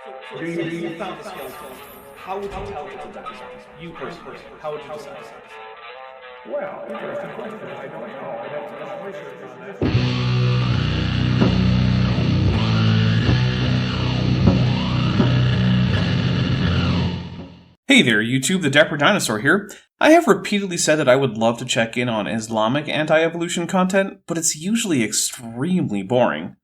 So say you found a skeleton. How would you tell it's a dinosaur? You personally, how would you decide? Well, interesting question. I don't know. I'd have to do some research on that. Hey there, YouTube, the Dapper Dinosaur here. I have repeatedly said that I would love to check in on Islamic anti-evolution content, but it's usually extremely boring.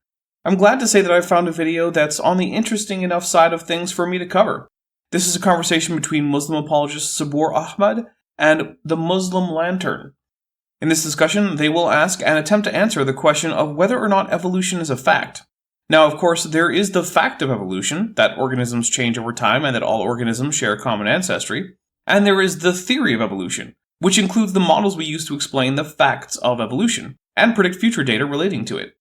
I'm glad to say that I've found a video that's on the interesting enough side of things for me to cover. This is a conversation between Muslim apologist Sabur Ahmad and the Muslim Lantern. In this discussion, they will ask and attempt to answer the question of whether or not evolution is a fact. Now, of course, there is the fact of evolution, that organisms change over time and that all organisms share a common ancestry. And there is the theory of evolution, which includes the models we use to explain the facts of evolution, and predict future data relating to it.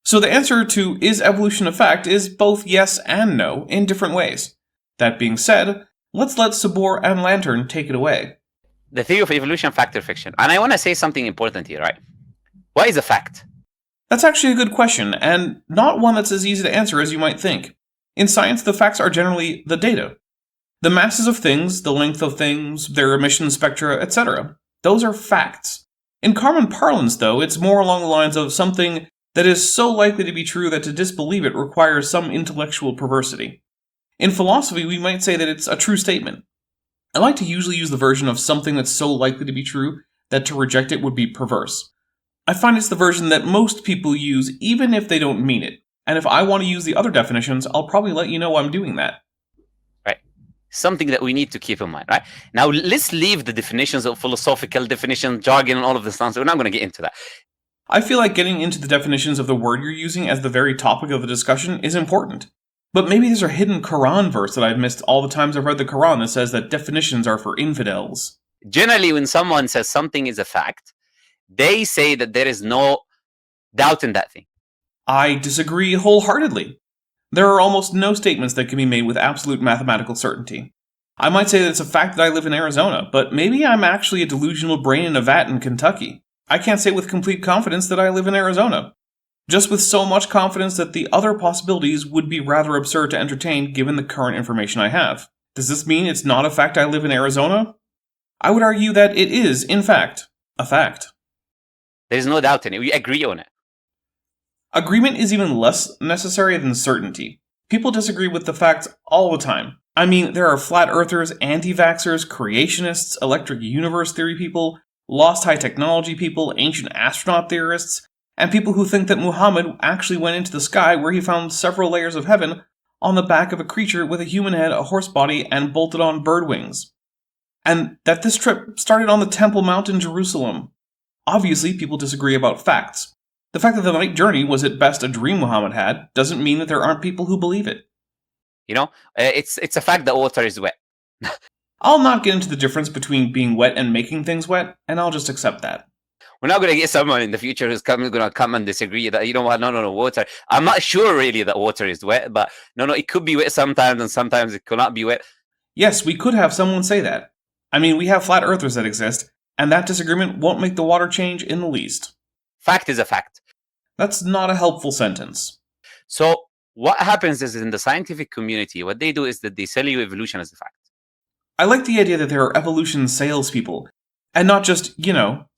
So the answer to is evolution a fact is both yes and no in different ways. That being said, let's let Sabur and Lantern take it away. The theory of evolution, fact or fiction. And I want to say something important here, right? What is a fact? That's actually a good question, and not one that's as easy to answer as you might think. In science, the facts are generally the data. The masses of things, the length of things, their emission spectra, etc. Those are facts. In common parlance, though, it's more along the lines of something that is so likely to be true that to disbelieve it requires some intellectual perversity. In philosophy, we might say that it's a true statement. I like to usually use the version of something that's so likely to be true that to reject it would be perverse. I find it's the version that most people use even if they don't mean it. And if I want to use the other definitions, I'll probably let you know I'm doing that. Right. Something that we need to keep in mind, right? Now, let's leave the definitions of philosophical definition, jargon, and all of this nonsense. We're not going to get into that. I feel like getting into the definitions of the word you're using as the very topic of the discussion is important. But maybe there's a hidden Quran verse that I've missed all the times I've read the Quran that says that definitions are for infidels. Generally, when someone says something is a fact, they say that there is no doubt in that thing. I disagree wholeheartedly. There are almost no statements that can be made with absolute mathematical certainty. I might say that it's a fact that I live in Arizona, but maybe I'm actually a delusional brain in a vat in Kentucky. I can't say with complete confidence that I live in Arizona. Just with so much confidence that the other possibilities would be rather absurd to entertain given the current information I have. Does this mean it's not a fact I live in Arizona? I would argue that it is, in fact, a fact. There is no doubt in it. We agree on it. Agreement is even less necessary than certainty. People disagree with the facts all the time. I mean, there are flat earthers, anti-vaxxers, creationists, electric universe theory people, lost high technology people, ancient astronaut theorists, and people who think that Muhammad actually went into the sky where he found several layers of heaven on the back of a creature with a human head, a horse body, and bolted on bird wings. And that this trip started on the Temple Mount in Jerusalem. Obviously, people disagree about facts. The fact that the night journey was at best a dream Muhammad had doesn't mean that there aren't people who believe it. You know, it's a fact that water is wet. I'll not get into the difference between being wet and making things wet, and I'll just accept that. We're not going to get someone in the future who's going to come and disagree that, you know what, no, water. I'm not sure really that water is wet, but no, it could be wet sometimes and sometimes it could not be wet. Yes, we could have someone say that. I mean, we have flat earthers that exist, and that disagreement won't make the water change in the least. Fact is a fact. That's not a helpful sentence. So what happens is in the scientific community, what they do is that they sell you evolution as a fact. I like the idea that there are evolution salespeople, and not just,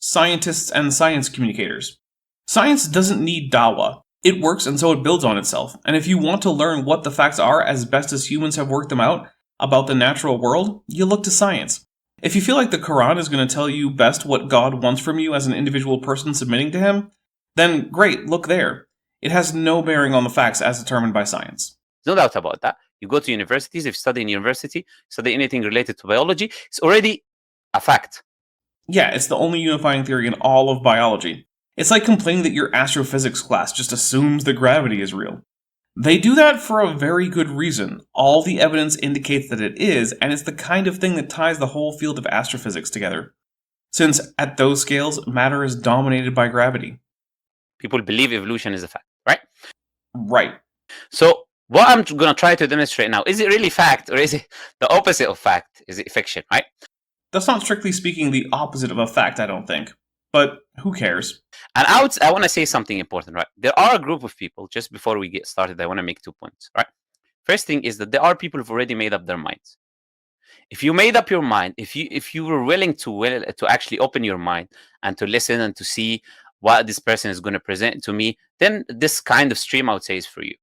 scientists and science communicators. Science doesn't need dawah. It works and so it builds on itself. And if you want to learn what the facts are as best as humans have worked them out about the natural world, you look to science. If you feel like the Quran is going to tell you best what God wants from you as an individual person submitting to him, then great, look there. It has no bearing on the facts as determined by science. No doubt about that. You go to universities, if you study in university, study anything related to biology, it's already a fact. Yeah, it's the only unifying theory in all of biology. It's like complaining that your astrophysics class just assumes that gravity is real. They do that for a very good reason. All the evidence indicates that it is, and it's the kind of thing that ties the whole field of astrophysics together. Since, at those scales, matter is dominated by gravity. People believe evolution is a fact, right? Right. So, what I'm going to try to demonstrate now, is it really fact, or is it the opposite of fact? Is it fiction, right? That's not strictly speaking the opposite of a fact, I don't think. But who cares? And I want to say something important, right? There are a group of people, just before we get started, I want to make 2 points, right? First thing is that there are people who've already made up their minds. If you made up your mind, if you were willing to actually open your mind and to listen and to see what this person is going to present to me, then this kind of stream, I would say, is for you.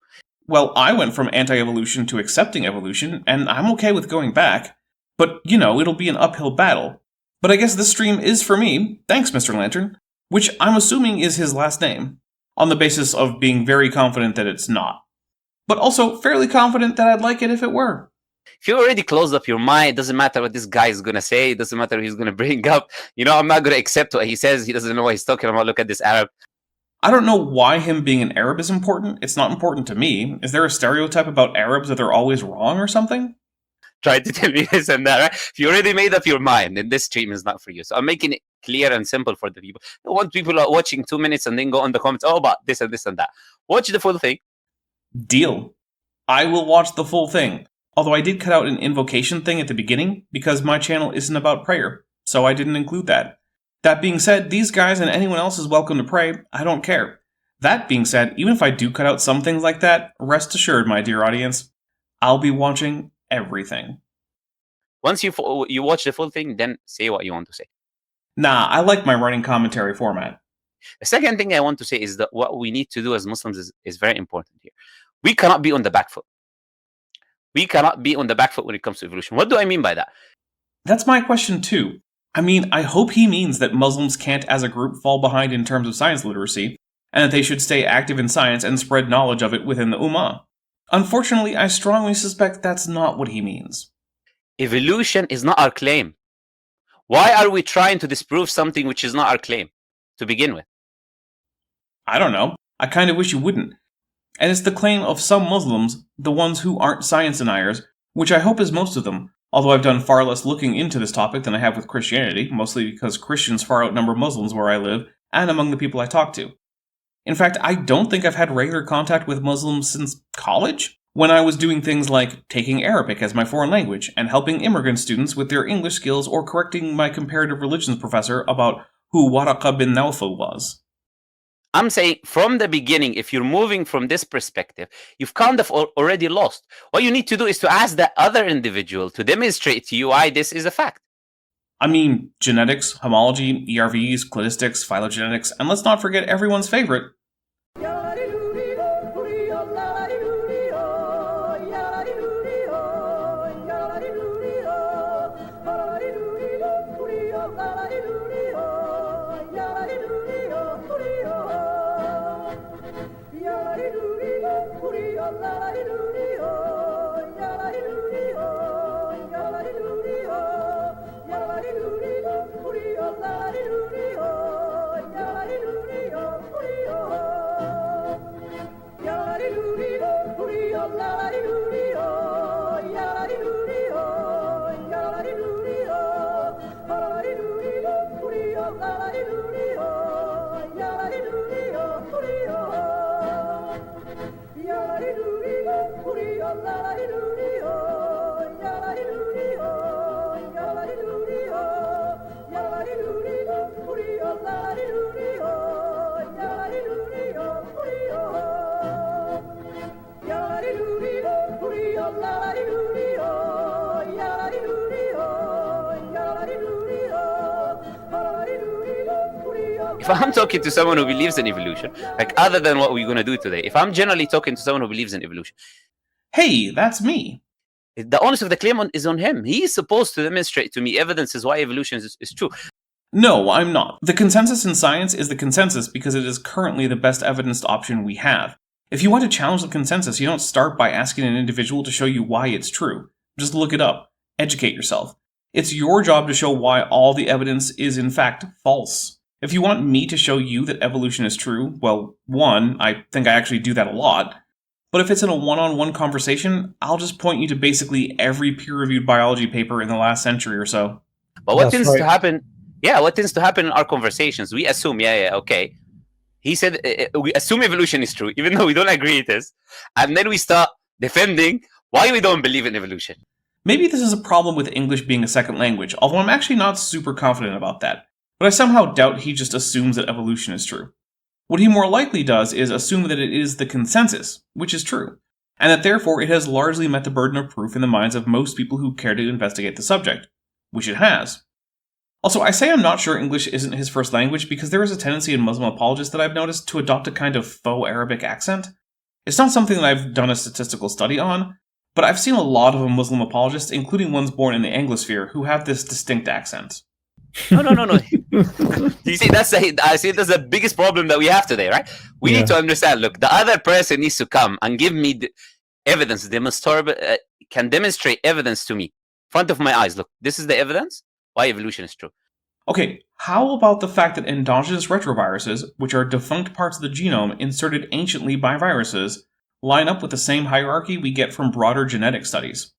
Well, I went from anti-evolution to accepting evolution, and I'm okay with going back. But, you know, it'll be an uphill battle. But I guess this stream is for me, thanks Mr. Lantern, which I'm assuming is his last name, on the basis of being very confident that it's not. But also fairly confident that I'd like it if it were. If you already closed up your mind, it doesn't matter what this guy is going to say. It doesn't matter what he's going to bring up. You know, I'm not going to accept what he says. He doesn't know what he's talking about. Look at this Arab. I don't know why him being an Arab is important. It's not important to me. Is there a stereotype about Arabs that they're always wrong or something? Try to tell me this and that, right? If you already made up your mind, then this stream is not for you. So I'm making it clear and simple for the people. I don't want people watching 2 minutes and then go on the comments, oh, about this and this and that. Watch the full thing. Deal. I will watch the full thing. Although I did cut out an invocation thing at the beginning, because my channel isn't about prayer, so I didn't include that. That being said, these guys and anyone else is welcome to pray, I don't care. That being said, even if I do cut out some things like that, rest assured, my dear audience, I'll be watching everything. Once you watch the full thing, then say what you want to say. Nah, I like my running commentary format. The second thing I want to say is that what we need to do as Muslims is very important here. We cannot be on the back foot. We cannot be on the back foot when it comes to evolution. What do I mean by that? That's my question too. I mean, I hope he means that Muslims can't as a group fall behind in terms of science literacy, and that they should stay active in science and spread knowledge of it within the Ummah. Unfortunately, I strongly suspect that's not what he means. Evolution is not our claim. Why are we trying to disprove something which is not our claim to begin with? I don't know. I kind of wish you wouldn't. And it's the claim of some Muslims, the ones who aren't science deniers, which I hope is most of them, although I've done far less looking into this topic than I have with Christianity, mostly because Christians far outnumber Muslims where I live, and among the people I talk to. In fact, I don't think I've had regular contact with Muslims since college, when I was doing things like taking Arabic as my foreign language, and helping immigrant students with their English skills or correcting my comparative religions professor about who Waraqa bin Nawfal was. I'm saying from the beginning, if you're moving from this perspective, you've kind of already lost. What you need to do is to ask that other individual to demonstrate to you why this is a fact. I mean, genetics, homology, ERVs, cladistics, phylogenetics, and let's not forget everyone's favorite. If I'm talking to someone who believes in evolution, like other than what we're going to do today, if I'm generally talking to someone who believes in evolution, hey, that's me. The onus of the claim is on him. He's supposed to demonstrate to me evidences why evolution is true. No, I'm not. The consensus in science is the consensus because it is currently the best evidenced option we have. If you want to challenge the consensus, you don't start by asking an individual to show you why it's true. Just look it up. Educate yourself. It's your job to show why all the evidence is in fact false. If you want me to show you that evolution is true, well, one, I think I actually do that a lot. But if it's in a one-on-one conversation, I'll just point you to basically every peer-reviewed biology paper in the last century or so. But what tends to happen, what tends to happen in our conversations, we assume, okay. He said, we assume evolution is true, even though we don't agree it is. And then we start defending why we don't believe in evolution. Maybe this is a problem with English being a second language, although I'm actually not super confident about that. But I somehow doubt he just assumes that evolution is true. What he more likely does is assume that it is the consensus, which is true. and that therefore it has largely met the burden of proof in the minds of most people who care to investigate the subject, which it has. Also, I say I'm not sure English isn't his first language because there is a tendency in Muslim apologists that I've noticed to adopt a kind of faux Arabic accent. It's not something that I've done a statistical study on, but I've seen a lot of Muslim apologists, including ones born in the Anglosphere, who have this distinct accent. No. You see, I see that's the biggest problem that we have today, right? We need to understand. Look, the other person needs to come and give me the evidence, demonstrable, can demonstrate evidence to me, in front of my eyes. Look, this is the evidence why evolution is true. Okay, how about the fact that endogenous retroviruses, which are defunct parts of the genome inserted anciently by viruses, line up with the same hierarchy we get from broader genetic studies,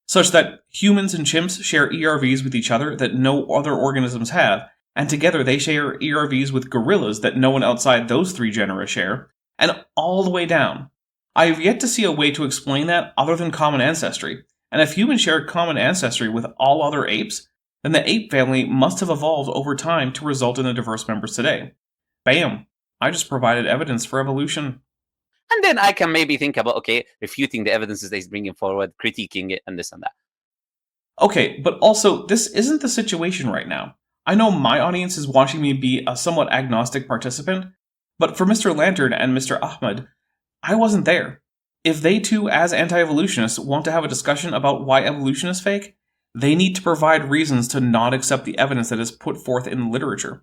such that humans and chimps share ERVs with each other that no other organisms have, and together they share ERVs with gorillas that no one outside those three genera share, and all the way down. I have yet to see a way to explain that other than common ancestry, and if humans shared common ancestry with all other apes, then the ape family must have evolved over time to result in the diverse members today. Bam! I just provided evidence for evolution. And then I can maybe think about, okay, refuting the evidences that he's bringing forward, critiquing it, and this and that. Okay, but also, this isn't the situation right now. I know my audience is watching me be a somewhat agnostic participant, but for Mr. Lantern and Mr. Ahmed, I wasn't there. If they too, as anti-evolutionists, want to have a discussion about why evolution is fake, they need to provide reasons to not accept the evidence that is put forth in literature.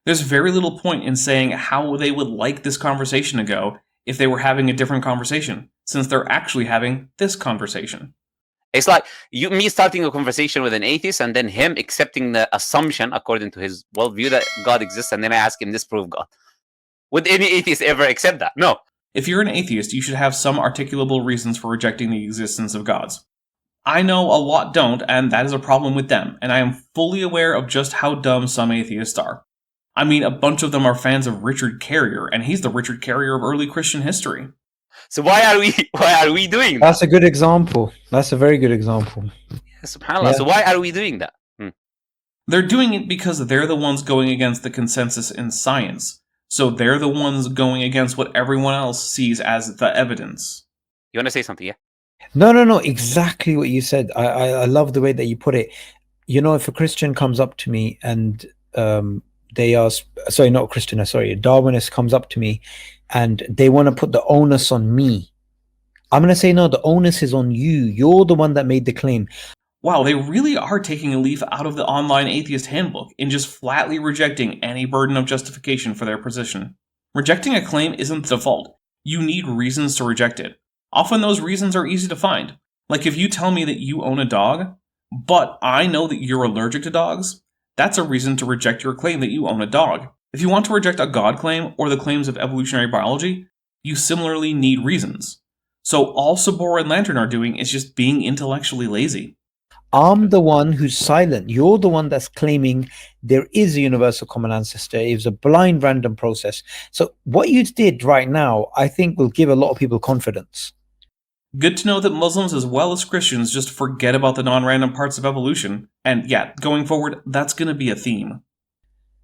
There's very little point in saying how they would like this conversation to go if they were having a different conversation, since they're actually having this conversation. It's like me starting a conversation with an atheist and then him accepting the assumption, according to his worldview, that God exists, and then I ask him, disprove God. Would any atheist ever accept that? No. If you're an atheist, you should have some articulable reasons for rejecting the existence of gods. I know a lot don't, and that is a problem with them, and I am fully aware of just how dumb some atheists are. I mean, a bunch of them are fans of Richard Carrier, and he's the Richard Carrier of early Christian history. So why are we doing that? That's a good example. That's a very good example. Yeah, subhanAllah. Yeah. So why are we doing that? They're doing it because they're the ones going against the consensus in science. So they're the ones going against what everyone else sees as the evidence. You want to say something, yeah? No. Exactly what you said. I love the way that you put it. You know, if a Christian comes up to me and they are, sorry, not a Christian, sorry, a Darwinist comes up to me and they want to put the onus on me, I'm going to say, no, the onus is on you. You're the one that made the claim. Wow, they really are taking a leaf out of the online atheist handbook in just flatly rejecting any burden of justification for their position. Rejecting a claim isn't the default. You need reasons to reject it. Often those reasons are easy to find. Like if you tell me that you own a dog, but I know that you're allergic to dogs, that's a reason to reject your claim that you own a dog. If you want to reject a God claim or the claims of evolutionary biology, you similarly need reasons. So all Sabor and Lantern are doing is just being intellectually lazy. I'm the one who's silent. You're the one that's claiming there is a universal common ancestor. It was a blind random process. So what you did right now, I think will give a lot of people confidence. Good to know that Muslims as well as Christians just forget about the non-random parts of evolution. And yeah, going forward, that's going to be a theme.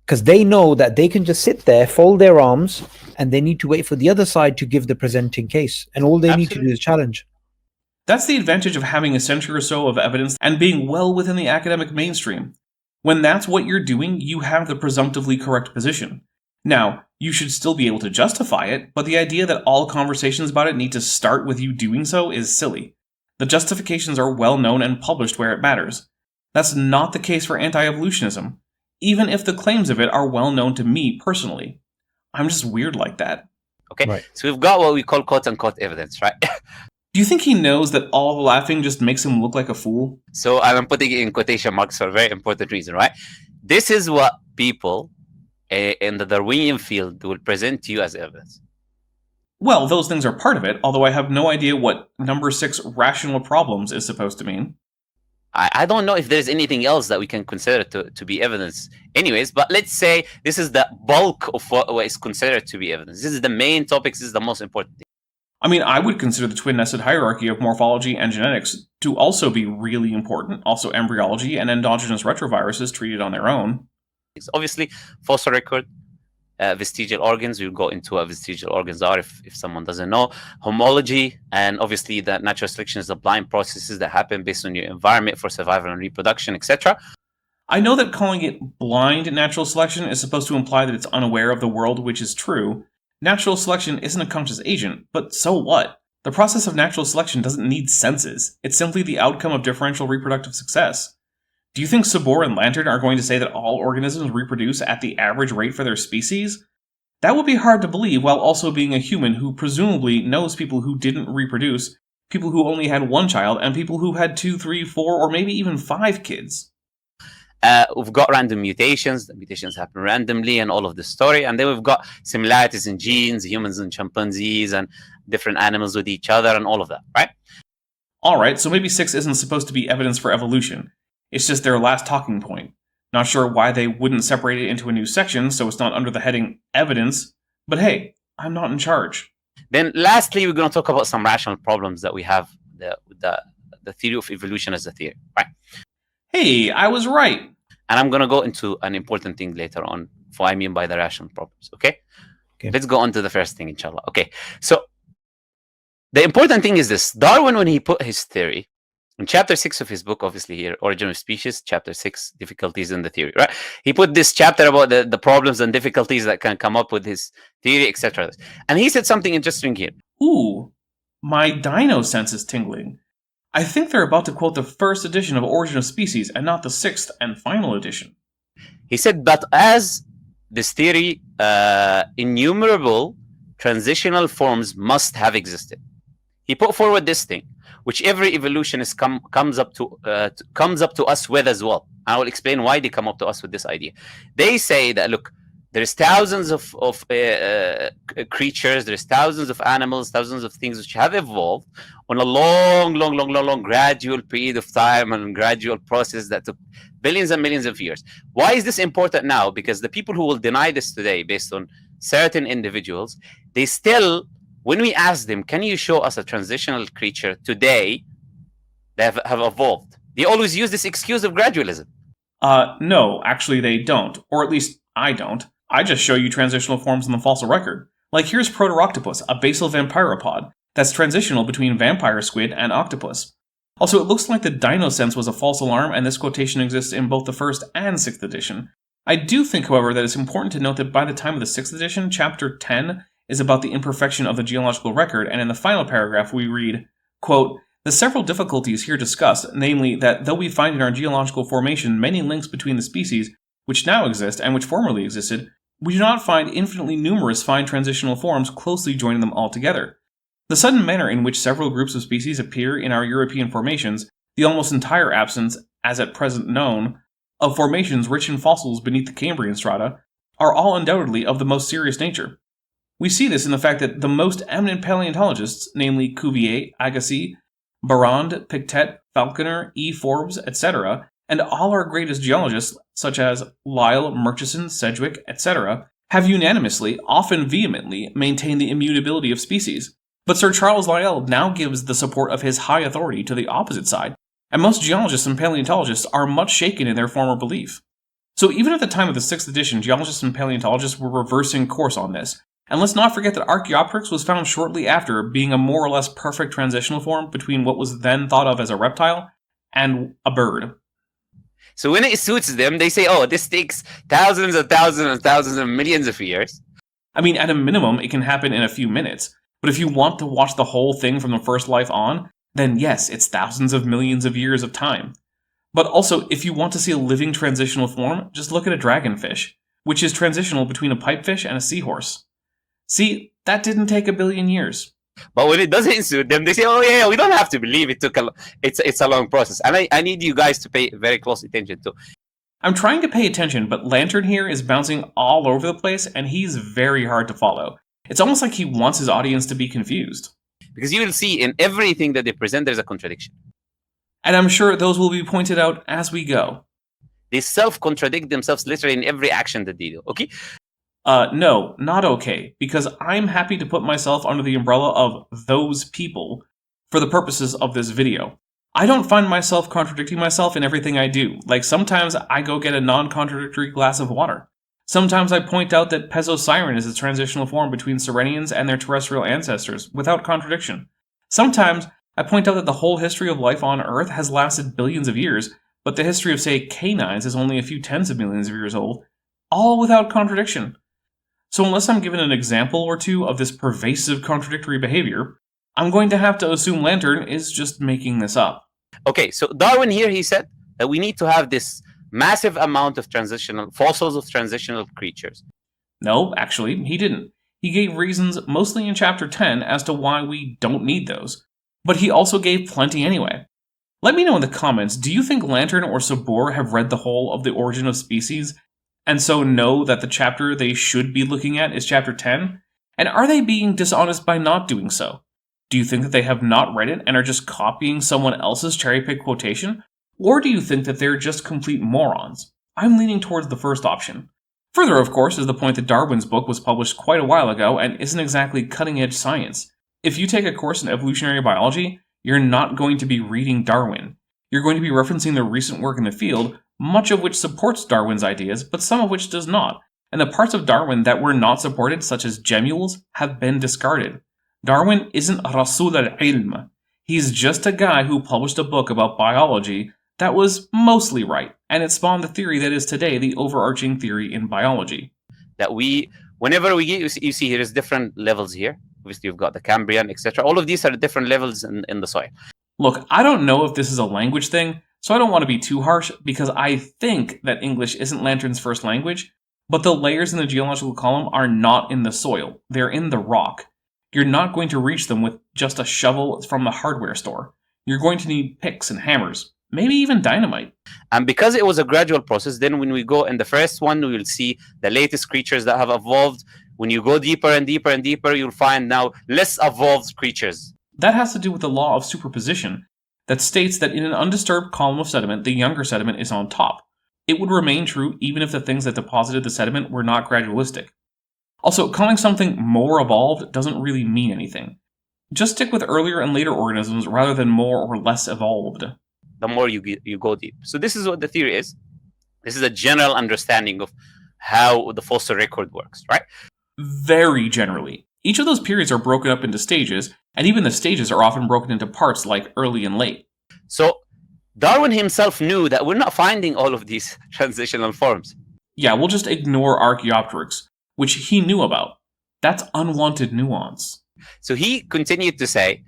Because they know that they can just sit there, fold their arms, and they need to wait for the other side to give the presenting case. And all they need to do is challenge. That's the advantage of having a century or so of evidence and being well within the academic mainstream. When that's what you're doing, you have the presumptively correct position. Now, you should still be able to justify it, but the idea that all conversations about it need to start with you doing so is silly. The justifications are well known and published where it matters. That's not the case for anti-evolutionism, even if the claims of it are well known to me personally. I'm just weird like that. Okay, right. So we've got what we call quote-unquote evidence, right? Do you think he knows that all the laughing just makes him look like a fool? So I'm putting it in quotation marks for a very important reason, right? This is what people in the Darwinian field will present to you as evidence. Well, those things are part of it, although I have no idea what number 6 rational problems is supposed to mean. I don't know if there's anything else that we can consider to be evidence anyways, but let's say this is the bulk of what is considered to be evidence. This is the main topic, this is the most important thing. I mean, I would consider the twin-nested hierarchy of morphology and genetics to also be really important. Also, embryology and endogenous retroviruses treated on their own. Obviously, fossil record, vestigial organs. We'll go into what vestigial organs are if someone doesn't know. Homology, and obviously the natural selection is the blind processes that happen based on your environment for survival and reproduction, etc. I know that calling it blind natural selection is supposed to imply that it's unaware of the world, which is true. Natural selection isn't a conscious agent, but so what? The process of natural selection doesn't need senses. It's simply the outcome of differential reproductive success. Do you think Sabor and Lantern are going to say that all organisms reproduce at the average rate for their species? That would be hard to believe while also being a human who presumably knows people who didn't reproduce, people who only had one child, and people who had 2, 3, 4, or maybe even 5 kids. We've got random mutations. The mutations happen randomly and all of the story. And then we've got similarities in genes, humans and chimpanzees, and different animals with each other and all of that, right? Alright, so maybe 6 isn't supposed to be evidence for evolution. It's just their last talking point. Not sure why they wouldn't separate it into a new section so it's not under the heading evidence, but hey, I'm not in charge. Then lastly, we're going to talk about some rational problems that we have with the theory of evolution as a theory, right? Hey, I was right. And I'm going to go into an important thing later on, what I mean by the rational problems, okay? Let's go on to the first thing, inshallah. Okay, so the important thing is this. Darwin, when he put his theory, in chapter 6 of his book, obviously here, Origin of Species, chapter 6, difficulties in the theory, right? He put this chapter about the problems and difficulties that can come up with his theory, etc. And he said something interesting here. Ooh, my dino sense is tingling. I think they're about to quote the first edition of Origin of Species and not the 6th and final edition. He said, but as this theory, innumerable transitional forms must have existed. He put forward this thing, which every evolutionist comes up to us with as well. I will explain why they come up to us with this idea. They say that, look, there's thousands of creatures, there's thousands of animals, thousands of things which have evolved on a long, gradual period of time and gradual process that took billions and millions of years. Why is this important now? Because the people who will deny this today based on certain individuals, they still, when we ask them, can you show us a transitional creature today that have evolved? They always use this excuse of gradualism. No, actually they don't. Or at least I don't. I just show you transitional forms in the fossil record. Like here's Protoroctopus, a basal vampiropod, that's transitional between vampire squid and octopus. Also, it looks like the dino sense was a false alarm, and this quotation exists in both the 1st and 6th edition. I do think, however, that it's important to note that by the time of the 6th edition, chapter 10 is about the imperfection of the geological record, and in the final paragraph we read, quote, the several difficulties here discussed, namely that though we find in our geological formation many links between the species which now exist and which formerly existed, we do not find infinitely numerous fine transitional forms closely joining them all together. The sudden manner in which several groups of species appear in our European formations, the almost entire absence, as at present known, of formations rich in fossils beneath the Cambrian strata, are all undoubtedly of the most serious nature. We see this in the fact that the most eminent paleontologists, namely Cuvier, Agassiz, Barrand, Pictet, Falconer, E. Forbes, etc., and all our greatest geologists, such as Lyell, Murchison, Sedgwick, etc., have unanimously, often vehemently, maintained the immutability of species. But Sir Charles Lyell now gives the support of his high authority to the opposite side, and most geologists and paleontologists are much shaken in their former belief. So even at the time of the 6th edition, geologists and paleontologists were reversing course on this. And let's not forget that Archaeopteryx was found shortly after being a more or less perfect transitional form between what was then thought of as a reptile and a bird. So when it suits them, they say, oh, this takes thousands and thousands and thousands and millions of years. I mean, at a minimum, it can happen in a few minutes. But if you want to watch the whole thing from the first life on, then yes, it's thousands of millions of years of time. But also, if you want to see a living transitional form, just look at a dragonfish, which is transitional between a pipefish and a seahorse. See, that didn't take a billion years. But when it doesn't suit them, they say, oh yeah, we don't have to believe it took it's a long process. And I need you guys to pay very close attention to. I'm trying to pay attention, but Lantern here is bouncing all over the place, and he's very hard to follow. It's almost like he wants his audience to be confused. Because you will see in everything that they present, there's a contradiction. And I'm sure those will be pointed out as we go. They self-contradict themselves literally in every action that they do, okay? No, not okay, because I'm happy to put myself under the umbrella of those people for the purposes of this video. I don't find myself contradicting myself in everything I do. Like, sometimes I go get a non-contradictory glass of water. Sometimes I point out that Pesosiren is a transitional form between Sirenians and their terrestrial ancestors, without contradiction. Sometimes I point out that the whole history of life on Earth has lasted billions of years, but the history of, say, canines is only a few tens of millions of years old, all without contradiction. So unless I'm given an example or two of this pervasive contradictory behavior, I'm going to have to assume Lantern is just making this up. Okay, so Darwin here, he said that we need to have this massive amount of fossils of transitional creatures. No, actually, he didn't. He gave reasons, mostly in Chapter 10, as to why we don't need those. But he also gave plenty anyway. Let me know in the comments, do you think Lantern or Sabor have read the whole of The Origin of Species, and so know that the chapter they should be looking at is Chapter 10? And are they being dishonest by not doing so? Do you think that they have not read it and are just copying someone else's cherry-picked quotation? Or do you think that they're just complete morons? I'm leaning towards the first option. Further, of course, is the point that Darwin's book was published quite a while ago and isn't exactly cutting-edge science. If you take a course in evolutionary biology, you're not going to be reading Darwin. You're going to be referencing the recent work in the field, much of which supports Darwin's ideas, but some of which does not. And the parts of Darwin that were not supported, such as gemmules, have been discarded. Darwin isn't Rasul al-Ilm. He's just a guy who published a book about biology that was mostly right, and it spawned the theory that is today the overarching theory in biology. That whenever we get, you see here is different levels here. Obviously, you've got the Cambrian, etc. All of these are different levels in the soil. Look, I don't know if this is a language thing, so I don't want to be too harsh, because I think that English isn't Lantern's first language, but the layers in the geological column are not in the soil, they're in the rock. You're not going to reach them with just a shovel from the hardware store. You're going to need picks and hammers, maybe even dynamite. And because it was a gradual process, then when we go in the first one, we will see the latest creatures that have evolved. When you go deeper and deeper and deeper, you'll find now less evolved creatures. That has to do with the law of superposition that states that in an undisturbed column of sediment, the younger sediment is on top. It would remain true even if the things that deposited the sediment were not gradualistic. Also, calling something more evolved doesn't really mean anything. Just stick with earlier and later organisms rather than more or less evolved. The more you go deep. So this is what the theory is. This is a general understanding of how the fossil record works, right? Very generally. Each of those periods are broken up into stages, and even the stages are often broken into parts like early and late. So Darwin himself knew that we're not finding all of these transitional forms. Yeah, we'll just ignore Archaeopteryx, which he knew about. That's unwanted nuance. So he continued to say,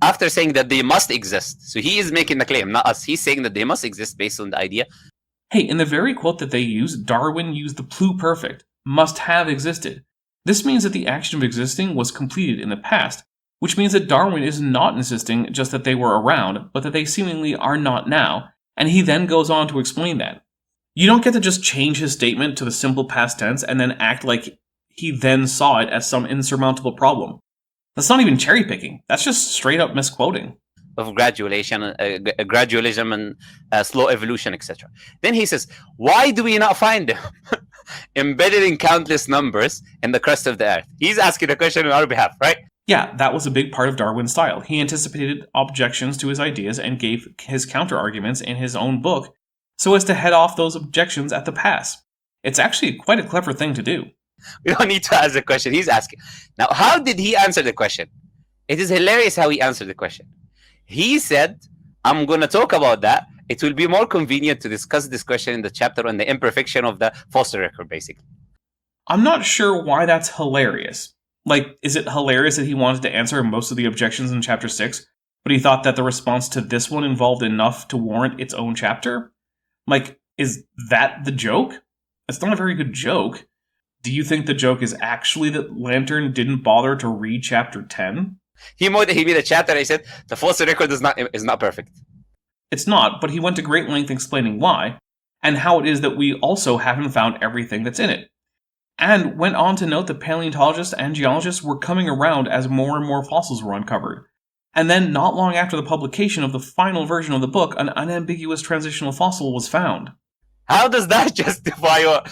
after saying that they must exist, so he is making the claim, not us, he's saying that they must exist based on the idea. Hey, in the very quote that they use, Darwin used the pluperfect, must have existed. This means that the action of existing was completed in the past, which means that Darwin is not insisting just that they were around, but that they seemingly are not now, and he then goes on to explain that. You don't get to just change his statement to the simple past tense and then act like he then saw it as some insurmountable problem. That's not even cherry picking, that's just straight up misquoting. Of gradualism and slow evolution, etc. Then he says, why do we not find them embedded in countless numbers in the crust of the earth? He's asking a question on our behalf, right? Yeah, that was a big part of Darwin's style. He anticipated objections to his ideas and gave his counter-arguments in his own book so as to head off those objections at the pass. It's actually quite a clever thing to do. We don't need to ask the question, he's asking. Now, how did he answer the question? It is hilarious how he answered the question. He said, I'm going to talk about that. It will be more convenient to discuss this question in the chapter on the imperfection of the fossil record, basically. I'm not sure why that's hilarious. Like, is it hilarious that he wanted to answer most of the objections in Chapter 6, but he thought that the response to this one involved enough to warrant its own chapter? Like, is that the joke? It's not a very good joke. Do you think the joke is actually that Lantern didn't bother to read Chapter 10? He made a chapter and he said, the fossil record is not perfect. It's not, but he went to great length explaining why, and how it is that we also haven't found everything that's in it. And went on to note that paleontologists and geologists were coming around as more and more fossils were uncovered. And then, not long after the publication of the final version of the book, an unambiguous transitional fossil was found. How does that justify your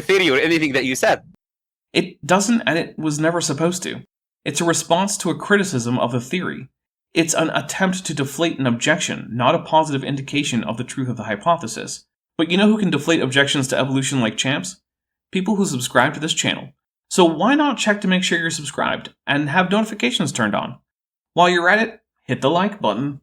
theory or anything that you said? It doesn't, and it was never supposed to. It's a response to a criticism of the theory. It's an attempt to deflate an objection, not a positive indication of the truth of the hypothesis. But you know who can deflate objections to evolution like champs? People who subscribe to this channel. So why not check to make sure you're subscribed and have notifications turned on? While you're at it, hit the like button.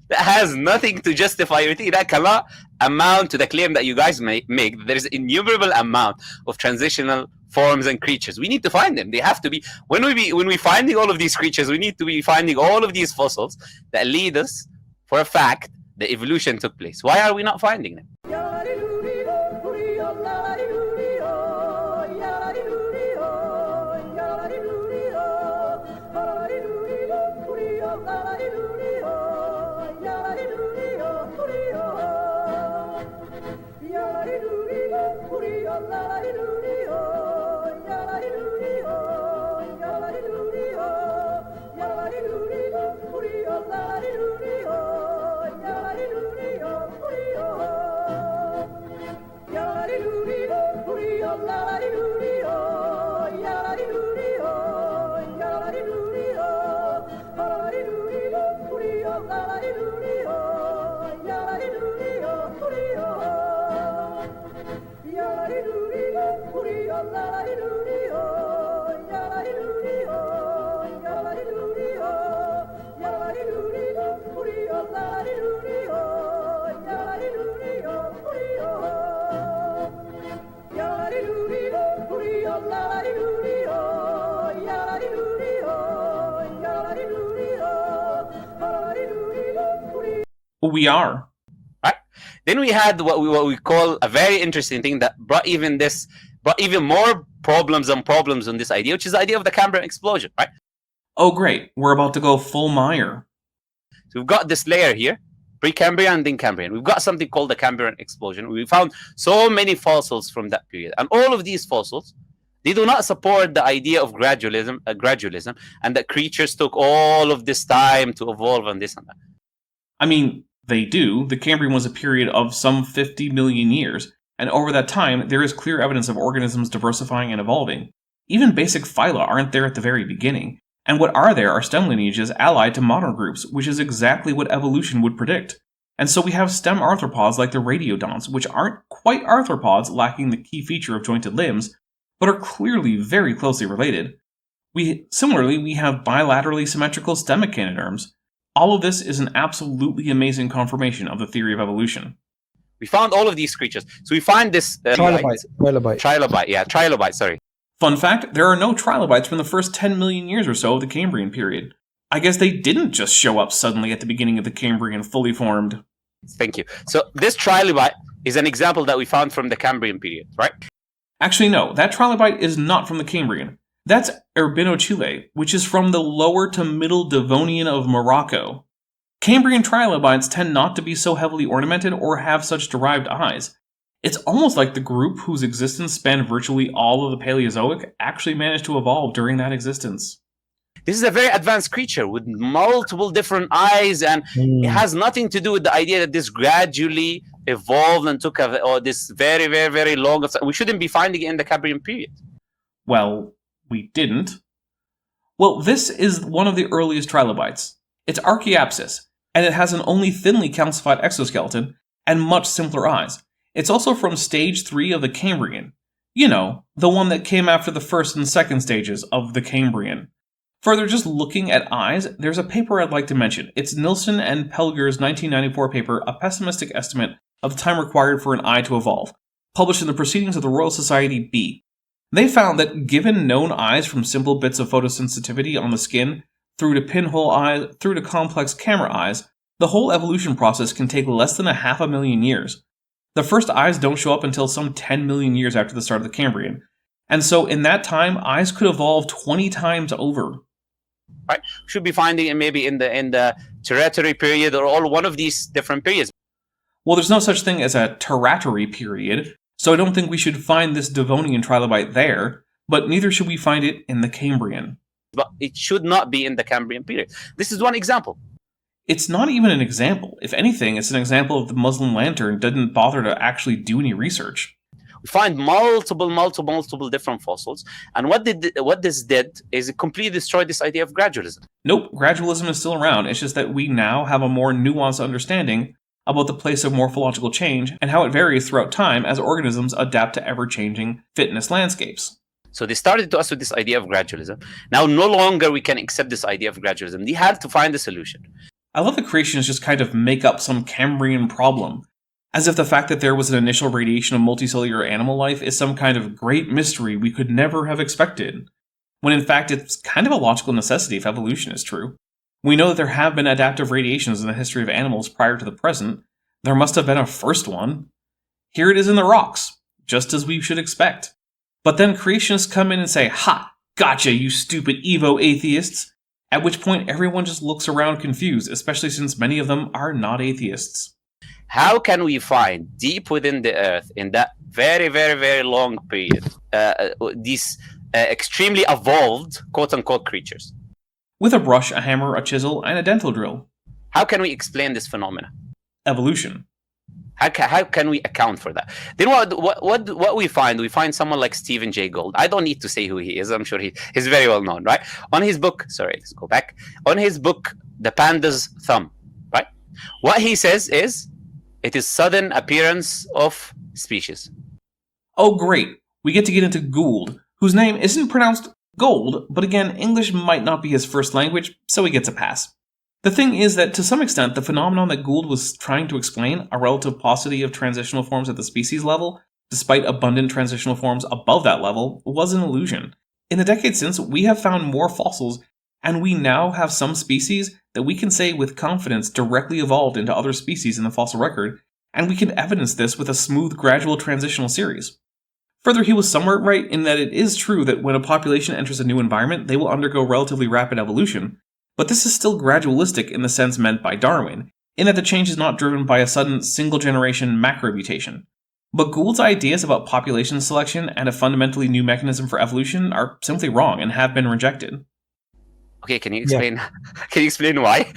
That has nothing to justify everything. That cannot amount to the claim that you guys make. There is an innumerable amount of transitional forms and creatures. We need to find them. They have to be. When we finding all of these creatures, we need to be finding all of these fossils that lead us, for a fact, that evolution took place. Why are we not finding them? We are. Right? Then we had what we call a very interesting thing that brought even more problems on this idea, which is the idea of the Cambrian explosion, right? Oh great, we're about to go full Meyer. So we've got this layer here, Precambrian and then Cambrian. We've got something called the Cambrian explosion. We found so many fossils from that period, and all of these fossils, they do not support the idea of gradualism, and that creatures took all of this time to evolve and this and that. I mean, they do. The Cambrian was a period of some 50 million years, and over that time, there is clear evidence of organisms diversifying and evolving. Even basic phyla aren't there at the very beginning, and what are there are stem lineages allied to modern groups, which is exactly what evolution would predict. And so we have stem arthropods like the radiodonts, which aren't quite arthropods lacking the key feature of jointed limbs, but are clearly very closely related. Similarly, we have bilaterally symmetrical stem echinoderms. All of this is an absolutely amazing confirmation of the theory of evolution. We found all of these creatures. So we find this... Trilobite, sorry. Fun fact, there are no trilobites from the first 10 million years or so of the Cambrian period. I guess they didn't just show up suddenly at the beginning of the Cambrian fully formed. Thank you. So this trilobite is an example that we found from the Cambrian period, right? Actually, no, that trilobite is not from the Cambrian. That's Urbinochile, which is from the lower to middle Devonian of Morocco. Cambrian trilobites tend not to be so heavily ornamented or have such derived eyes. It's almost like the group whose existence spanned virtually all of the Paleozoic actually managed to evolve during that existence. This is a very advanced creature with multiple different eyes, and it has nothing to do with the idea that this gradually evolved and took this very, very, very long... We shouldn't be finding it in the Cambrian period. Well, we didn't. Well, this is one of the earliest trilobites. It's Archaeopsis, and it has an only thinly calcified exoskeleton and much simpler eyes. It's also from stage 3 of the Cambrian. You know, the one that came after the first and second stages of the Cambrian. Further, just looking at eyes, there's a paper I'd like to mention. It's Nilsson and Pelger's 1994 paper, A Pessimistic Estimate of the Time Required for an Eye to Evolve, published in the Proceedings of the Royal Society B. They found that given known eyes from simple bits of photosensitivity on the skin, through to pinhole eyes, through to complex camera eyes, the whole evolution process can take less than 500,000 years. The first eyes don't show up until some 10 million years after the start of the Cambrian. And so in that time, eyes could evolve 20 times over. Right? Should be finding it maybe in the Tertiary period or all one of these different periods. Well, there's no such thing as a Tertiary period, so I don't think we should find this Devonian trilobite there, but neither should we find it in the Cambrian. But it should not be in the Cambrian period. This is one example. It's not even an example. If anything, it's an example of the Muslim lantern didn't bother to actually do any research. We find multiple different fossils, and what this did is it completely destroyed this idea of gradualism. Nope, gradualism is still around. It's just that we now have a more nuanced understanding about the place of morphological change and how it varies throughout time as organisms adapt to ever-changing fitness landscapes. So they started to us with this idea of gradualism. Now no longer we can accept this idea of gradualism. They had to find a solution. I love that creationists just kind of make up some Cambrian problem, as if the fact that there was an initial radiation of multicellular animal life is some kind of great mystery we could never have expected, when in fact it's kind of a logical necessity if evolution is true. We know that there have been adaptive radiations in the history of animals prior to the present. There must have been a first one. Here it is in the rocks, just as we should expect. But then creationists come in and say, "Ha! Gotcha, you stupid Evo atheists!" At which point everyone just looks around confused, especially since many of them are not atheists. How can we find deep within the earth, in that very, very, very long period, these extremely evolved, quote-unquote, creatures? With a brush, a hammer, a chisel, and a dental drill. How can we explain this phenomena? Evolution. How can we account for that? Then what we find someone like Stephen Jay Gould. I don't need to say who he is. I'm sure he's very well known, right? On his book, sorry, let's go back. On his book, The Panda's Thumb, right? What he says is, it is sudden appearance of species. Oh great, we get to get into Gould, whose name isn't pronounced Gold, but again, English might not be his first language, so he gets a pass. The thing is that, to some extent, the phenomenon that Gould was trying to explain, a relative paucity of transitional forms at the species level, despite abundant transitional forms above that level, was an illusion. In the decades since, we have found more fossils, and we now have some species that we can say with confidence directly evolved into other species in the fossil record, and we can evidence this with a smooth, gradual transitional series. Further, he was somewhat right in that it is true that when a population enters a new environment, they will undergo relatively rapid evolution, but this is still gradualistic in the sense meant by Darwin, in that the change is not driven by a sudden single-generation macromutation. But Gould's ideas about population selection and a fundamentally new mechanism for evolution are simply wrong and have been rejected. Okay, can you explain? Yeah. Can you explain why?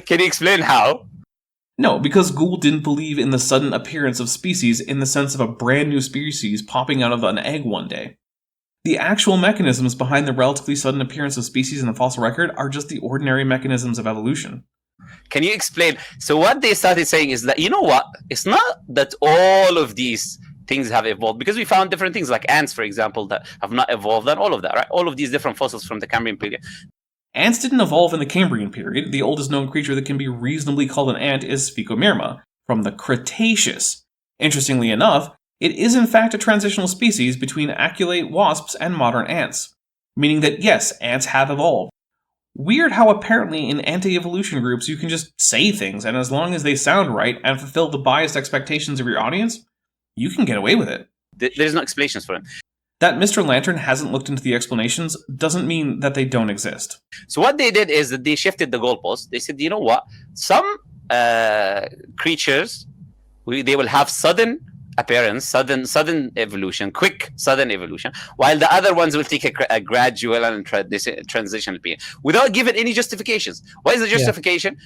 Can you explain how? No, because Gould didn't believe in the sudden appearance of species in the sense of a brand new species popping out of an egg one day. The actual mechanisms behind the relatively sudden appearance of species in the fossil record are just the ordinary mechanisms of evolution. Can you explain? So what they started saying is that, you know what? It's not that all of these things have evolved, because we found different things like ants, for example, that have not evolved, and all of that, right? All of these different fossils from the Cambrian period. Ants didn't evolve in the Cambrian period. The oldest known creature that can be reasonably called an ant is Phycomyrma, from the Cretaceous. Interestingly enough, it is in fact a transitional species between aculeate wasps and modern ants, meaning that yes, ants have evolved. Weird how apparently in anti-evolution groups you can just say things, and as long as they sound right and fulfill the biased expectations of your audience, you can get away with it. There's no explanations for it. That Mr. Lantern hasn't looked into the explanations doesn't mean that they don't exist. So what they did is that they shifted the goalpost. They said, you know what? Some creatures, they will have sudden appearance, sudden evolution, quick sudden evolution, while the other ones will take a gradual and transitional period without giving any justifications. What is the justification?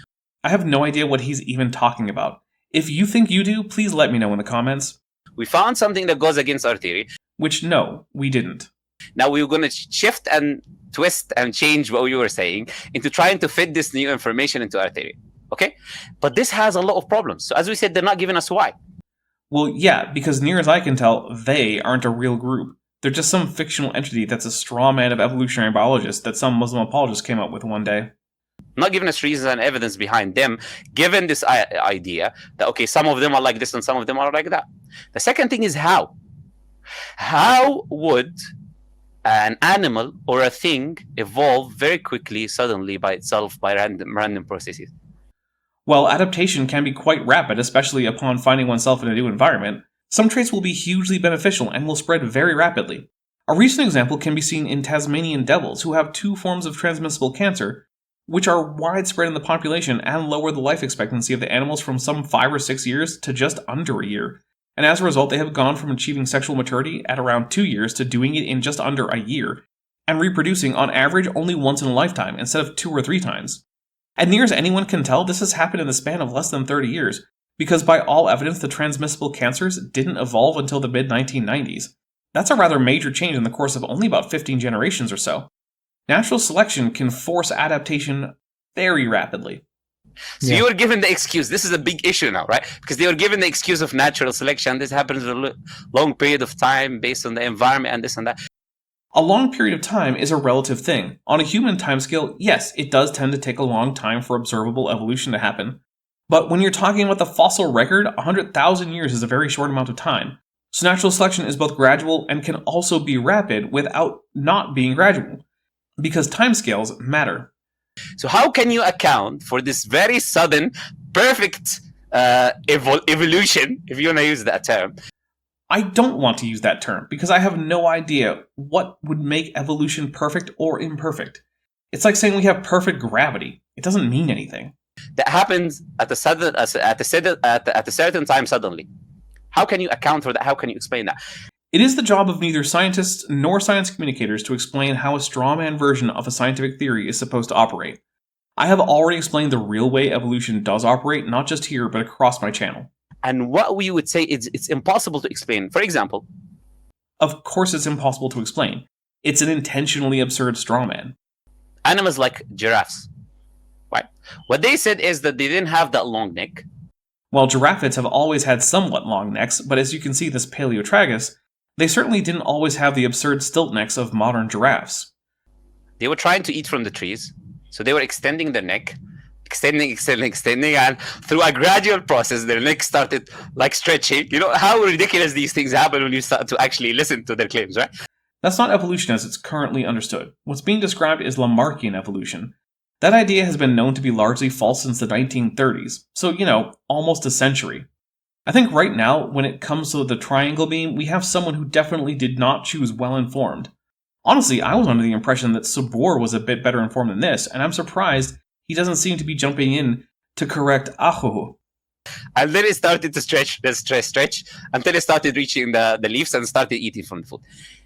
I have no idea what he's even talking about. If you think you do, please let me know in the comments. We found something that goes against our theory. Which, no, we didn't. Now we're going to shift and twist and change what we were saying into trying to fit this new information into our theory. Okay? But this has a lot of problems. So as we said, they're not giving us why. Well, yeah, because near as I can tell, they aren't a real group. They're just some fictional entity that's a straw man of evolutionary biologists that some Muslim apologists came up with one day. Not giving us reasons and evidence behind them, given this idea that, okay, some of them are like this and some of them are like that. The second thing is how. How would an animal or a thing evolve very quickly, suddenly, by itself, by random processes? While adaptation can be quite rapid, especially upon finding oneself in a new environment, some traits will be hugely beneficial and will spread very rapidly. A recent example can be seen in Tasmanian devils, who have 2 forms of transmissible cancer, which are widespread in the population and lower the life expectancy of the animals from some 5 or 6 years to just under a year. And as a result, they have gone from achieving sexual maturity at around 2 years to doing it in just under a year, and reproducing on average only once in a lifetime instead of 2 or 3 times. And near as anyone can tell, this has happened in the span of less than 30 years, because by all evidence the transmissible cancers didn't evolve until the mid-1990s. That's a rather major change in the course of only about 15 generations or so. Natural selection can force adaptation very rapidly. So you were given the excuse. This is a big issue now, right? Because they were given the excuse of natural selection. This happens in a long period of time based on the environment and this and that. A long period of time is a relative thing. On a human timescale, yes, it does tend to take a long time for observable evolution to happen. But when you're talking about the fossil record, 100,000 years is a very short amount of time. So natural selection is both gradual and can also be rapid without not being gradual. Because timescales matter. So how can you account for this very sudden, perfect evolution, if you want to use that term? I don't want to use that term because I have no idea what would make evolution perfect or imperfect. It's like saying we have perfect gravity. It doesn't mean anything. That happens at a certain time suddenly. How can you account for that? How can you explain that? It is the job of neither scientists nor science communicators to explain how a strawman version of a scientific theory is supposed to operate. I have already explained the real way evolution does operate, not just here, but across my channel. And what we would say is it's impossible to explain. For example, of course it's impossible to explain. It's an intentionally absurd strawman. Animals like giraffes, right? What they said is that they didn't have that long neck. Well, giraffes have always had somewhat long necks, but as you can see this Paleotragus, they certainly didn't always have the absurd stilt necks of modern giraffes. They were trying to eat from the trees, so they were extending their neck, extending, and through a gradual process, their neck started like stretching. You know how ridiculous these things happen when you start to actually listen to their claims, right? That's not evolution as it's currently understood. What's being described is Lamarckian evolution. That idea has been known to be largely false since the 1930s, so, almost a century. I think right now, when it comes to the triangle beam, we have someone who definitely did not choose well-informed. Honestly, I was under the impression that Sabor was a bit better informed than this, and I'm surprised he doesn't seem to be jumping in to correct Aho. And then it started to stretch, until it started reaching the leaves and started eating from the food.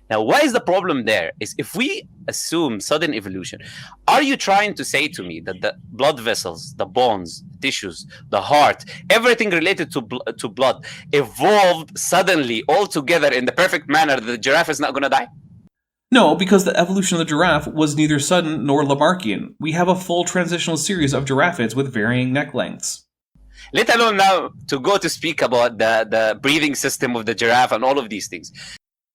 Now, what is the problem there? Is if we assume sudden evolution, are you trying to say to me that the blood vessels, the bones, tissues, the heart, everything related to blood evolved suddenly all together in the perfect manner that the giraffe is not going to die? No, because the evolution of the giraffe was neither sudden nor Lamarckian. We have a full transitional series of giraffes with varying neck lengths. Let alone now to go to speak about the breathing system of the giraffe and all of these things.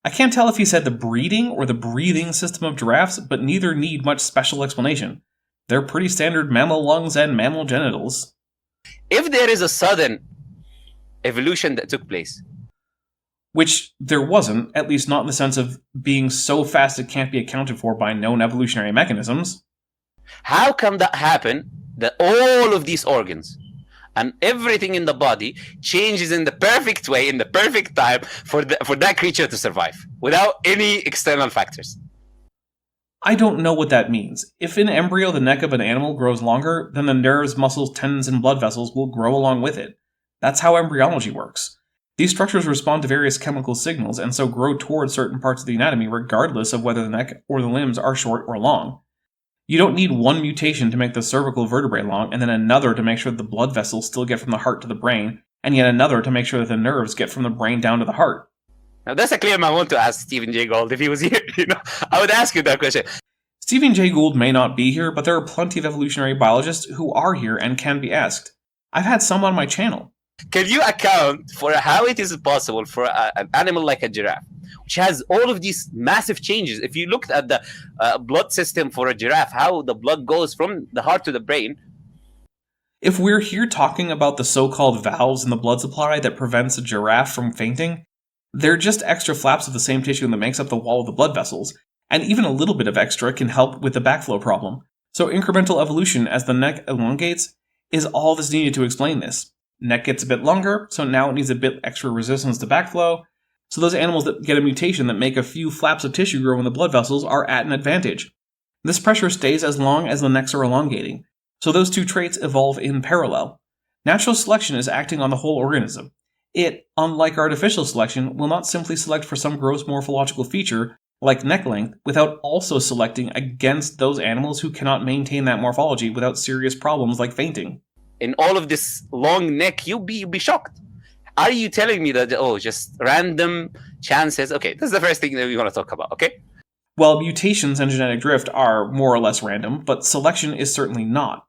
I can't tell if he said the breeding or the breathing system of giraffes, but neither need much special explanation. They're pretty standard mammal lungs and mammal genitals. If there is a sudden evolution that took place, which there wasn't, at least not in the sense of being so fast it can't be accounted for by known evolutionary mechanisms. How come that happened that all of these organs and everything in the body changes in the perfect way, in the perfect time for that creature to survive without any external factors? I don't know what that means. If in embryo the neck of an animal grows longer, then the nerves, muscles, tendons, and blood vessels will grow along with it. That's how embryology works. These structures respond to various chemical signals and so grow towards certain parts of the anatomy regardless of whether the neck or the limbs are short or long. You don't need one mutation to make the cervical vertebrae long and then another to make sure that the blood vessels still get from the heart to the brain, and yet another to make sure that the nerves get from the brain down to the heart. Now that's a claim I want to ask Stephen Jay Gould if he was here. I would ask you that question. Stephen Jay Gould may not be here, but there are plenty of evolutionary biologists who are here and can be asked. I've had some on my channel. Can you account for how it is possible for an animal like a giraffe, which has all of these massive changes? If you looked at the blood system for a giraffe, how the blood goes from the heart to the brain. If we're here talking about the so-called valves in the blood supply that prevents a giraffe from fainting, they're just extra flaps of the same tissue that makes up the wall of the blood vessels, and even a little bit of extra can help with the backflow problem. So incremental evolution as the neck elongates is all that's needed to explain this. Neck gets a bit longer, so now it needs a bit extra resistance to backflow. So those animals that get a mutation that make a few flaps of tissue grow in the blood vessels are at an advantage. This pressure stays as long as the necks are elongating, so those two traits evolve in parallel. Natural selection is acting on the whole organism. It, unlike artificial selection, will not simply select for some gross morphological feature, like neck length, without also selecting against those animals who cannot maintain that morphology without serious problems like fainting. In all of this long neck, you'll be shocked. Are you telling me that, just random chances? Okay, this is the first thing that we want to talk about, okay? Well, mutations and genetic drift are more or less random, but selection is certainly not.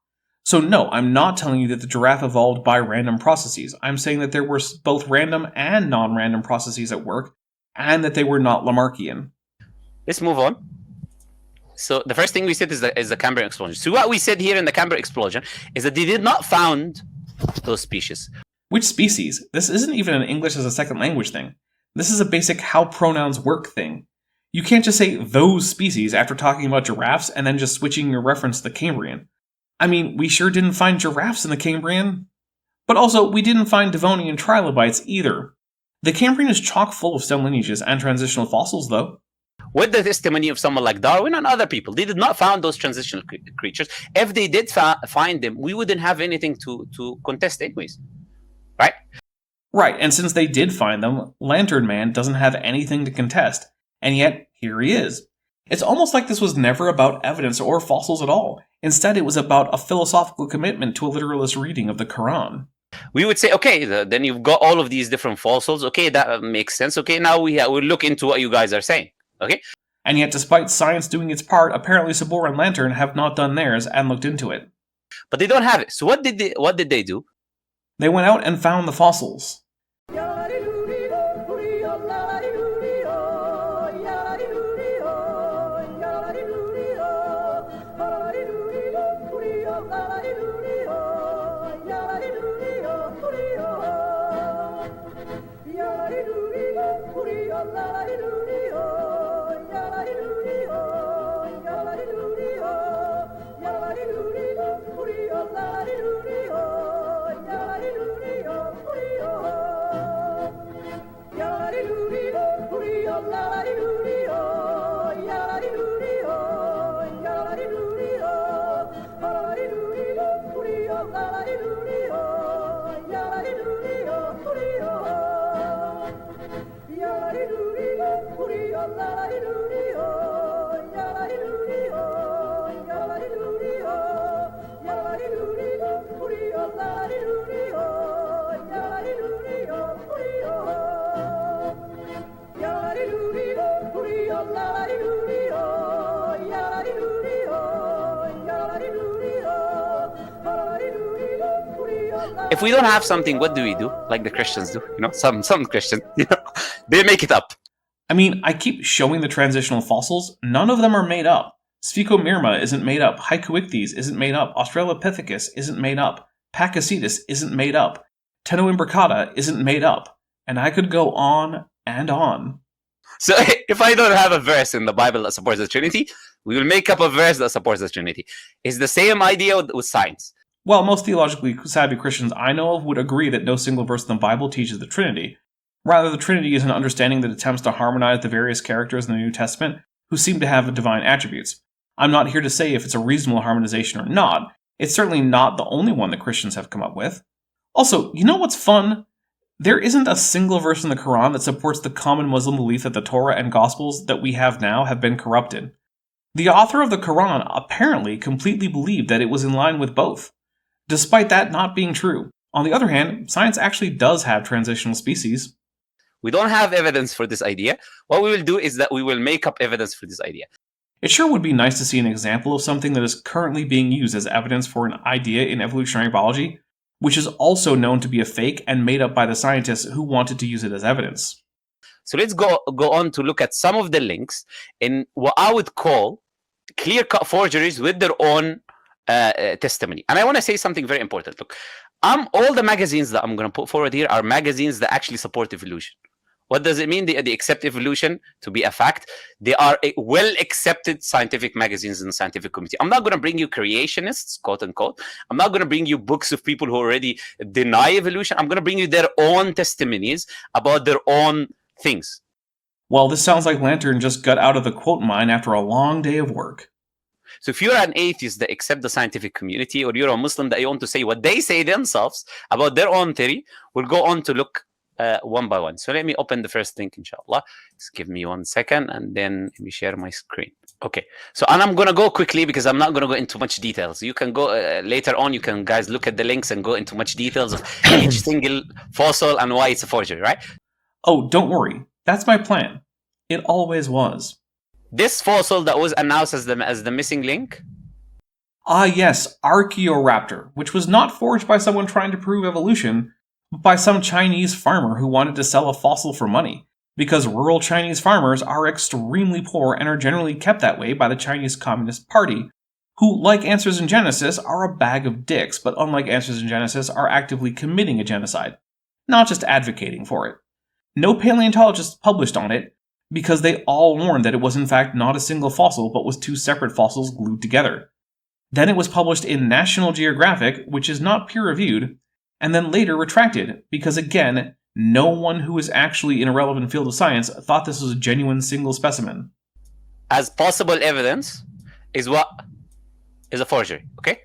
So no, I'm not telling you that the giraffe evolved by random processes. I'm saying that there were both random and non-random processes at work, and that they were not Lamarckian. Let's move on. So the first thing we said is the Cambrian explosion. So what we said here in the Cambrian explosion is that they did not found those species. Which species? This isn't even an English as a second language thing. This is a basic how pronouns work thing. You can't just say those species after talking about giraffes and then just switching your reference to the Cambrian. I mean, we sure didn't find giraffes in the Cambrian. But also, we didn't find Devonian trilobites either. The Cambrian is chock full of stem lineages and transitional fossils, though. With the testimony of someone like Darwin and other people, they did not find those transitional creatures. If they did find them, we wouldn't have anything to contest anyways. Right? Right, and since they did find them, Lantern Man doesn't have anything to contest. And yet, here he is. It's almost like this was never about evidence or fossils at all. Instead, it was about a philosophical commitment to a literalist reading of the Quran. We would say, okay, then you've got all of these different fossils. Okay, that makes sense. Okay, now we'll look into what you guys are saying. Okay? And yet, despite science doing its part, apparently Sabor and Lantern have not done theirs and looked into it. But they don't have it. So what did they do? They went out and found the fossils. If we don't have something, what do we do? Like the Christians do, some Christians, they make it up. I mean, I keep showing the transitional fossils. None of them are made up. Sphecomyrma isn't made up. Hycoichthys isn't made up. Australopithecus isn't made up. Pakicetus isn't made up. Tenoimbricata isn't made up. And I could go on and on. So if I don't have a verse in the Bible that supports the Trinity, we will make up a verse that supports the Trinity. It's the same idea with science. Well, most theologically savvy Christians I know of would agree that no single verse in the Bible teaches the Trinity. Rather, the Trinity is an understanding that attempts to harmonize the various characters in the New Testament who seem to have divine attributes. I'm not here to say if it's a reasonable harmonization or not. It's certainly not the only one that Christians have come up with. Also, you know what's fun? There isn't a single verse in the Quran that supports the common Muslim belief that the Torah and Gospels that we have now have been corrupted. The author of the Quran apparently completely believed that it was in line with both, despite that not being true. On the other hand, science actually does have transitional species. We don't have evidence for this idea. What we will do is that we will make up evidence for this idea. It sure would be nice to see an example of something that is currently being used as evidence for an idea in evolutionary biology, which is also known to be a fake and made up by the scientists who wanted to use it as evidence. So let's go on to look at some of the links in what I would call clear-cut forgeries with their own testimony. And I want to say something very important. Look, all the magazines that I'm going to put forward here are magazines that actually support evolution. What does it mean? They accept evolution to be a fact. They are well-accepted scientific magazines in the scientific community. I'm not going to bring you creationists, quote unquote. I'm not going to bring you books of people who already deny evolution. I'm going to bring you their own testimonies about their own things. Well, this sounds like Lantern just got out of the quote mine after a long day of work. So if you're an atheist that accepts the scientific community, or you're a Muslim that you want to say what they say themselves about their own theory, we'll go on to look one by one. So let me open the first link, inshallah. Just give me 1 second, and then let me share my screen. Okay, so and I'm going to go quickly because I'm not going to go into much details. You can go later on, you can guys look at the links and go into much details of each single fossil and why it's a forgery, right? Oh, don't worry. That's my plan. It always was. This fossil that was announced as the missing link? Ah yes, Archaeoraptor, which was not forged by someone trying to prove evolution, but by some Chinese farmer who wanted to sell a fossil for money, because rural Chinese farmers are extremely poor and are generally kept that way by the Chinese Communist Party, who, like Answers in Genesis, are a bag of dicks, but unlike Answers in Genesis, are actively committing a genocide, not just advocating for it. No paleontologists published on it, because they all warned that it was in fact not a single fossil, but was two separate fossils glued together. Then it was published in National Geographic, which is not peer-reviewed, and then later retracted, because again, no one who is actually in a relevant field of science thought this was a genuine single specimen. As possible evidence is what is a forgery, okay?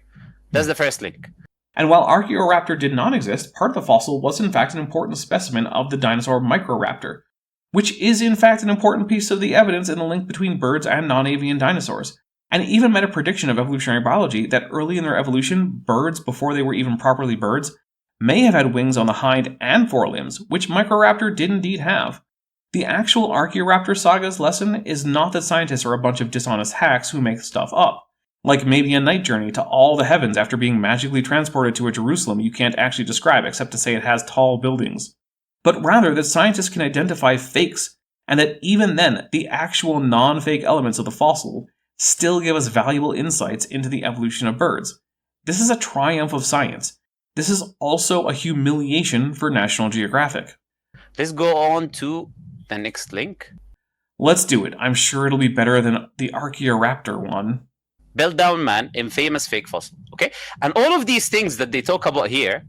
That's the first link. And while Archaeoraptor did not exist, part of the fossil was in fact an important specimen of the dinosaur Microraptor, which is in fact an important piece of the evidence in the link between birds and non-avian dinosaurs, and even made a prediction of evolutionary biology that early in their evolution, birds, before they were even properly birds, may have had wings on the hind and forelimbs, which Microraptor did indeed have. The actual Archaeoraptor saga's lesson is not that scientists are a bunch of dishonest hacks who make stuff up, like maybe a night journey to all the heavens after being magically transported to a Jerusalem you can't actually describe except to say it has tall buildings, but rather that scientists can identify fakes, and that even then, the actual non-fake elements of the fossil still give us valuable insights into the evolution of birds. This is a triumph of science. This is also a humiliation for National Geographic. Let's go on to the next link. Let's do it. I'm sure it'll be better than the Archaeoraptor one. Piltdown Man, infamous fake fossil. Okay? And all of these things that they talk about here,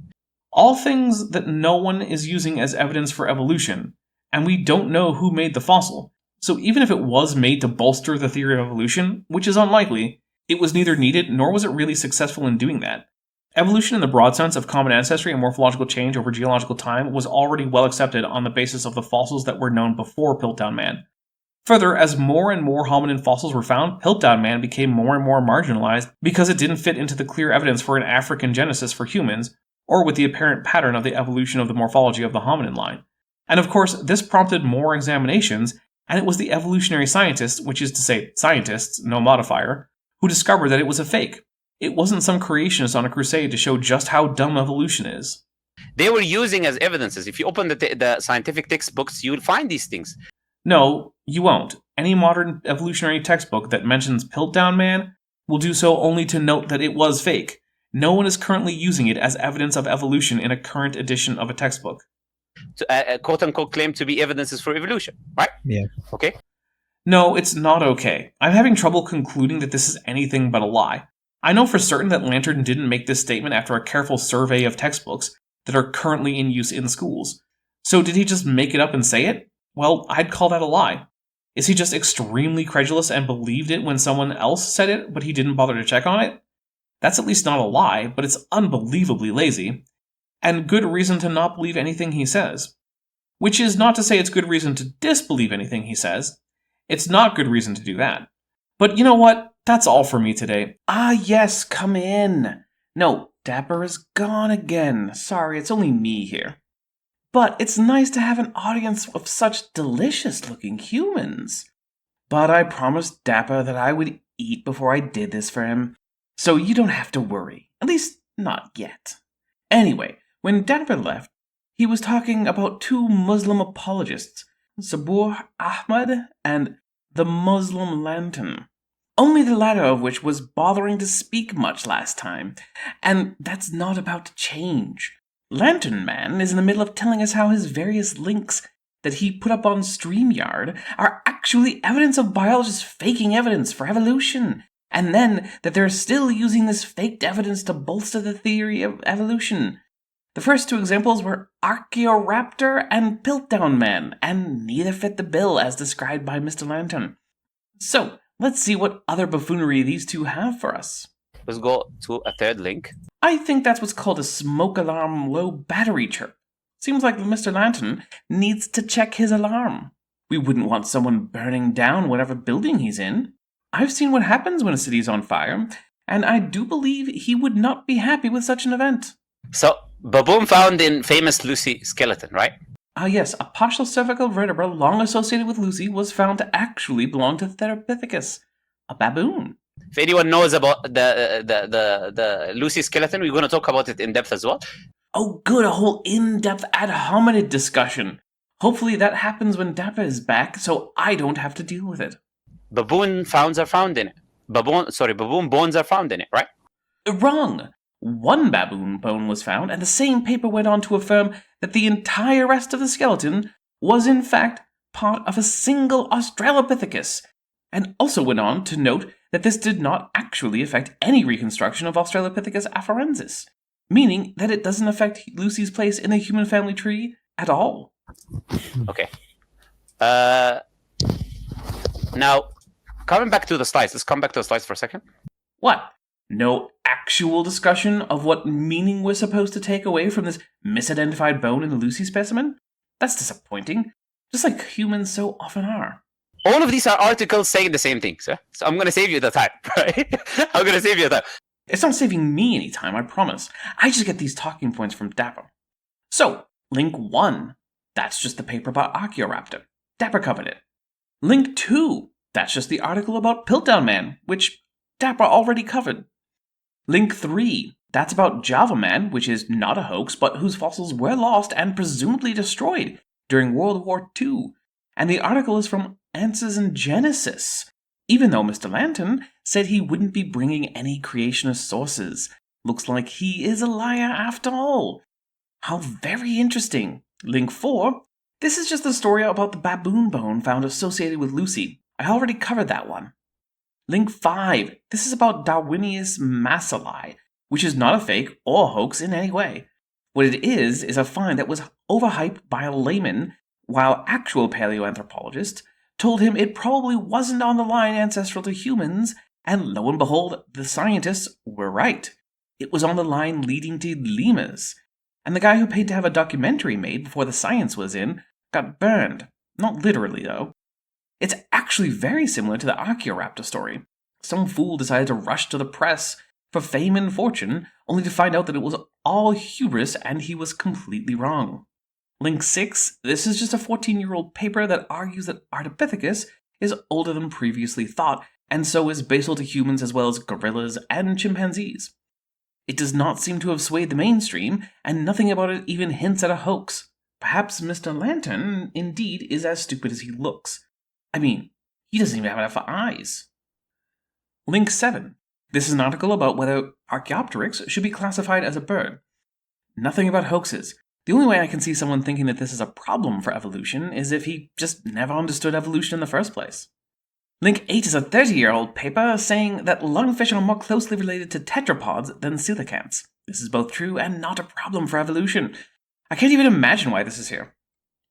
all things that no one is using as evidence for evolution, and we don't know who made the fossil. So even if it was made to bolster the theory of evolution, which is unlikely, it was neither needed nor was it really successful in doing that. Evolution in the broad sense of common ancestry and morphological change over geological time was already well accepted on the basis of the fossils that were known before Piltdown Man. Further, as more and more hominin fossils were found, Piltdown Man became more and more marginalized because it didn't fit into the clear evidence for an African genesis for humans, or with the apparent pattern of the evolution of the morphology of the hominin line. And of course, this prompted more examinations, and it was the evolutionary scientists, which is to say scientists, no modifier, who discovered that it was a fake. It wasn't some creationist on a crusade to show just how dumb evolution is. they were using as evidences. If you open the scientific textbooks, you'll find these things. No, you won't. Any modern evolutionary textbook that mentions Piltdown Man will do so only to note that it was fake. No one is currently using it as evidence of evolution in a current edition of a textbook. To, quote-unquote claim to be evidences for evolution, right? Yeah. Okay. No, it's not okay. I'm having trouble concluding that this is anything but a lie. I know for certain that Lantern didn't make this statement after a careful survey of textbooks that are currently in use in schools. So did he just make it up and say it? Well, I'd call that a lie. Is he just extremely credulous and believed it when someone else said it, but he didn't bother to check on it? That's at least not a lie, but it's unbelievably lazy. And good reason to not believe anything he says. Which is not to say it's good reason to disbelieve anything he says. It's not good reason to do that. But you know what? That's all for me today. Ah, yes, come in. No, Dapper is gone again. Sorry, it's only me here. But it's nice to have an audience of such delicious-looking humans. But I promised Dapper that I would eat before I did this for him, so you don't have to worry. At least, not yet. Anyway, when Dapper left, he was talking about two Muslim apologists, Sabur Ahmad and the Muslim Lantern. Only the latter of which was bothering to speak much last time, and that's not about to change. Lantern Man is in the middle of telling us how his various links that he put up on StreamYard are actually evidence of biologists faking evidence for evolution, and then that they're still using this faked evidence to bolster the theory of evolution. The first two examples were Archaeoraptor and Piltdown Man, and neither fit the bill as described by Mr. Lantern. So, let's see what other buffoonery these two have for us. Let's go to a third link. I think that's what's called a smoke alarm low battery chirp. Seems like Mr. Lantern needs to check his alarm. We wouldn't want someone burning down whatever building he's in. I've seen what happens when a city's on fire, and I do believe he would not be happy with such an event. So, baboon found in famous Lucy skeleton, right? Ah yes, a partial cervical vertebra long associated with Lucy was found to actually belong to Therapithecus, a baboon. If anyone knows about the Lucy skeleton, we're going to talk about it in depth as well. Oh, good, a whole in-depth ad hominid discussion. Hopefully that happens when Dappa is back, so I don't have to deal with it. Baboon bones are found in it. Baboon bones are found in it, right? Wrong. One baboon bone was found, and the same paper went on to affirm that the entire rest of the skeleton was in fact part of a single Australopithecus, and also went on to note that this did not actually affect any reconstruction of Australopithecus afarensis, meaning that it doesn't affect Lucy's place in the human family tree at all. Okay. Now, coming back to the slides. Let's come back to the slides for a second. What? No actual discussion of what meaning we're supposed to take away from this misidentified bone in the Lucy specimen? That's disappointing, just like humans so often are. All of these are articles saying the same thing, sir. So I'm going to save you the time, right? I'm going to save you the time. It's not saving me any time, I promise. I just get these talking points from Dapper. So, link 1. That's just the paper about Archaeoraptor. Dapper covered it. Link 2. That's just the article about Piltdown Man, which Dapper already covered. Link 3. That's about Java Man, which is not a hoax, but whose fossils were lost and presumably destroyed during World War II. And the article is from Answers in Genesis, even though Mr. Lantern said he wouldn't be bringing any creationist sources. Looks like he is a liar after all. How very interesting. Link 4. This is just the story about the baboon bone found associated with Lucy. I already covered that one. Link 5. This is about Darwinius Massili, which is not a fake or hoax in any way. What it is a find that was overhyped by a layman, while actual paleoanthropologists told him it probably wasn't on the line ancestral to humans, and lo and behold, the scientists were right. It was on the line leading to lemurs. And the guy who paid to have a documentary made before the science was in got burned. Not literally, though. It's actually very similar to the Archaeoraptor story. Some fool decided to rush to the press for fame and fortune, only to find out that it was all hubris and he was completely wrong. Link 6, this is just a 14-year-old paper that argues that Ardipithecus is older than previously thought, and so is basal to humans as well as gorillas and chimpanzees. It does not seem to have swayed the mainstream, and nothing about it even hints at a hoax. Perhaps Mr. Lantern, indeed, is as stupid as he looks. I mean, he doesn't even have enough eyes. Link 7. This is an article about whether Archaeopteryx should be classified as a bird. Nothing about hoaxes. The only way I can see someone thinking that this is a problem for evolution is if he just never understood evolution in the first place. Link 8 is a 30-year-old paper saying that lungfish are more closely related to tetrapods than coelacanths. This is both true and not a problem for evolution. I can't even imagine why this is here.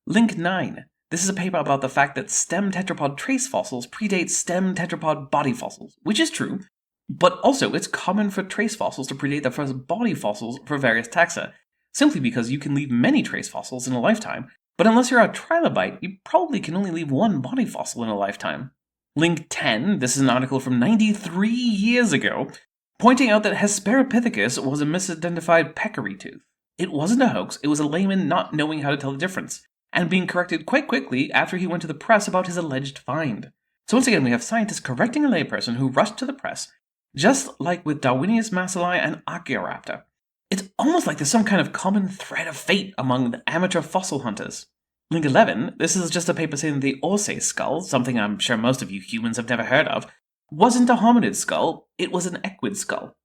Link 9. This is a paper about the fact that stem tetrapod trace fossils predate stem tetrapod body fossils, which is true, but also it's common for trace fossils to predate the first body fossils for various taxa, simply because you can leave many trace fossils in a lifetime, but unless you're a trilobite, you probably can only leave one body fossil in a lifetime. Link 10, this is an article from 93 years ago, pointing out that Hesperopithecus was a misidentified peccary tooth. It wasn't a hoax, it was a layman not knowing how to tell the difference, and being corrected quite quickly after he went to the press about his alleged find. So once again, we have scientists correcting a layperson who rushed to the press, just like with Darwinius Massili and Archaeoraptor. It's almost like there's some kind of common thread of fate among the amateur fossil hunters. Link 11, this is just a paper saying that the Orsay skull, something I'm sure most of you humans have never heard of, wasn't a hominid skull, it was an equid skull.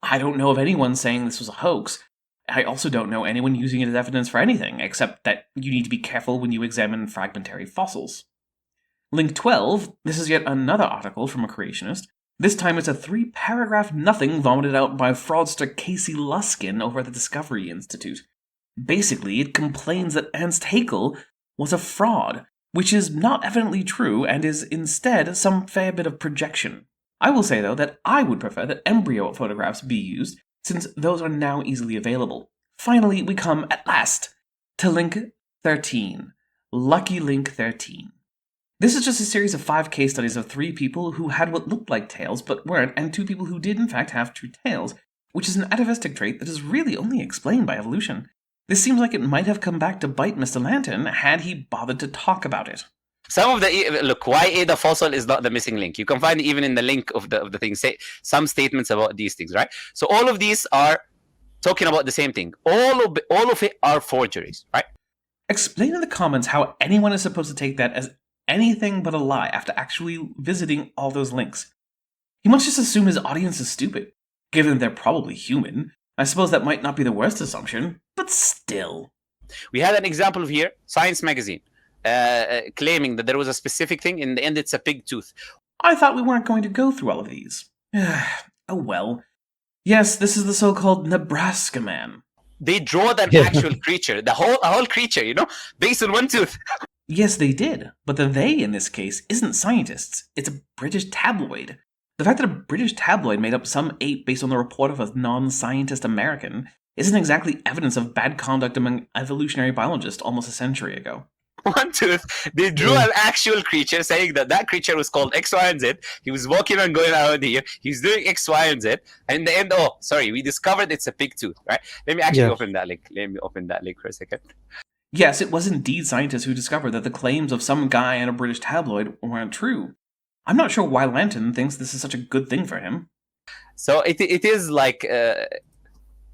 I don't know of anyone saying this was a hoax. I also don't know anyone using it as evidence for anything, except that you need to be careful when you examine fragmentary fossils. Link 12, this is yet another article from a creationist. This time it's a 3-paragraph nothing vomited out by fraudster Casey Luskin over at the Discovery Institute. Basically, it complains that Ernst Haeckel was a fraud, which is not evidently true and is instead some fair bit of projection. I will say, though, that I would prefer that embryo photographs be used, since those are now easily available. Finally, we come, at last, to Link 13. Lucky Link 13. This is just a series of 5 case studies of 3 people who had what looked like tails but weren't, and 2 people who did in fact have true tails, which is an atavistic trait that is really only explained by evolution. This seems like it might have come back to bite Mr. Lantern had he bothered to talk about it. Some of the look, why Ada fossil is not the missing link. You can find it even in the link of the thing. Say some statements about these things, right? So all of these are talking about the same thing. All of it are forgeries, right? Explain in the comments how anyone is supposed to take that as anything but a lie after actually visiting all those links. He must just assume his audience is stupid, given they're probably human. I suppose that might not be the worst assumption, but still. We had an example of here, Science Magazine, claiming that there was a specific thing. In the end, it's a pig tooth. I thought we weren't going to go through all of these. Oh well. Yes, this is the so-called Nebraska man. They draw an actual creature, a whole creature, based on one tooth. Yes, they did, but the they in this case isn't scientists. It's a British tabloid. The fact that a British tabloid made up some ape based on the report of a non-scientist American isn't exactly evidence of bad conduct among evolutionary biologists almost a century ago. One tooth. They drew an actual creature, saying that creature was called X, Y, and Z. He was walking and going around here. He's doing X, Y, and Z. And in the end, we discovered it's a pig tooth, right? Let me actually open that link. Let me open that link for a second. Yes, it was indeed scientists who discovered that the claims of some guy in a British tabloid weren't true. I'm not sure why Lanton thinks this is such a good thing for him. So it is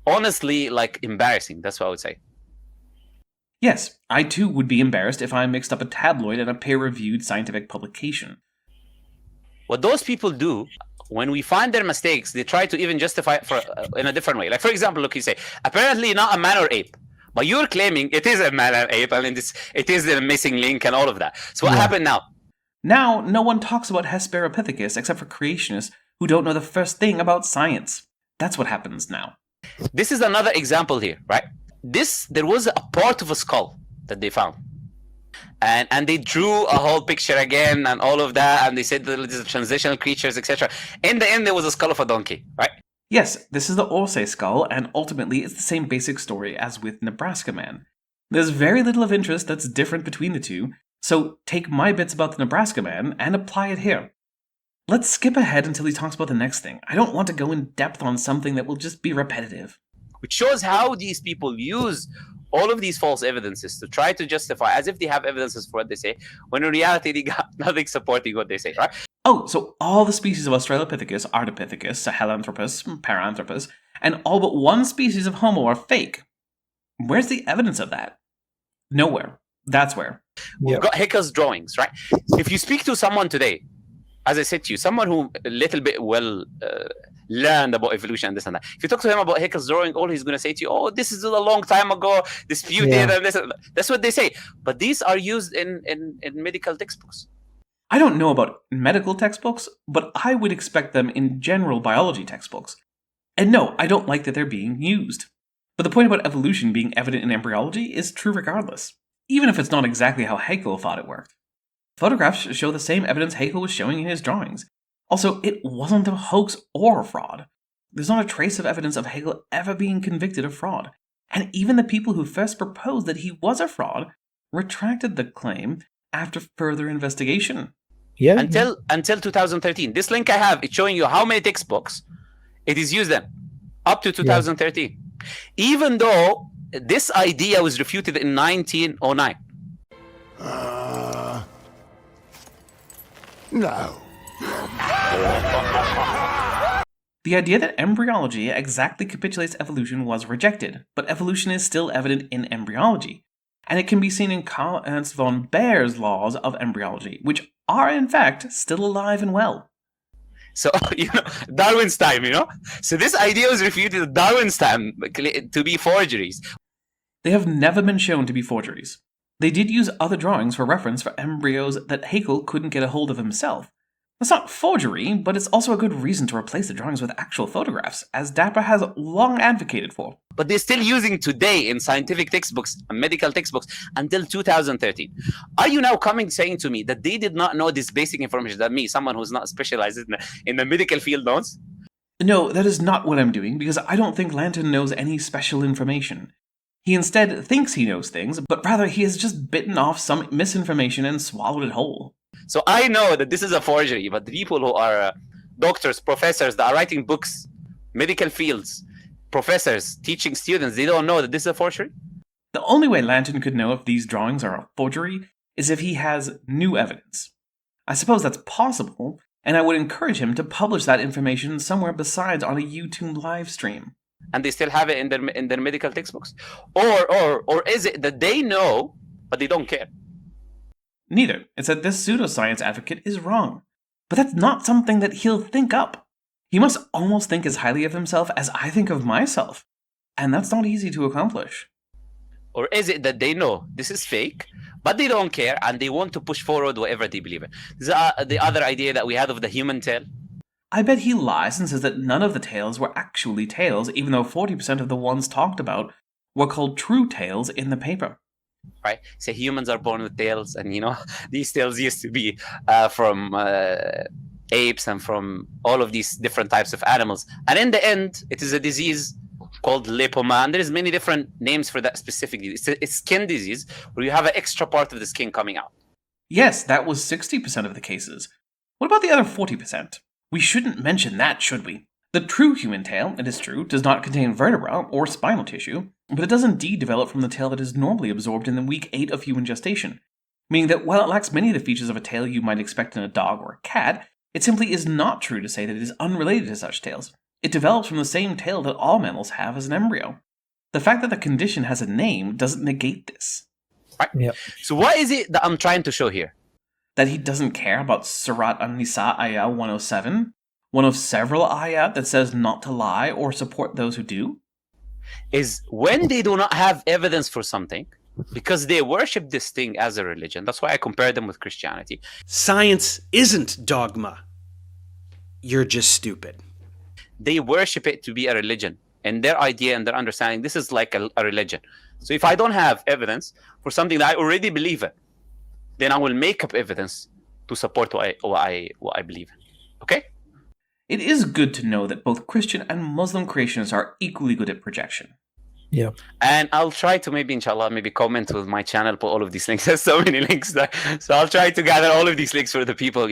honestly, embarrassing. That's what I would say. Yes, I too would be embarrassed if I mixed up a tabloid and a peer-reviewed scientific publication. What those people do, when we find their mistakes, they try to even justify it in a different way. Like, for example, look, you say, apparently not a man or ape. But you're claiming it is a man and ape, and it is the missing link and all of that. So what happened now? Now, no one talks about Hesperopithecus except for creationists who don't know the first thing about science. That's what happens now. This is another example here, right? There was a part of a skull that they found. And they drew a whole picture again and all of that, and they said that these are transitional creatures, etc. In the end, there was a skull of a donkey, right? Yes, this is the Orsay skull, and ultimately it's the same basic story as with Nebraska Man. There's very little of interest that's different between the two, so take my bits about the Nebraska Man and apply it here. Let's skip ahead until he talks about the next thing. I don't want to go in depth on something that will just be repetitive. Which shows how these people use all of these false evidences to try to justify, as if they have evidences for what they say, when in reality they got nothing supporting what they say, right? Oh, so all the species of Australopithecus, Ardipithecus, Sahelanthropus, Paranthropus, and all but one species of Homo are fake. Where's the evidence of that? Nowhere. That's where. We've got Haeckel's drawings, right? If you speak to someone today, as I said to you, someone who a little bit learned about evolution and this and that. If you talk to him about Haeckel's drawing, all he's going to say to you, this is a long time ago, disputed, and this. That's what they say. But these are used in medical textbooks. I don't know about medical textbooks, but I would expect them in general biology textbooks. And no, I don't like that they're being used. But the point about evolution being evident in embryology is true regardless, even if it's not exactly how Haeckel thought it worked. Photographs show the same evidence Haeckel was showing in his drawings. Also, it wasn't a hoax or a fraud. There's not a trace of evidence of Haeckel ever being convicted of fraud. And even the people who first proposed that he was a fraud retracted the claim after further investigation. Yeah. Until 2013. This link I have, it's showing you how many textbooks it is used in, up to 2013. Even though this idea was refuted in 1909. No. The idea that embryology exactly capitulates evolution was rejected, but evolution is still evident in embryology, and it can be seen in Karl Ernst von Baer's laws of embryology, which are in fact still alive and well. So, Darwin's time, So this idea was refuted at Darwin's time to be forgeries. They have never been shown to be forgeries. They did use other drawings for reference for embryos that Haeckel couldn't get a hold of himself. That's not forgery, but it's also a good reason to replace the drawings with actual photographs, as Dapper has long advocated for. But they're still using today in scientific textbooks and medical textbooks until 2013. Are you now saying to me that they did not know this basic information that me, someone who's not specialized in the medical field, knows? No, that is not what I'm doing, because I don't think Lanton knows any special information. He instead thinks he knows things, but rather he has just bitten off some misinformation and swallowed it whole. So I know that this is a forgery, but the people who are doctors, professors that are writing books, medical fields, professors teaching students, they don't know that this is a forgery? The only way Lanton could know if these drawings are a forgery is if he has new evidence. I suppose that's possible, and I would encourage him to publish that information somewhere besides on a YouTube live stream. And they still have it in their medical textbooks? Or is it that they know, but they don't care? Neither. It's that this pseudoscience advocate is wrong. But that's not something that he'll think up. He must almost think as highly of himself as I think of myself. And that's not easy to accomplish. Or is it that they know this is fake, but they don't care, and they want to push forward whatever they believe in? This is the other idea that we had of the human tail. I bet he lies and says that none of the tales were actually tales, even though 40% of the ones talked about were called true tales in the paper. Right? Say humans are born with tails, and these tails used to be from apes and from all of these different types of animals. And in the end, it is a disease called lipoma, and there's many different names for that specifically. It's skin disease, where you have an extra part of the skin coming out. Yes, that was 60% of the cases. What about the other 40%? We shouldn't mention that, should we? The true human tail, it is true, does not contain vertebra or spinal tissue, but it does indeed develop from the tail that is normally absorbed in the week 8 of human gestation, meaning that while it lacks many of the features of a tail you might expect in a dog or a cat, it simply is not true to say that it is unrelated to such tails. It develops from the same tail that all mammals have as an embryo. The fact that the condition has a name doesn't negate this. Right? Yep. So what is it that I'm trying to show here? That he doesn't care about Surat an-Nisa ayah 107, one of several ayat that says not to lie or support those who do? Is when they do not have evidence for something, because they worship this thing as a religion. That's why I compare them with Christianity. Science isn't dogma. You're just stupid. They worship it to be a religion. And their idea and their understanding, this is like a religion. So if I don't have evidence for something that I already believe in, then I will make up evidence to support what I believe in. Okay? It is good to know that both Christian and Muslim creationists are equally good at projection. Yeah. And I'll try to inshallah, comment with my channel, put all of these links. There's so many links there. So I'll try to gather all of these links for the people,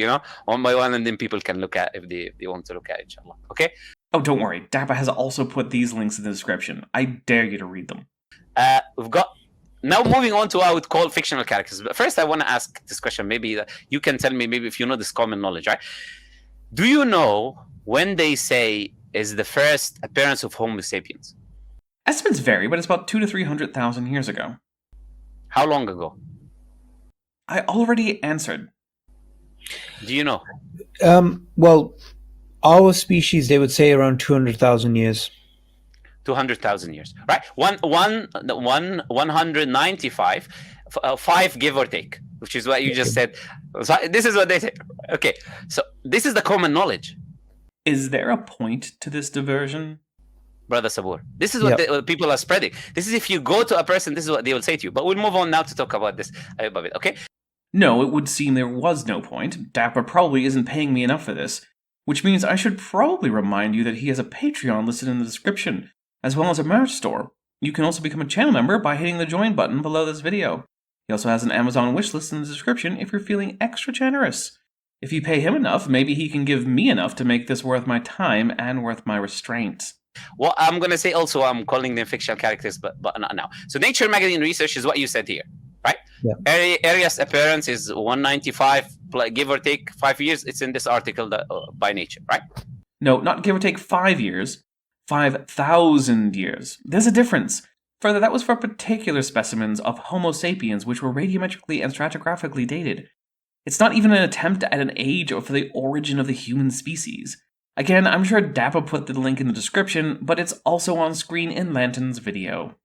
one by one, and then people can look at if they want to look at it, inshallah. Okay? Oh, don't worry. Dappa has also put these links in the description. I dare you to read them. We've got... Now moving on to what I would call fictional characters. But first I want to ask this question. Maybe you can tell me, maybe if you know this common knowledge, right? Do you know when they say is the first appearance of Homo sapiens? Estimates vary, but it's about 200,000 to 300,000 years ago. How long ago? I already answered. Do you know? Well, our species, they would say around 200,000 years. 200,000 years, right? 195, 5 give or take, which is what you just said. So this is what they say. Okay, so this is the common knowledge. Is there a point to this diversion? Brother Sabur, this is what what people are spreading. This is if you go to a person, this is what they will say to you. But we'll move on now to talk about this above it, okay? No, it would seem there was no point. Dapper probably isn't paying me enough for this, which means I should probably remind you that he has a Patreon listed in the description, as well as a merch store. You can also become a channel member by hitting the join button below this video. He also has an Amazon wishlist in the description if you're feeling extra generous. If you pay him enough, maybe he can give me enough to make this worth my time and worth my restraint. Well, I'm going to say also I'm calling them fictional characters, but not now. So Nature magazine research is what you said here, right? Yeah. Earliest appearance is 195, give or take 5 years. It's in this article by Nature, right? No, not give or take 5 years. 5,000 years. There's a difference. Further, that was for particular specimens of Homo sapiens which were radiometrically and stratigraphically dated. It's not even an attempt at an age or for the origin of the human species. Again, I'm sure Dappa put the link in the description, but it's also on screen in Lanton's video.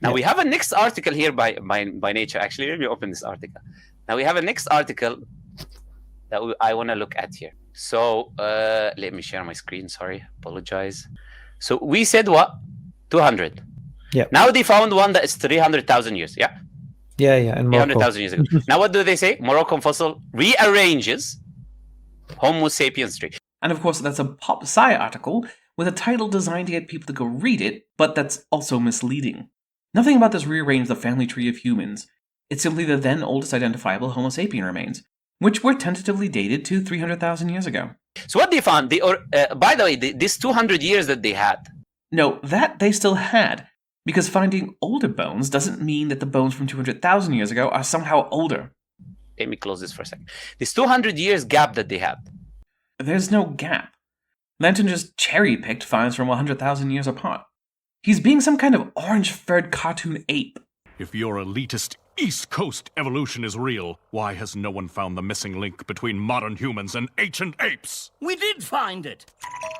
Now we have a next article here by Nature. Actually, let me open this article. Now we have a next article that I want to look at here. So let me share my screen. Sorry, apologize. So we said what? 200. Yeah. Now they found one that is 300,000 years. Yeah. Yeah, and 300,000 years ago. Now what do they say? Moroccan fossil rearranges Homo sapiens tree. And of course, that's a Pop Sci article with a title designed to get people to go read it, but that's also misleading. Nothing about this rearranged the family tree of humans. It's simply the then oldest identifiable Homo sapien remains, which were tentatively dated to 300,000 years ago. So what they found, by the way, this 200 years that they had. No, that they still had. Because finding older bones doesn't mean that the bones from 200,000 years ago are somehow older. Let me close this for a second. This 200 years gap that they have. There's no gap. Lantern just cherry-picked finds from 100,000 years apart. He's being some kind of orange-furred cartoon ape. If your elitist East Coast evolution is real, why has no one found the missing link between modern humans and ancient apes? We did find it.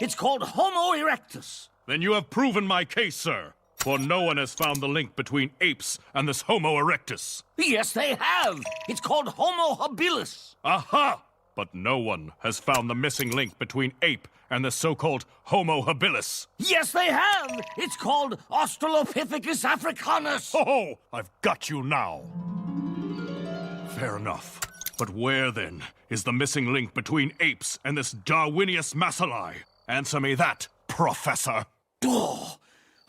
It's called Homo erectus. Then you have proven my case, sir. For no one has found the link between apes and this Homo erectus. Yes, they have. It's called Homo habilis. Aha! But no one has found the missing link between ape and the so-called Homo habilis. Yes, they have. It's called Australopithecus africanus. Oh, I've got you now. Fair enough. But where, then, is the missing link between apes and this Darwinius Massili? Answer me that, Professor. Oh,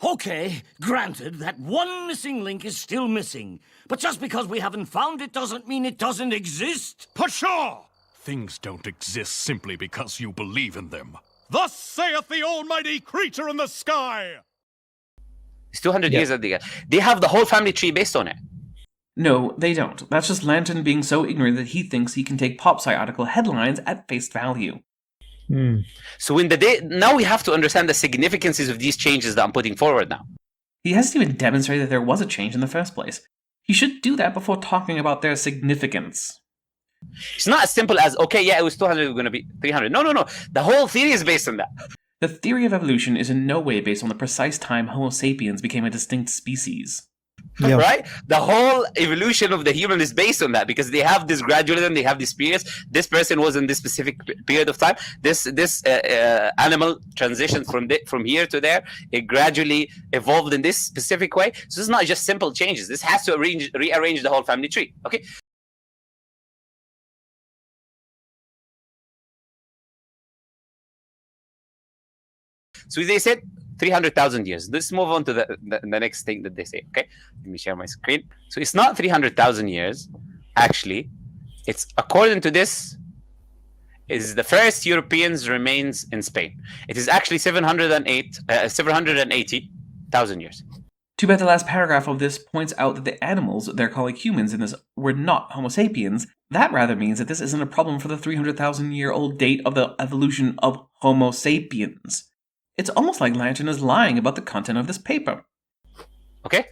okay, granted that one missing link is still missing. But just because we haven't found it doesn't mean it doesn't exist. Pshaw! Things don't exist simply because you believe in them. Thus saith the almighty creature in the sky! It's 200 years that they have the whole family tree based on it. No, they don't. That's just Lantern being so ignorant that he thinks he can take PopSci article headlines at face value. So now we have to understand the significances of these changes that I'm putting forward now. He hasn't even demonstrated that there was a change in the first place. He should do that before talking about their significance. It's not as simple as, okay, yeah, it was 200, it's going to be 300. No. The whole theory is based on that. The theory of evolution is in no way based on the precise time Homo sapiens became a distinct species. Yeah. Right? The whole evolution of the human is based on that because they have this gradualism, they have these periods. This person was in this specific period of time. This animal transitioned from here to there. It gradually evolved in this specific way. So it's not just simple changes. This has to rearrange the whole family tree. Okay. So they said 300,000 years. Let's move on to the next thing that they say. Okay, let me share my screen. So it's not 300,000 years. Actually, it's according to this, is the first Europeans remains in Spain. It is actually 780,000 years. Too bad the last paragraph of this points out that the animals they're calling humans in this were not Homo sapiens. That rather means that this isn't a problem for the 300,000-year-old date of the evolution of Homo sapiens. It's almost like Lantern is lying about the content of this paper. Okay,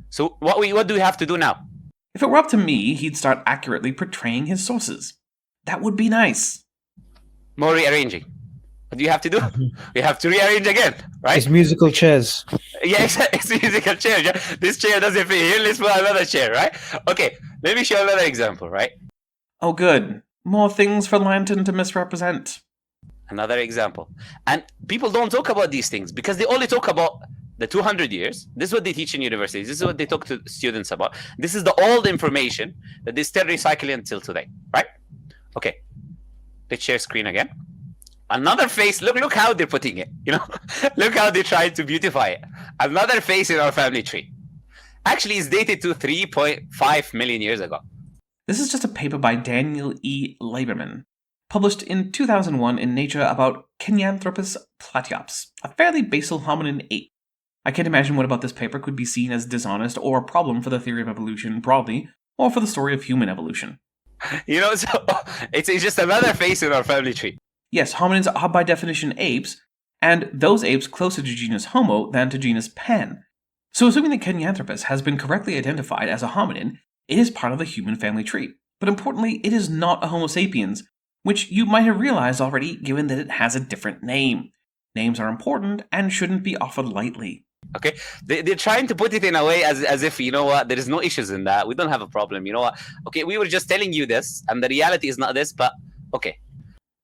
so what do we have to do now? If it were up to me, he'd start accurately portraying his sources. That would be nice. More rearranging. What do you have to do? We have to rearrange again, right? It's musical chairs. Yeah, exactly. It's a musical chair. Yeah? This chair doesn't fit here. Let's put another chair, right? Okay, let me show another example, right? Oh, good. More things for Lantern to misrepresent. Another example. And people don't talk about these things because they only talk about the 200 years. This is what they teach in universities. This is what they talk to students about. This is the old information that they still recycle until today, right? Okay. Let's share screen again. Another face. Look how they're putting it. You know, look how they tried to beautify it. Another face in our family tree. Actually, it's dated to 3.5 million years ago. This is just a paper by Daniel E. Lieberman, published in 2001 in Nature about Kenyanthropus platyops, a fairly basal hominin ape. I can't imagine what about this paper could be seen as dishonest or a problem for the theory of evolution broadly, or for the story of human evolution. You know, so it's just another face in our family tree. Yes, hominins are by definition apes, and those apes closer to genus Homo than to genus Pan. So assuming that Kenyanthropus has been correctly identified as a hominin, it is part of the human family tree. But importantly, it is not a Homo sapiens, which you might have realized already given that it has a different name. Names are important and shouldn't be offered lightly. Okay, they're trying to put it in a way as if, you know what, there is no issues in that. We don't have a problem, you know what. Okay, we were just telling you this, and the reality is not this, but okay.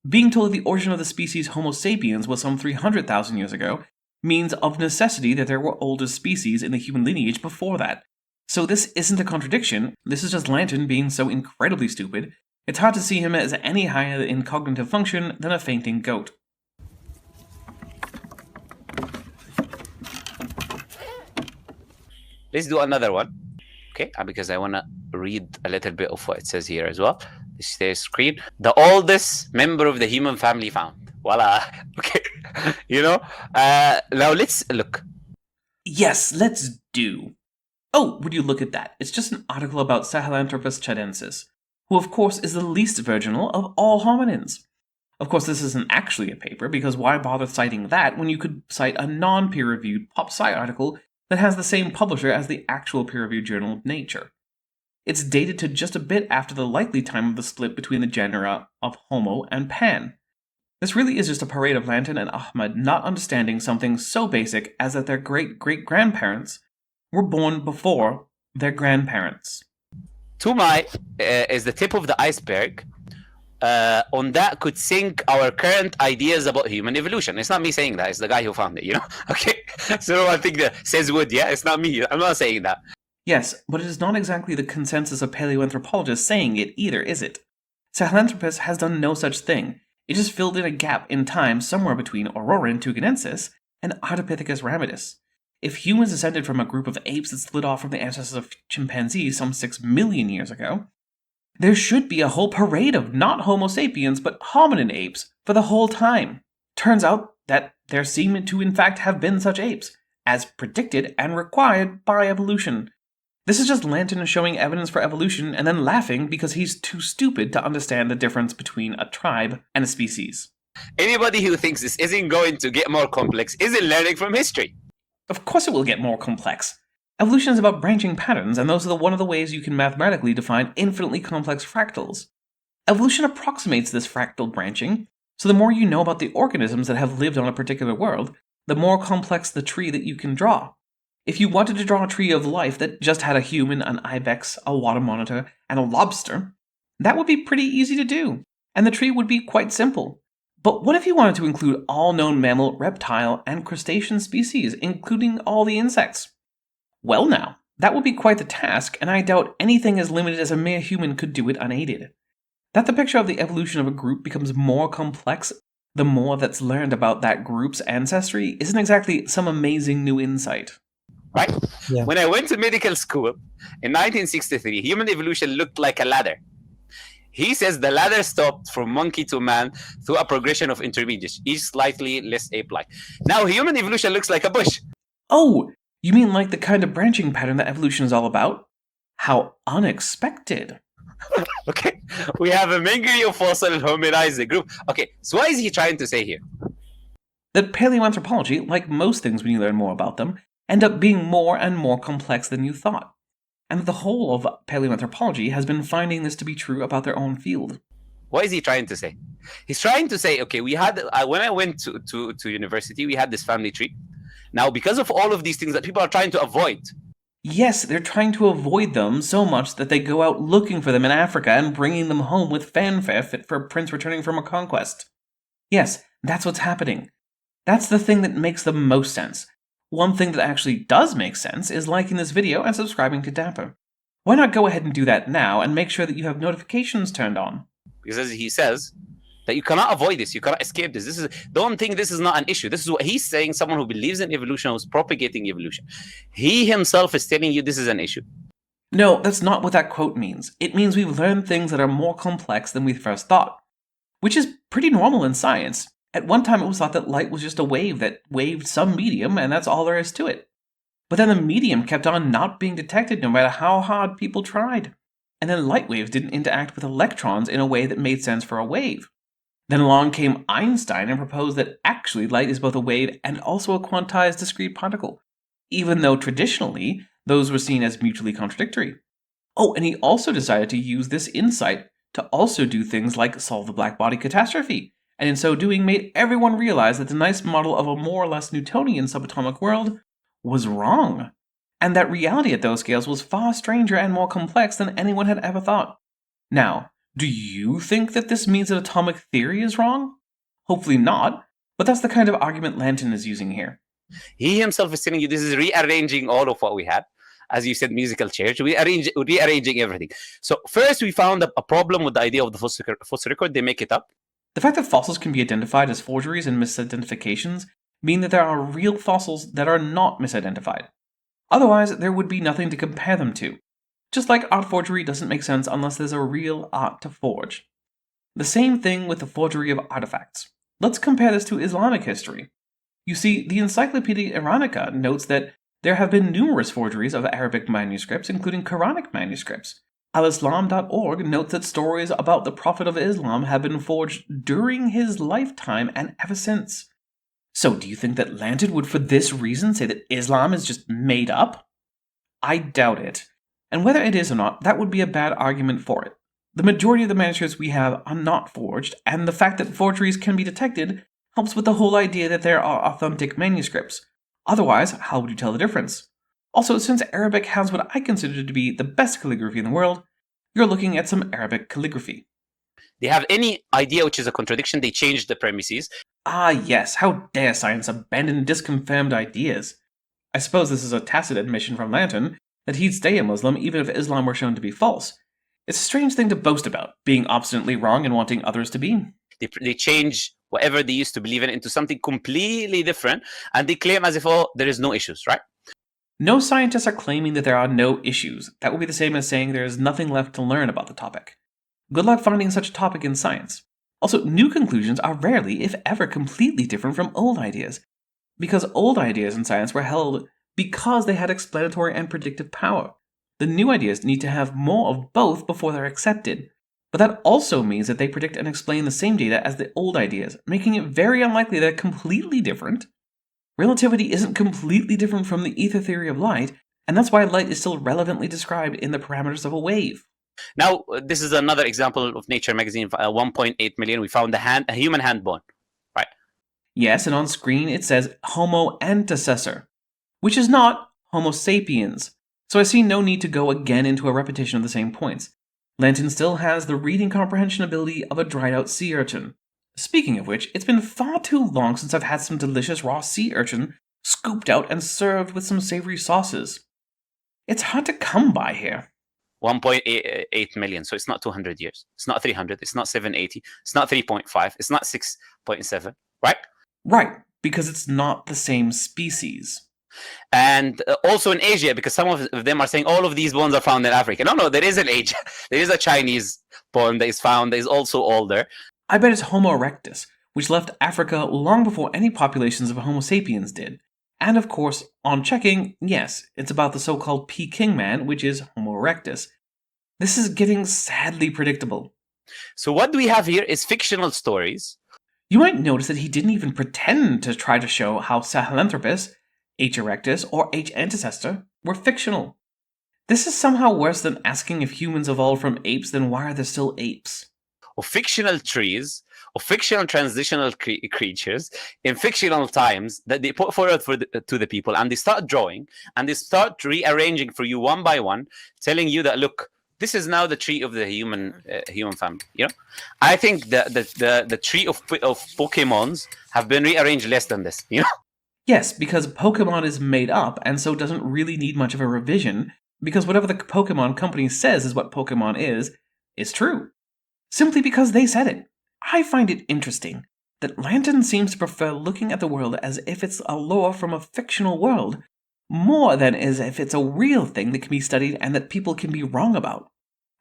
Being told the origin of the species Homo sapiens was some 300,000 years ago means of necessity that there were older species in the human lineage before that. So this isn't a contradiction, this is just Lantern being so incredibly stupid, it's hard to see him as any higher in cognitive function than a fainting goat. Let's do another one, okay? Because I want to read a little bit of what it says here as well. This is screen. The oldest member of the human family found. Voila. Okay. You know? Now let's look. Yes, let's do. Oh, would you look at that? It's just an article about Sahelanthropus chadensis, who of course is the least virginal of all hominins. Of course, this isn't actually a paper, because why bother citing that when you could cite a non-peer-reviewed pop-sci article that has the same publisher as the actual peer-reviewed journal of Nature? It's dated to just a bit after the likely time of the split between the genera of Homo and Pan. This really is just a parade of Lantin and Ahmed not understanding something so basic as that their great-great-grandparents were born before their grandparents. Toomai is the tip of the iceberg. On that could sink our current ideas about human evolution. It's not me saying that. It's the guy who found it, Okay? So I think that says wood, yeah? It's not me. I'm not saying that. Yes, but it is not exactly the consensus of paleoanthropologists saying it either, is it? Sahelanthropus has done no such thing. It just filled in a gap in time somewhere between Auroran tugenensis and Ardipithecus ramidus. If humans descended from a group of apes that split off from the ancestors of chimpanzees some 6 million years ago, there should be a whole parade of not Homo sapiens but hominin apes for the whole time. Turns out that there seem to in fact have been such apes, as predicted and required by evolution. This is just Lantin showing evidence for evolution and then laughing because he's too stupid to understand the difference between a tribe and a species. Anybody who thinks this isn't going to get more complex isn't learning from history. Of course it will get more complex. Evolution is about branching patterns, and those are one of the ways you can mathematically define infinitely complex fractals. Evolution approximates this fractal branching, so the more you know about the organisms that have lived on a particular world, the more complex the tree that you can draw. If you wanted to draw a tree of life that just had a human, an ibex, a water monitor, and a lobster, that would be pretty easy to do, and the tree would be quite simple. But what if you wanted to include all known mammal, reptile, and crustacean species, including all the insects? Well now, that would be quite the task, and I doubt anything as limited as a mere human could do it unaided. That the picture of the evolution of a group becomes more complex the more that's learned about that group's ancestry isn't exactly some amazing new insight. Right? Yeah. When I went to medical school in 1963, human evolution looked like a ladder. He says the ladder stopped from monkey to man through a progression of intermediates, each slightly less ape-like. Now human evolution looks like a bush. Oh, you mean like the kind of branching pattern that evolution is all about? How unexpected. Okay, we have a mingling of fossil and hominized group. Okay, so what is he trying to say here? That paleoanthropology, like most things when you learn more about them, end up being more and more complex than you thought, and that the whole of paleoanthropology has been finding this to be true about their own field. What is he trying to say? He's trying to say, okay, we had when I went to university, we had this family tree. Now, because of all of these things that people are trying to avoid. Yes, they're trying to avoid them so much that they go out looking for them in Africa and bringing them home with fanfare fit for a prince returning from a conquest. Yes, that's what's happening. That's the thing that makes the most sense. One thing that actually does make sense is liking this video and subscribing to Dapper. Why not go ahead and do that now and make sure that you have notifications turned on? Because as he says, that you cannot avoid this, you cannot escape this. Don't think this is not an issue. This is what he's saying, someone who believes in evolution, who's propagating evolution. He himself is telling you this is an issue. No, that's not what that quote means. It means we've learned things that are more complex than we first thought, which is pretty normal in science. At one time it was thought that light was just a wave that waved some medium, and that's all there is to it. But then the medium kept on not being detected no matter how hard people tried. And then light waves didn't interact with electrons in a way that made sense for a wave. Then along came Einstein and proposed that actually light is both a wave and also a quantized discrete particle, even though traditionally those were seen as mutually contradictory. Oh, and he also decided to use this insight to also do things like solve the black body catastrophe, and in so doing made everyone realize that the nice model of a more or less Newtonian subatomic world was wrong, and that reality at those scales was far stranger and more complex than anyone had ever thought. Now, do you think that this means that atomic theory is wrong? Hopefully not, but that's the kind of argument Lantin is using here. He himself is telling you this is rearranging all of what we had. As you said, musical chairs, rearranging everything. So first we found a problem with the idea of the fossil record. They make it up. The fact that fossils can be identified as forgeries and misidentifications mean that there are real fossils that are not misidentified. Otherwise, there would be nothing to compare them to. Just like art forgery doesn't make sense unless there's a real art to forge. The same thing with the forgery of artifacts. Let's compare this to Islamic history. You see, the Encyclopedia Iranica notes that There have been numerous forgeries of Arabic manuscripts, including Quranic manuscripts. Alislam.org notes that stories about the Prophet of Islam have been forged during his lifetime and ever since. So, do you think that Lantern would for this reason say that Islam is just made up? I doubt it. And whether it is or not, that would be a bad argument for it. The majority of the manuscripts we have are not forged, and the fact that forgeries can be detected helps with the whole idea that there are authentic manuscripts. Otherwise, how would you tell the difference? Also, since Arabic has what I consider to be the best calligraphy in the world, you're looking at some Arabic calligraphy. They have any idea which is a contradiction, they change the premises. Ah yes, how dare science abandon disconfirmed ideas? I suppose this is a tacit admission from Lantern that he'd stay a Muslim even if Islam were shown to be false. It's a strange thing to boast about, being obstinately wrong and wanting others to be. They change whatever they used to believe in into something completely different, and they claim as if, oh, there is no issues, right? No scientists are claiming that there are no issues. That would be the same as saying there is nothing left to learn about the topic. Good luck finding such a topic in science. Also, new conclusions are rarely, if ever, completely different from old ideas, because old ideas in science were held because they had explanatory and predictive power. The new ideas need to have more of both before they're accepted, but that also means that they predict and explain the same data as the old ideas, making it very unlikely they're completely different. Relativity isn't completely different from the ether theory of light, and that's why light is still relevantly described in the parameters of a wave. Now, this is another example of Nature magazine, 1.8 million. We found a human hand bone, right? Yes, and on screen it says Homo antecessor, which is not Homo sapiens, so I see no need to go again into a repetition of the same points. Lantern still has the reading comprehension ability of a dried out sea urchin. Speaking of which, it's been far too long since I've had some delicious raw sea urchin scooped out and served with some savory sauces. It's hard to come by here. 1.8 million, so it's not 200 years. It's not 300, it's not 780, it's not 3.5, it's not 6.7, right? Right, because it's not the same species. And also in Asia, because some of them are saying all of these bones are found in Africa. No, there is an Asia. There is a Chinese bone that is found that is also older. I bet it's Homo erectus, which left Africa long before any populations of Homo sapiens did. And of course, on checking, yes, it's about the so-called Peking man, which is Homo erectus. This is getting sadly predictable. So what we have here is fictional stories. You might notice that he didn't even pretend to try to show how Sahelanthropus, H. erectus, or H. antecessor were fictional. This is somehow worse than asking if humans evolved from apes, then why are there still apes? Of fictional trees, of fictional transitional creatures in fictional times that they put forward to the people, and they start drawing and they start rearranging for you one by one, telling you that, look, this is now the tree of the human family. You know, I think the tree of Pokemons have been rearranged less than this. You know. Yes, because Pokemon is made up, and so doesn't really need much of a revision, because whatever the Pokemon company says is what Pokemon is true. Simply because they said it. I find it interesting that Lantern seems to prefer looking at the world as if it's a lore from a fictional world, more than as if it's a real thing that can be studied and that people can be wrong about,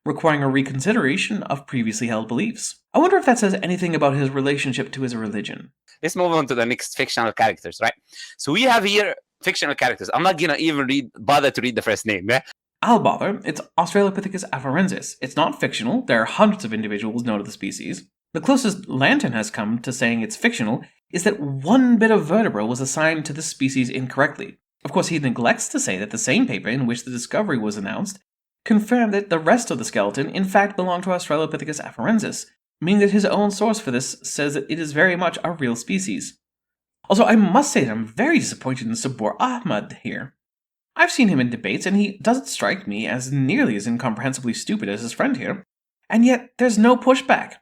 requiring a reconsideration of previously held beliefs. I wonder if that says anything about his relationship to his religion. Let's move on to the next fictional characters, right? So we have here fictional characters. I'm not gonna even bother to read the first name, yeah? I'll bother. It's Australopithecus afarensis. It's not fictional. There are hundreds of individuals known to the species. The closest Lantern has come to saying it's fictional is that one bit of vertebra was assigned to this species incorrectly. Of course, he neglects to say that the same paper in which the discovery was announced confirmed that the rest of the skeleton in fact belonged to Australopithecus afarensis, meaning that his own source for this says that it is very much a real species. Also, I must say that I'm very disappointed in Sabur Ahmad here. I've seen him in debates, and he doesn't strike me as nearly as incomprehensibly stupid as his friend here, and yet there's no pushback.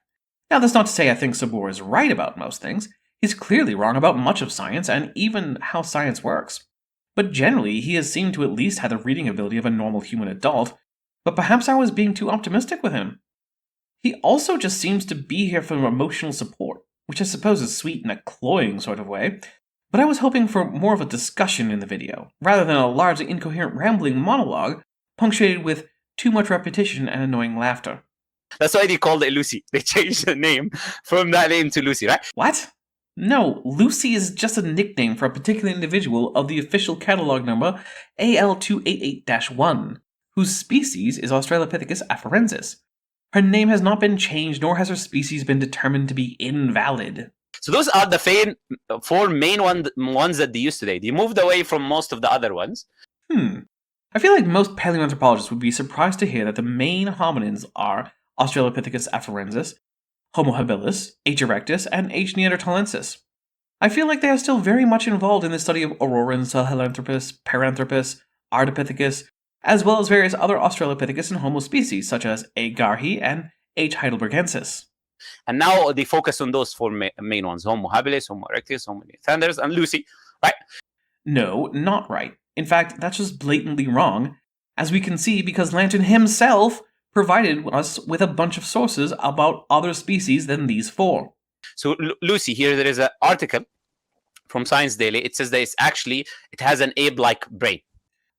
Now, that's not to say I think Sabur is right about most things. He's clearly wrong about much of science, and even how science works. But generally, he has seemed to at least have the reading ability of a normal human adult, but perhaps I was being too optimistic with him. He also just seems to be here for emotional support, which I suppose is sweet in a cloying sort of way, but I was hoping for more of a discussion in the video, rather than a largely incoherent rambling monologue punctuated with too much repetition and annoying laughter. That's why they called it Lucy. They changed the name from that name to Lucy, right? What? No, Lucy is just a nickname for a particular individual of the official catalog number AL288-1, whose species is Australopithecus afarensis. Her name has not been changed, nor has her species been determined to be invalid. So those are the four main ones that they use today. They moved away from most of the other ones. I feel like most paleoanthropologists would be surprised to hear that the main hominins are Australopithecus afarensis, Homo habilis, H. erectus, and H. neanderthalensis. I feel like they are still very much involved in the study of Aurorans, Sahelanthropus, Paranthropus, Ardipithecus, as well as various other Australopithecus and Homo species, such as A. garhi and H. heidelbergensis. And now they focus on those four main ones: Homo habilis, Homo erectus, Homo neanderthalensis, and Lucy, right? No, not right. In fact, that's just blatantly wrong, as we can see because Lantern himself provided us with a bunch of sources about other species than these four. So, Lucy, here there is an article from Science Daily. It says that it has an ape-like brain.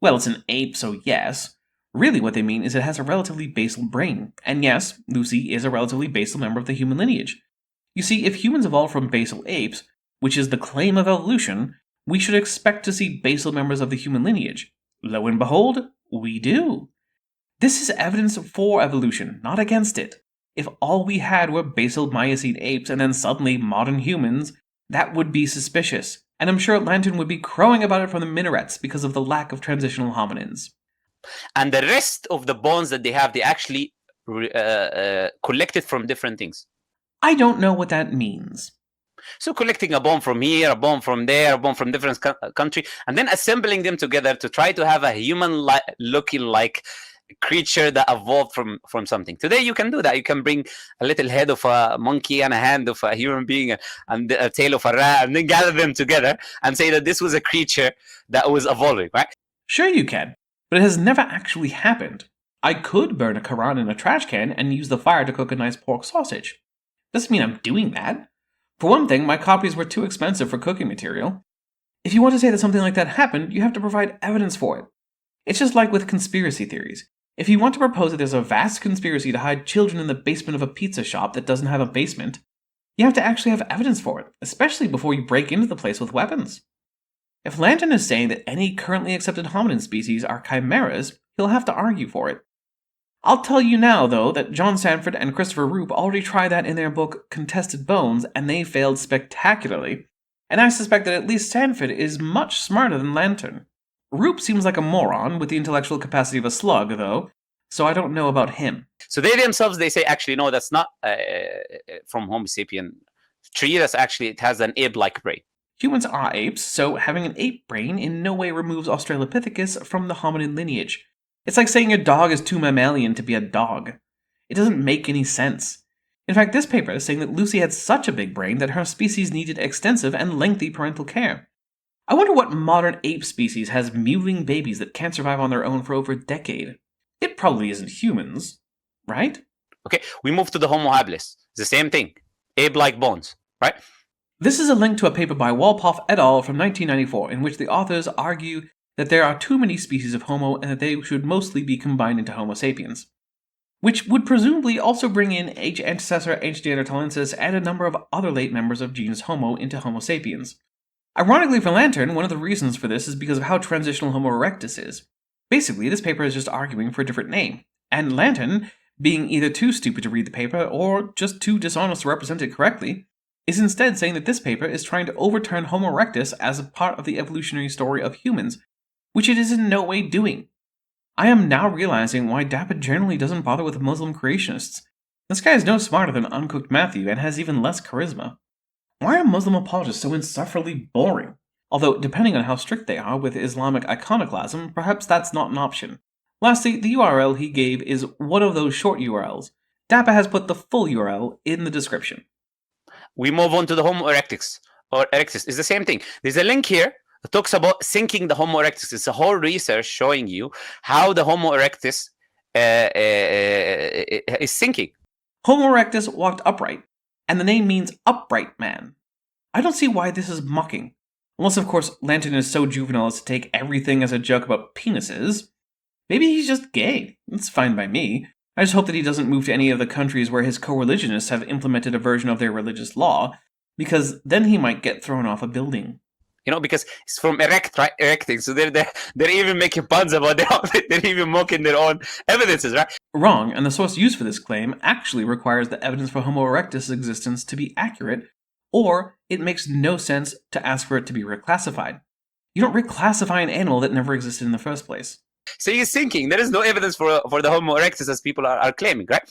Well, it's an ape, so yes. Really what they mean is it has a relatively basal brain. And yes, Lucy is a relatively basal member of the human lineage. You see, if humans evolved from basal apes, which is the claim of evolution, we should expect to see basal members of the human lineage. Lo and behold, we do. This is evidence for evolution, not against it. If all we had were basal Miocene apes and then suddenly modern humans, that would be suspicious, and I'm sure Lantern would be crowing about it from the minarets because of the lack of transitional hominins. And the rest of the bones that they have, they actually collected from different things. I don't know what that means. So collecting a bone from here, a bone from there, a bone from different country, and then assembling them together to try to have a human-looking like creature that evolved from something. Today you can do that. You can bring a little head of a monkey and a hand of a human being and a tail of a rat and then gather them together and say that this was a creature that was evolving, right? Sure you can, but it has never actually happened. I could burn a Quran in a trash can and use the fire to cook a nice pork sausage. Doesn't mean I'm doing that. For one thing, my copies were too expensive for cooking material. If you want to say that something like that happened, you have to provide evidence for it. It's just like with conspiracy theories. If you want to propose that there's a vast conspiracy to hide children in the basement of a pizza shop that doesn't have a basement, you have to actually have evidence for it, especially before you break into the place with weapons. If Lantern is saying that any currently accepted hominin species are chimeras, he'll have to argue for it. I'll tell you now, though, that John Sanford and Christopher Roop already tried that in their book Contested Bones, and they failed spectacularly. And I suspect that at least Sanford is much smarter than Lantern. Roop seems like a moron with the intellectual capacity of a slug, though, so I don't know about him. So they themselves, they say, actually, no, that's not from Homo sapien tree. That's actually, it has an ape-like brain. Humans are apes, so having an ape brain in no way removes Australopithecus from the hominin lineage. It's like saying your dog is too mammalian to be a dog. It doesn't make any sense. In fact, this paper is saying that Lucy had such a big brain that her species needed extensive and lengthy parental care. I wonder what modern ape species has mewling babies that can't survive on their own for over a decade. It probably isn't humans, right? Okay, we move to the Homo habilis. It's the same thing. Ape-like bones, right? This is a link to a paper by Walpoff et al. From 1994, in which the authors argue that there are too many species of Homo and that they should mostly be combined into Homo sapiens, which would presumably also bring in H. antecessor, H. neanderthalensis, and a number of other late members of genus Homo into Homo sapiens. Ironically for Lantern, one of the reasons for this is because of how transitional Homo erectus is. Basically, this paper is just arguing for a different name, and Lantern, being either too stupid to read the paper or just too dishonest to represent it correctly, is instead saying that this paper is trying to overturn Homo erectus as a part of the evolutionary story of humans, which it is in no way doing. I am now realizing why Dapper generally doesn't bother with Muslim creationists. This guy is no smarter than Uncooked Matthew and has even less charisma. Why are Muslim apologists so insufferably boring? Although, depending on how strict they are with Islamic iconoclasm, perhaps that's not an option. Lastly, the URL he gave is one of those short URLs. Dapper has put the full URL in the description. We move on to the Homo erectus, or erectus. It's the same thing. There's a link here that talks about syncing the Homo erectus. It's a whole research showing you how the Homo erectus is syncing. Homo erectus walked upright, and the name means upright man. I don't see why this is mocking. Unless, of course, Lantern is so juvenile as to take everything as a joke about penises. Maybe he's just gay. It's fine by me. I just hope that he doesn't move to any of the countries where his co-religionists have implemented a version of their religious law. because then he might get thrown off a building. You know, because it's from erect, right? Erecting. So they're even making puns about their own, they're even mocking their own evidences, right? Wrong, and the source used for this claim actually requires the evidence for Homo erectus' existence to be accurate, or it makes no sense to ask for it to be reclassified. You don't reclassify an animal that never existed in the first place. So he's thinking there is no evidence for the Homo erectus as people are claiming, right?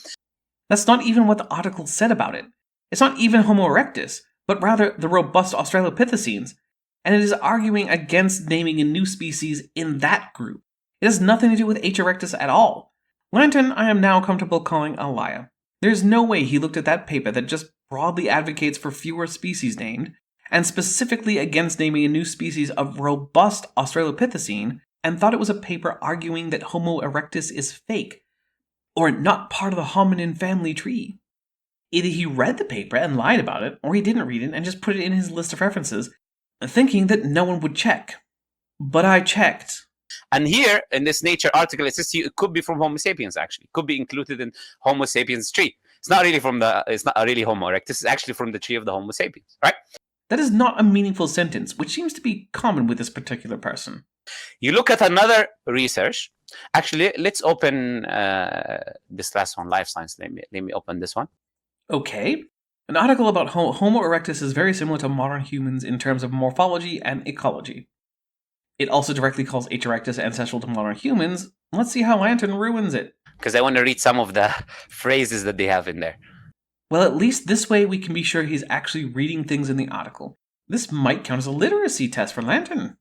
That's not even what the article said about it. It's not even Homo erectus, but rather the robust Australopithecines, and it is arguing against naming a new species in that group. It has nothing to do with H. erectus at all. Lantern, I am now comfortable calling a liar. There's no way he looked at that paper that just broadly advocates for fewer species named, and specifically against naming a new species of robust Australopithecine, and thought it was a paper arguing that Homo erectus is fake, or not part of the Hominin family tree. Either he read the paper and lied about it, or he didn't read it and just put it in his list of references, thinking that no one would check. But I checked. And here, in this Nature article, it says it could be from Homo sapiens, actually. It could be included in Homo sapiens tree. It's not really Homo erectus. It's actually from the tree of the Homo sapiens, right? That is not a meaningful sentence, which seems to be common with this particular person. You look at another research. Actually, let's open this last one, Life Science. Let me open this one. Okay. An article about Homo erectus is very similar to modern humans in terms of morphology and ecology. It also directly calls H. erectus ancestral to modern humans. Let's see how Lantern ruins it. Because I want to read some of the phrases that they have in there. Well, at least this way we can be sure he's actually reading things in the article. This might count as a literacy test for Lantern.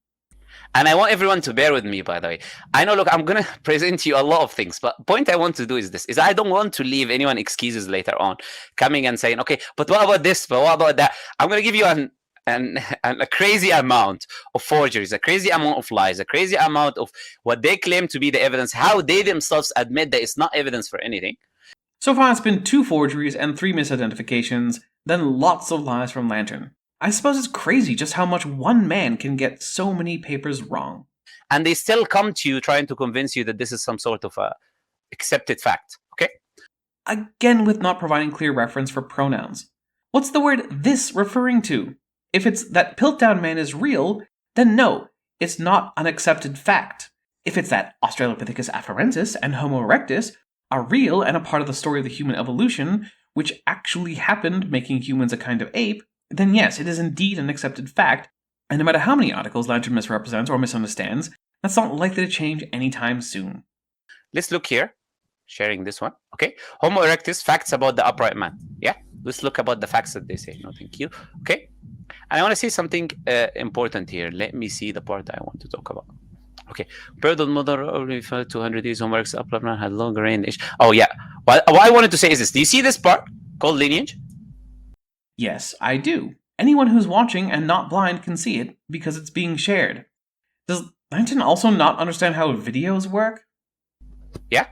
And I want everyone to bear with me, by the way. I know, look, I'm going to present you a lot of things, but point I want to do is this, is I don't want to leave anyone excuses later on, coming and saying, okay, but what about this, but what about that? I'm going to give you a crazy amount of forgeries, a crazy amount of lies, a crazy amount of what they claim to be the evidence, how they themselves admit that it's not evidence for anything. So far it's been 2 forgeries and 3 misidentifications, then lots of lies from Lantern. I suppose it's crazy just how much one man can get so many papers wrong. And they still come to you trying to convince you that this is some sort of a accepted fact, okay? Again with not providing clear reference for pronouns. What's the word this referring to? If it's that Piltdown Man is real, then no, it's not an accepted fact. If it's that Australopithecus afarensis and Homo erectus are real and a part of the story of the human evolution, which actually happened making humans a kind of ape, then yes, it is indeed an accepted fact, and no matter how many articles Lantern misrepresents or misunderstands, that's not likely to change anytime soon. Let's look here, sharing this one, okay? Homo erectus, facts about the upright man, yeah? Let's look about the facts that they say, no thank you, okay? And I want to say something important here. Let me see the part I want to talk about. Okay, bird mother only fell 200 years, Homo erectus upright man had longer range. Oh yeah, what I wanted to say is this. Do you see this part called lineage? Yes, I do. Anyone who's watching and not blind can see it because it's being shared. Does Lantern also not understand how videos work? Yeah?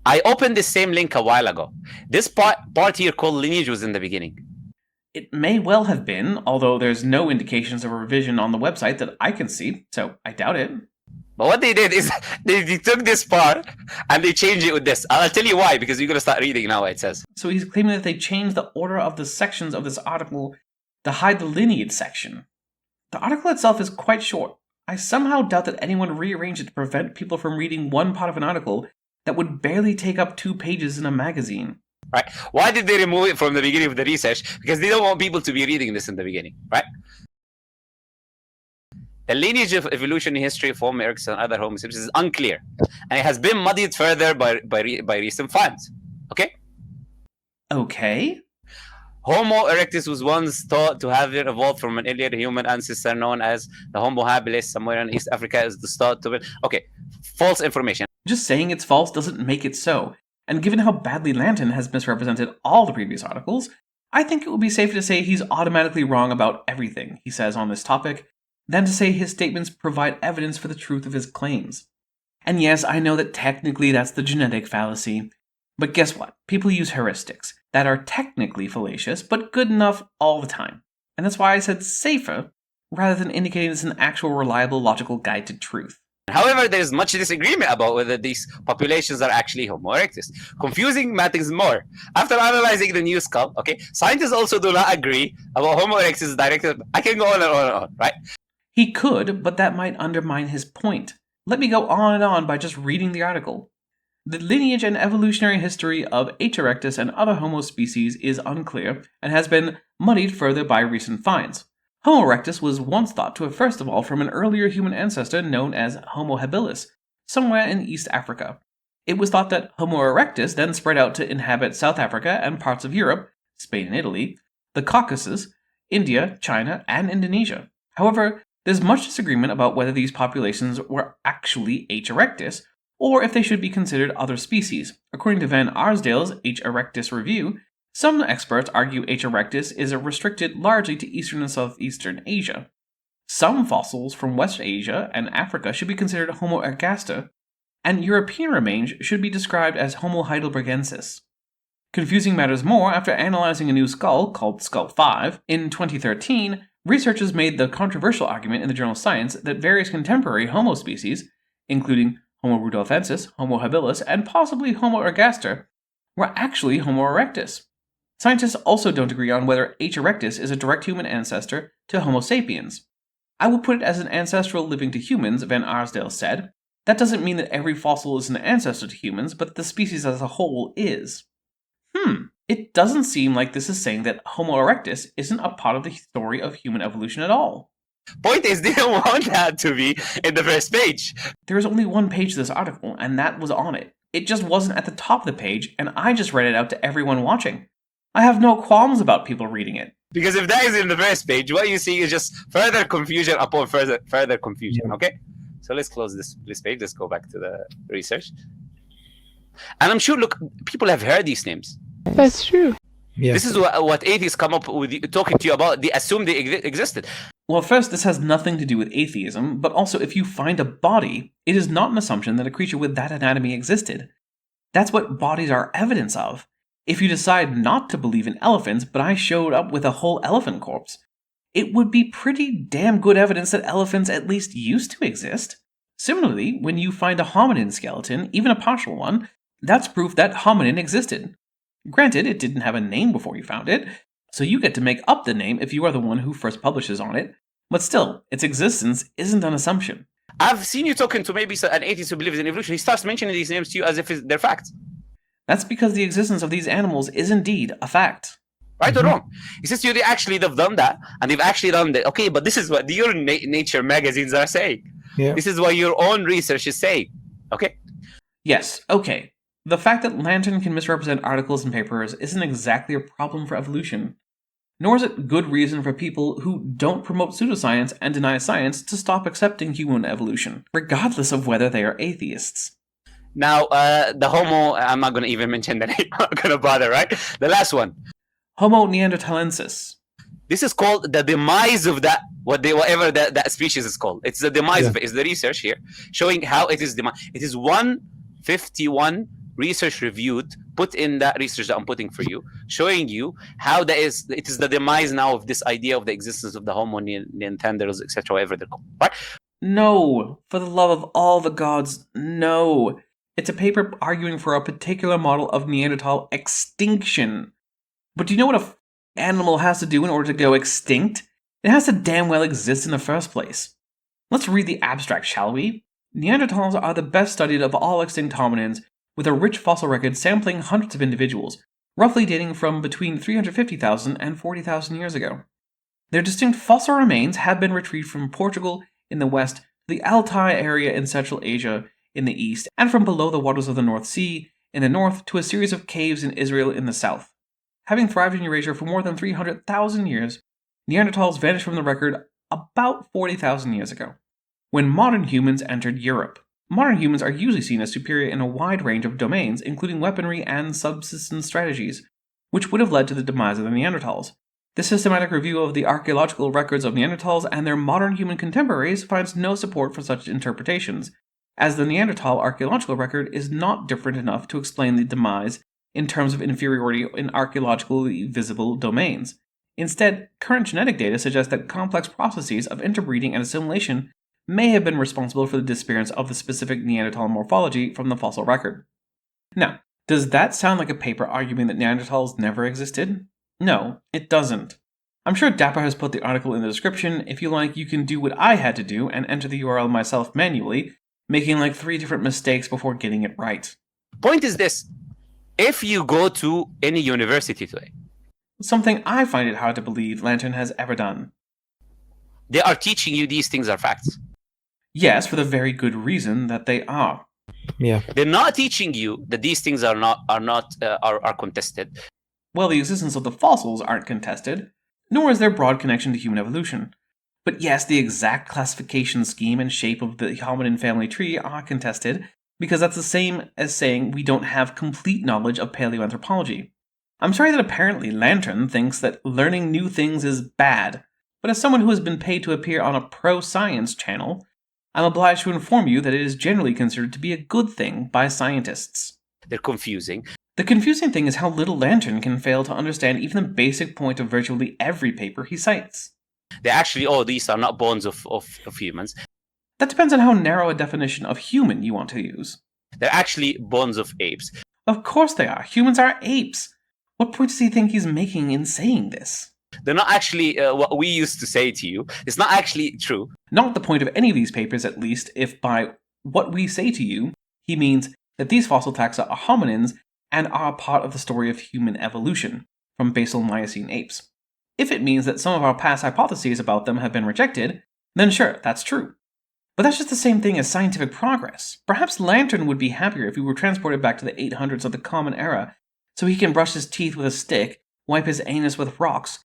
I opened the same link a while ago. This part here called lineage was in the beginning. It may well have been, although there's no indications of a revision on the website that I can see, so I doubt it. But what they did is they took this part and they changed it with this. I'll tell you why, because you're going to start reading now what it says. So he's claiming that they changed the order of the sections of this article to hide the lineage section. The article itself is quite short. I somehow doubt that anyone rearranged it to prevent people from reading one part of an article that would barely take up 2 pages in a magazine. Right? Why did they remove it from the beginning of the research? Because they don't want people to be reading this in the beginning, right? The lineage of evolutionary history of Homo erectus and other Homo sapiens is unclear, and it has been muddied further by recent finds. Okay? Okay. Homo erectus was once thought to have evolved from an earlier human ancestor known as the Homo habilis, somewhere in East Africa is the start to it. Okay, false information. Just saying it's false doesn't make it so, and given how badly Lantern has misrepresented all the previous articles, I think it would be safe to say he's automatically wrong about everything he says on this topic, than to say his statements provide evidence for the truth of his claims. And yes, I know that technically that's the genetic fallacy, but guess what? People use heuristics that are technically fallacious, but good enough all the time. And that's why I said safer, rather than indicating this is an actual reliable logical guide to truth. However, there is much disagreement about whether these populations are actually Homo erectus. Confusing matters more. After analyzing the new skull, okay, scientists also do not agree about Homo erectus directed. I can go on and on and on, right? He could, but that might undermine his point. Let me go on and on by just reading the article. The lineage and evolutionary history of H. erectus and other Homo species is unclear and has been muddied further by recent finds. Homo erectus was once thought to have first evolved from an earlier human ancestor known as Homo habilis, somewhere in East Africa. It was thought that Homo erectus then spread out to inhabit South Africa and parts of Europe, Spain and Italy, the Caucasus, India, China, and Indonesia. However, there's much disagreement about whether these populations were actually H. erectus, or if they should be considered other species. According to Van Arsdale's H. erectus review, some experts argue H. erectus is restricted largely to Eastern and Southeastern Asia. Some fossils from West Asia and Africa should be considered Homo ergaster, and European remains should be described as Homo heidelbergensis. Confusing matters more, after analyzing a new skull, called Skull 5, in 2013, researchers made the controversial argument in the journal Science that various contemporary Homo species, including Homo rudolfensis, Homo habilis, and possibly Homo ergaster, were actually Homo erectus. Scientists also don't agree on whether H. erectus is a direct human ancestor to Homo sapiens. I will put it as an ancestral living to humans, Van Arsdale said. That doesn't mean that every fossil is an ancestor to humans, but that the species as a whole is. It doesn't seem like this is saying that Homo erectus isn't a part of the story of human evolution at all. Point is, they don't want that to be in the first page. There is only one page to this article, and that was on it. It just wasn't at the top of the page, and I just read it out to everyone watching. I have no qualms about people reading it. Because if that is in the first page, what you see is just further confusion upon further confusion, okay? So let's close this page. Let's go back to the research. And I'm sure, look, people have heard these names. That's true. Yeah. This is what atheists come up with, talking to you about. They assume they existed. Well, first, this has nothing to do with atheism, but also if you find a body, it is not an assumption that a creature with that anatomy existed. That's what bodies are evidence of. If you decide not to believe in elephants, but I showed up with a whole elephant corpse, it would be pretty damn good evidence that elephants at least used to exist. Similarly, when you find a hominin skeleton, even a partial one, that's proof that hominin existed. Granted, it didn't have a name before you found it, so you get to make up the name if you are the one who first publishes on it, but still, its existence isn't an assumption. I've seen you talking to maybe an atheist who believes in evolution. He starts mentioning these names to you as if they're facts. That's because the existence of these animals is indeed a fact. Right or wrong? He says to you, they've done that, and they've actually done that. Okay, but this is what your nature magazines are saying. Yeah. This is what your own research is saying. Okay? Yes, okay. The fact that Lantern can misrepresent articles and papers isn't exactly a problem for evolution. Nor is it good reason for people who don't promote pseudoscience and deny science to stop accepting human evolution, regardless of whether they are atheists. Now, the Homo, I'm not going to even mention the name. I'm not going to bother, right? The last one. Homo neanderthalensis. This is called the demise of that, whatever that species is called. It's the demise of it. It's the research here showing how it is demise. It is 151 research reviewed, put in that research that I'm putting for you, showing you how it is the demise now of this idea of the existence of the Homo neanderthals, etc., whatever they're called. Right? No, for the love of all the gods, no. It's a paper arguing for a particular model of Neanderthal extinction. But do you know what an animal has to do in order to go extinct? It has to damn well exist in the first place. Let's read the abstract, shall we? Neanderthals are the best studied of all extinct hominins, with a rich fossil record sampling hundreds of individuals, roughly dating from between 350,000 and 40,000 years ago. Their distinct fossil remains have been retrieved from Portugal in the west to the Altai area in Central Asia in the east, and from below the waters of the North Sea in the north to a series of caves in Israel in the south. Having thrived in Eurasia for more than 300,000 years, Neanderthals vanished from the record about 40,000 years ago, when modern humans entered Europe. Modern humans are usually seen as superior in a wide range of domains, including weaponry and subsistence strategies, which would have led to the demise of the Neanderthals. This systematic review of the archaeological records of Neanderthals and their modern human contemporaries finds no support for such interpretations, as the Neanderthal archaeological record is not different enough to explain the demise in terms of inferiority in archaeologically visible domains. Instead, current genetic data suggest that complex processes of interbreeding and assimilation may have been responsible for the disappearance of the specific Neanderthal morphology from the fossil record. Now, does that sound like a paper arguing that Neanderthals never existed? No, it doesn't. I'm sure Dapper has put the article in the description. If you like, you can do what I had to do and enter the URL myself manually, making like 3 different mistakes before getting it right. Point is this. If you go to any university today, Something I find it hard to believe Lantern has ever done. they are teaching you these things are facts. Yes, for the very good reason that they are. Yeah. They're not teaching you that these things are contested. Well, the existence of the fossils aren't contested, nor is their broad connection to human evolution. But yes, the exact classification scheme and shape of the hominin family tree are contested, because that's the same as saying we don't have complete knowledge of paleoanthropology. I'm sorry that apparently Lantern thinks that learning new things is bad, but as someone who has been paid to appear on a pro-science channel, I'm obliged to inform you that it is generally considered to be a good thing by scientists. They're confusing. The confusing thing is how little Lantern can fail to understand even the basic point of virtually every paper he cites. They actually, these are not bones of humans. That depends on how narrow a definition of human you want to use. They're actually bones of apes. Of course they are. Humans are apes. What point does he think he's making in saying this? They're not actually what we used to say to you. It's not actually true. Not the point of any of these papers, at least, if by what we say to you, he means that these fossil taxa are hominins and are a part of the story of human evolution from basal Miocene apes. If it means that some of our past hypotheses about them have been rejected, then sure, that's true. But that's just the same thing as scientific progress. Perhaps Lantern would be happier if he were transported back to the 800s of the Common Era, so he can brush his teeth with a stick, wipe his anus with rocks,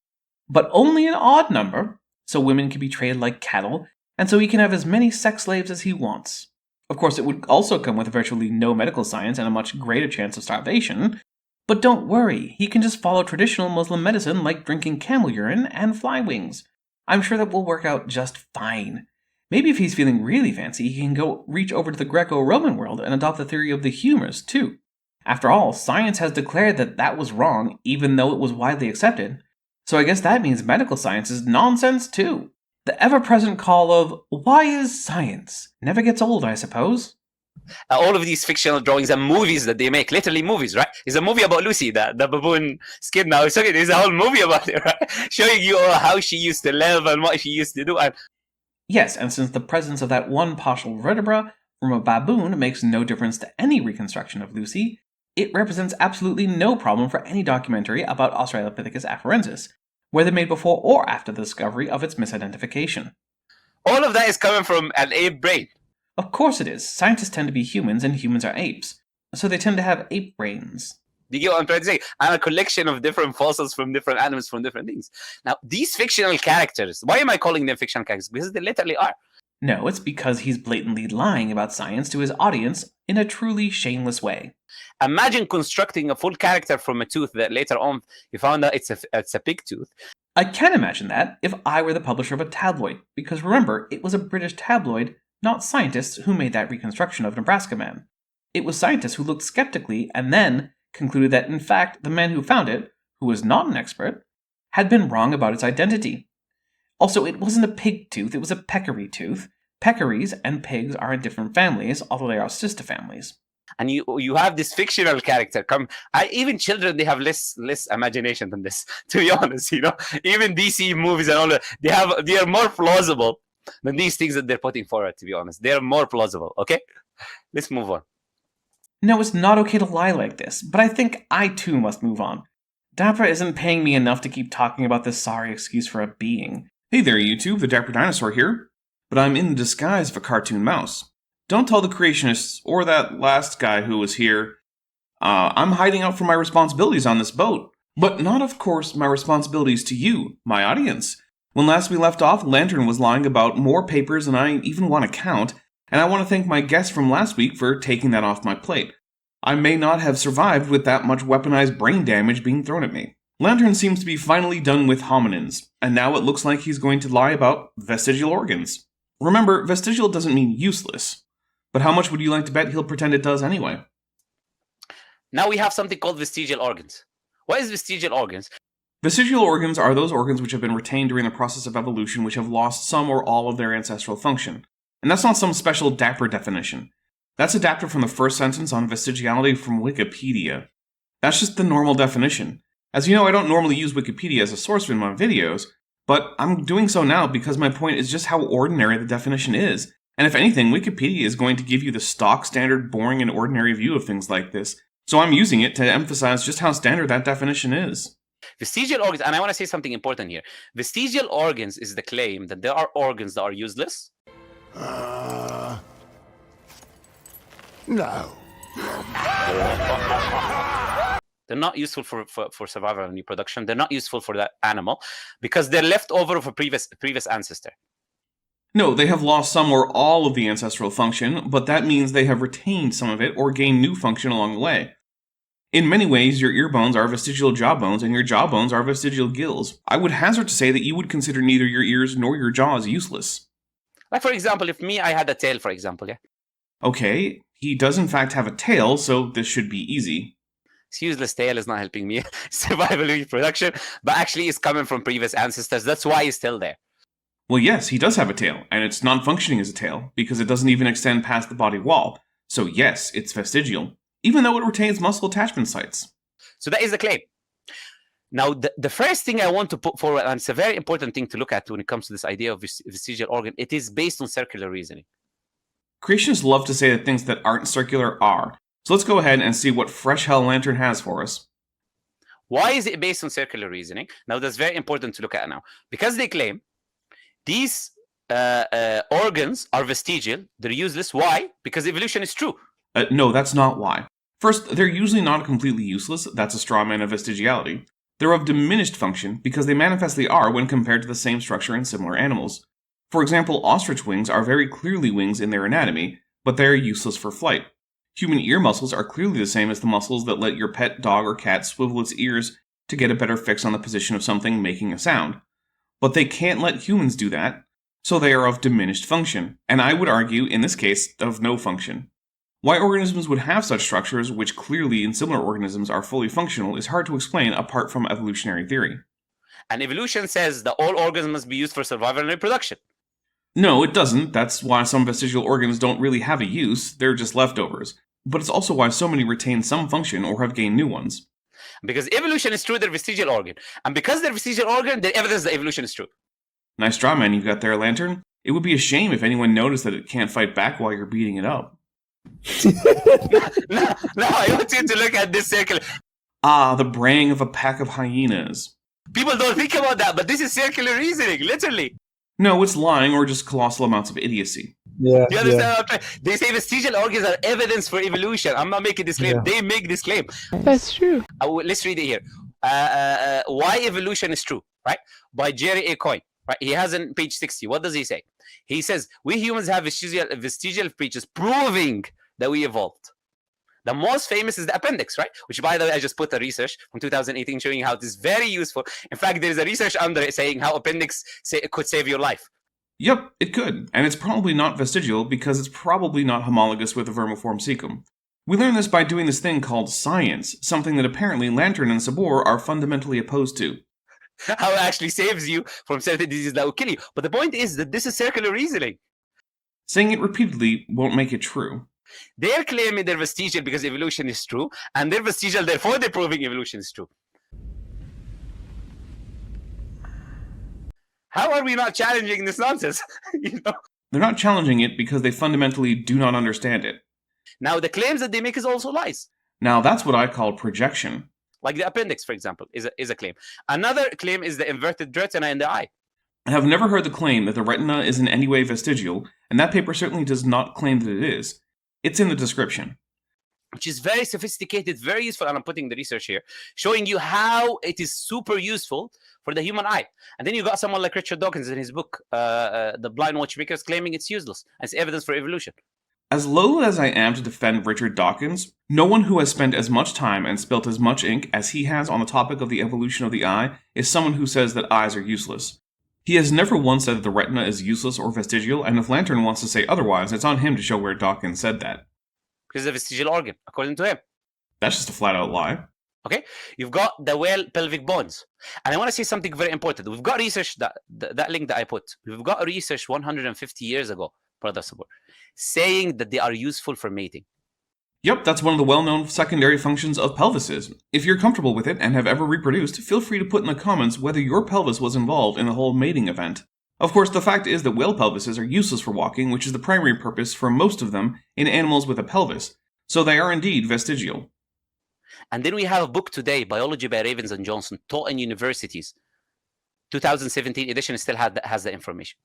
but only an odd number, so women can be traded like cattle, and so he can have as many sex slaves as he wants. Of course, it would also come with virtually no medical science and a much greater chance of starvation, but don't worry, he can just follow traditional Muslim medicine like drinking camel urine and fly wings. I'm sure that will work out just fine. Maybe if he's feeling really fancy, he can go reach over to the Greco-Roman world and adopt the theory of the humors, too. After all, science has declared that that was wrong, even though it was widely accepted. So I guess that means medical science is nonsense, too. The ever-present call of, why is science? Never gets old, I suppose. All of these fictional drawings and movies that they make, literally movies, right? It's a movie about Lucy, the baboon skin now. There's a whole movie about it, right? Showing you how she used to live and what she used to do. Yes, and since the presence of that one partial vertebra from a baboon makes no difference to any reconstruction of Lucy, it represents absolutely no problem for any documentary about Australopithecus afarensis, whether made before or after the discovery of its misidentification. All of that is coming from an ape brain. Of course it is. Scientists tend to be humans and humans are apes, so they tend to have ape brains. Do you get what I'm trying to say? I'm a collection of different fossils from different animals from different things. Now, these fictional characters, why am I calling them fictional characters? Because they literally are. No, it's because he's blatantly lying about science to his audience in a truly shameless way. Imagine constructing a full character from a tooth that later on you found out it's a pig tooth. I can imagine that if I were the publisher of a tabloid, because remember, it was a British tabloid, not scientists who made that reconstruction of Nebraska Man. It was scientists who looked skeptically and then concluded that, in fact, the man who found it, who was not an expert, had been wrong about its identity. Also, it wasn't a pig tooth, it was a peccary tooth. Peccaries and pigs are in different families, although they are sister families. And you have this fictional character even children, they have less imagination than this, to be honest. Even DC movies and all that, they are more plausible than these things that they're putting forward, to be honest. They're more plausible. Okay, let's move on. No, it's not okay to lie like this, but I think I too must move on. Dapper isn't paying me enough to keep talking about this sorry excuse for a being. Hey there, YouTube, the Dapper Dinosaur here, but I'm in the disguise of a cartoon mouse. Don't tell the creationists or that last guy who was here. I'm hiding out from my responsibilities on this boat, but not, of course, my responsibilities to you, my audience. When last we left off, Lantern was lying about more papers than I even want to count, and I want to thank my guest from last week for taking that off my plate. I may not have survived with that much weaponized brain damage being thrown at me. Lantern seems to be finally done with hominins, and now it looks like he's going to lie about vestigial organs. Remember, vestigial doesn't mean useless, but how much would you like to bet he'll pretend it does anyway? Now we have something called vestigial organs. What is vestigial organs? Vestigial organs are those organs which have been retained during the process of evolution which have lost some or all of their ancestral function. And that's not some special dapper definition. That's adapted from the first sentence on vestigiality from Wikipedia. That's just the normal definition. As you know, I don't normally use Wikipedia as a source in my videos, but I'm doing so now because my point is just how ordinary the definition is. And if anything, Wikipedia is going to give you the stock, standard, boring, and ordinary view of things like this. So I'm using it to emphasize just how standard that definition is. Vestigial organs, and I want to say something important here. Vestigial organs is the claim that there are organs that are useless. No. They're not useful for survival and reproduction. They're not useful for that animal because they're left over of a previous ancestor. No, they have lost some or all of the ancestral function, but that means they have retained some of it or gained new function along the way. In many ways, your ear bones are vestigial jaw bones, and your jaw bones are vestigial gills. I would hazard to say that you would consider neither your ears nor your jaws useless. Like, for example, if me, I had a tail, for example, yeah? Okay, he does in fact have a tail, so this should be easy. His useless tail is not helping me survival and reproduction, but actually it's coming from previous ancestors. That's why he's still there. Well, yes, he does have a tail, and it's non-functioning as a tail, because it doesn't even extend past the body wall. So yes, it's vestigial, even though it retains muscle attachment sites. So that is the claim. Now, the first thing I want to put forward, and it's a very important thing to look at when it comes to this idea of vestigial organ, it is based on circular reasoning. Creationists love to say that things that aren't circular are. So let's go ahead and see what Fresh Hell Lantern has for us. Why is it based on circular reasoning? Now, that's very important to look at now. Because they claim these organs are vestigial, they're useless. Why? Because evolution is true. No, that's not why. First, they're usually not completely useless. That's a straw man of vestigiality. They're of diminished function because they manifestly are when compared to the same structure in similar animals. For example, ostrich wings are very clearly wings in their anatomy, but they are useless for flight. Human ear muscles are clearly the same as the muscles that let your pet dog or cat swivel its ears to get a better fix on the position of something making a sound. But they can't let humans do that, so they are of diminished function, and I would argue, in this case, of no function. Why organisms would have such structures, which clearly in similar organisms are fully functional, is hard to explain apart from evolutionary theory. And evolution says that all organs must be used for survival and reproduction. No, it doesn't. That's why some vestigial organs don't really have a use, they're just leftovers. But it's also why so many retain some function or have gained new ones. Because evolution is true, they're vestigial organ. And because they're vestigial organ, they're evidence that evolution is true. Nice draw, man, you've got there, Lantern. It would be a shame if anyone noticed that it can't fight back while you're beating it up. No, I want you to look at this circle. Ah, the braying of a pack of hyenas. People don't think about that, but this is circular reasoning, literally. No, it's lying or just colossal amounts of idiocy. Yeah. Do you understand what I'm trying? They say vestigial organs are evidence for evolution. I'm not making this claim. Yeah. They make this claim. That's true. Let's read it here. Why evolution is true, right? By Jerry A. Coyne. Right? He has on page 60. What does he say? He says, we humans have vestigial features proving that we evolved. The most famous is the appendix, right? Which, by the way, I just put a research from 2018 showing how it is very useful. In fact, there is a research under it saying how appendix could save your life. Yep, it could. And it's probably not vestigial because it's probably not homologous with the vermiform cecum. We learn this by doing this thing called science, something that apparently Lantern and Sabor are fundamentally opposed to. How it actually saves you from certain diseases that will kill you. But the point is that this is circular reasoning. Saying it repeatedly won't make it true. They're claiming they're vestigial because evolution is true, and they're vestigial, therefore they're proving evolution is true. How are we not challenging this nonsense? You know? They're not challenging it because they fundamentally do not understand it. Now, the claims that they make is also lies. Now, that's what I call projection. Like the appendix, for example, is a claim. Another claim is the inverted retina in the eye. I have never heard the claim that the retina is in any way vestigial, and that paper certainly does not claim that it is. It's in the description. Which is very sophisticated, very useful, and I'm putting the research here, showing you how it is super useful for the human eye. And then you got someone like Richard Dawkins in his book, The Blind Watchmakers, claiming it's useless, and it's evidence for evolution. As loath as I am to defend Richard Dawkins, no one who has spent as much time and spilt as much ink as he has on the topic of the evolution of the eye is someone who says that eyes are useless. He has never once said that the retina is useless or vestigial, and if Lantern wants to say otherwise, it's on him to show where Dawkins said that. Because it's a vestigial organ, according to him. That's just a flat-out lie. Okay? You've got the whale pelvic bones. And I want to say something very important. We've got research, that link that I put. We've got research 150 years ago Brother Sabur, saying that they are useful for mating. Yep, that's one of the well-known secondary functions of pelvises. If you're comfortable with it and have ever reproduced, feel free to put in the comments whether your pelvis was involved in the whole mating event. Of course, the fact is that whale pelvises are useless for walking, which is the primary purpose for most of them in animals with a pelvis, so they are indeed vestigial. And then we have a book today, Biology by Ravens and Johnson, taught in universities. 2017 edition still has the information.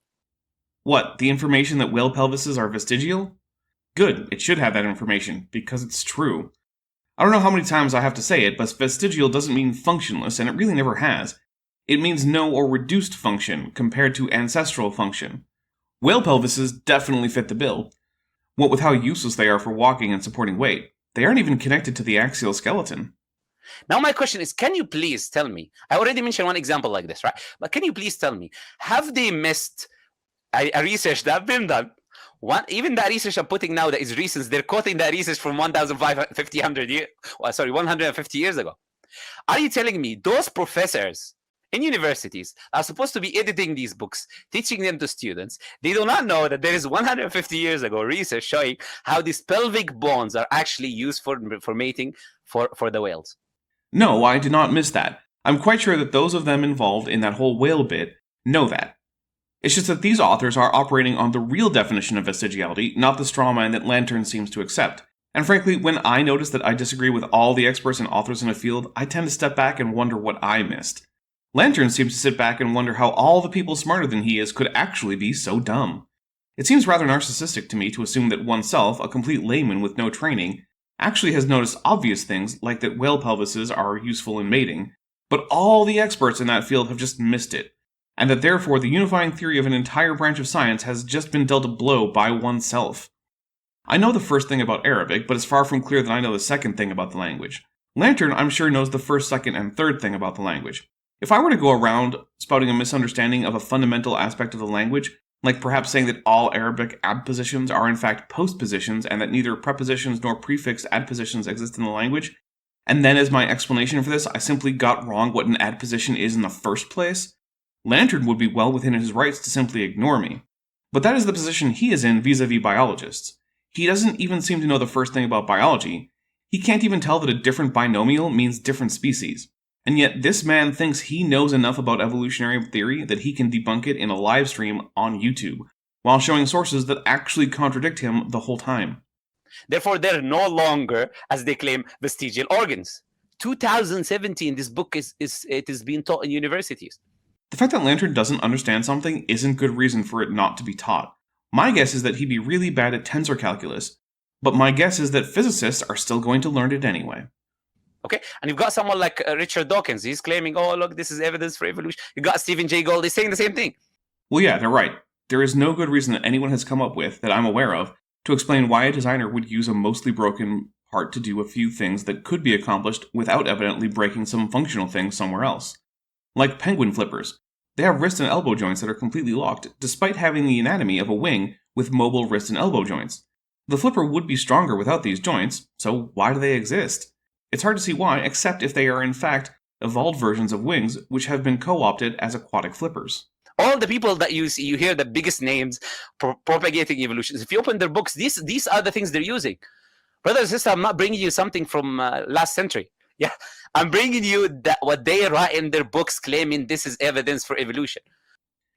What, the information that whale pelvises are vestigial? Good, it should have that information, because it's true. I don't know how many times I have to say it, but vestigial doesn't mean functionless, and it really never has. It means no or reduced function, compared to ancestral function. Whale pelvises definitely fit the bill. What with how useless they are for walking and supporting weight, they aren't even connected to the axial skeleton. Now my question is, can you please tell me, I already mentioned one example like this, right? But can you please tell me, have they missed a research that have been done? Even that research I'm putting now that is recent, they're quoting that research from 150 years ago. Are you telling me those professors in universities are supposed to be editing these books, teaching them to students? They do not know that there is 150 years ago research showing how these pelvic bones are actually used for mating for the whales. No, I did not miss that. I'm quite sure that those of them involved in that whole whale bit know that. It's just that these authors are operating on the real definition of vestigiality, not the strawman that Lantern seems to accept. And frankly, when I notice that I disagree with all the experts and authors in a field, I tend to step back and wonder what I missed. Lantern seems to sit back and wonder how all the people smarter than he is could actually be so dumb. It seems rather narcissistic to me to assume that oneself, a complete layman with no training, actually has noticed obvious things like that whale pelvises are useful in mating, but all the experts in that field have just missed it. And that therefore the unifying theory of an entire branch of science has just been dealt a blow by oneself. I know the first thing about Arabic, but it's far from clear that I know the second thing about the language. Lantern, I'm sure, knows the first, second, and third thing about the language. If I were to go around spouting a misunderstanding of a fundamental aspect of the language, like perhaps saying that all Arabic adpositions are in fact postpositions and that neither prepositions nor prefix adpositions exist in the language, and then as my explanation for this I simply got wrong what an adposition is in the first place, Lantern would be well within his rights to simply ignore me. But that is the position he is in vis-a-vis biologists. He doesn't even seem to know the first thing about biology. He can't even tell that a different binomial means different species. And yet this man thinks he knows enough about evolutionary theory that he can debunk it in a live stream on YouTube, while showing sources that actually contradict him the whole time. Therefore, they're no longer, as they claim, vestigial organs. 2017, this book is being taught in universities. The fact that Lantern doesn't understand something isn't good reason for it not to be taught. My guess is that he'd be really bad at tensor calculus, but my guess is that physicists are still going to learn it anyway. Okay, and you've got someone like Richard Dawkins. He's claiming, oh, look, this is evidence for evolution. You got Stephen Jay Gould. He's saying the same thing. Well, yeah, they're right. There is no good reason that anyone has come up with, that I'm aware of, to explain why a designer would use a mostly broken part to do a few things that could be accomplished without evidently breaking some functional thing somewhere else. Like penguin flippers. They have wrist and elbow joints that are completely locked, despite having the anatomy of a wing with mobile wrist and elbow joints. The flipper would be stronger without these joints, so why do they exist? It's hard to see why, except if they are in fact evolved versions of wings which have been co-opted as aquatic flippers. All the people that you see, you hear the biggest names propagating evolution. If you open their books, these are the things they're using. Brother and sister, I'm not bringing you something from last century. Yeah, I'm bringing you that what they write in their books claiming this is evidence for evolution.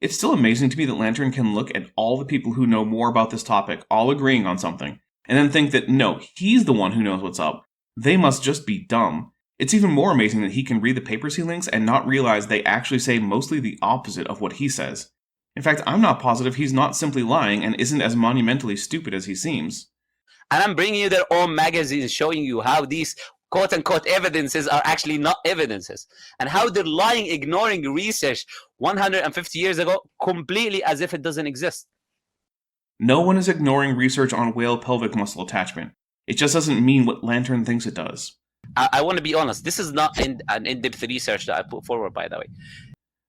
It's still amazing to me that Lantern can look at all the people who know more about this topic, all agreeing on something, and then think that no, he's the one who knows what's up. They must just be dumb. It's even more amazing that he can read the papers he links and not realize they actually say mostly the opposite of what he says. In fact, I'm not positive he's not simply lying and isn't as monumentally stupid as he seems. And I'm bringing you their own magazines showing you how these quote-unquote evidences are actually not evidences, and how they're lying, ignoring research 150 years ago completely as if it doesn't exist. No one is ignoring research on whale pelvic muscle attachment. It just doesn't mean what Lantern thinks it does. I want to be honest, this is not an in-depth research that I put forward, by the way.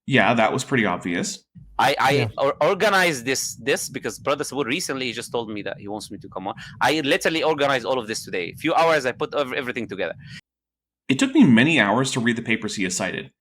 Yeah, that was pretty obvious. I organized this because Brother Sabur recently just told me that he wants me to come on. I literally organized all of this today. A few hours, I put everything together. It took me many hours to read the papers he has cited.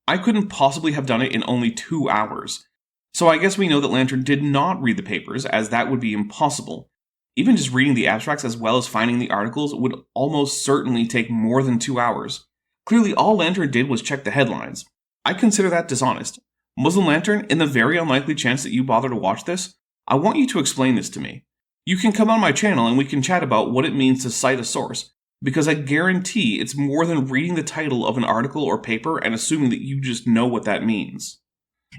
I couldn't possibly have done it in only 2 hours. So I guess we know that Lantern did not read the papers, as that would be impossible. Even just reading the abstracts as well as finding the articles would almost certainly take more than 2 hours. Clearly, all Lantern did was check the headlines. I consider that dishonest. Muslim Lantern, in the very unlikely chance that you bother to watch this, I want you to explain this to me. You can come on my channel and we can chat about what it means to cite a source, because I guarantee it's more than reading the title of an article or paper and assuming that you just know what that means.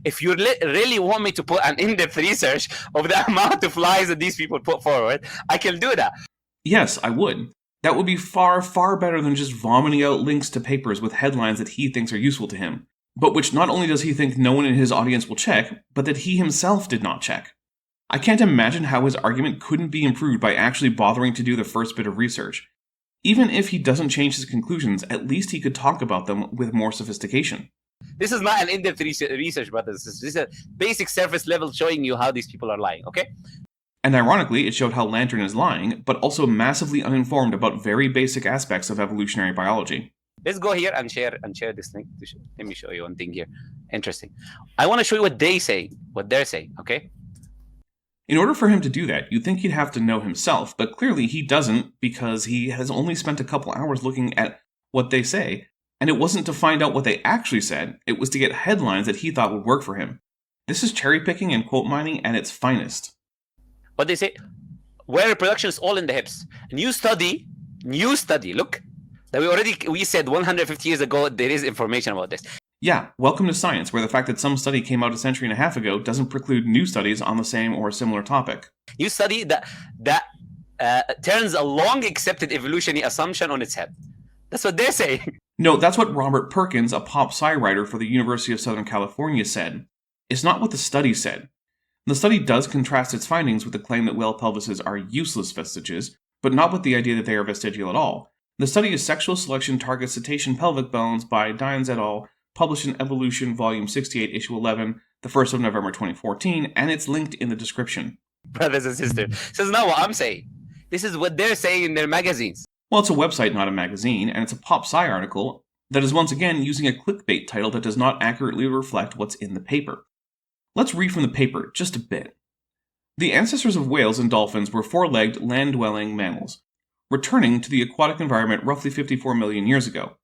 If you really want me to put an in-depth research of the amount of lies that these people put forward, I can do that. Yes, I would. That would be far, far better than just vomiting out links to papers with headlines that he thinks are useful to him, but which not only does he think no one in his audience will check, but that he himself did not check. I can't imagine how his argument couldn't be improved by actually bothering to do the first bit of research. Even if he doesn't change his conclusions, at least he could talk about them with more sophistication. This is not an in-depth research, brothers. This is a basic surface level showing you how these people are lying, okay? And ironically, it showed how Lantern is lying, but also massively uninformed about very basic aspects of evolutionary biology. Let's go here and share this link. Let me show you one thing here. Interesting. I want to show you what they're saying, okay? In order for him to do that, you'd think he'd have to know himself, but clearly he doesn't because he has only spent a couple hours looking at what they say, and it wasn't to find out what they actually said, it was to get headlines that he thought would work for him. This is cherry-picking and quote mining at its finest. What they say, where reproduction is all in the hips. New study, look, that we said 150 years ago there is information about this. Yeah, welcome to science, where the fact that some study came out a century and a half ago doesn't preclude new studies on the same or similar topic. New study that turns a long-accepted evolutionary assumption on its head. That's what they're saying. No, that's what Robert Perkins, a pop sci writer for the University of Southern California, said. It's not what the study said. The study does contrast its findings with the claim that whale pelvises are useless vestiges, but not with the idea that they are vestigial at all. The study is Sexual Selection Targets Cetacean Pelvic Bones by Dines et al., published in Evolution, Volume 68, Issue 11, the 1st of November 2014, and it's linked in the description. Brothers and sisters, this is not what I'm saying. This is what they're saying in their magazines. Well, it's a website, not a magazine, and it's a pop sci article that is once again using a clickbait title that does not accurately reflect what's in the paper. Let's read from the paper just a bit. The ancestors of whales and dolphins were four-legged, land-dwelling mammals, returning to the aquatic environment roughly 54 million years ago.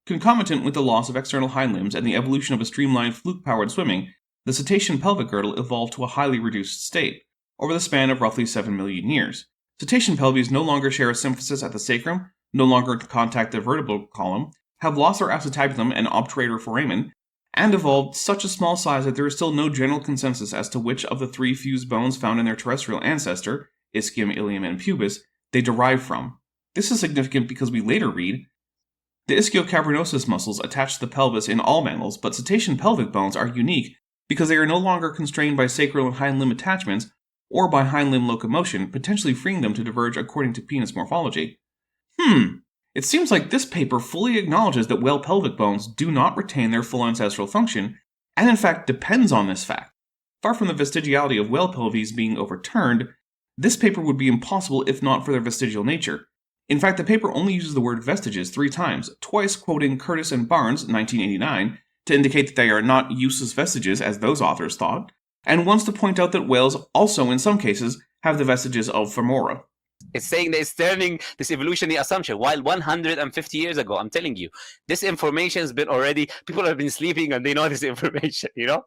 Concomitant with the loss of external hind limbs and the evolution of a streamlined fluke-powered swimming, the cetacean pelvic girdle evolved to a highly reduced state, over the span of roughly 7 million years. Cetacean pelvises no longer share a symphysis at the sacrum, no longer contact the vertebral column, have lost their acetabulum and obturator foramen, and evolved such a small size that there is still no general consensus as to which of the three fused bones found in their terrestrial ancestor, ischium, ilium, and pubis, they derive from. This is significant because we later read, the ischiocavernosus muscles attach to the pelvis in all mammals, but cetacean pelvic bones are unique because they are no longer constrained by sacral and hind limb attachments or by hind limb locomotion, potentially freeing them to diverge according to penis morphology. It seems like this paper fully acknowledges that whale pelvic bones do not retain their full ancestral function, and in fact depends on this fact. Far from the vestigiality of whale pelvises being overturned, this paper would be impossible if not for their vestigial nature. In fact, the paper only uses the word vestiges 3 times, twice quoting Curtis and Barnes, 1989, to indicate that they are not useless vestiges as those authors thought, and once to point out that whales also, in some cases, have the vestiges of femora. It's saying that it's turning this evolutionary assumption, while 150 years ago, I'm telling you, this information has been already, people have been sleeping and they know this information, you know?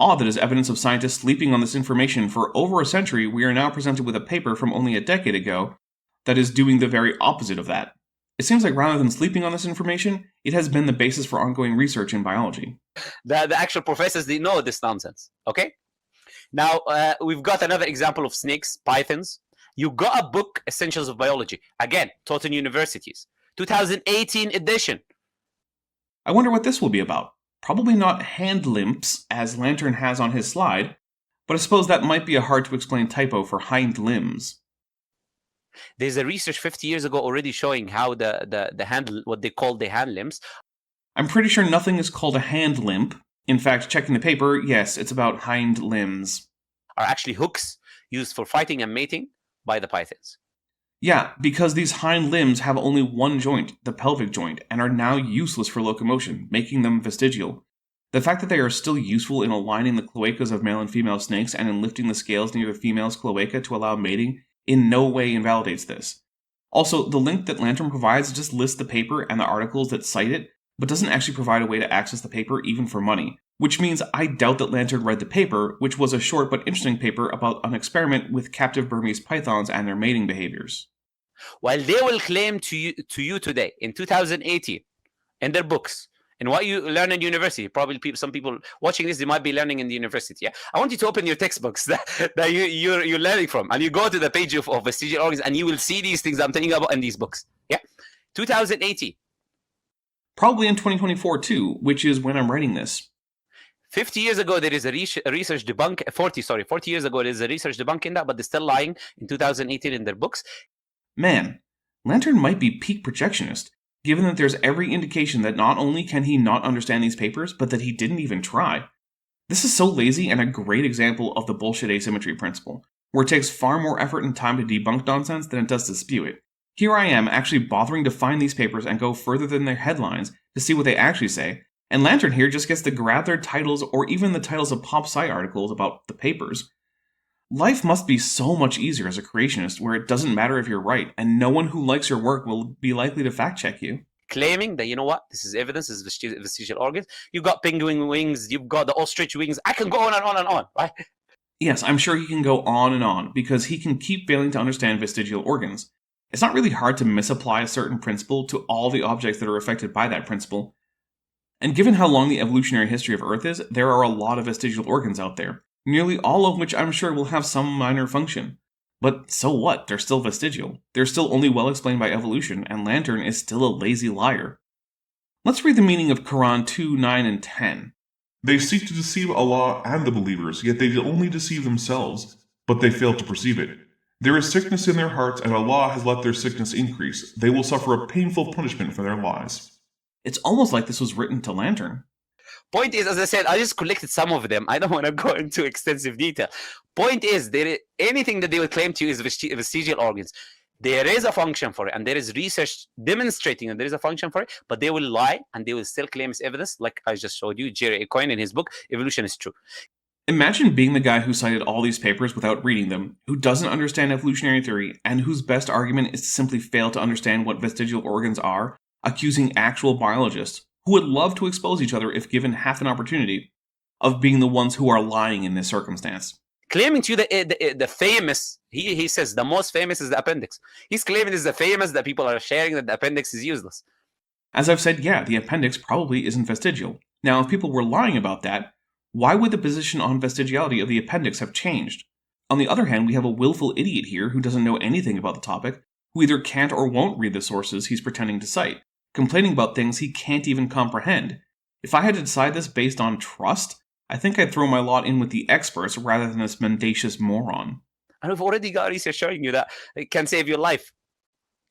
Odd that as evidence of scientists sleeping on this information for over a century, we are now presented with a paper from only a decade ago that is doing the very opposite of that. It seems like rather than sleeping on this information, it has been the basis for ongoing research in biology. The actual professors, they know this nonsense, okay? Now, we've got another example of snakes, pythons. You got a book, Essentials of Biology. Again, taught in universities. 2018 edition. I wonder what this will be about. Probably not hand limps, as Lantern has on his slide, but I suppose that might be a hard-to-explain typo for hind limbs. There's a research 50 years ago already showing how the hand, what they call the hand limbs. I'm pretty sure nothing is called a hand limp. In fact, checking the paper, yes, it's about hind limbs. Are actually hooks used for fighting and mating by the pythons. Yeah, because these hind limbs have only one joint, the pelvic joint, and are now useless for locomotion, making them vestigial. The fact that they are still useful in aligning the cloacas of male and female snakes and in lifting the scales near the female's cloaca to allow mating in no way invalidates this. Also, the link that Lantern provides just lists the paper and the articles that cite it, but doesn't actually provide a way to access the paper even for money, which means I doubt that Lantern read the paper, which was a short but interesting paper about an experiment with captive Burmese pythons and their mating behaviors. While they will claim to you today, in 2018, in their books, and what you learn in university, probably some people watching this, they might be learning in the university. Yeah, I want you to open your textbooks that you're learning from, and you go to the page of vestigial organs, and you will see these things I'm telling you about in these books. Yeah, 2018. Probably in 2024 too, which is when I'm writing this. 50 years ago, there is a research debunk. 40 years ago, there is a research debunking that, but they're still lying in 2018 in their books. Man, Lantern might be peak projectionist, given that there's every indication that not only can he not understand these papers, but that he didn't even try. This is so lazy and a great example of the bullshit asymmetry principle, where it takes far more effort and time to debunk nonsense than it does to spew it. Here I am actually bothering to find these papers and go further than their headlines to see what they actually say, and Lantern here just gets to grab their titles or even the titles of pop sci articles about the papers. Life must be so much easier as a creationist where it doesn't matter if you're right, and no one who likes your work will be likely to fact check you. Claiming that, you know what, this is evidence, this is vestigial organs. You've got penguin wings, you've got the ostrich wings. I can go on and on and on, right? Yes, I'm sure he can go on and on, because he can keep failing to understand vestigial organs. It's not really hard to misapply a certain principle to all the objects that are affected by that principle. And given how long the evolutionary history of Earth is, there are a lot of vestigial organs out there, nearly all of which I'm sure will have some minor function. But so what? They're still vestigial. They're still only well explained by evolution, and Lantern is still a lazy liar. Let's read the meaning of Quran 2, 9, and 10. They seek to deceive Allah and the believers, yet they only deceive themselves, but they fail to perceive it. There is sickness in their hearts, and Allah has let their sickness increase. They will suffer a painful punishment for their lies. It's almost like this was written to Lantern. Point is, as I said, I just collected some of them. I don't want to go into extensive detail. Point is, anything that they will claim to you is vestigial organs. There is a function for it, and there is research demonstrating that there is a function for it, but they will lie, and they will still claim as evidence, like I just showed you, Jerry Coyne in his book, Evolution is True. Imagine being the guy who cited all these papers without reading them, who doesn't understand evolutionary theory, and whose best argument is to simply fail to understand what vestigial organs are, accusing actual biologists, who would love to expose each other if given half an opportunity, of being the ones who are lying in this circumstance. Claiming to you the famous, he says the most famous is the appendix. He's claiming it's the famous that people are sharing that the appendix is useless. As I've said, yeah, the appendix probably isn't vestigial. Now, if people were lying about that, why would the position on vestigiality of the appendix have changed? On the other hand, we have a willful idiot here who doesn't know anything about the topic, who either can't or won't read the sources he's pretending to cite, complaining about things he can't even comprehend. If I had to decide this based on trust, I think I'd throw my lot in with the experts rather than this mendacious moron. And we've already got research showing you that it can save your life.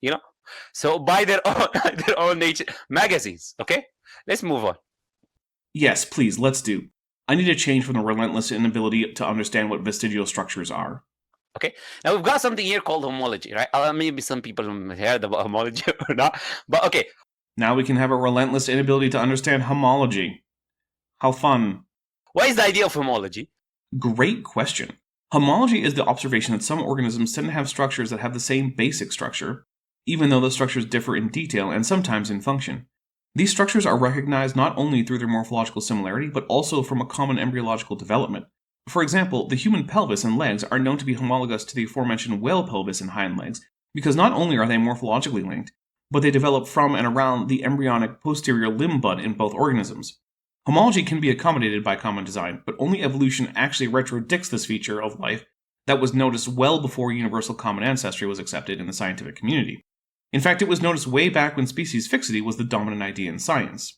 You know? So buy their own nature magazines, okay? Let's move on. Yes, please, let's do. I need a change from the relentless inability to understand what vestigial structures are. Okay, now we've got something here called homology, right? Maybe some people heard about homology or not, but okay. Now we can have a relentless inability to understand homology. How fun. What is the idea of homology? Great question. Homology is the observation that some organisms tend to have structures that have the same basic structure, even though the structures differ in detail and sometimes in function. These structures are recognized not only through their morphological similarity, but also from a common embryological development. For example, the human pelvis and legs are known to be homologous to the aforementioned whale pelvis and hind legs, because not only are they morphologically linked, but they develop from and around the embryonic posterior limb bud in both organisms. Homology can be accommodated by common design, but only evolution actually retrodicts this feature of life that was noticed well before universal common ancestry was accepted in the scientific community. In fact, it was noticed way back when species fixity was the dominant idea in science.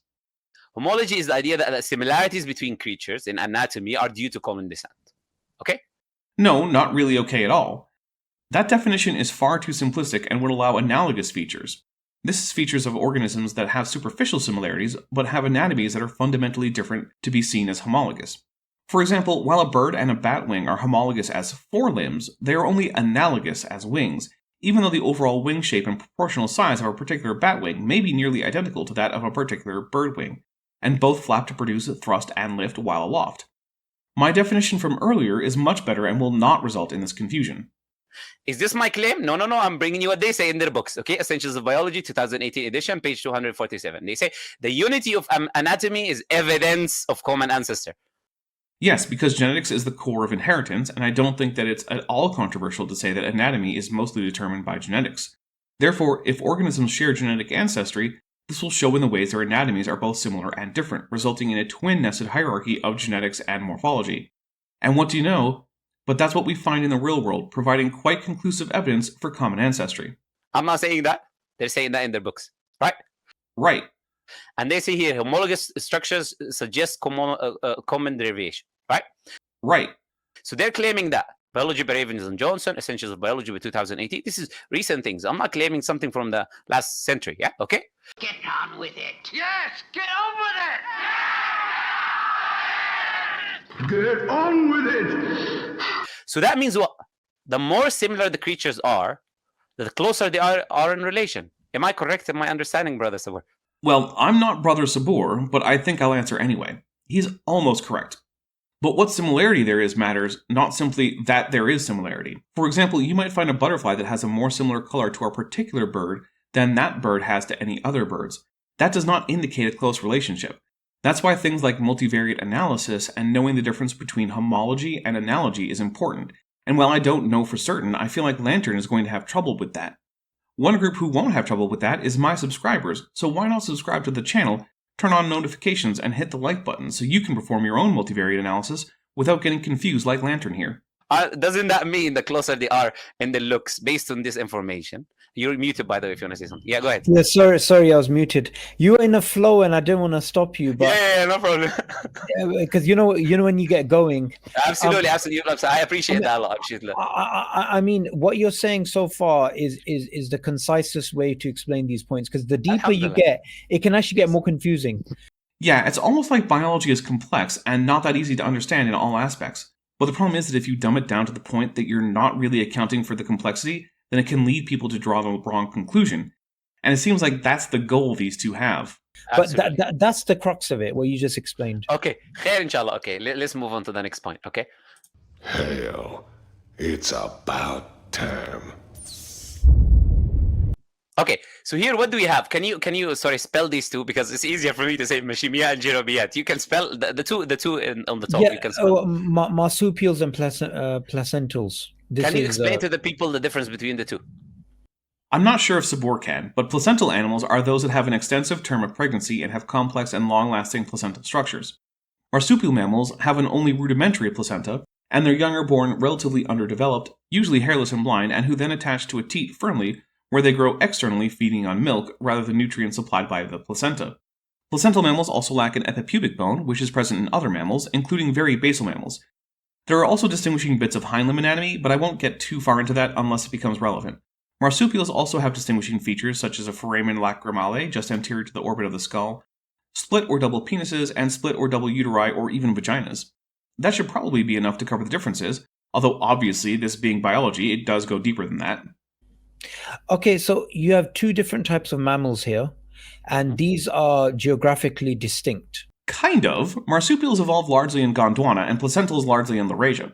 Homology is the idea that similarities between creatures in anatomy are due to common descent. Okay? No, not really okay at all. That definition is far too simplistic and would allow analogous features. This is features of organisms that have superficial similarities, but have anatomies that are fundamentally different to be seen as homologous. For example, while a bird and a bat wing are homologous as forelimbs, they are only analogous as wings, even though the overall wing shape and proportional size of a particular bat wing may be nearly identical to that of a particular bird wing. and both flap to produce thrust and lift while aloft. My definition from earlier is much better and will not result in this confusion. Is this my claim? No. I'm bringing you what they say in their books. Okay, Essentials of Biology, 2018 edition, page 247. They say the unity of anatomy is evidence of common ancestor. Yes, because genetics is the core of inheritance, and I don't think that it's at all controversial to say that anatomy is mostly determined by genetics. Therefore, if organisms share genetic ancestry, this will show in the ways their anatomies are both similar and different, resulting in a twin-nested hierarchy of genetics and morphology. And what do you know? But that's what we find in the real world, providing quite conclusive evidence for common ancestry. I'm not saying that. They're saying that in their books, right? Right. And they say here, homologous structures suggest common derivation, right? Right. So they're claiming that. Biology by Ravens and Johnson, Essentials of Biology by 2018. This is recent things. I'm not claiming something from the last century, yeah? Okay? Get on with it. Yes, get on with it! Get on with it! So that means what? The more similar the creatures are, the closer they are in relation. Am I correct in my understanding, Brother Sabur? Well, I'm not Brother Sabur, but I think I'll answer anyway. He's almost correct. But what similarity there is matters, not simply that there is similarity. For example, you might find a butterfly that has a more similar color to our particular bird than that bird has to any other birds. That does not indicate a close relationship. That's why things like multivariate analysis and knowing the difference between homology and analogy is important. And while I don't know for certain, I feel like Lantern is going to have trouble with that. One group who won't have trouble with that is my subscribers, so why not subscribe to the channel, turn on notifications, and hit the like button so you can perform your own multivariate analysis without getting confused like Lantern here. Doesn't that mean the closer they are in the looks based on this information? You're muted, by the way, if you want to say something. Yeah, go ahead. Yeah, sorry, I was muted. You were in a flow, and I didn't want to stop you. But yeah, no problem. Because you know when you get going. Absolutely. I appreciate that a lot. I mean, what you're saying so far is the concisest way to explain these points. Because the deeper you get, it can actually get more confusing. Yeah, it's almost like biology is complex and not that easy to understand in all aspects. But the problem is that if you dumb it down to the point that you're not really accounting for the complexity, then it can lead people to draw the wrong conclusion. And it seems like that's the goal these two have. But that's the crux of it, what you just explained. Okay, inshallah. Okay, let's move on to the next point, okay? Hell, it's about time. Okay, so here what do we have? Can you spell these two, because it's easier for me to say Mashimiyat and Jirobiyat. You can spell the two on the top. Yeah, you can spell. Marsupials and placentals. Can you explain to the people the difference between the two? I'm not sure if Sabor can, but placental animals are those that have an extensive term of pregnancy and have complex and long-lasting placental structures. Marsupial mammals have an only rudimentary placenta, and their young are born relatively underdeveloped, usually hairless and blind, and who then attach to a teat firmly, where they grow externally feeding on milk rather than nutrients supplied by the placenta. Placental mammals also lack an epipubic bone, which is present in other mammals, including very basal mammals. There are also distinguishing bits of hind limb anatomy, but I won't get too far into that unless it becomes relevant. Marsupials also have distinguishing features such as a foramen lacrimale just anterior to the orbit of the skull, split or double penises, and split or double uteri or even vaginas. That should probably be enough to cover the differences, although obviously, this being biology, it does go deeper than that. Okay, so you have two different types of mammals here, and these are geographically distinct. Kind of. Marsupials evolved largely in Gondwana, and placentals largely in Laurasia.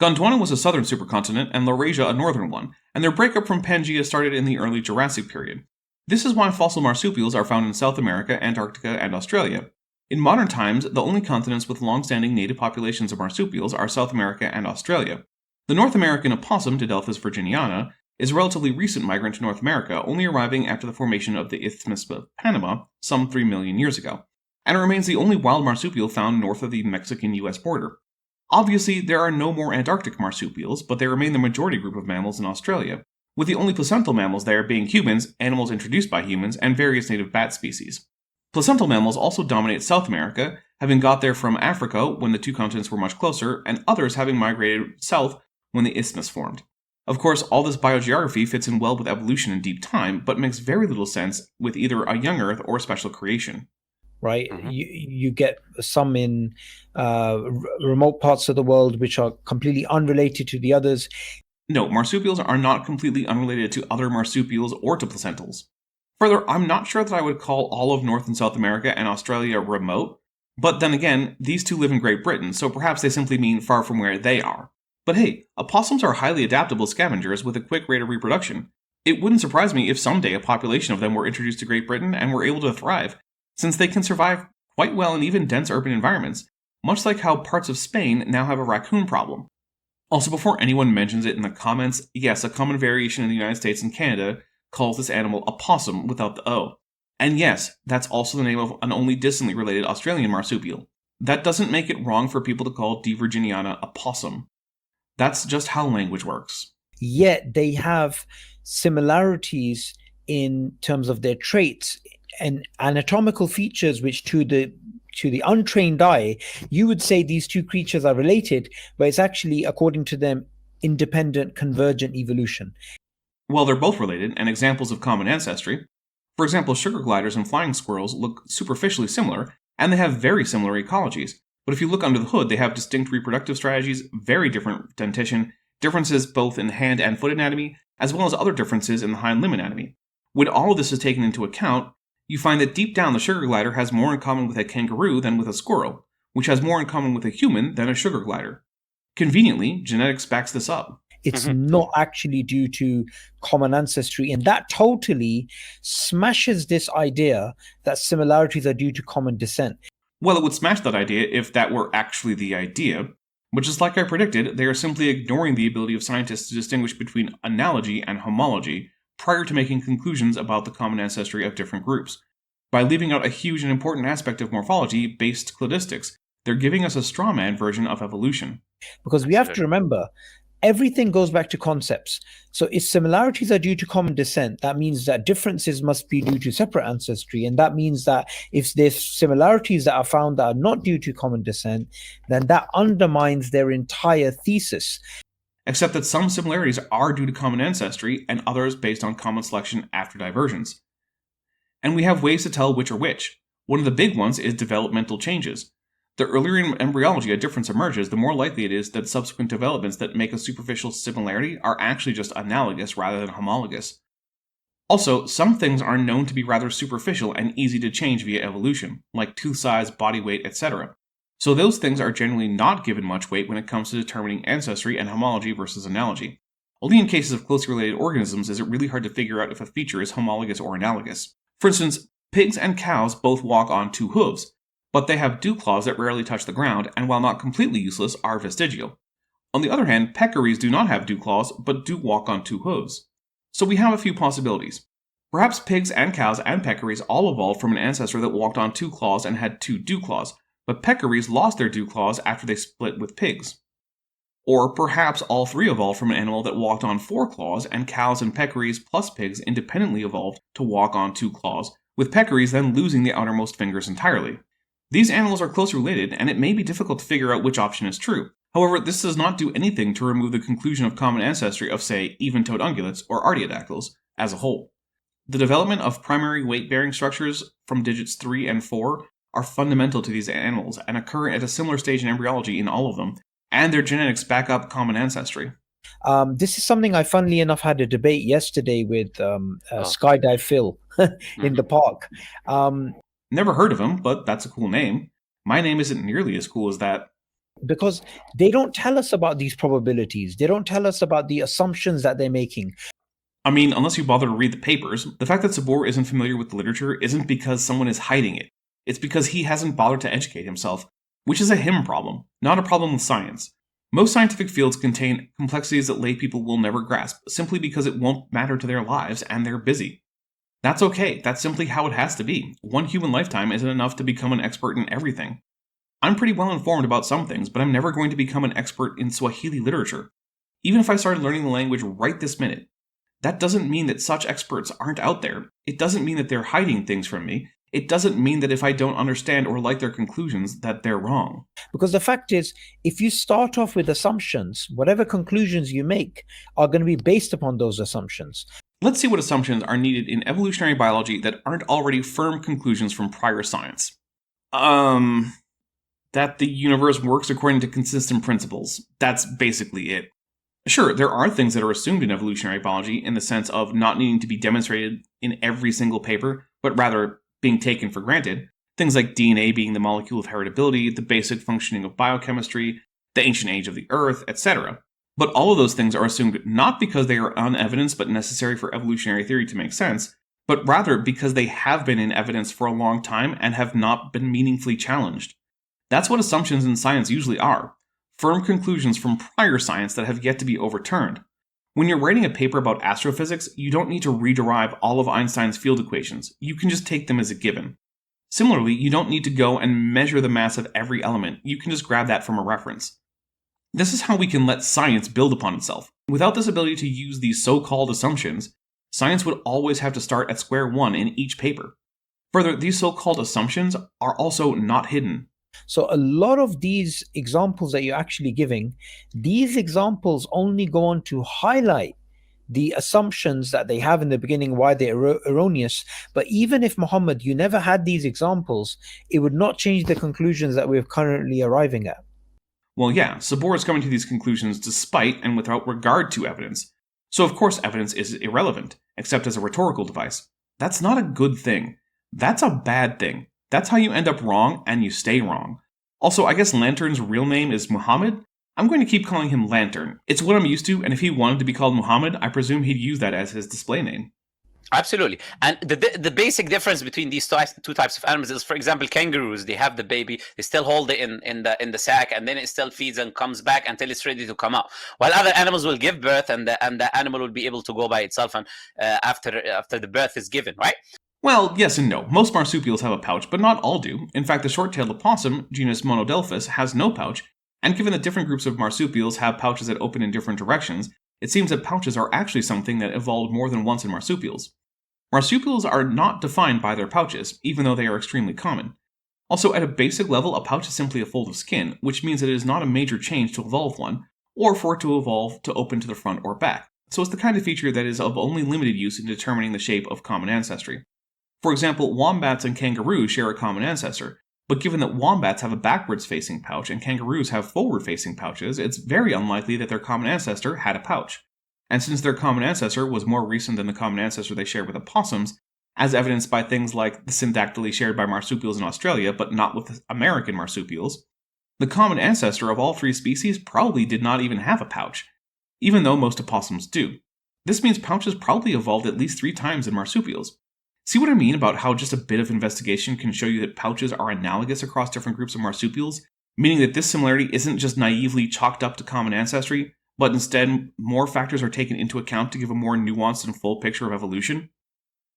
Gondwana was a southern supercontinent, and Laurasia a northern one, and their breakup from Pangaea started in the early Jurassic period. This is why fossil marsupials are found in South America, Antarctica, and Australia. In modern times, the only continents with long-standing native populations of marsupials are South America and Australia. The North American opossum, Didelphis virginiana, is a relatively recent migrant to North America, only arriving after the formation of the Isthmus of Panama some 3 million years ago, and it remains the only wild marsupial found north of the Mexican-US border. Obviously, there are no more Antarctic marsupials, but they remain the majority group of mammals in Australia, with the only placental mammals there being humans, animals introduced by humans, and various native bat species. Placental mammals also dominate South America, having got there from Africa when the two continents were much closer, and others having migrated south when the isthmus formed. Of course, all this biogeography fits in well with evolution in deep time, but makes very little sense with either a young Earth or special creation. Right? Mm-hmm. You get some in remote parts of the world which are completely unrelated to the others. No, marsupials are not completely unrelated to other marsupials or to placentals. Further, I'm not sure that I would call all of North and South America and Australia remote, but then again, these two live in Great Britain, so perhaps they simply mean far from where they are. But hey, opossums are highly adaptable scavengers with a quick rate of reproduction. It wouldn't surprise me if someday a population of them were introduced to Great Britain and were able to thrive, since they can survive quite well in even dense urban environments, much like how parts of Spain now have a raccoon problem. Also, before anyone mentions it in the comments, yes, a common variation in the United States and Canada calls this animal a possum without the O. And yes, that's also the name of an only distantly related Australian marsupial. That doesn't make it wrong for people to call D. virginiana a possum. That's just how language works. Yet they have similarities in terms of their traits and anatomical features, which to the untrained eye, you would say these two creatures are related, but it's actually, according to them, independent convergent evolution. Well, they're both related, and examples of common ancestry. For example, sugar gliders and flying squirrels look superficially similar, and they have very similar ecologies. But if you look under the hood, they have distinct reproductive strategies, very different dentition, differences both in hand and foot anatomy, as well as other differences in the hind limb anatomy. When all of this is taken into account, you find that deep down the sugar glider has more in common with a kangaroo than with a squirrel, which has more in common with a human than a sugar glider. Conveniently, genetics backs this up. It's not actually due to common ancestry, and that totally smashes this idea that similarities are due to common descent. Well, it would smash that idea if that were actually the idea, but just like I predicted, they are simply ignoring the ability of scientists to distinguish between analogy and homology prior to making conclusions about the common ancestry of different groups. By leaving out a huge and important aspect of morphology-based cladistics, they're giving us a strawman version of evolution. Because we have to remember, everything goes back to concepts. So if similarities are due to common descent, that means that differences must be due to separate ancestry. And that means that if there's similarities that are found that are not due to common descent, then that undermines their entire thesis. Except that some similarities are due to common ancestry and others based on common selection after divergence. And we have ways to tell which are which. One of the big ones is developmental changes. The earlier in embryology a difference emerges, the more likely it is that subsequent developments that make a superficial similarity are actually just analogous rather than homologous. Also, some things are known to be rather superficial and easy to change via evolution, like tooth size, body weight, etc. So those things are generally not given much weight when it comes to determining ancestry and homology versus analogy. Only in cases of closely related organisms is it really hard to figure out if a feature is homologous or analogous. For instance, pigs and cows both walk on two hooves, but they have dew claws that rarely touch the ground, and while not completely useless, are vestigial. On the other hand, peccaries do not have dew claws, but do walk on two hooves. So we have a few possibilities. Perhaps pigs and cows and peccaries all evolved from an ancestor that walked on two claws and had two dew claws, but peccaries lost their dew claws after they split with pigs. Or perhaps all three evolved from an animal that walked on four claws, and cows and peccaries plus pigs independently evolved to walk on two claws, with peccaries then losing the outermost fingers entirely. These animals are closely related, and it may be difficult to figure out which option is true. However, this does not do anything to remove the conclusion of common ancestry of, say, even-toed ungulates or artiodactyls as a whole. The development of primary weight-bearing structures from digits 3 and 4 are fundamental to these animals and occur at a similar stage in embryology in all of them, and their genetics back up common ancestry. This is something I, funnily enough, had a debate yesterday with Skydive Phil in the park. Never heard of him, but that's a cool name. My name isn't nearly as cool as that. Because they don't tell us about these probabilities. They don't tell us about the assumptions that they're making. I mean, unless you bother to read the papers, the fact that Sabor isn't familiar with the literature isn't because someone is hiding it. It's because he hasn't bothered to educate himself, which is a him problem, not a problem with science. Most scientific fields contain complexities that lay people will never grasp, simply because it won't matter to their lives and they're busy. That's okay, that's simply how it has to be. One human lifetime isn't enough to become an expert in everything. I'm pretty well informed about some things, but I'm never going to become an expert in Swahili literature. Even if I started learning the language right this minute. That doesn't mean that such experts aren't out there. It doesn't mean that they're hiding things from me. It doesn't mean that if I don't understand or like their conclusions, that they're wrong. Because the fact is, if you start off with assumptions, whatever conclusions you make are going to be based upon those assumptions. Let's see what assumptions are needed in evolutionary biology that aren't already firm conclusions from prior science. That the universe works according to consistent principles. That's basically it. Sure, there are things that are assumed in evolutionary biology in the sense of not needing to be demonstrated in every single paper, but rather being taken for granted. Things like DNA being the molecule of heritability, the basic functioning of biochemistry, the ancient age of the Earth, etc. But all of those things are assumed not because they are unevidenced but necessary for evolutionary theory to make sense, but rather because they have been in evidence for a long time and have not been meaningfully challenged. That's what assumptions in science usually are. Firm conclusions from prior science that have yet to be overturned. When you're writing a paper about astrophysics, you don't need to rederive all of Einstein's field equations. You can just take them as a given. Similarly, you don't need to go and measure the mass of every element. You can just grab that from a reference. This is how we can let science build upon itself. Without this ability to use these so-called assumptions, science would always have to start at square one in each paper. Further, these so-called assumptions are also not hidden. So a lot of these examples that you're actually giving, these examples only go on to highlight the assumptions that they have in the beginning, why they're erroneous. But even if, Muhammad, you never had these examples, it would not change the conclusions that we're currently arriving at. Well, yeah, Sabor is coming to these conclusions despite and without regard to evidence. So of course evidence is irrelevant, except as a rhetorical device. That's not a good thing. That's a bad thing. That's how you end up wrong, and you stay wrong. Also, I guess Lantern's real name is Muhammad. I'm going to keep calling him Lantern. It's what I'm used to, and if he wanted to be called Muhammad, I presume he'd use that as his display name. Absolutely. And the basic difference between these two types of animals is, for example, kangaroos, they have the baby, they still hold it in the sack, and then it still feeds and comes back until it's ready to come out. While other animals will give birth, and the animal will be able to go by itself and after the birth is given, right? Well, yes and no. Most marsupials have a pouch, but not all do. In fact, the short-tailed opossum, genus Monodelphis, has no pouch, and given that different groups of marsupials have pouches that open in different directions, it seems that pouches are actually something that evolved more than once in marsupials. Marsupials are not defined by their pouches, even though they are extremely common. Also, at a basic level, a pouch is simply a fold of skin, which means that it is not a major change to evolve one, or for it to evolve to open to the front or back. So it's the kind of feature that is of only limited use in determining the shape of common ancestry. For example, wombats and kangaroos share a common ancestor, but given that wombats have a backwards-facing pouch and kangaroos have forward-facing pouches, it's very unlikely that their common ancestor had a pouch. And since their common ancestor was more recent than the common ancestor they shared with opossums, as evidenced by things like the syndactyly shared by marsupials in Australia but not with American marsupials, the common ancestor of all three species probably did not even have a pouch, even though most opossums do. This means pouches probably evolved at least 3 times in marsupials. See what I mean about how just a bit of investigation can show you that pouches are analogous across different groups of marsupials, meaning that this similarity isn't just naively chalked up to common ancestry, but instead more factors are taken into account to give a more nuanced and full picture of evolution?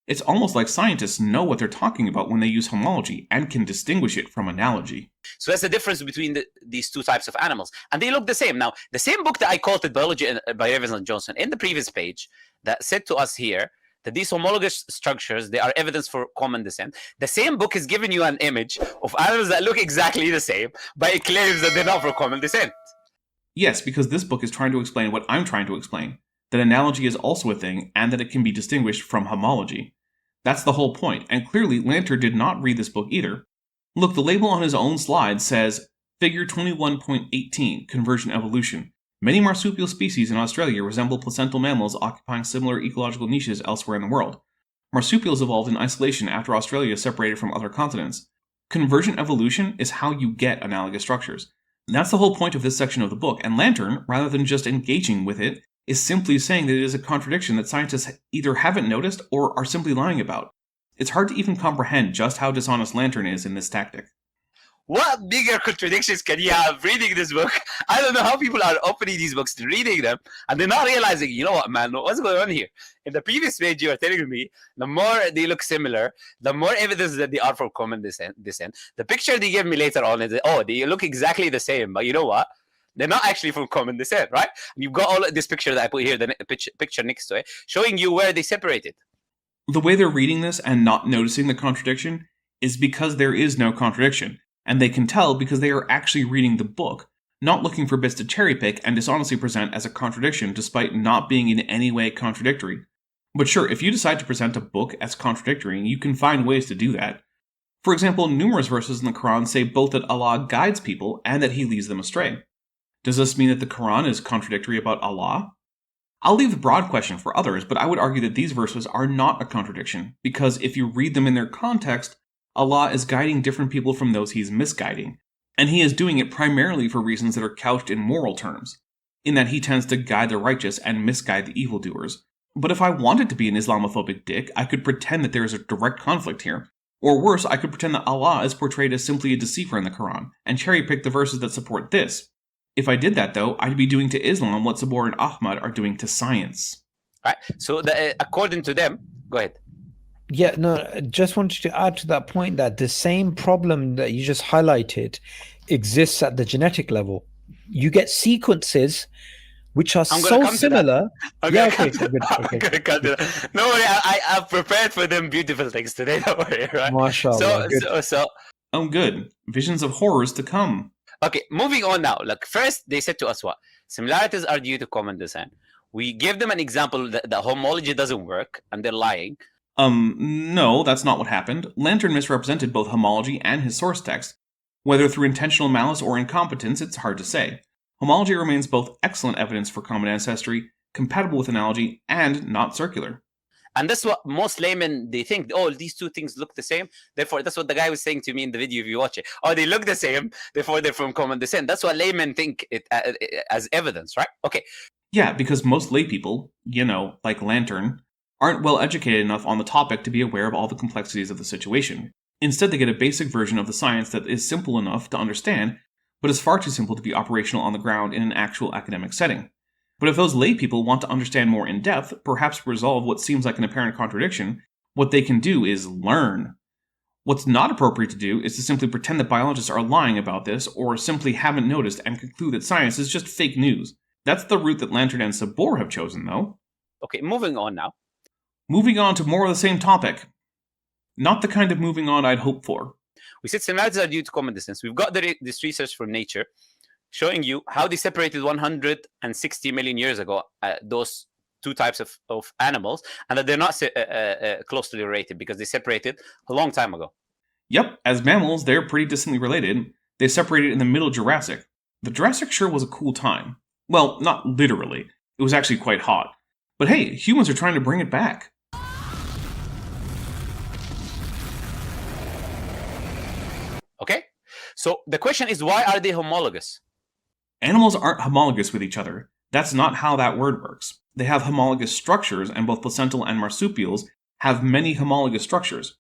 It's almost like scientists know what they're talking about when they use homology and can distinguish it from analogy. So that's the difference between these two types of animals. And they look the same. Now, the same book that I quoted, Biology by Evans and Johnson, in the previous page, that said to us here that these homologous structures, they are evidence for common descent. The same book is giving you an image of animals that look exactly the same, but it claims that they're not for common descent. Yes, because this book is trying to explain what I'm trying to explain, that analogy is also a thing and that it can be distinguished from homology. That's the whole point, and clearly Lanter did not read this book either. Look, the label on his own slide says, Figure 21.18, Convergent Evolution. Many marsupial species in Australia resemble placental mammals occupying similar ecological niches elsewhere in the world. Marsupials evolved in isolation after Australia separated from other continents. Convergent evolution is how you get analogous structures. That's the whole point of this section of the book, and Lantern, rather than just engaging with it, is simply saying that it is a contradiction that scientists either haven't noticed or are simply lying about. It's hard to even comprehend just how dishonest Lantern is in this tactic. What bigger contradictions can you have reading this book? I don't know how people are opening these books, reading them, and they're not realizing, you know what, man, what's going on here? In the previous page, you were telling me, the more they look similar, the more evidence that they are for common descent. The picture they gave me later on is, they look exactly the same, but you know what? They're not actually from common descent, right? And you've got all of this picture that I put here, the picture next to it, showing you where they separated. The way they're reading this and not noticing the contradiction is because there is no contradiction. And they can tell because they are actually reading the book, not looking for bits to cherry pick and dishonestly present as a contradiction despite not being in any way contradictory. But sure, if you decide to present a book as contradictory, you can find ways to do that. For example, numerous verses in the Quran say both that Allah guides people and that He leads them astray. Does this mean that the Quran is contradictory about Allah? I'll leave the broad question for others, but I would argue that these verses are not a contradiction, because if you read them in their context, Allah is guiding different people from those he's misguiding, and he is doing it primarily for reasons that are couched in moral terms, in that he tends to guide the righteous and misguide the evildoers. But if I wanted to be an Islamophobic dick, I could pretend that there is a direct conflict here. Or worse, I could pretend that Allah is portrayed as simply a deceiver in the Quran, and cherry-pick the verses that support this. If I did that, though, I'd be doing to Islam what Sabor and Ahmad are doing to science. Right. So, according to them, go ahead. Yeah, no, I just wanted to add to that point that the same problem that you just highlighted exists at the genetic level. You get sequences which are so similar. Okay, I'm gonna come to that. No worry, I've prepared for them beautiful things today. Don't worry, right? MashaAllah. So, oh, good. Visions of horrors to come. Okay, moving on now. Like, first, they said to us what? Similarities are due to common descent. We gave them an example that the homology doesn't work, and they're lying. No, that's not what happened. Lantern misrepresented both homology and his source text. Whether through intentional malice or incompetence, it's hard to say. Homology remains both excellent evidence for common ancestry, compatible with analogy, and not circular. And that's what most laymen, they think, oh, these two things look the same. Therefore, that's what the guy was saying to me in the video if you watch it. Oh, they look the same. Therefore, they're from common descent. That's what laymen think it as evidence, right? Okay. Yeah, because most lay people, like Lantern, aren't well educated enough on the topic to be aware of all the complexities of the situation. Instead, they get a basic version of the science that is simple enough to understand, but is far too simple to be operational on the ground in an actual academic setting. But if those lay people want to understand more in depth, perhaps resolve what seems like an apparent contradiction, what they can do is learn. What's not appropriate to do is to simply pretend that biologists are lying about this, or simply haven't noticed and conclude that science is just fake news. That's the route that Lantern and Sabor have chosen, though. Okay, moving on now. Moving on to more of the same topic. Not the kind of moving on I'd hoped for. We said similarities are due to common descent. We've got this research from Nature showing you how they separated 160 million years ago, those two types of animals, and that they're not closely related because they separated a long time ago. Yep, as mammals, they're pretty distantly related. They separated in the Middle Jurassic. The Jurassic sure was a cool time. Well, not literally. It was actually quite hot. But hey, humans are trying to bring it back. Okay? So the question is, why are they homologous? Animals aren't homologous with each other. That's not how that word works. They have homologous structures, and both placental and marsupials have many homologous structures.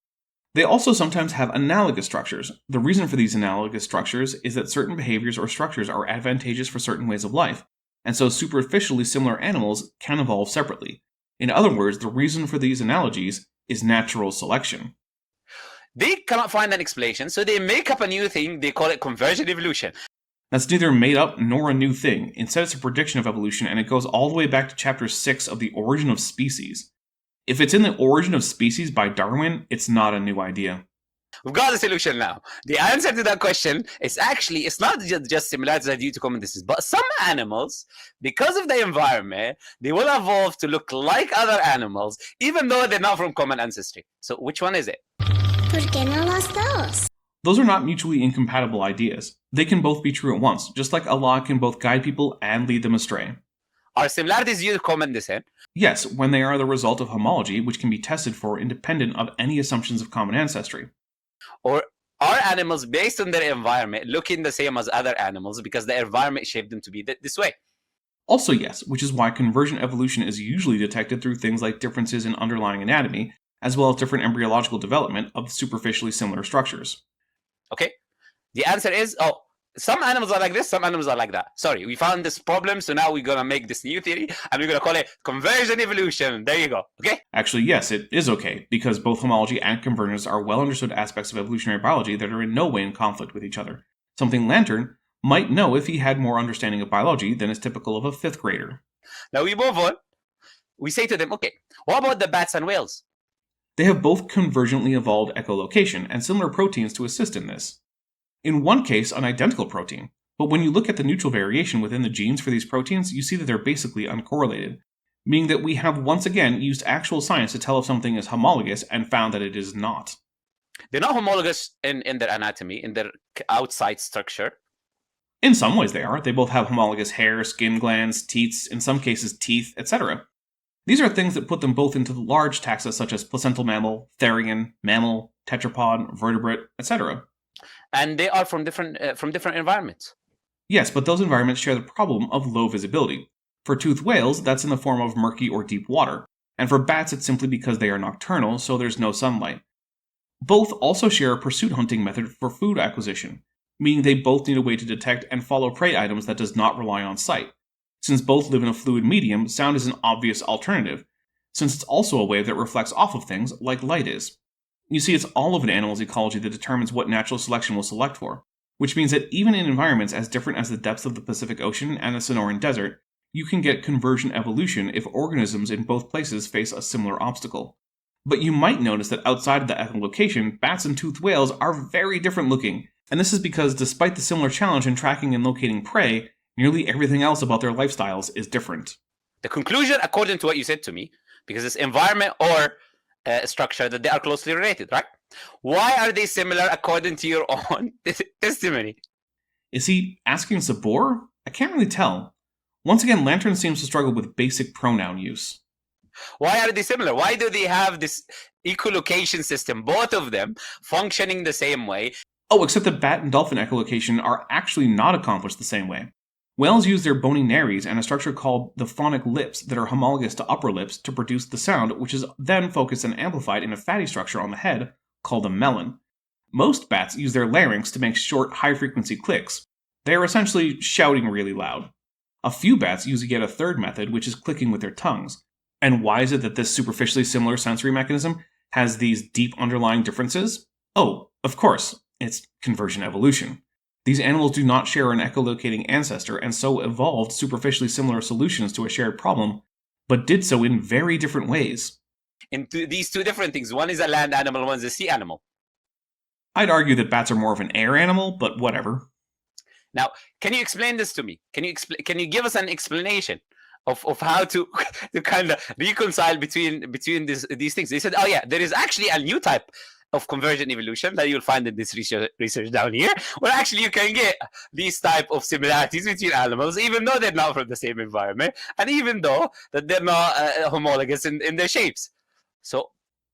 They also sometimes have analogous structures. The reason for these analogous structures is that certain behaviors or structures are advantageous for certain ways of life, and so superficially similar animals can evolve separately. In other words, the reason for these analogies is natural selection. They cannot find an explanation, so they make up a new thing. They call it convergent evolution. That's neither made up nor a new thing. Instead, it's a prediction of evolution, and it goes all the way back to Chapter 6 of The Origin of Species. If it's in The Origin of Species by Darwin, it's not a new idea. We've got the solution now. The answer to that question is actually, it's not just similarities are due to common descent, but some animals, because of the environment, they will evolve to look like other animals, even though they're not from common ancestry. So which one is it? ¿Por qué no los dos? Those are not mutually incompatible ideas. They can both be true at once, just like Allah can both guide people and lead them astray. Are similarities due to common descent? Yes, when they are the result of homology, which can be tested for independent of any assumptions of common ancestry. Or are animals, based on their environment, looking the same as other animals because the environment shaped them to be this way? Also yes, which is why convergent evolution is usually detected through things like differences in underlying anatomy, as well as different embryological development of superficially similar structures. Okay, the answer is, some animals are like this, some animals are like that. Sorry, we found this problem, so now we're going to make this new theory, and we're going to call it convergent evolution. There you go, okay? Actually, yes, it is okay, because both homology and convergence are well-understood aspects of evolutionary biology that are in no way in conflict with each other. Something Lantern might know if he had more understanding of biology than is typical of a 5th grader. Now we move on. We say to them, okay, what about the bats and whales? They have both convergently evolved echolocation and similar proteins to assist in this. In one case, an identical protein, but when you look at the neutral variation within the genes for these proteins, you see that they're basically uncorrelated, meaning that we have once again used actual science to tell if something is homologous and found that it is not. They're not homologous in their anatomy, in their outside structure. In some ways they are. They both have homologous hair, skin glands, teats, in some cases teeth, etc. These are things that put them both into the large taxa such as placental mammal, therian, mammal, tetrapod, vertebrate, etc. And they are from different environments. Yes, but those environments share the problem of low visibility. For toothed whales, that's in the form of murky or deep water, and for bats it's simply because they are nocturnal, so there's no sunlight. Both also share a pursuit hunting method for food acquisition, meaning they both need a way to detect and follow prey items that does not rely on sight. Since both live in a fluid medium, sound is an obvious alternative, since it's also a wave that reflects off of things like light is. You see, it's all of an animal's ecology that determines what natural selection will select for, which means that even in environments as different as the depths of the Pacific Ocean and the Sonoran Desert, you can get convergent evolution if organisms in both places face a similar obstacle. But you might notice that outside of the echolocation, bats and toothed whales are very different looking, and this is because despite the similar challenge in tracking and locating prey, nearly everything else about their lifestyles is different. The conclusion, according to what you said to me, because it's environment or structure, that they are closely related, right? Why are they similar according to your own testimony? Is he asking Sabor? I can't really tell. Once again, Lantern seems to struggle with basic pronoun use. Why are they similar? Why do they have this echolocation system, both of them, functioning the same way? Oh, except that bat and dolphin echolocation are actually not accomplished the same way. Whales use their bony nares and a structure called the phonic lips that are homologous to upper lips to produce the sound, which is then focused and amplified in a fatty structure on the head called a melon. Most bats use their larynx to make short, high-frequency clicks. They are essentially shouting really loud. A few bats use yet a third method, which is clicking with their tongues. And why is it that this superficially similar sensory mechanism has these deep underlying differences? Oh, of course, it's convergent evolution. These animals do not share an echolocating ancestor and so evolved superficially similar solutions to a shared problem, but did so in very different ways. These two different things. One is a land animal, one is a sea animal. I'd argue that bats are more of an air animal, but whatever. Now, can you explain this to me? Can you give us an explanation of how to kind of reconcile between these things? They said, oh yeah, there is actually a new type of convergent evolution that you'll find in this research down here, where actually you can get these type of similarities between animals, even though they're not from the same environment, and even though that they're not homologous in their shapes. So,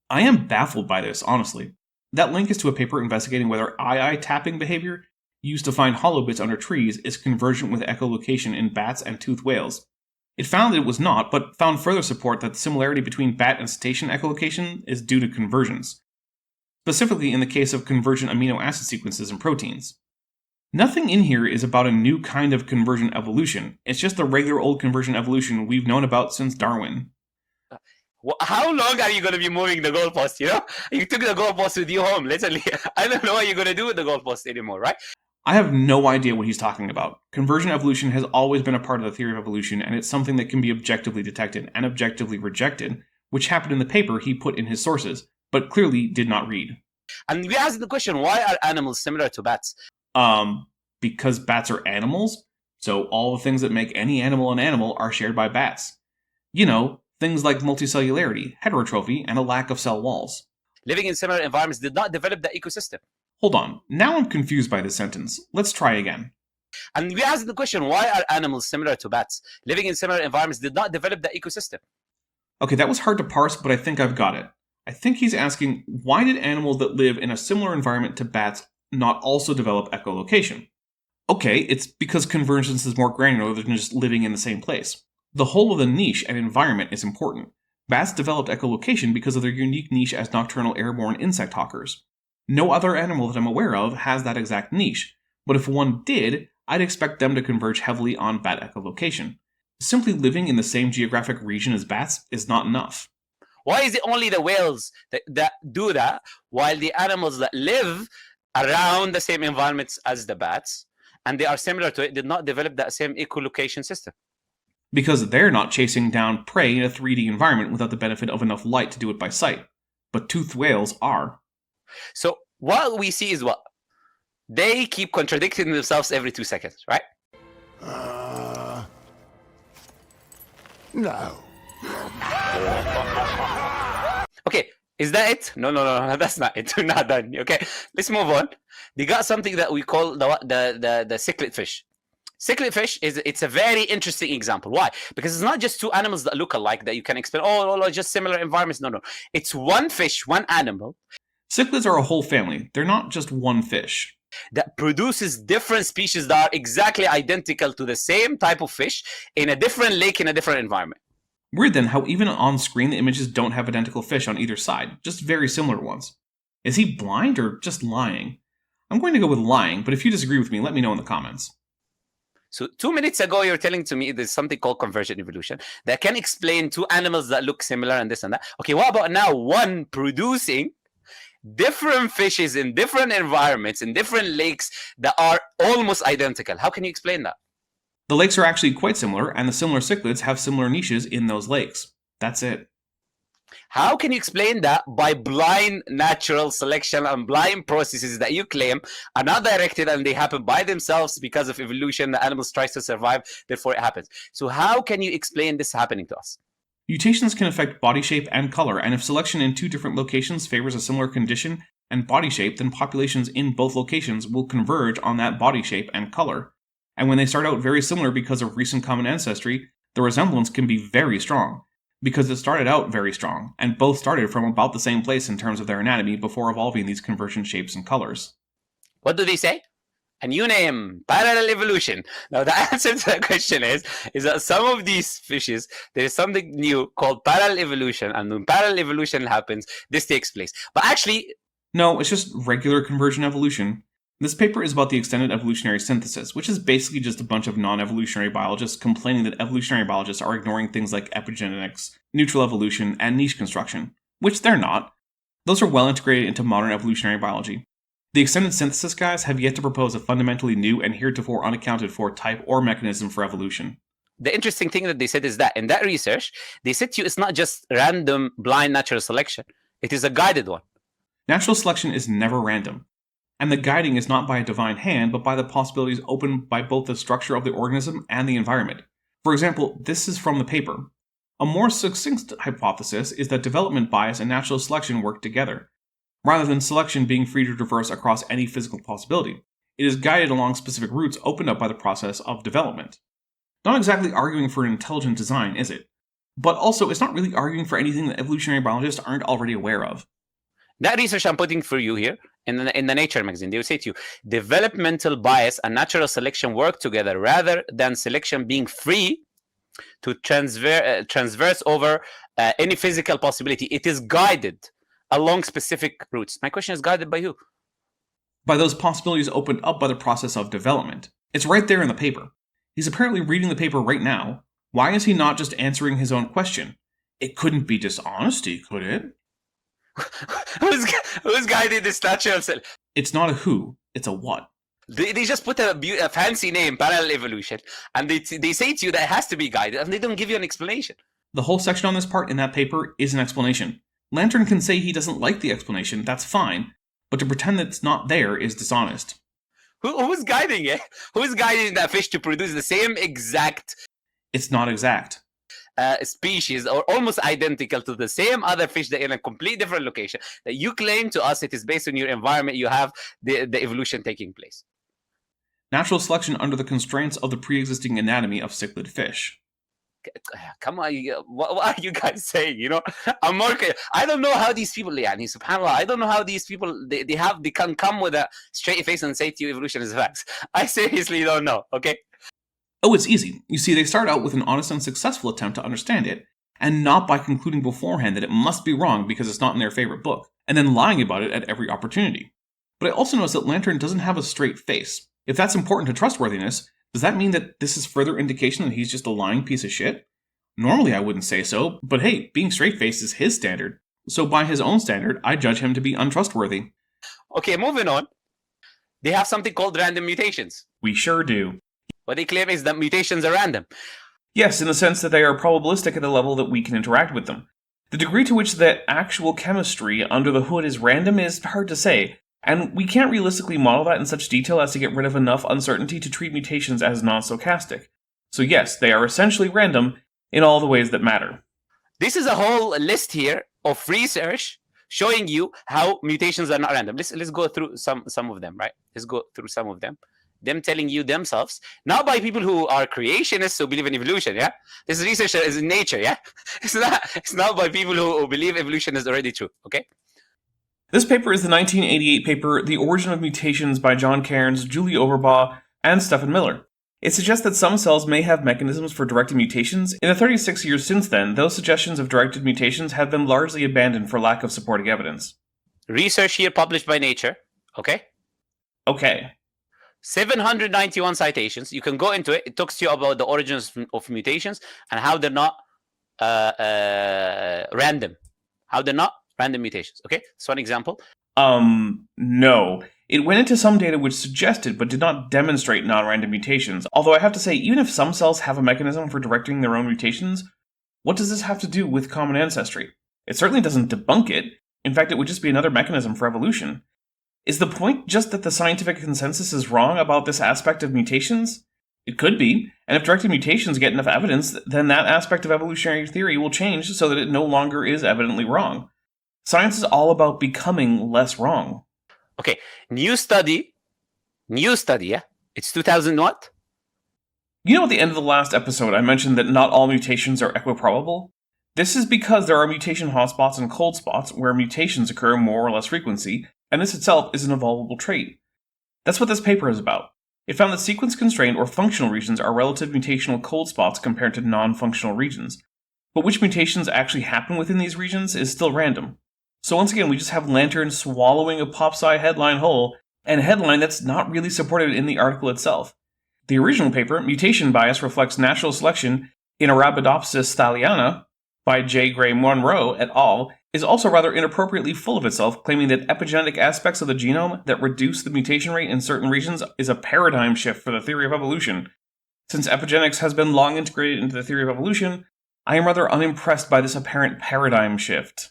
I am baffled by this, honestly. That link is to a paper investigating whether eye tapping behavior used to find hollow bits under trees is convergent with echolocation in bats and toothed whales. It found that it was not, but found further support that the similarity between bat and cetacean echolocation is due to convergence, specifically in the case of convergent amino acid sequences and proteins. Nothing in here is about a new kind of convergent evolution. It's just the regular old convergent evolution we've known about since Darwin. How long are you going to be moving the goalpost, you know? You took the goalpost with you home, literally. I don't know what you're going to do with the goalpost anymore, right? I have no idea what he's talking about. Convergent evolution has always been a part of the theory of evolution, and it's something that can be objectively detected and objectively rejected, which happened in the paper he put in his sources, but clearly did not read. And we asked the question, why are animals similar to bats? Because bats are animals, so all the things that make any animal an animal are shared by bats. You know, things like multicellularity, heterotrophy, and a lack of cell walls. Living in similar environments did not develop the ecosystem. Hold on, now I'm confused by this sentence. Let's try again. And we asked the question, why are animals similar to bats? Living in similar environments did not develop the ecosystem. Okay, that was hard to parse, but I think I've got it. I think he's asking, why did animals that live in a similar environment to bats not also develop echolocation? Okay, it's because convergence is more granular than just living in the same place. The whole of the niche and environment is important. Bats developed echolocation because of their unique niche as nocturnal airborne insect hawkers. No other animal that I'm aware of has that exact niche, but if one did, I'd expect them to converge heavily on bat echolocation. Simply living in the same geographic region as bats is not enough. Why is it only the whales that do that, while the animals that live around the same environments as the bats, and they are similar to it, did not develop that same echolocation system? Because they're not chasing down prey in a 3D environment without the benefit of enough light to do it by sight. But toothed whales are. So what we see is what? They keep contradicting themselves every 2 seconds, right? No. Okay, is that it? No, that's not it. We're not done. Okay, let's move on. They got something that we call the cichlid fish. Cichlid fish it's a very interesting example. Why? Because it's not just two animals that look alike that you can explain, oh, just similar environments. No. It's one fish, one animal. Cichlids are a whole family. They're not just one fish. That produces different species that are exactly identical to the same type of fish in a different lake in a different environment. Weird then how even on screen the images don't have identical fish on either side, just very similar ones. Is he blind or just lying? I'm going to go with lying, but if you disagree with me, let me know in the comments. So 2 minutes ago, you're telling to me there's something called convergent evolution that can explain two animals that look similar and this and that. Okay, what about now one producing different fishes in different environments, in different lakes that are almost identical? How can you explain that? The lakes are actually quite similar, and the similar cichlids have similar niches in those lakes. That's it. How can you explain that by blind natural selection and blind processes that you claim are not directed and they happen by themselves because of evolution, the animals tries to survive, therefore it happens. So how can you explain this happening to us? Mutations can affect body shape and color, and if selection in two different locations favors a similar condition and body shape, then populations in both locations will converge on that body shape and color. And when they start out very similar because of recent common ancestry, the resemblance can be very strong, because it started out very strong, and both started from about the same place in terms of their anatomy before evolving these convergent shapes and colors. What do they say? A new name, parallel evolution. Now the answer to that question is that some of these fishes, there is something new called parallel evolution, and when parallel evolution happens, this takes place. But actually... No, it's just regular convergent evolution. This paper is about the extended evolutionary synthesis, which is basically just a bunch of non-evolutionary biologists complaining that evolutionary biologists are ignoring things like epigenetics, neutral evolution, and niche construction, which they're not. Those are well integrated into modern evolutionary biology. The extended synthesis guys have yet to propose a fundamentally new and heretofore unaccounted for type or mechanism for evolution. The interesting thing that they said is that in that research, they said to you it's not just random blind natural selection, it is a guided one. Natural selection is never random. And the guiding is not by a divine hand, but by the possibilities opened by both the structure of the organism and the environment. For example, this is from the paper. A more succinct hypothesis is that development bias and natural selection work together. Rather than selection being free to traverse across any physical possibility, it is guided along specific routes opened up by the process of development. Not exactly arguing for an intelligent design, is it? But also, it's not really arguing for anything that evolutionary biologists aren't already aware of. That research I'm putting for you here, in the Nature magazine, they will say to you, developmental bias and natural selection work together rather than selection being free to transverse over any physical possibility. It is guided along specific routes. My question is, guided by who? By those possibilities opened up by the process of development. It's right there in the paper. He's apparently reading the paper right now. Why is he not just answering his own question? It couldn't be dishonesty, could it? Who's guiding this natural selection? It's not a who, it's a what. They just put a fancy name, parallel evolution, and they say to you that it has to be guided, and they don't give you an explanation. The whole section on this part in that paper is an explanation. Lantern can say he doesn't like the explanation, that's fine, but to pretend that it's not there is dishonest. Who's guiding it? Who's guiding that fish to produce the same exact... It's not exact. Species or almost identical to the same other fish that in a complete different location that you claim to us it is based on your environment, you have the evolution taking place. Natural selection under the constraints of the pre-existing anatomy of cichlid fish. Come on, what are you guys saying? You know, I don't know how these people, yani, subhanAllah, I don't know how these people, they can come with a straight face and say to you evolution is facts. I seriously don't know, okay? Oh, it's easy. You see, they start out with an honest and successful attempt to understand it, and not by concluding beforehand that it must be wrong because it's not in their favorite book, and then lying about it at every opportunity. But I also notice that Lantern doesn't have a straight face. If that's important to trustworthiness, does that mean that this is further indication that he's just a lying piece of shit? Normally I wouldn't say so, but hey, being straight-faced is his standard. So by his own standard, I judge him to be untrustworthy. Okay, moving on. They have something called random mutations. We sure do. What they claim is that mutations are random. Yes, in the sense that they are probabilistic at the level that we can interact with them. The degree to which the actual chemistry under the hood is random is hard to say, and we can't realistically model that in such detail as to get rid of enough uncertainty to treat mutations as non-stochastic. So yes, they are essentially random in all the ways that matter. This is a whole list here of research showing you how mutations are not random. Let's go through some of them, right? Let's go through some of them. them telling you themselves, not by people who are creationists who believe in evolution, yeah? This research is in nature, yeah? It's not by people who believe evolution is already true, okay? This paper is the 1988 paper, The Origin of Mutations by John Cairns, Julie Overbaugh, and Stephen Miller. It suggests that some cells may have mechanisms for directing mutations. In the 36 years since then, those suggestions of directed mutations have been largely abandoned for lack of supporting evidence. Research here published by Nature, okay? Okay. 791 citations. You can go into it. It talks to you about the origins of mutations and how they're not random. How they're not random mutations, okay? That's one example. No. It went into some data which suggested but did not demonstrate non-random mutations, although I have to say, even if some cells have a mechanism for directing their own mutations, what does this have to do with common ancestry? It certainly doesn't debunk it. In fact, it would just be another mechanism for evolution. Is the point just that the scientific consensus is wrong about this aspect of mutations? It could be, and if directed mutations get enough evidence, then that aspect of evolutionary theory will change so that it no longer is evidently wrong. Science is all about becoming less wrong. Okay, new study, yeah? It's 2000 what? You know, at the end of the last episode, I mentioned that not all mutations are equiprobable? This is because there are mutation hotspots and cold spots where mutations occur more or less frequency, and this itself is an evolvable trait. That's what this paper is about. It found that sequence-constrained or functional regions are relative mutational cold spots compared to non-functional regions. But which mutations actually happen within these regions is still random. So once again, we just have Lantern swallowing a pop-sci headline whole, and a headline that's not really supported in the article itself. The original paper, Mutation Bias Reflects Natural Selection in Arabidopsis thaliana, by J. Gray Monroe et al., is also rather inappropriately full of itself, claiming that epigenetic aspects of the genome that reduce the mutation rate in certain regions is a paradigm shift for the theory of evolution. Since epigenetics has been long integrated into the theory of evolution, I am rather unimpressed by this apparent paradigm shift.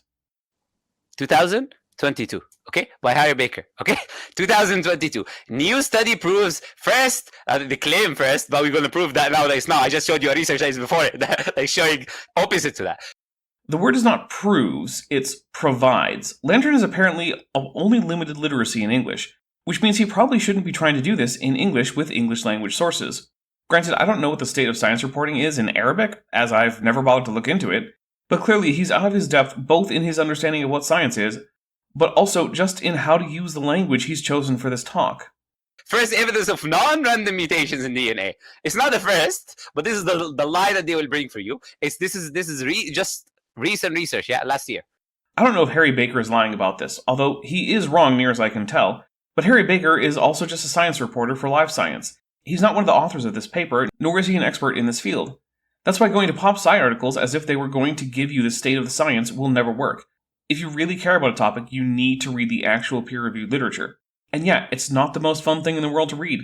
2022, okay? By Harry Baker, okay? 2022. New study proves first, the claim first, but we're going to prove that now that it's not. I just showed you a research that is before it, like showing opposite to that. The word is not proves, it's provides. Lantern is apparently of only limited literacy in English, which means he probably shouldn't be trying to do this in English with English language sources. Granted, I don't know what the state of science reporting is in Arabic, as I've never bothered to look into it, but clearly he's out of his depth both in his understanding of what science is, but also just in how to use the language he's chosen for this talk. First evidence of non-random mutations in DNA. It's not the first, but this is the lie that they will bring for you. This is just recent research, yeah, last year. I don't know if Harry Baker is lying about this, although he is wrong near as I can tell, but Harry Baker is also just a science reporter for Live Science. He's not one of the authors of this paper, nor is he an expert in this field. That's why going to pop-sci articles as if they were going to give you the state of the science will never work. If you really care about a topic, you need to read the actual peer-reviewed literature. And yeah, it's not the most fun thing in the world to read,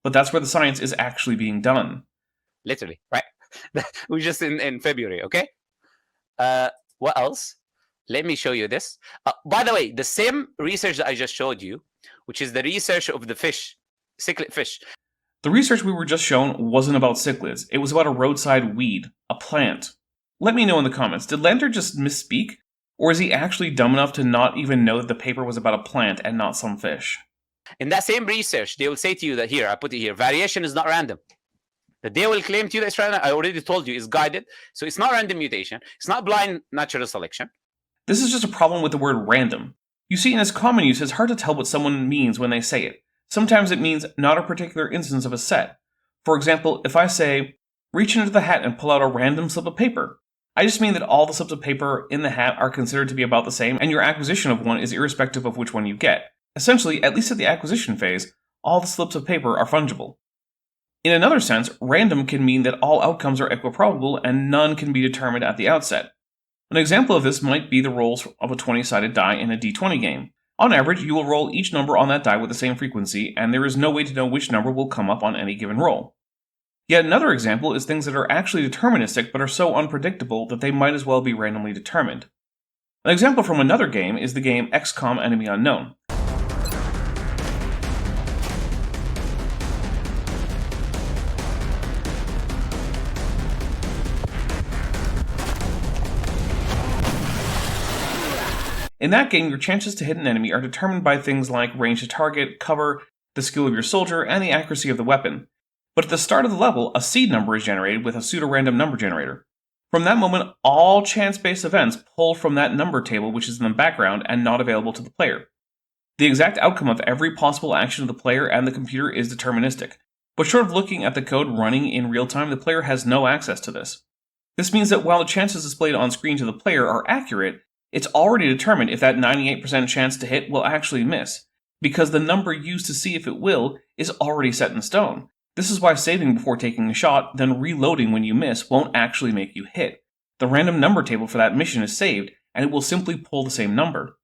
but that's where the science is actually being done. Literally, right? We're just in February, okay? What else? Let me show you this. By the way, the same research that I just showed you, which is the research of the fish, cichlid fish. The research we were just shown wasn't about cichlids. It was about a roadside weed, a plant. Let me know in the comments, did Lantern just misspeak? Or is he actually dumb enough to not even know that the paper was about a plant and not some fish? In that same research, they will say to you that here, I put it here, variation is not random. That they will claim to you that it's random, I already told you, it's guided. So it's not random mutation. It's not blind natural selection. This is just a problem with the word random. You see, in its common use, it's hard to tell what someone means when they say it. Sometimes it means not a particular instance of a set. For example, if I say, reach into the hat and pull out a random slip of paper, I just mean that all the slips of paper in the hat are considered to be about the same, and your acquisition of one is irrespective of which one you get. Essentially, at least at the acquisition phase, all the slips of paper are fungible. In another sense, random can mean that all outcomes are equiprobable and none can be determined at the outset. An example of this might be the rolls of a 20-sided die in a d20 game. On average, you will roll each number on that die with the same frequency, and there is no way to know which number will come up on any given roll. Yet another example is things that are actually deterministic but are so unpredictable that they might as well be randomly determined. An example from another game is the game XCOM Enemy Unknown. In that game, your chances to hit an enemy are determined by things like range to target, cover, the skill of your soldier, and the accuracy of the weapon. But at the start of the level, a seed number is generated with a pseudo-random number generator. From that moment, all chance-based events pull from that number table which is in the background and not available to the player. The exact outcome of every possible action of the player and the computer is deterministic, but short of looking at the code running in real time, the player has no access to this. This means that while the chances displayed on screen to the player are accurate, it's already determined if that 98% chance to hit will actually miss, because the number used to see if it will is already set in stone. This is why saving before taking a shot, then reloading when you miss won't actually make you hit. The random number table for that mission is saved, and it will simply pull the same number.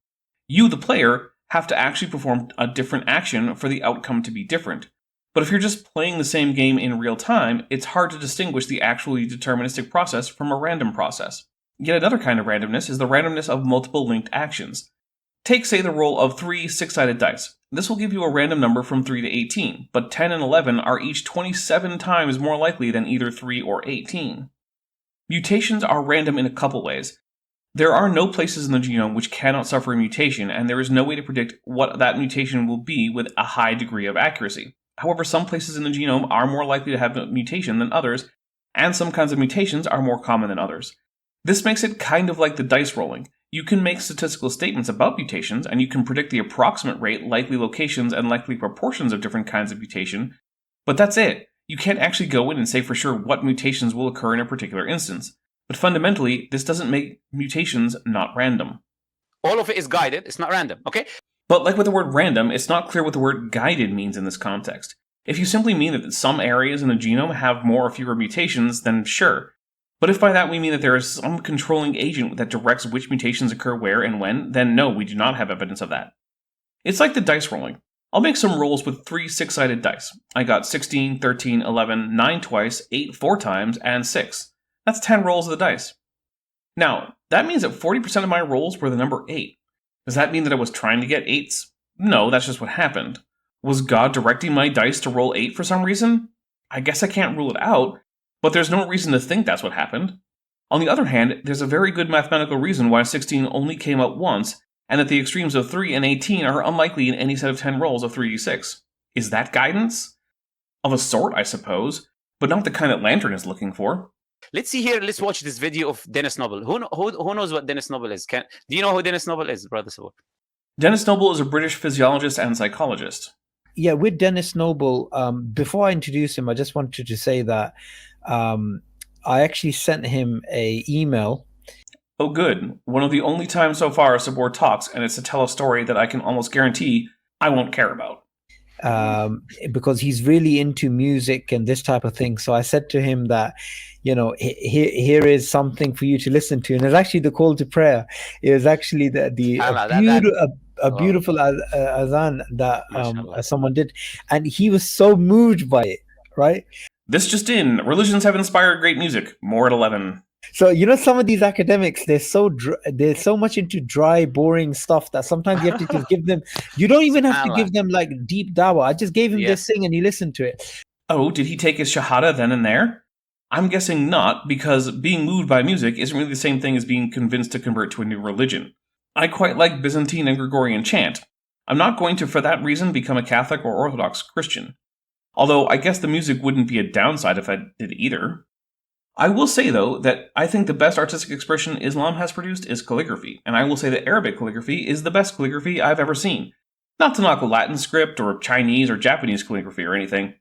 You, the player, have to actually perform a different action for the outcome to be different. But if you're just playing the same game in real time, it's hard to distinguish the actually deterministic process from a random process. Yet another kind of randomness is the randomness of multiple linked actions. Take, say, the roll of 3 6-sided dice. This will give you a random number from 3 to 18, but 10 and 11 are each 27 times more likely than either 3 or 18. Mutations are random in a couple ways. There are no places in the genome which cannot suffer a mutation, and there is no way to predict what that mutation will be with a high degree of accuracy. However, some places in the genome are more likely to have a mutation than others, and some kinds of mutations are more common than others. This makes it kind of like the dice rolling. You can make statistical statements about mutations, and you can predict the approximate rate, likely locations, and likely proportions of different kinds of mutation, but that's it. You can't actually go in and say for sure what mutations will occur in a particular instance. But fundamentally, this doesn't make mutations not random. All of it is guided, it's not random, okay? But like with the word random, it's not clear what the word guided means in this context. If you simply mean that some areas in the genome have more or fewer mutations, then sure. But if by that we mean that there is some controlling agent that directs which mutations occur where and when, then no, we do not have evidence of that. It's like the dice rolling. I'll make some rolls with 3 6-sided dice. I got 16, 13, 11, 9 twice, 8 4 times, and 6. That's 10 rolls of the dice. Now, that means that 40% of my rolls were the number 8. Does that mean that I was trying to get 8s? No, that's just what happened. Was God directing my dice to roll 8 for some reason? I guess I can't rule it out, but there's no reason to think that's what happened. On the other hand, there's a very good mathematical reason why 16 only came up once, and that the extremes of 3 and 18 are unlikely in any set of 10 rolls of 3d6. Is that guidance? Of a sort, I suppose, but not the kind that Lantern is looking for. Let's see here. Let's watch this video of Dennis Noble. Who knows what Dennis Noble is? Do you know who Dennis Noble is, Brother Sabor? Dennis Noble is a British physiologist and psychologist. Yeah, with Dennis Noble, before I introduce him, I just wanted to say that I actually sent him an email. Oh, good. One of the only times so far Sabor talks, and it's to tell a story that I can almost guarantee I won't care about. Because he's really into music and this type of thing. So I said to him that, you know, here is something for you to listen to. And it's actually the call to prayer. It was actually a beautiful azan that someone did. And he was so moved by it, right? This just in. Religions have inspired great music. More at 11. So, you know, some of these academics, they're so much into dry, boring stuff that sometimes you have to just give them, you don't even have to give them like deep dawah. I just gave him this thing and he listened to it. Oh, did he take his shahada then and there? I'm guessing not, because being moved by music isn't really the same thing as being convinced to convert to a new religion. I quite like Byzantine and Gregorian chant. I'm not going to, for that reason, become a Catholic or Orthodox Christian. Although I guess the music wouldn't be a downside if I did either. I will say, though, that I think the best artistic expression Islam has produced is calligraphy, and I will say that Arabic calligraphy is the best calligraphy I've ever seen. Not to knock a Latin script or Chinese or Japanese calligraphy or anything,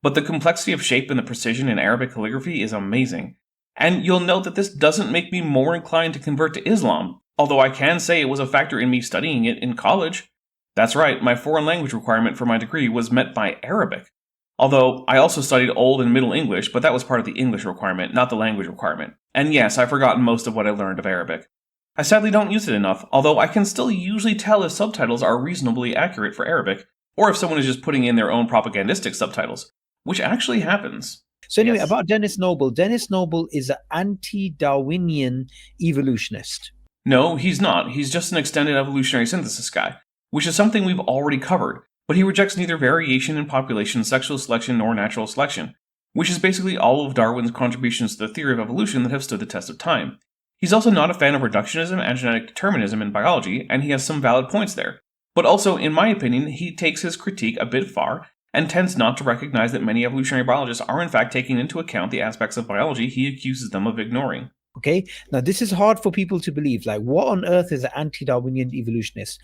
but the complexity of shape and the precision in Arabic calligraphy is amazing. And you'll note that this doesn't make me more inclined to convert to Islam, although I can say it was a factor in me studying it in college. That's right, my foreign language requirement for my degree was met by Arabic. Although, I also studied Old and Middle English, but that was part of the English requirement, not the language requirement. And yes, I've forgotten most of what I learned of Arabic. I sadly don't use it enough, although I can still usually tell if subtitles are reasonably accurate for Arabic, or if someone is just putting in their own propagandistic subtitles, which actually happens. So anyway, about Dennis Noble. Dennis Noble is an anti-Darwinian evolutionist. No, he's not. He's just an extended evolutionary synthesis guy, which is something we've already covered. But he rejects neither variation in population, sexual selection, nor natural selection, which is basically all of Darwin's contributions to the theory of evolution that have stood the test of time. He's also not a fan of reductionism and genetic determinism in biology, and he has some valid points there. But also, in my opinion, he takes his critique a bit far and tends not to recognize that many evolutionary biologists are in fact taking into account the aspects of biology he accuses them of ignoring. Okay, now this is hard for people to believe. Like, what on earth is an anti-Darwinian evolutionist?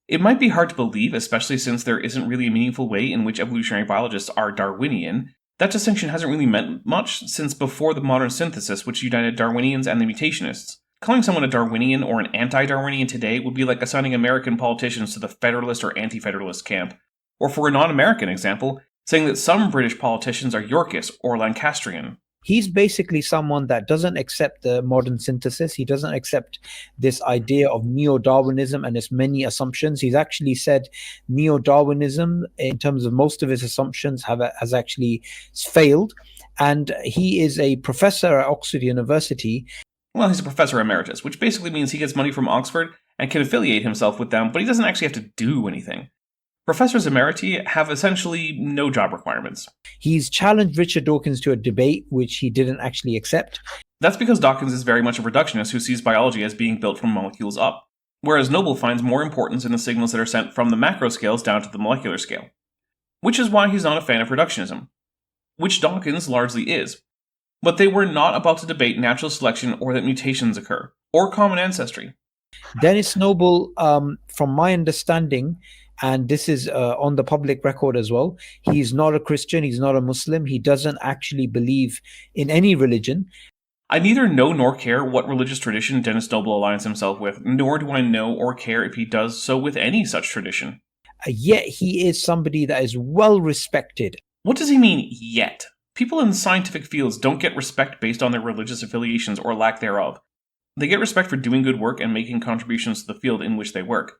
It might be hard to believe, especially since there isn't really a meaningful way in which evolutionary biologists are Darwinian. That distinction hasn't really meant much since before the modern synthesis, which united Darwinians and the mutationists. Calling someone a Darwinian or an anti-Darwinian today would be like assigning American politicians to the Federalist or Anti-Federalist camp. Or for a non-American example, saying that some British politicians are Yorkist or Lancastrian. He's basically someone that doesn't accept the modern synthesis. He doesn't accept this idea of neo-Darwinism and its many assumptions. He's actually said neo-Darwinism, in terms of most of his assumptions, has actually failed. And he is a professor at Oxford University. Well, he's a professor emeritus, which basically means he gets money from Oxford and can affiliate himself with them, but he doesn't actually have to do anything. Professors emeriti have essentially no job requirements. He's challenged Richard Dawkins to a debate, which he didn't actually accept. That's because Dawkins is very much a reductionist who sees biology as being built from molecules up, whereas Noble finds more importance in the signals that are sent from the macro scales down to the molecular scale. Which is why he's not a fan of reductionism, which Dawkins largely is. But they were not about to debate natural selection or that mutations occur, or common ancestry. Dennis Noble, from my understanding, and this is on the public record as well, he's not a Christian, he's not a Muslim, he doesn't actually believe in any religion. I neither know nor care what religious tradition Dennis Noble aligns himself with, nor do I know or care if he does so with any such tradition. Yet he is somebody that is well respected. What does he mean, yet? People in scientific fields don't get respect based on their religious affiliations or lack thereof. They get respect for doing good work and making contributions to the field in which they work.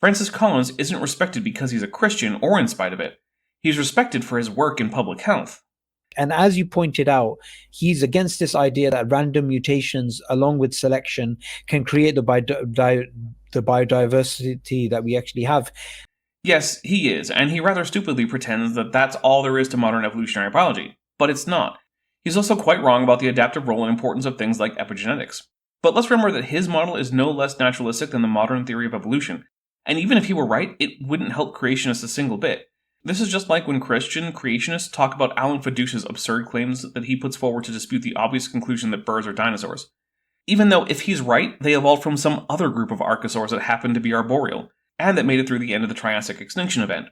Francis Collins isn't respected because he's a Christian or in spite of it. He's respected for his work in public health. And as you pointed out, he's against this idea that random mutations, along with selection, can create the biodiversity that we actually have. Yes, he is, and he rather stupidly pretends that that's all there is to modern evolutionary biology. But it's not. He's also quite wrong about the adaptive role and importance of things like epigenetics. But let's remember that his model is no less naturalistic than the modern theory of evolution. And even if he were right, it wouldn't help creationists a single bit. This is just like when Christian creationists talk about Alan Faduce's absurd claims that he puts forward to dispute the obvious conclusion that birds are dinosaurs. Even though, if he's right, they evolved from some other group of archosaurs that happened to be arboreal, and that made it through the end of the Triassic extinction event.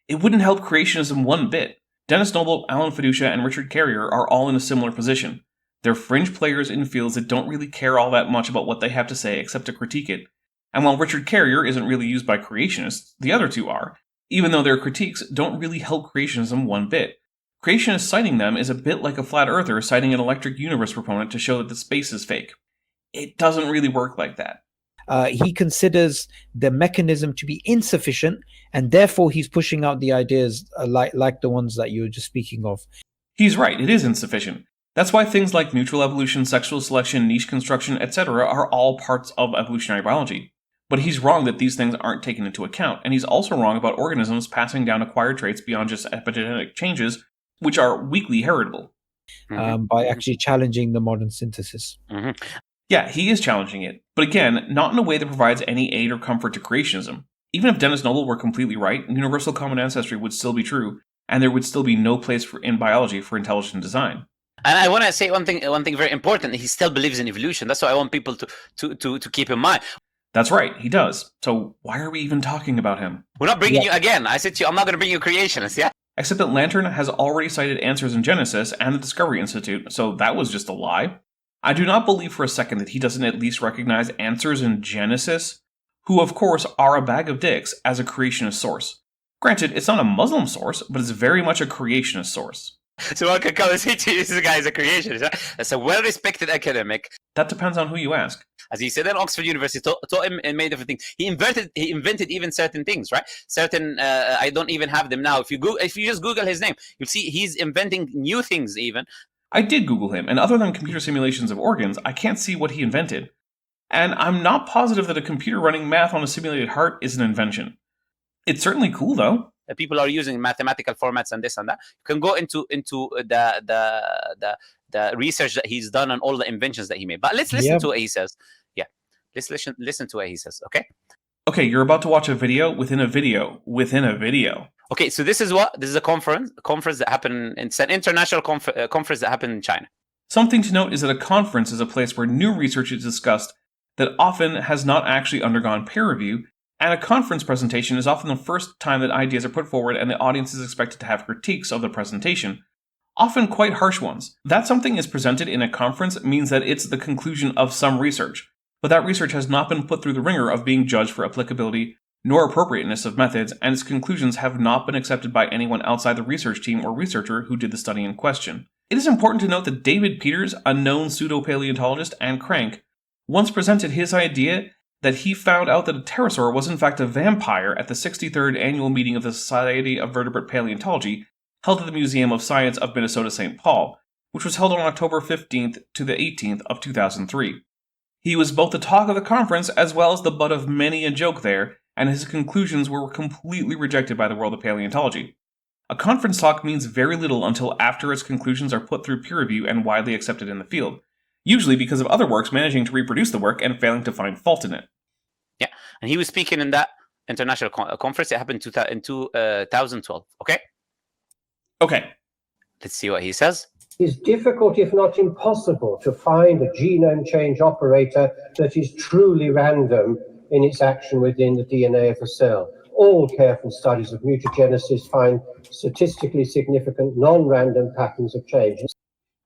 It wouldn't help creationism one bit. Dennis Noble, Alan Faduce, and Richard Carrier are all in a similar position. They're fringe players in fields that don't really care all that much about what they have to say except to critique it. And while Richard Carrier isn't really used by creationists, the other two are, even though their critiques don't really help creationism one bit. Creationists citing them is a bit like a flat earther citing an electric universe proponent to show that the space is fake. It doesn't really work like that. He considers the mechanism to be insufficient, and therefore he's pushing out the ideas like the ones that you were just speaking of. He's right, it is insufficient. That's why things like mutual evolution, sexual selection, niche construction, etc. are all parts of evolutionary biology. But he's wrong that these things aren't taken into account, and he's also wrong about organisms passing down acquired traits beyond just epigenetic changes, which are weakly heritable. By actually challenging the modern synthesis. Yeah, he is challenging it, but again, not in a way that provides any aid or comfort to creationism. Even if Dennis Noble were completely right, universal common ancestry would still be true, and there would still be no place in biology for intelligent design. And I want to say one thing very important. He still believes in evolution. That's what I want people to keep in mind. That's right, he does. So why are we even talking about him? We're not bringing you again. I said to you, I'm not going to bring you creationists, yeah? Except that Lantern has already cited answers in Genesis and the Discovery Institute, so that was just a lie. I do not believe for a second that he doesn't at least recognize answers in Genesis, who of course are a bag of dicks, as a creationist source. Granted, it's not a Muslim source, but it's very much a creationist source. So one could come and say to you, this guy is a creationist. Right? That's a well-respected academic. That depends on who you ask. As he said in Oxford University, taught him and made different things. He invented even certain things, right? Certain, I don't even have them now. If you just Google his name, you'll see he's inventing new things even. I did Google him, and other than computer simulations of organs, I can't see what he invented. And I'm not positive that a computer running math on a simulated heart is an invention. It's certainly cool, though. People are using mathematical formats and this and that. You can go into the research that he's done on all the inventions that he made. But let's listen to what he says. Yeah, let's listen to what he says. Okay. Okay, you're about to watch a video within a video within a video. Okay, so this is a conference that happened. It's an international conference that happened in China. Something to note is that a conference is a place where new research is discussed that often has not actually undergone peer review, and a conference presentation is often the first time that ideas are put forward and the audience is expected to have critiques of the presentation, often quite harsh ones. That something is presented in a conference means that it's the conclusion of some research, but that research has not been put through the ringer of being judged for applicability nor appropriateness of methods, and its conclusions have not been accepted by anyone outside the research team or researcher who did the study in question. It is important to note that David Peters, a known pseudo-paleontologist and crank, once presented his idea that he found out that a pterosaur was in fact a vampire at the 63rd annual meeting of the Society of Vertebrate Paleontology, held at the Museum of Science of Minnesota-St. Paul, which was held on October 15th to the 18th of 2003. He was both the talk of the conference as well as the butt of many a joke there, and his conclusions were completely rejected by the world of paleontology. A conference talk means very little until after its conclusions are put through peer review and widely accepted in the field, usually because of other works managing to reproduce the work and failing to find fault in it. Yeah, and he was speaking in that international conference. It happened in 2012, okay? Okay. Let's see what he says. It's difficult, if not impossible, to find a genome change operator that is truly random in its action within the DNA of a cell. All careful studies of mutagenesis find statistically significant non-random patterns of change.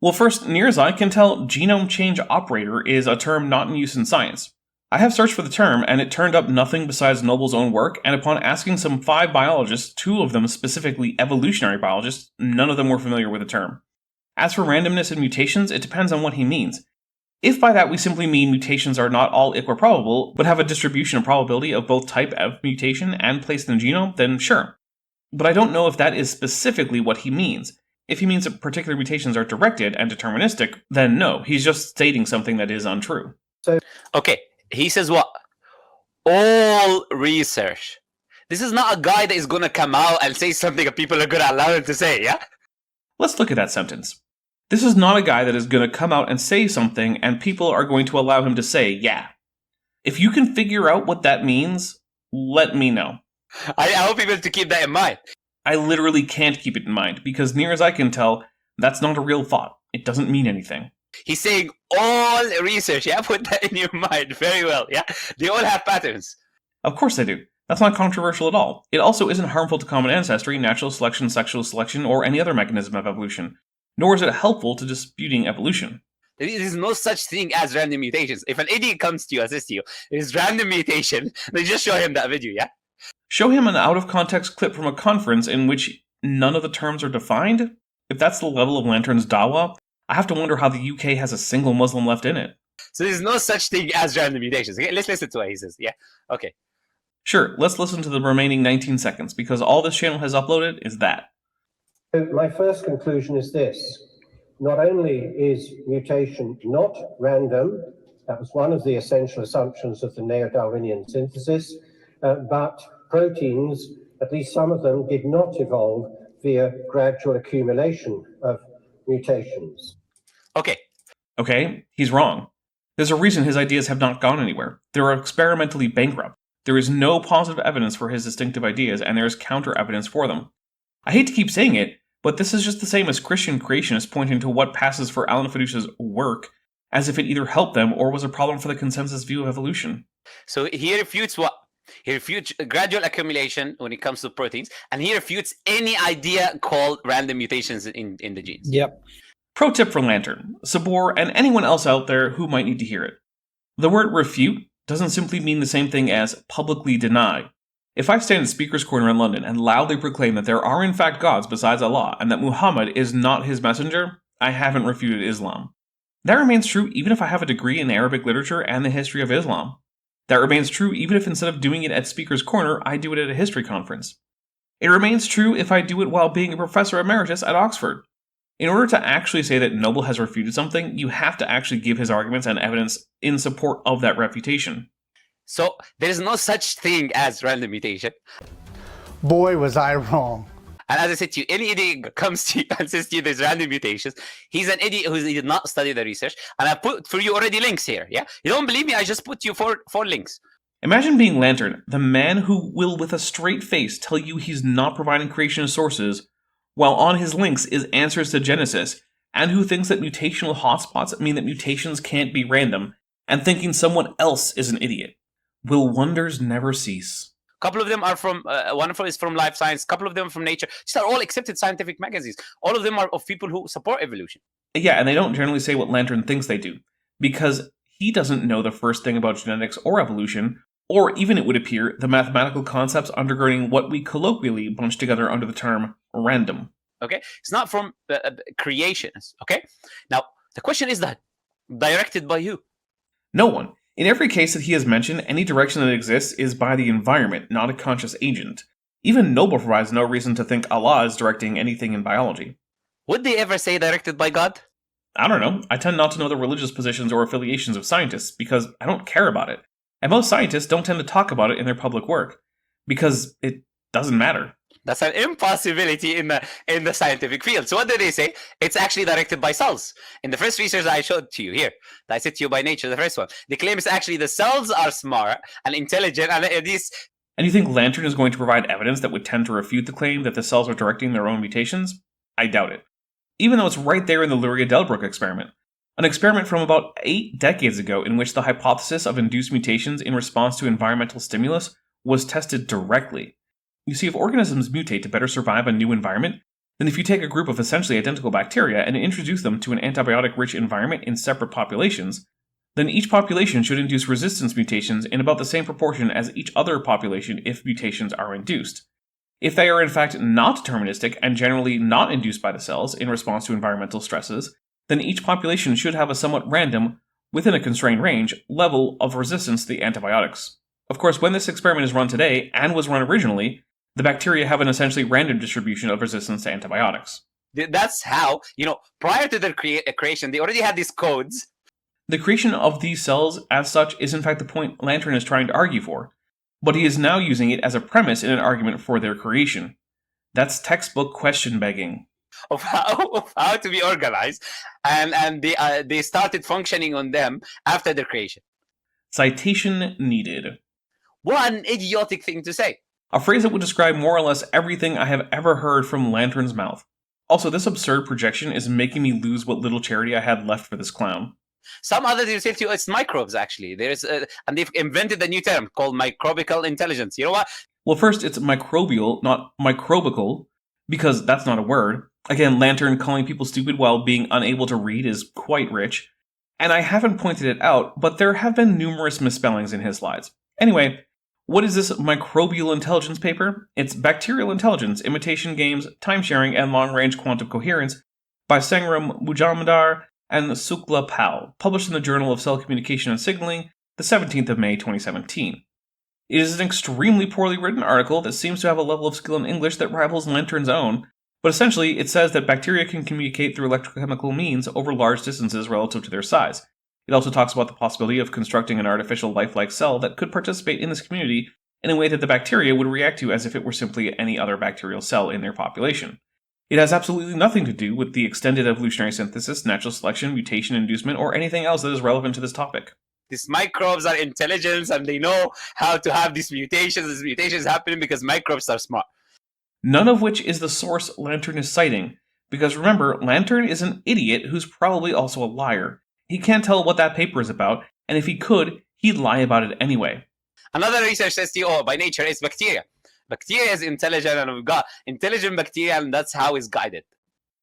Well, first, near as I can tell, genome change operator is a term not in use in science. I have searched for the term, and it turned up nothing besides Noble's own work, and upon asking some 5 biologists, 2 of them specifically evolutionary biologists, none of them were familiar with the term. As for randomness and mutations, it depends on what he means. If by that we simply mean mutations are not all equiprobable, but have a distribution of probability of both type of mutation and place in the genome, then sure. But I don't know if that is specifically what he means. If he means that particular mutations are directed and deterministic, then no, he's just stating something that is untrue. Okay, he says what? All research. This is not a guy that is going to come out and say something that people are going to allow him to say, yeah? Let's look at that sentence. This is not a guy that is going to come out and say something and people are going to allow him to say, yeah. If you can figure out what that means, let me know. I hope people to keep that in mind. I literally can't keep it in mind because near as I can tell, that's not a real thought. It doesn't mean anything. He's saying all research, yeah? Put that in your mind very well, yeah? They all have patterns. Of course they do. That's not controversial at all. It also isn't harmful to common ancestry, natural selection, sexual selection, or any other mechanism of evolution. Nor is it helpful to disputing evolution. There is no such thing as random mutations. If an idiot comes to you, assist you, it is random mutation, then just show him that video, yeah? Show him an out-of-context clip from a conference in which none of the terms are defined? If that's the level of Lantern's dawa, I have to wonder how the UK has a single Muslim left in it. So there's no such thing as random mutations. Okay, let's listen to what he says, yeah? Okay. Sure, let's listen to the remaining 19 seconds, because all this channel has uploaded is that. So my first conclusion is this. Not only is mutation not random, that was one of the essential assumptions of the neo-Darwinian synthesis, but proteins, at least some of them, did not evolve via gradual accumulation of mutations. Okay, he's wrong. There's a reason his ideas have not gone anywhere. They're experimentally bankrupt. There is no positive evidence for his distinctive ideas, and there is counter-evidence for them. I hate to keep saying it, but this is just the same as Christian creationists pointing to what passes for Alan Fadush's work as if it either helped them or was a problem for the consensus view of evolution. So he refutes what? He refutes gradual accumulation when it comes to proteins, and he refutes any idea called random mutations in the genes. Yep. Pro tip for Lantern, Sabor, and anyone else out there who might need to hear it. The word refute doesn't simply mean the same thing as publicly deny. If I stand at Speaker's Corner in London and loudly proclaim that there are in fact gods besides Allah and that Muhammad is not his messenger, I haven't refuted Islam. That remains true even if I have a degree in Arabic literature and the history of Islam. That remains true even if instead of doing it at Speaker's Corner, I do it at a history conference. It remains true if I do it while being a professor emeritus at Oxford. In order to actually say that Noble has refuted something, you have to actually give his arguments and evidence in support of that refutation. So there is no such thing as random mutation. Boy, was I wrong. And as I said to you, any idiot comes to you and says to you there's random mutations, he's an idiot who did not study the research. And I put for you already links here, yeah? You don't believe me? I just put you four links. Imagine being Lantern, the man who will with a straight face tell you he's not providing creationist sources, while on his links is answers to Genesis, and who thinks that mutational hotspots mean that mutations can't be random, and thinking someone else is an idiot. Will wonders never cease? A couple of them are from, one of them is from Life Science, a couple of them from Nature. These are all accepted scientific magazines. All of them are of people who support evolution. Yeah, and they don't generally say what Lantern thinks they do, because he doesn't know the first thing about genetics or evolution, or even, it would appear, the mathematical concepts undergirding what we colloquially bunch together under the term random. Okay? It's not from creationists, okay? Now, the question is that directed by who? No one. In every case that he has mentioned, any direction that exists is by the environment, not a conscious agent. Even Noble provides no reason to think Allah is directing anything in biology. Would they ever say directed by God? I don't know. I tend not to know the religious positions or affiliations of scientists, because I don't care about it. And most scientists don't tend to talk about it in their public work, because it doesn't matter. That's an impossibility in the scientific field. So what do they say? It's actually directed by cells. In the first research I showed to you here, I said to you by Nature, the first one, they claim it's actually the cells are smart and intelligent, and these. And you think Lantern is going to provide evidence that would tend to refute the claim that the cells are directing their own mutations? I doubt it. Even though it's right there in the Luria-Delbruck experiment. An experiment from about 8 decades ago in which the hypothesis of induced mutations in response to environmental stimulus was tested directly. You see, if organisms mutate to better survive a new environment, then if you take a group of essentially identical bacteria and introduce them to an antibiotic-rich environment in separate populations, then each population should induce resistance mutations in about the same proportion as each other population if mutations are induced. If they are in fact not deterministic and generally not induced by the cells in response to environmental stresses, then each population should have a somewhat random, within a constrained range, level of resistance to the antibiotics. Of course, when this experiment is run today, and was run originally, the bacteria have an essentially random distribution of resistance to antibiotics. That's how, prior to their creation, they already had these codes. The creation of these cells, as such, is in fact the point Lantern is trying to argue for, but he is now using it as a premise in an argument for their creation. That's textbook question begging. Of how to be organized, and they started functioning on them after their creation. Citation needed. What an idiotic thing to say. A phrase that would describe more or less everything I have ever heard from Lantern's mouth. Also, this absurd projection is making me lose what little charity I had left for this clown. Some others will say to you, it's microbes, actually. And they've invented a new term called microbial intelligence. You know what? Well, first, it's microbial, not microbical, because that's not a word. Again, Lantern calling people stupid while being unable to read is quite rich. And I haven't pointed it out, but there have been numerous misspellings in his slides. Anyway, what is this microbial intelligence paper? It's Bacterial Intelligence, Imitation Games, Time-Sharing, and Long-Range Quantum Coherence by Sangram Mujamdar and Sukla Pal, published in the Journal of Cell Communication and Signaling, the 17th of May, 2017. It is an extremely poorly written article that seems to have a level of skill in English that rivals Lantern's own, but essentially it says that bacteria can communicate through electrochemical means over large distances relative to their size. It also talks about the possibility of constructing an artificial lifelike cell that could participate in this community in a way that the bacteria would react to as if it were simply any other bacterial cell in their population. It has absolutely nothing to do with the extended evolutionary synthesis, natural selection, mutation inducement, or anything else that is relevant to this topic. These microbes are intelligent and they know how to have these mutations. These mutations happening because microbes are smart. None of which is the source Lantern is citing, because remember, Lantern is an idiot who's probably also a liar. He can't tell what that paper is about, and if he could, he'd lie about it anyway. Another research says to you, by nature, it's bacteria. Bacteria is intelligent, and we've got intelligent bacteria, and that's how it's guided.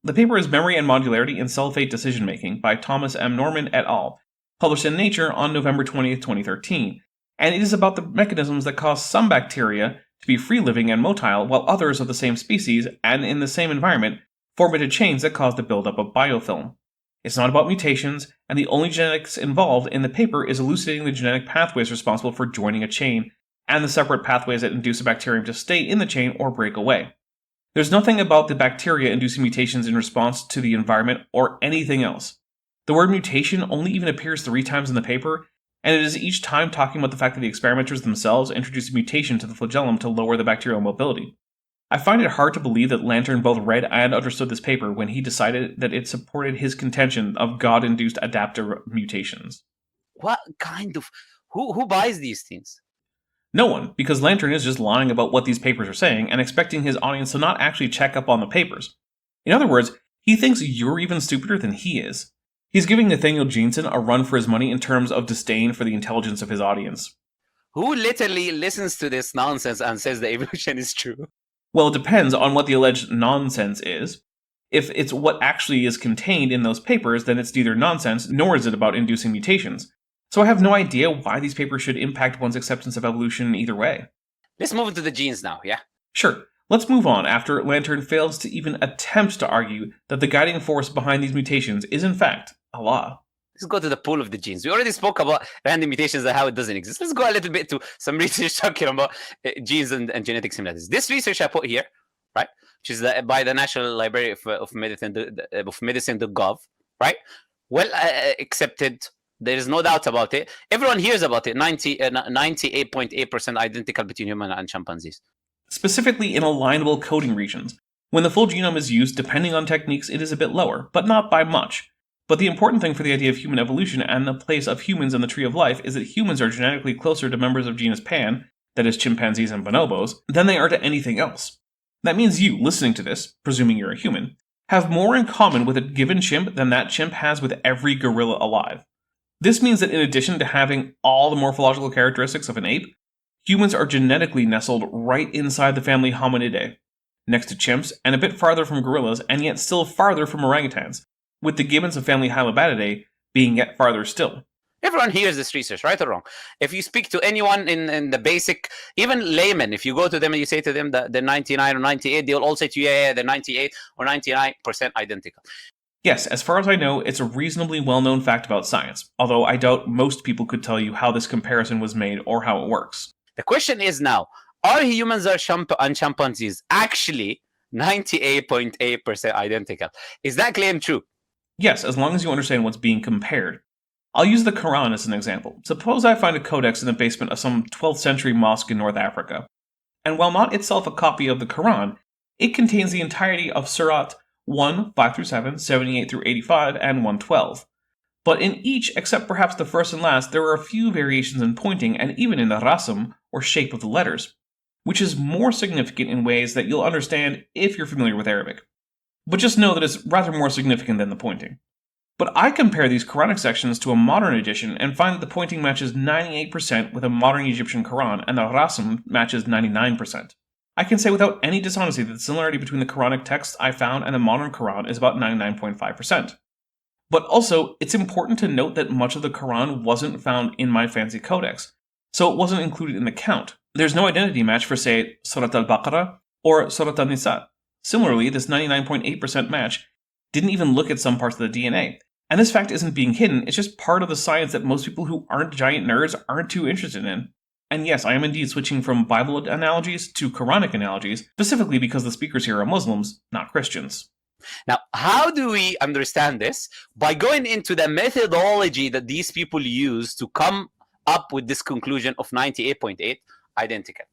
The paper is Memory and Modularity in Cell Fate Decision Making by Thomas M. Norman et al., published in Nature on November 20th, 2013, and it is about the mechanisms that cause some bacteria to be free-living and motile, while others of the same species, and in the same environment, formated chains that cause the buildup of biofilm. It's not about mutations, and the only genetics involved in the paper is elucidating the genetic pathways responsible for joining a chain, and the separate pathways that induce a bacterium to stay in the chain or break away. There's nothing about the bacteria inducing mutations in response to the environment or anything else. The word mutation only even appears 3 times in the paper, and it is each time talking about the fact that the experimenters themselves introduced a mutation to the flagellum to lower the bacterial mobility. I find it hard to believe that Lantern both read and understood this paper when he decided that it supported his contention of God-induced adaptive mutations. What kind of... Who buys these things? No one, because Lantern is just lying about what these papers are saying and expecting his audience to not actually check up on the papers. In other words, he thinks you're even stupider than he is. He's giving Nathaniel Jeanson a run for his money in terms of disdain for the intelligence of his audience. Who literally listens to this nonsense and says the evolution is true? Well, it depends on what the alleged nonsense is. If it's what actually is contained in those papers, then it's neither nonsense nor is it about inducing mutations. So I have no idea why these papers should impact one's acceptance of evolution in either way. Let's move into the genes now, yeah? Sure, let's move on after Lantern fails to even attempt to argue that the guiding force behind these mutations is in fact Allah. Let's go to the pool of the genes. We already spoke about random mutations and how it doesn't exist. Let's go a little bit to some research talking about genes and genetic similarities. This research I put here, right, which is by the National Library of Medicine.gov, right, well accepted. There is no doubt about it. Everyone hears about it. 98.8% identical between human and chimpanzees. Specifically in alignable coding regions. When the full genome is used, depending on techniques, it is a bit lower, but not by much. But the important thing for the idea of human evolution and the place of humans in the tree of life is that humans are genetically closer to members of genus Pan, that is chimpanzees and bonobos, than they are to anything else. That means you, listening to this, presuming you're a human, have more in common with a given chimp than that chimp has with every gorilla alive. This means that in addition to having all the morphological characteristics of an ape, humans are genetically nestled right inside the family Hominidae, next to chimps and a bit farther from gorillas and yet still farther from orangutans, with the gibbons of family Hylobatidae being yet farther still. Everyone hears this research, right or wrong. If you speak to anyone in the basic, even laymen, if you go to them and you say to them that they're 99 or 98, they'll all say to you, yeah, they're 98 or 99% identical. Yes, as far as I know, it's a reasonably well-known fact about science, although I doubt most people could tell you how this comparison was made or how it works. The question is now, are humans and chimpanzees actually 98.8% identical? Is that claim true? Yes, as long as you understand what's being compared. I'll use the Quran as an example. Suppose I find a codex in the basement of some 12th century mosque in North Africa. And while not itself a copy of the Quran, it contains the entirety of Surat 1, 5-7, 78-85, and 112. But in each, except perhaps the first and last, there are a few variations in pointing and even in the rasm, or shape of the letters, which is more significant in ways that you'll understand if you're familiar with Arabic. But just know that it's rather more significant than the pointing. But I compare these Quranic sections to a modern edition and find that the pointing matches 98% with a modern Egyptian Quran and the rasm matches 99%. I can say without any dishonesty that the similarity between the Quranic text I found and the modern Quran is about 99.5%. But also, it's important to note that much of the Quran wasn't found in my fancy codex, so it wasn't included in the count. There's no identity match for, say, Surat al-Baqarah or Surat al-Nisa. Similarly, this 99.8% match didn't even look at some parts of the DNA. And this fact isn't being hidden, it's just part of the science that most people who aren't giant nerds aren't too interested in. And yes, I am indeed switching from Bible analogies to Quranic analogies, specifically because the speakers here are Muslims, not Christians. Now, how do we understand this? By going into the methodology that these people use to come up with this conclusion of 98.8 identical.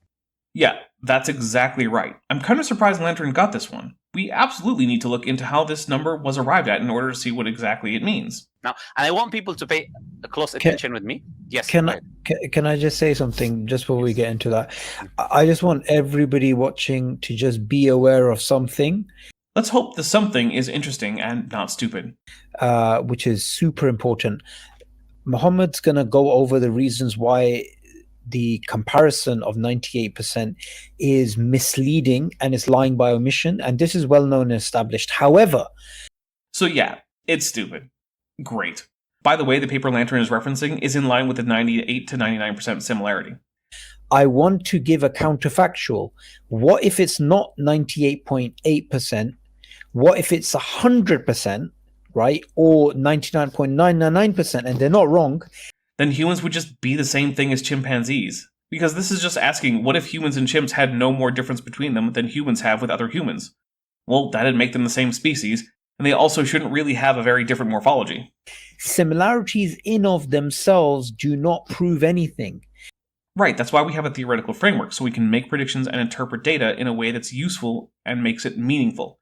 Yeah, that's exactly right. I'm kind of surprised Lantern got this one. We absolutely need to look into how this number was arrived at in order to see what exactly it means. Now, and I want people to pay close attention with me. Yes. Can I just say something just before we get into that? I just want everybody watching to just be aware of something. Let's hope the something is interesting and not stupid. Which is super important. Muhammad's going to go over the reasons why the comparison of 98% is misleading and is lying by omission, and this is well known and established. However, so yeah, it's stupid. Great. By the way, the paper Lantern is referencing is in line with the 98 to 99% similarity. I want to give a counterfactual. What if it's not 98.8%? What if it's 100%, right? Or 99.999%, and they're not wrong? Then humans would just be the same thing as chimpanzees. Because this is just asking, what if humans and chimps had no more difference between them than humans have with other humans? Well, that'd make them the same species, and they also shouldn't really have a very different morphology. Similarities in of themselves do not prove anything. Right, that's why we have a theoretical framework, so we can make predictions and interpret data in a way that's useful and makes it meaningful.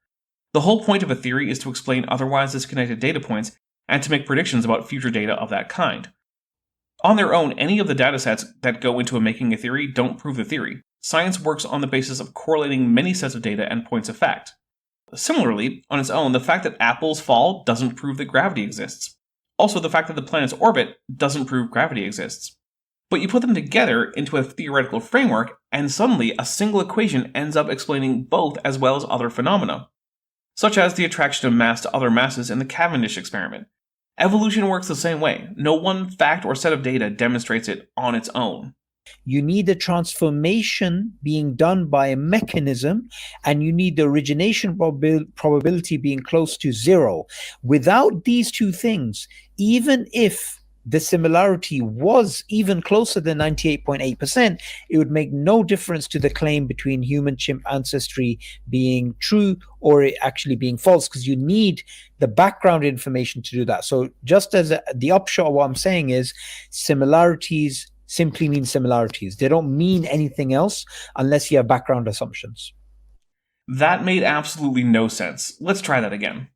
The whole point of a theory is to explain otherwise disconnected data points and to make predictions about future data of that kind. On their own, any of the datasets that go into making a theory don't prove the theory. Science works on the basis of correlating many sets of data and points of fact. Similarly, on its own, the fact that apples fall doesn't prove that gravity exists. Also, the fact that the planets orbit doesn't prove gravity exists. But you put them together into a theoretical framework, and suddenly a single equation ends up explaining both as well as other phenomena, such as the attraction of mass to other masses in the Cavendish experiment. Evolution works the same way. No one fact or set of data demonstrates it on its own. You need the transformation being done by a mechanism, and you need the origination probability being close to zero. Without these two things, even if the similarity was even closer than 98.8%, it would make no difference to the claim between human-chimp ancestry being true or it actually being false, because you need the background information to do that. So just as the upshot of what I'm saying is, similarities simply mean similarities. They don't mean anything else unless you have background assumptions. That made absolutely no sense. Let's try that again.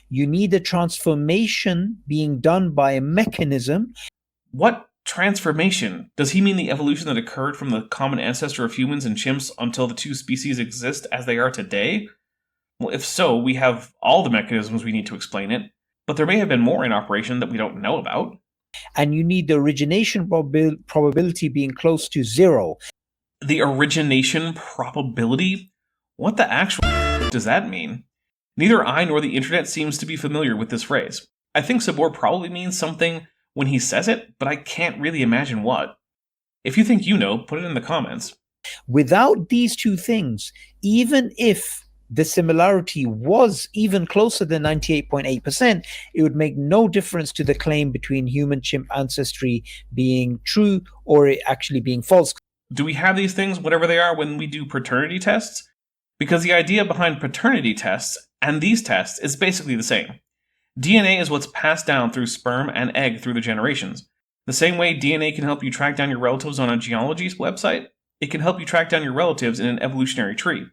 You need a transformation being done by a mechanism. What transformation? Does he mean the evolution that occurred from the common ancestor of humans and chimps until the two species exist as they are today? Well, if so, we have all the mechanisms we need to explain it, but there may have been more in operation that we don't know about. And you need the origination probability being close to zero. The origination probability? What the actual does that mean? Neither I nor the internet seems to be familiar with this phrase. I think Sabor probably means something when he says it, but I can't really imagine what. If you think you know, put it in the comments. Without these two things, even if the similarity was even closer than 98.8%, it would make no difference to the claim between human-chimp ancestry being true or it actually being false. Do we have these things, whatever they are, when we do paternity tests? Because the idea behind paternity tests and these tests is basically the same. DNA is what's passed down through sperm and egg through the generations. The same way DNA can help you track down your relatives on a genealogy website, it can help you track down your relatives in an evolutionary tree.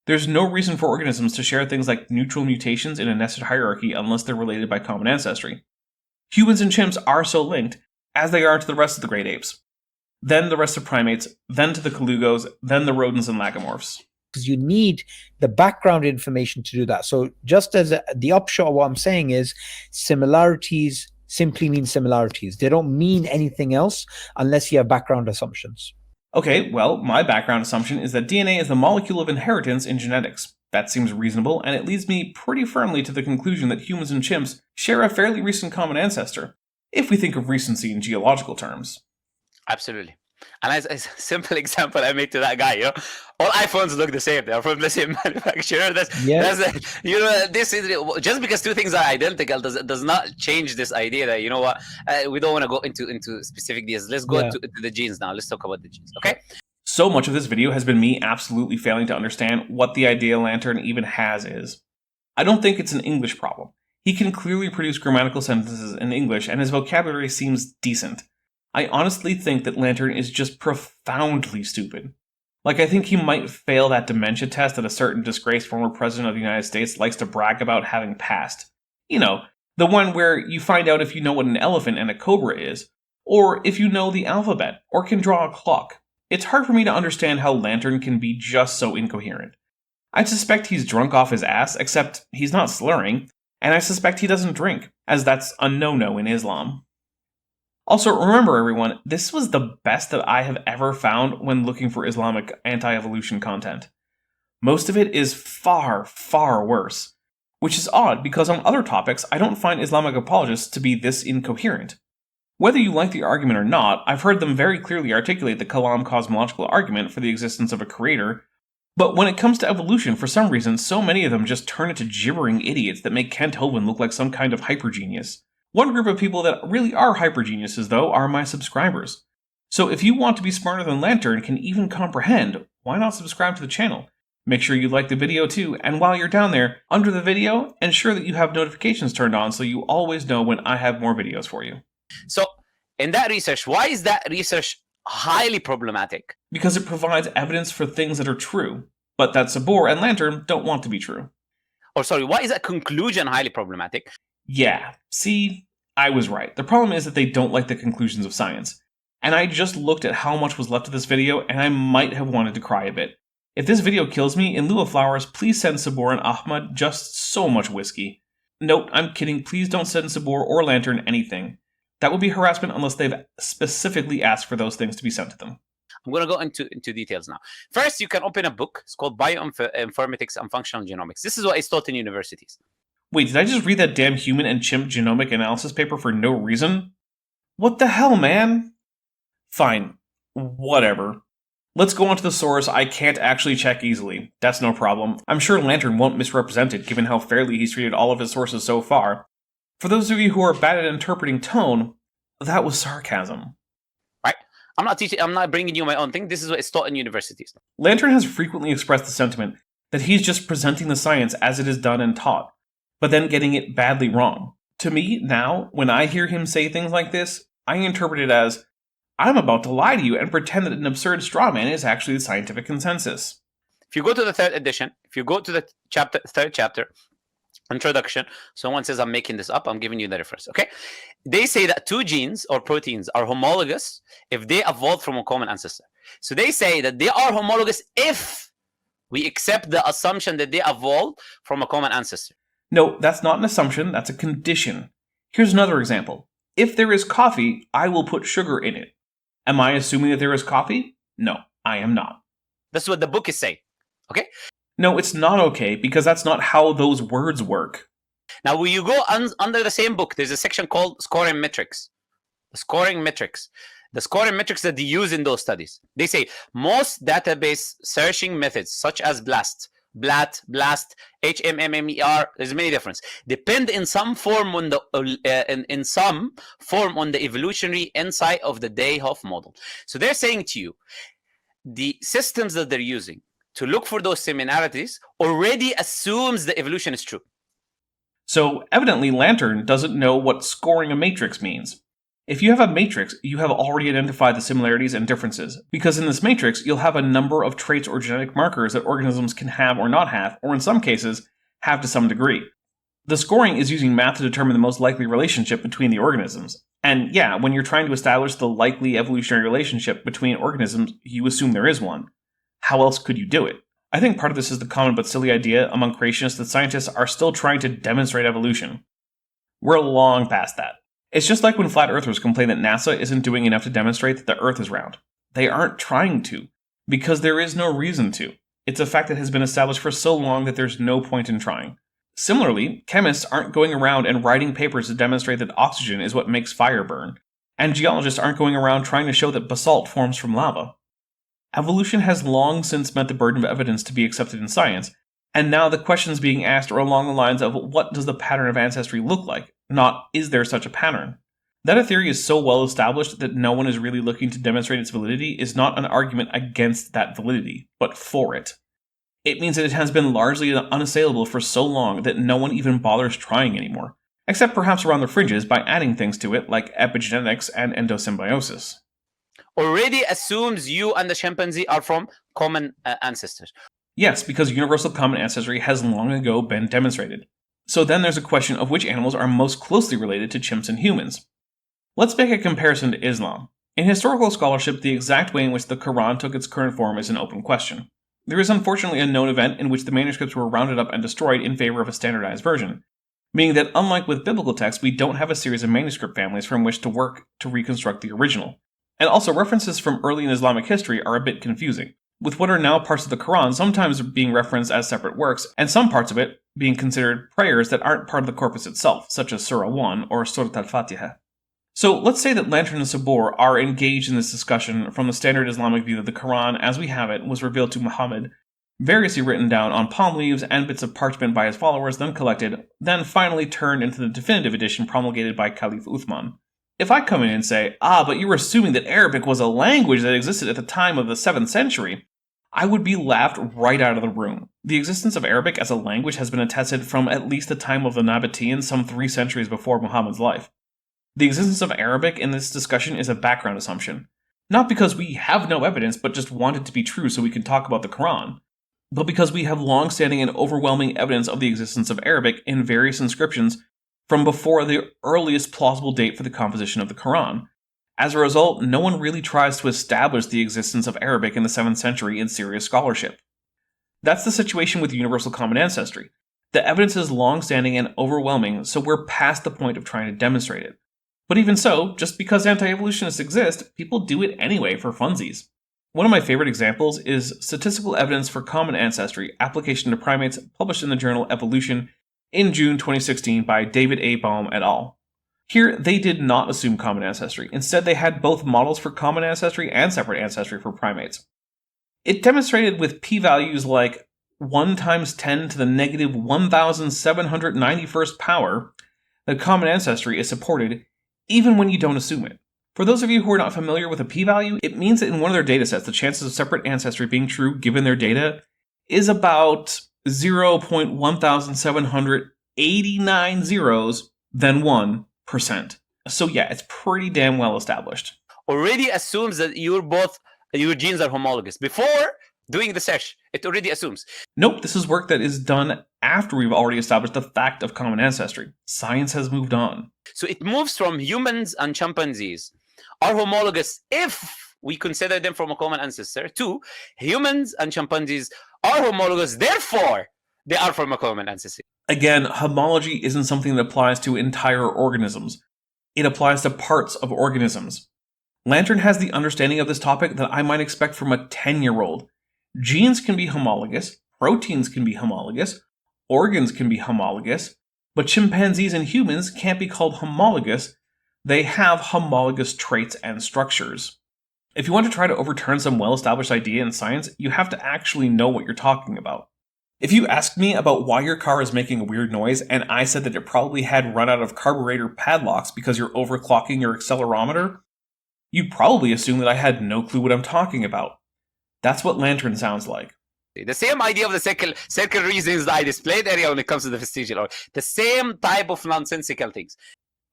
There's no reason for organisms to share things like neutral mutations in a nested hierarchy unless they're related by common ancestry. Humans and chimps are so linked, as they are to the rest of the great apes. Then the rest of primates, then to the colugos, then the rodents and lagomorphs. Because you need the background information to do that. So just as the upshot of what I'm saying is, similarities simply mean similarities. They don't mean anything else unless you have background assumptions. Okay, well, my background assumption is that DNA is the molecule of inheritance in genetics. That seems reasonable, and it leads me pretty firmly to the conclusion that humans and chimps share a fairly recent common ancestor, if we think of recency in geological terms. Absolutely. And as a simple example I make to that guy, all iPhones look the same. They're from the same manufacturer. This is just because two things are identical does not change this idea that we don't want to go into specific details. Let's go to the genes now. Let's talk about the genes. Okay. So much of this video has been me absolutely failing to understand what the idea Lantern even is. I don't think it's an English problem. He can clearly produce grammatical sentences in English, and his vocabulary seems decent. I honestly think that Lantern is just profoundly stupid. Like, I think he might fail that dementia test that a certain disgraced former president of the United States likes to brag about having passed. You know, the one where you find out if you know what an elephant and a cobra is, or if you know the alphabet, or can draw a clock. It's hard for me to understand how Lantern can be just so incoherent. I suspect he's drunk off his ass, except he's not slurring, and I suspect he doesn't drink, as that's a no-no in Islam. Also, remember everyone, this was the best that I have ever found when looking for Islamic anti-evolution content. Most of it is far, far worse. Which is odd, because on other topics, I don't find Islamic apologists to be this incoherent. Whether you like the argument or not, I've heard them very clearly articulate the Kalam cosmological argument for the existence of a creator, but when it comes to evolution, for some reason, so many of them just turn into gibbering idiots that make Kent Hovind look like some kind of hypergenius. One group of people that really are hypergeniuses, though, are my subscribers. So if you want to be smarter than Lantern and can even comprehend, why not subscribe to the channel? Make sure you like the video too, and while you're down there, under the video, ensure that you have notifications turned on so you always know when I have more videos for you. So, in that research, why is that research highly problematic? Because it provides evidence for things that are true, but that Sabor and Lantern don't want to be true. Or sorry, why is that conclusion highly problematic? Yeah, see, I was right. The problem is that they don't like the conclusions of science. And I just looked at how much was left of this video, and I might have wanted to cry a bit. If this video kills me, in lieu of flowers, please send Sabor and Ahmad just so much whiskey. Nope, I'm kidding, please don't send Sabor or Lantern anything. That would be harassment unless they've specifically asked for those things to be sent to them. I'm going to go into details now. First, you can open a book. It's called Bioinformatics and Functional Genomics. This is what is taught in universities. Wait, did I just read that damn human and chimp genomic analysis paper for no reason? What the hell, man? Fine. Whatever. Let's go on to the source I can't actually check easily. That's no problem. I'm sure Lantern won't misrepresent it, given how fairly he's treated all of his sources so far. For those of you who are bad at interpreting tone, that was sarcasm. Right? I'm not bringing you my own thing. This is what is taught in universities. Lantern has frequently expressed the sentiment that he's just presenting the science as it is done and taught, but then getting it badly wrong. To me, now, when I hear him say things like this, I interpret it as, I'm about to lie to you and pretend that an absurd straw man is actually the scientific consensus. If you go to the third edition, if you go to the third chapter, introduction, someone says, I'm making this up, I'm giving you the reference, okay? They say that 2 genes or proteins are homologous if they evolved from a common ancestor. So they say that they are homologous if we accept the assumption that they evolved from a common ancestor. No, that's not an assumption, that's a condition. Here's another example. If there is coffee, I will put sugar in it. Am I assuming that there is coffee? No, I am not. That's what the book is saying, okay? No, it's not okay, because that's not how those words work. Now, when you go under the same book, there's a section called scoring metrics. The scoring metrics. The scoring metrics that they use in those studies. They say most database searching methods, such as BLAST, HMMMER, there's many difference, depend in some form on the evolutionary insight of the Dayhoff model. So they're saying to you, the systems that they're using to look for those similarities already assumes the evolution is true. So evidently Lantern doesn't know what scoring a matrix means. If you have a matrix, you have already identified the similarities and differences, because in this matrix, you'll have a number of traits or genetic markers that organisms can have or not have, or in some cases, have to some degree. The scoring is using math to determine the most likely relationship between the organisms. And yeah, when you're trying to establish the likely evolutionary relationship between organisms, you assume there is one. How else could you do it? I think part of this is the common but silly idea among creationists that scientists are still trying to demonstrate evolution. We're long past that. It's just like when flat earthers complain that NASA isn't doing enough to demonstrate that the Earth is round. They aren't trying to, because there is no reason to. It's a fact that has been established for so long that there's no point in trying. Similarly, chemists aren't going around and writing papers to demonstrate that oxygen is what makes fire burn, and geologists aren't going around trying to show that basalt forms from lava. Evolution has long since met the burden of evidence to be accepted in science, and now the questions being asked are along the lines of what does the pattern of ancestry look like, not is there such a pattern. That a theory is so well established that no one is really looking to demonstrate its validity is not an argument against that validity, but for it. It means that it has been largely unassailable for so long that no one even bothers trying anymore, except perhaps around the fringes by adding things to it like epigenetics and endosymbiosis. Already assumes you and the chimpanzee are from common ancestors. Yes, because universal common ancestry has long ago been demonstrated. So then there's a question of which animals are most closely related to chimps and humans. Let's make a comparison to Islam. In historical scholarship, the exact way in which the Quran took its current form is an open question. There is unfortunately a known event in which the manuscripts were rounded up and destroyed in favor of a standardized version, meaning that unlike with biblical texts, we don't have a series of manuscript families from which to work to reconstruct the original. And also, references from early in Islamic history are a bit confusing, with what are now parts of the Quran sometimes being referenced as separate works, and some parts of it being considered prayers that aren't part of the corpus itself, such as Surah 1 or Surat al-Fatiha. So let's say that Lantern and Sabor are engaged in this discussion from the standard Islamic view that the Quran, as we have it, was revealed to Muhammad, variously written down on palm leaves and bits of parchment by his followers, then collected, then finally turned into the definitive edition promulgated by Caliph Uthman. If I come in and say, but you were assuming that Arabic was a language that existed at the time of the 7th century, I would be laughed right out of the room. The existence of Arabic as a language has been attested from at least the time of the Nabateans some 3 centuries before Muhammad's life. The existence of Arabic in this discussion is a background assumption. Not because we have no evidence, but just want it to be true so we can talk about the Quran, but because we have long-standing and overwhelming evidence of the existence of Arabic in various inscriptions from before the earliest plausible date for the composition of the Quran. As a result, no one really tries to establish the existence of Arabic in the 7th century in serious scholarship. That's the situation with universal common ancestry. The evidence is long-standing and overwhelming, so we're past the point of trying to demonstrate it. But even so, just because anti-evolutionists exist, people do it anyway for funsies. One of my favorite examples is Statistical Evidence for Common Ancestry, Application to Primates, published in the journal Evolution in June 2016 by David A. Baum et al. Here, they did not assume common ancestry. Instead, they had both models for common ancestry and separate ancestry for primates. It demonstrated with p-values like 1 times 10 to the negative 1,791st power that common ancestry is supported even when you don't assume it. For those of you who are not familiar with a p-value, it means that in one of their datasets, the chances of separate ancestry being true given their data is about 0.1789 zeros than 1%. So yeah, it's pretty damn well established. Already assumes that your genes are homologous. Before doing the search, it already assumes. Nope, this is work that is done after we've already established the fact of common ancestry. Science has moved on. So it moves from humans and chimpanzees are homologous if we consider them from a common ancestor to humans and chimpanzees are homologous, therefore they are from a common ancestor. Again, homology isn't something that applies to entire organisms. It applies to parts of organisms. Lantern has the understanding of this topic that I might expect from a 10-year-old. Genes can be homologous, proteins can be homologous, organs can be homologous, but chimpanzees and humans can't be called homologous. They have homologous traits and structures. If you want to try to overturn some well-established idea in science, you have to actually know what you're talking about. If you asked me about why your car is making a weird noise and I said that it probably had run out of carburetor padlocks because you're overclocking your accelerometer, you'd probably assume that I had no clue what I'm talking about. That's what Lantern sounds like. The same idea of the circle reasons that I displayed earlier when it comes to the vestigial, or the same type of nonsensical things.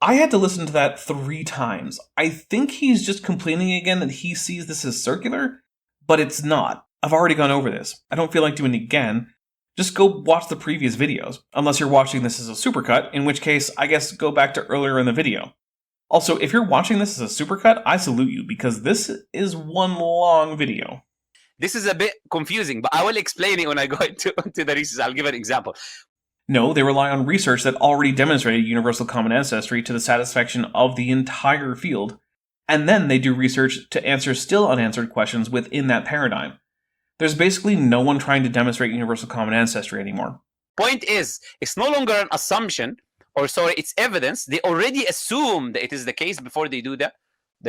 I had to listen to that 3 times. I think he's just complaining again that he sees this as circular, but it's not. I've already gone over this. I don't feel like doing it again. Just go watch the previous videos, unless you're watching this as a supercut, in which case, I guess go back to earlier in the video. Also, if you're watching this as a supercut, I salute you, because this is one long video. This is a bit confusing, but I will explain it when I go into the research. I'll give an example. No, they rely on research that already demonstrated universal common ancestry to the satisfaction of the entire field, and then they do research to answer still unanswered questions within that paradigm. There's basically no one trying to demonstrate universal common ancestry anymore. Point is, it's no longer an assumption, it's evidence. They already assume that it is the case before they do the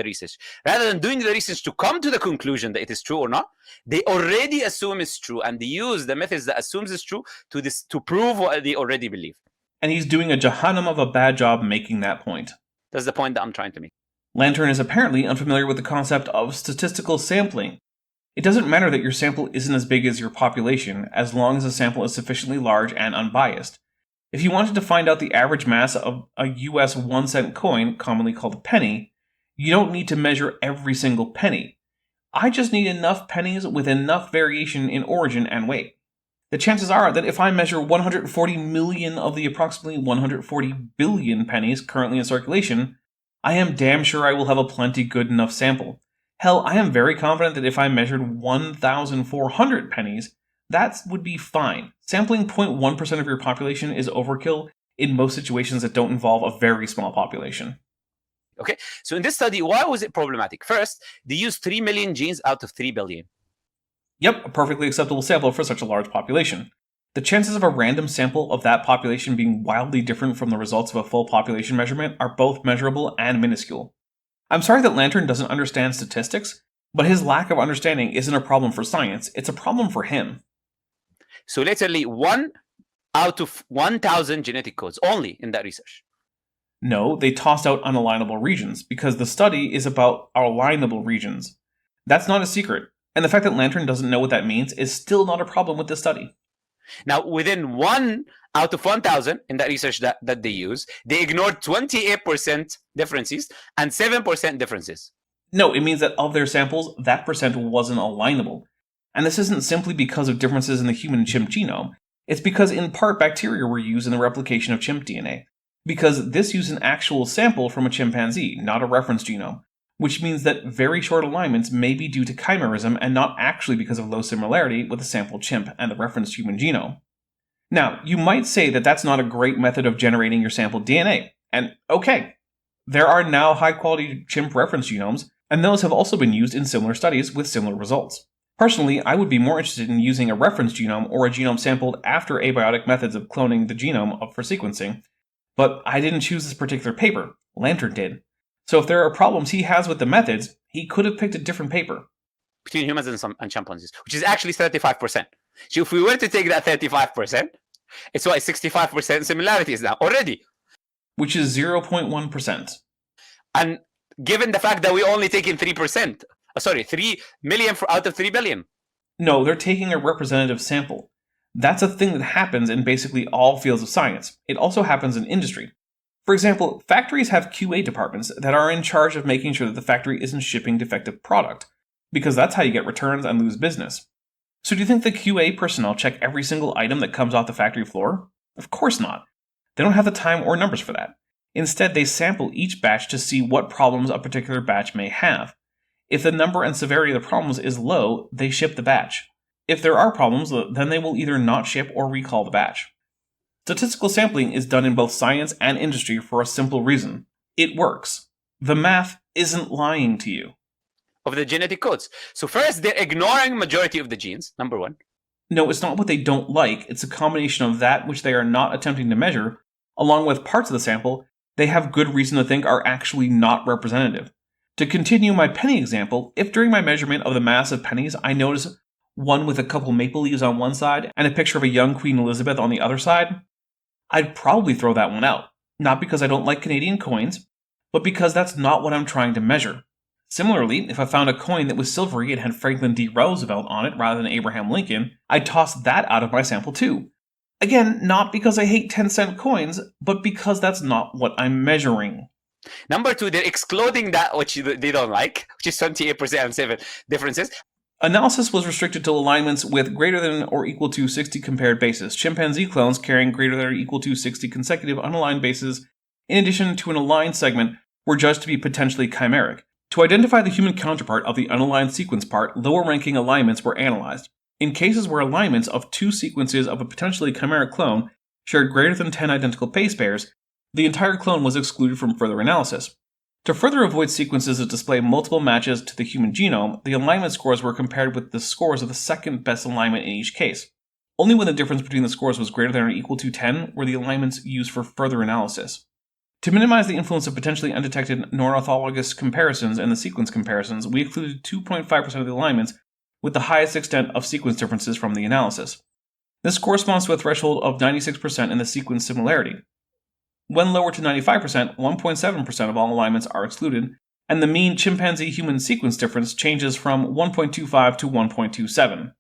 research. Rather than doing the research to come to the conclusion that it is true or not, they already assume it's true, and they use the methods that assumes it's true to prove what they already believe. And he's doing a Jahannam of a bad job making that point. That's the point that I'm trying to make. Lantern is apparently unfamiliar with the concept of statistical sampling. It doesn't matter that your sample isn't as big as your population, as long as the sample is sufficiently large and unbiased. If you wanted to find out the average mass of a US 1-cent coin, commonly called a penny, you don't need to measure every single penny. I just need enough pennies with enough variation in origin and weight. The chances are that if I measure 140 million of the approximately 140 billion pennies currently in circulation, I am damn sure I will have a plenty good enough sample. Hell, I am very confident that if I measured 1,400 pennies, that would be fine. Sampling 0.1% of your population is overkill in most situations that don't involve a very small population. Okay, so in this study, why was it problematic? First, they used 3 million genes out of 3 billion. Yep, a perfectly acceptable sample for such a large population. The chances of a random sample of that population being wildly different from the results of a full population measurement are both measurable and minuscule. I'm sorry that Lantern doesn't understand statistics, but his lack of understanding isn't a problem for science, it's a problem for him. So literally 1 out of 1,000 genetic codes only in that research. No, they tossed out unalignable regions, because the study is about alignable regions. That's not a secret, and the fact that Lantern doesn't know what that means is still not a problem with the study. Now, within 1 out of 1,000 in that research that they use, they ignored 28% differences and 7% differences. No, it means that of their samples, that percent wasn't alignable. And this isn't simply because of differences in the human-chimp genome. It's because in part bacteria were used in the replication of chimp DNA. because this used an actual sample from a chimpanzee, not a reference genome, which means that very short alignments may be due to chimerism and not actually because of low similarity with the sample chimp and the referenced human genome. Now, you might say that that's not a great method of generating your sampled DNA, and okay, there are now high-quality chimp reference genomes, and those have also been used in similar studies with similar results. Personally, I would be more interested in using a reference genome or a genome sampled after abiotic methods of cloning the genome up for sequencing, but I didn't choose this particular paper. Lantern did. So if there are problems he has with the methods, he could have picked a different paper. Between humans and chimpanzees, which is actually 35%. So if we were to take that 35%, it's why 65% similarities now already. Which is 0.1%. And given the fact that we only taken 3%, 3 million out of 3 billion. No, they're taking a representative sample. That's a thing that happens in basically all fields of science. It also happens in industry. For example, factories have QA departments that are in charge of making sure that the factory isn't shipping defective product, because that's how you get returns and lose business. So do you think the QA personnel check every single item that comes off the factory floor? Of course not. They don't have the time or numbers for that. Instead, they sample each batch to see what problems a particular batch may have. If the number and severity of the problems is low, they ship the batch. If there are problems, then they will either not ship or recall the batch. Statistical sampling is done in both science and industry for a simple reason. It works. The math isn't lying to you. Of the genetic codes. So first, they're ignoring majority of the genes, number one. No, it's not what they don't like. It's a combination of that which they are not attempting to measure, along with parts of the sample they have good reason to think are actually not representative. To continue my penny example, if during my measurement of the mass of pennies I notice one with a couple maple leaves on one side and a picture of a young Queen Elizabeth on the other side, I'd probably throw that one out. Not because I don't like Canadian coins, but because that's not what I'm trying to measure. Similarly, if I found a coin that was silvery and had Franklin D. Roosevelt on it rather than Abraham Lincoln, I'd toss that out of my sample too. Again, not because I hate 10-cent coins, but because that's not what I'm measuring. Number two, they're excluding that which they don't like, which is 28% and 7 differences. Analysis was restricted to alignments with greater than or equal to 60 compared bases. Chimpanzee clones carrying greater than or equal to 60 consecutive unaligned bases, in addition to an aligned segment, were judged to be potentially chimeric. To identify the human counterpart of the unaligned sequence part, lower-ranking alignments were analyzed. In cases where alignments of two sequences of a potentially chimeric clone shared greater than 10 identical base pairs, the entire clone was excluded from further analysis. To further avoid sequences that display multiple matches to the human genome, the alignment scores were compared with the scores of the second best alignment in each case. Only when the difference between the scores was greater than or equal to 10 were the alignments used for further analysis. To minimize the influence of potentially undetected non-orthologous comparisons and the sequence comparisons, we included 2.5% of the alignments with the highest extent of sequence differences from the analysis. This corresponds to a threshold of 96% in the sequence similarity. When lowered to 95%, 1.7% of all alignments are excluded, and the mean chimpanzee-human sequence difference changes from 1.25 to 1.27.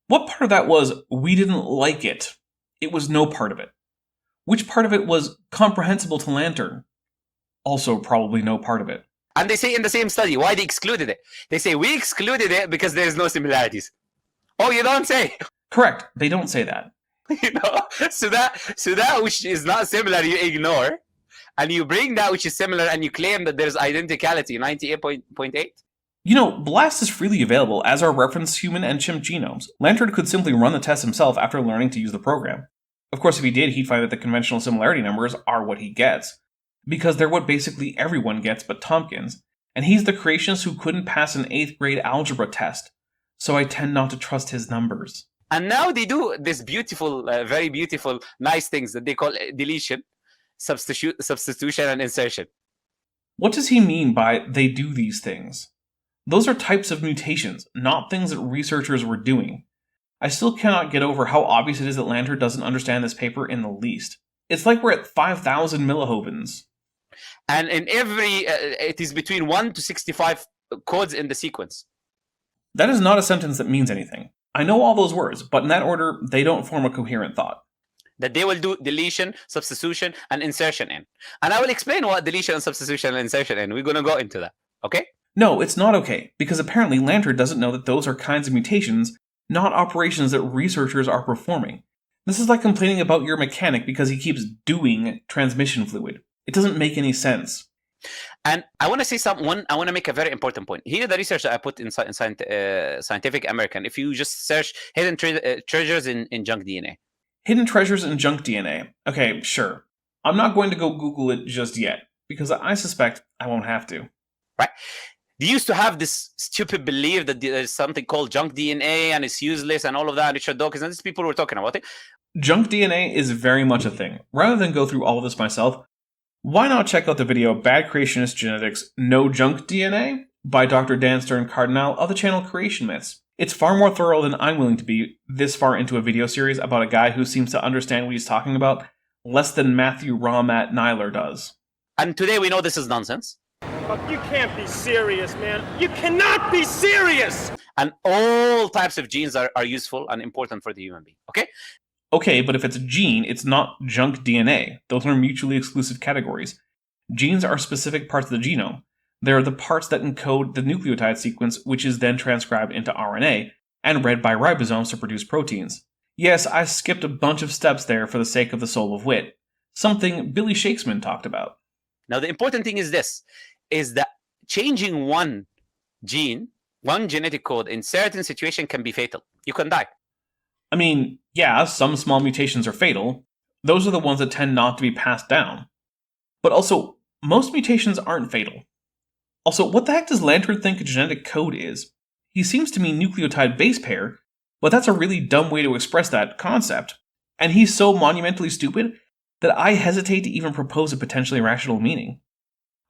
What part of that was, we didn't like it? It was no part of it. Which part of it was comprehensible to Lantern? Also probably no part of it. And they say in the same study, why they excluded it? They say, we excluded it because there's no similarities. Oh, you don't say? Correct, they don't say that. You know, so that which is not similar you ignore, and you bring that which is similar and you claim that there's identicality 98.8. You know, BLAST is freely available, as are reference human and chimp genomes. Lantern could simply run the test himself after learning to use the program. Of course, if he did, he'd find that the conventional similarity numbers are what he gets, because they're what basically everyone gets but Tompkins, and he's the creationist who couldn't pass an 8th grade algebra test, so I tend not to trust his numbers. And now they do this beautiful, very beautiful, nice things that they call deletion, substitution, and insertion. What does he mean by they do these things? Those are types of mutations, not things that researchers were doing. I still cannot get over how obvious it is that Lantern doesn't understand this paper in the least. It's like we're at 5,000 millihovens. And in every, it is between 1 to 65 codes in the sequence. That is not a sentence that means anything. I know all those words, but in that order, they don't form a coherent thought. That they will do deletion, substitution, and insertion in. And I will explain what deletion and substitution and insertion in. We're going to go into that, okay? No, it's not okay, because apparently Lantern doesn't know that those are kinds of mutations, not operations that researchers are performing. This is like complaining about your mechanic because he keeps doing transmission fluid. It doesn't make any sense. And I want to say I want to make a very important point. Here, the research that I put in Scientific American, if you just search hidden treasures in junk DNA. Hidden treasures in junk DNA. Okay, sure. I'm not going to go Google it just yet, because I suspect I won't have to. Right? They used to have this stupid belief that there's something called junk DNA and it's useless and all of that. Richard Dawkins and these people were talking about it. Junk DNA is very much a thing. Rather than go through all of this myself, why not check out the video Bad Creationist Genetics No Junk DNA by Dr. Dan Stern Cardinal of the channel Creation Myths. It's far more thorough than I'm willing to be this far into a video series about a guy who seems to understand what he's talking about less than Matthew Ramat Nyler does. And today we know this is nonsense. You can't be serious, man. You cannot be serious! And all types of genes are useful and important for the human being, okay? Okay, but if it's a gene, it's not junk DNA. Those are mutually exclusive categories. Genes are specific parts of the genome. They're the parts that encode the nucleotide sequence, which is then transcribed into RNA and read by ribosomes to produce proteins. Yes, I skipped a bunch of steps there for the sake of the soul of wit. Something Billy Shakesman talked about. Now, the important thing is this, is that changing one gene, one genetic code in certain situation can be fatal. You can die. I mean, yeah, some small mutations are fatal. Those are the ones that tend not to be passed down. But also, most mutations aren't fatal. Also, what the heck does Lantern think a genetic code is? He seems to mean nucleotide base pair, but that's a really dumb way to express that concept. And he's so monumentally stupid that I hesitate to even propose a potentially rational meaning.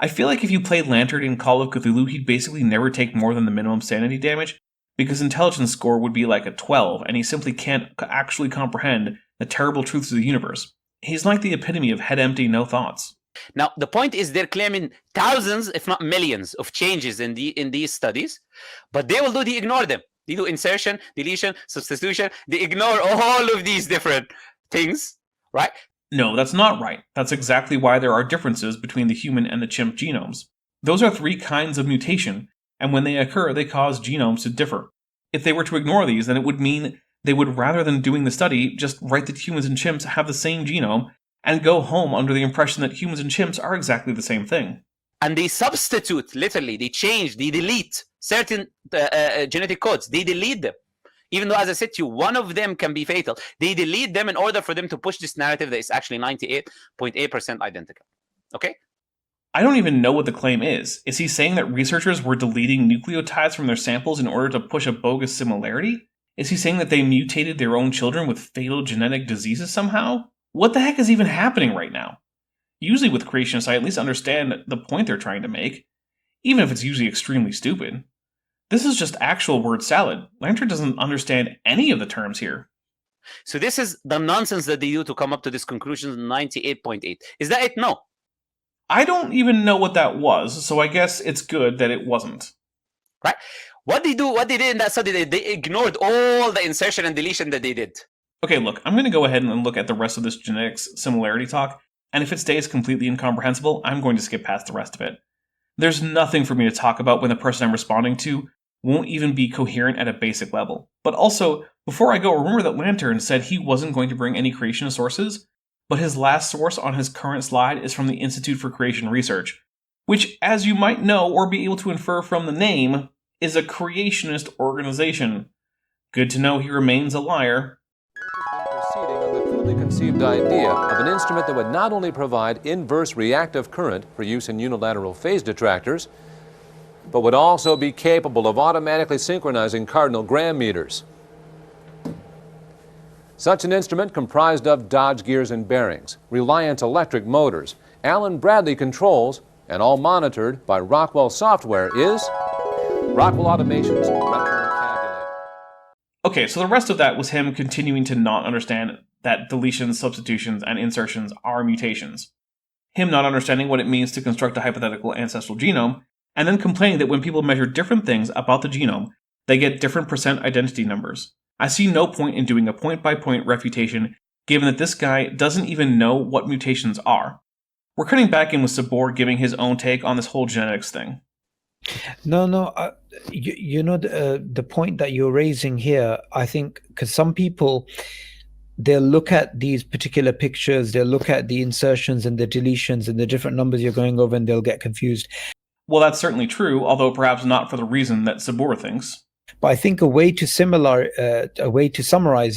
I feel like if you played Lantern in Call of Cthulhu, he'd basically never take more than the minimum sanity damage, because intelligence score would be like a 12, and he simply can't actually comprehend the terrible truths of the universe. He's like the epitome of head empty, no thoughts. Now, the point is they're claiming thousands, if not millions, of changes in these studies, but they ignore them. They do insertion, deletion, substitution. They ignore all of these different things, right? No, that's not right. That's exactly why there are differences between the human and the chimp genomes. Those are 3 kinds of mutation, and when they occur, they cause genomes to differ. If they were to ignore these, then it would mean they would, rather than doing the study, just write that humans and chimps have the same genome and go home under the impression that humans and chimps are exactly the same thing. And they substitute, literally, they change, they delete certain genetic codes. They delete them. Even though, as I said to you, one of them can be fatal. They delete them in order for them to push this narrative that is actually 98.8% identical. Okay? I don't even know what the claim is. Is he saying that researchers were deleting nucleotides from their samples in order to push a bogus similarity? Is he saying that they mutated their own children with fatal genetic diseases somehow? What the heck is even happening right now? Usually with creationists, I at least understand the point they're trying to make, even if it's usually extremely stupid. This is just actual word salad. Lantern doesn't understand any of the terms here. So this is the nonsense that they do to come up to this conclusion, 98.8. Is that it? No. I don't even know what that was, so I guess it's good that it wasn't. Right? What they did in that study, they ignored all the insertion and deletion that they did. Okay, look, I'm going to go ahead and look at the rest of this genetics similarity talk, and if it stays completely incomprehensible, I'm going to skip past the rest of it. There's nothing for me to talk about when the person I'm responding to won't even be coherent at a basic level. But also, before I go, remember that Lantern said he wasn't going to bring any creationist sources, but his last source on his current slide is from the Institute for Creation Research, which, as you might know or be able to infer from the name, is a creationist organization. Good to know he remains a liar. Proceeding on the crudely conceived idea of an instrument that would not only provide inverse reactive current for use in unilateral phase detractors, but would also be capable of automatically synchronizing cardinal gram meters. Such an instrument comprised of Dodge gears and bearings, Reliant electric motors, Allen Bradley controls, and all monitored by Rockwell software is Rockwell Automation's Return Calculator. Okay, so the rest of that was him continuing to not understand that deletions, substitutions, and insertions are mutations. Him not understanding what it means to construct a hypothetical ancestral genome, and then complaining that when people measure different things about the genome, they get different percent identity numbers. I see no point in doing a point-by-point refutation, given that this guy doesn't even know what mutations are. We're cutting back in with Sabor giving his own take on this whole genetics thing. No, you know, the point that you're raising here, I think, because some people, they'll look at these particular pictures, they'll look at the insertions and the deletions and the different numbers you're going over, and they'll get confused. Well, that's certainly true, although perhaps not for the reason that Sabor thinks. But I think a way to summarize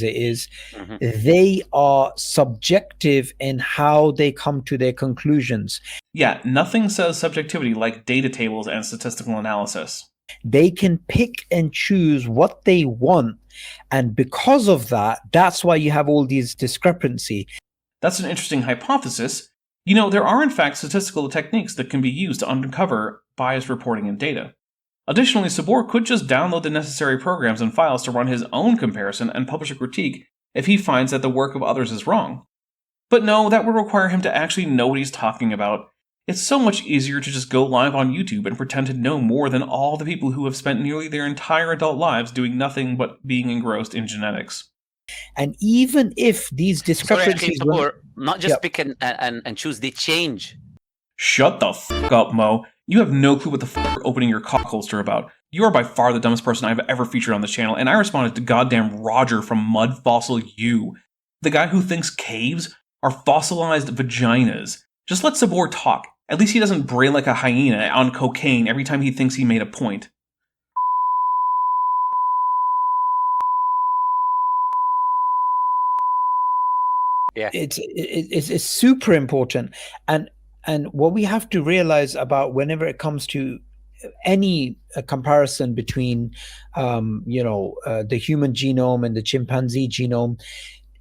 it is they are subjective in how they come to their conclusions. Yeah, nothing says subjectivity like data tables and statistical analysis. They can pick and choose what they want, and because of that, that's why you have all these discrepancy. That's an interesting hypothesis. You know, there are in fact statistical techniques that can be used to uncover biased reporting in data. Additionally, Sabor could just download the necessary programs and files to run his own comparison and publish a critique if he finds that the work of others is wrong. But no, that would require him to actually know what he's talking about. It's so much easier to just go live on YouTube and pretend to know more than all the people who have spent nearly their entire adult lives doing nothing but being engrossed in genetics. And even if these discrepancies... not just pick and choose, they change. Shut the fuck up, Mo. You have no clue what the fuck you're opening your cock holster about. You are by far the dumbest person I've ever featured on this channel, and I responded to goddamn Roger from Mud Fossil U, the guy who thinks caves are fossilized vaginas. Just let Sabor talk. At least he doesn't bray like a hyena on cocaine every time he thinks he made a point. Yeah, it's super important, and what we have to realize about whenever it comes to any comparison between the human genome and the chimpanzee genome,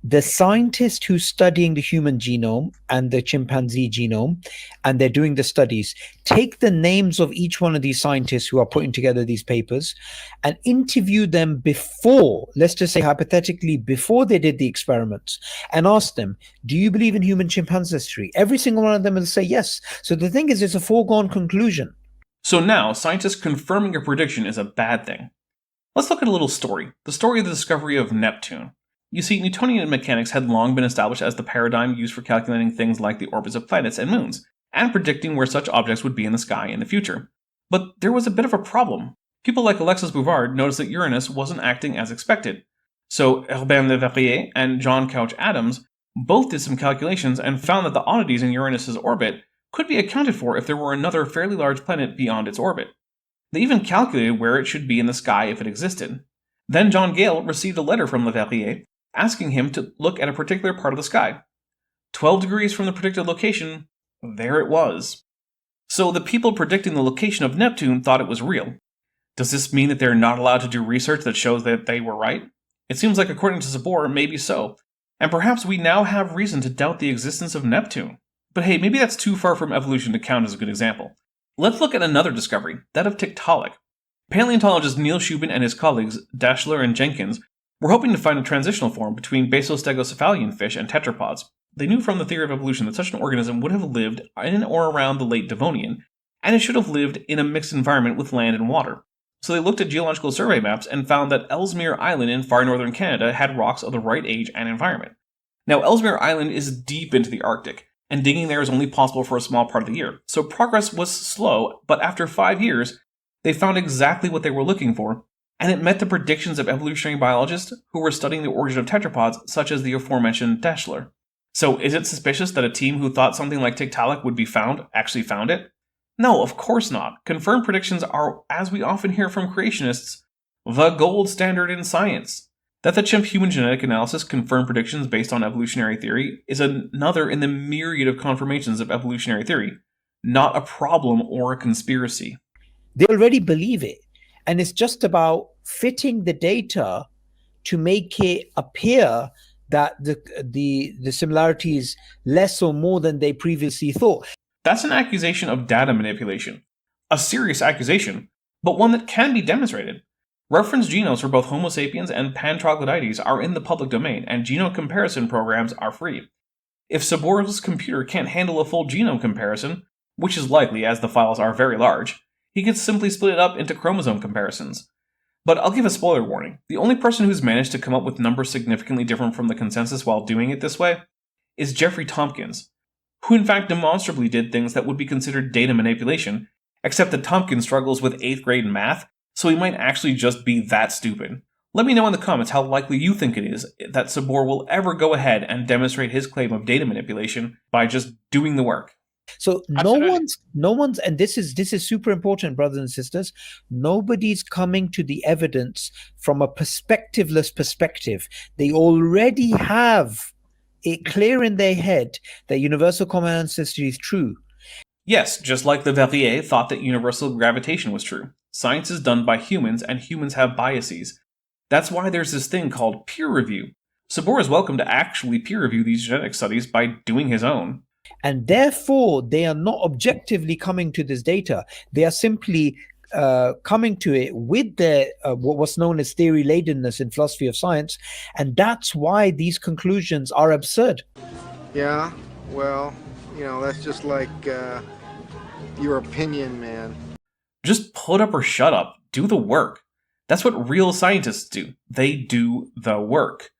the scientist who's studying the human genome and the chimpanzee genome, and they're doing the studies, take the names of each one of these scientists who are putting together these papers and interview them before, let's just say hypothetically, before they did the experiments, and ask them, do you believe in human-chimp ancestry? Every single one of them will say yes. So the thing is, it's a foregone conclusion. So now, scientists confirming a prediction is a bad thing. Let's look at a little story. The story of the discovery of Neptune. You see, Newtonian mechanics had long been established as the paradigm used for calculating things like the orbits of planets and moons, and predicting where such objects would be in the sky in the future. But there was a bit of a problem. People like Alexis Bouvard noticed that Uranus wasn't acting as expected. So Urbain Le Verrier and John Couch Adams both did some calculations and found that the oddities in Uranus's orbit could be accounted for if there were another fairly large planet beyond its orbit. They even calculated where it should be in the sky if it existed. Then John Gale received a letter from Le Verrier asking him to look at a particular part of the sky. 12 degrees from the predicted location, there it was. So the people predicting the location of Neptune thought it was real. Does this mean that they're not allowed to do research that shows that they were right? It seems like, according to Sabor, maybe so. And perhaps we now have reason to doubt the existence of Neptune. But hey, maybe that's too far from evolution to count as a good example. Let's look at another discovery, that of Tiktaalik. Paleontologist Neil Shubin and his colleagues, Dashler and Jenkins, were hoping to find a transitional form between basostegocephalian fish and tetrapods. They knew from the theory of evolution that such an organism would have lived in or around the late Devonian, and it should have lived in a mixed environment with land and water. So they looked at geological survey maps and found that Ellesmere Island in far northern Canada had rocks of the right age and environment. Now, Ellesmere Island is deep into the Arctic, and digging there is only possible for a small part of the year, so progress was slow, but after 5 years, they found exactly what they were looking for, and it met the predictions of evolutionary biologists who were studying the origin of tetrapods, such as the aforementioned Dashler. So is it suspicious that a team who thought something like Tiktaalik would be found actually found it? No, of course not. Confirmed predictions are, as we often hear from creationists, the gold standard in science. That the chimp human genetic analysis confirmed predictions based on evolutionary theory is another in the myriad of confirmations of evolutionary theory, not a problem or a conspiracy. They already believe it. And it's just about fitting the data to make it appear that the similarity is less or more than they previously thought. That's an accusation of data manipulation. A serious accusation, but one that can be demonstrated. Reference genomes for both Homo sapiens and Pan-troglodytes are in the public domain, and genome comparison programs are free. If Sabor's computer can't handle a full genome comparison, which is likely as the files are very large, he could simply split it up into chromosome comparisons. But I'll give a spoiler warning. The only person who's managed to come up with numbers significantly different from the consensus while doing it this way is Jeffrey Tompkins, who in fact demonstrably did things that would be considered data manipulation, except that Tompkins struggles with 8th grade math, so he might actually just be that stupid. Let me know in the comments how likely you think it is that Sabor will ever go ahead and demonstrate his claim of data manipulation by just doing the work. So Absolutely. no one's, and this is super important, brothers and sisters. Nobody's coming to the evidence from a perspectiveless perspective. They already have it clear in their head that universal common ancestry is true. Yes, just like the Verrier thought that universal gravitation was true. Science is done by humans, and humans have biases. That's why there's this thing called peer review. Sabor is welcome to actually peer review these genetic studies by doing his own. And therefore, they are not objectively coming to this data. They are simply coming to it with their what's known as theory ladenness in philosophy of science. And that's why these conclusions are absurd. Yeah, well, you know, that's just like your opinion, man. Just put up or shut up. Do the work. That's what real scientists do. They do the work.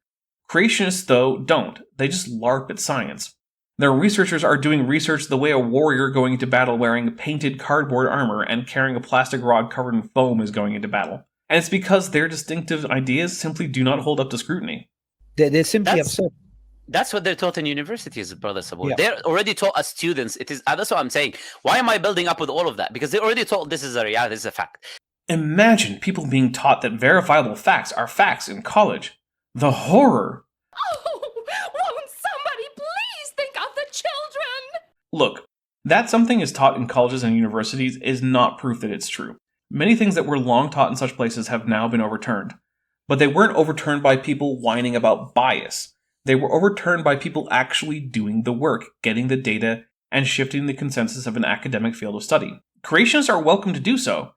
Creationists, though, don't. They just LARP at science. Their researchers are doing research the way a warrior going into battle wearing painted cardboard armor and carrying a plastic rod covered in foam is going into battle. And it's because their distinctive ideas simply do not hold up to scrutiny. They're simply absurd. That's what they're taught in universities, Brother Sabor. Yeah. They're already taught as students. It is. That's what I'm saying. Why am I building up with all of that? Because they're already taught this is a reality, this is a fact. Imagine people being taught that verifiable facts are facts in college. The horror! Won't somebody please think of the children? Look, that something is taught in colleges and universities is not proof that it's true. Many things that were long taught in such places have now been overturned. But they weren't overturned by people whining about bias. They were overturned by people actually doing the work, getting the data, and shifting the consensus of an academic field of study. Creationists are welcome to do so,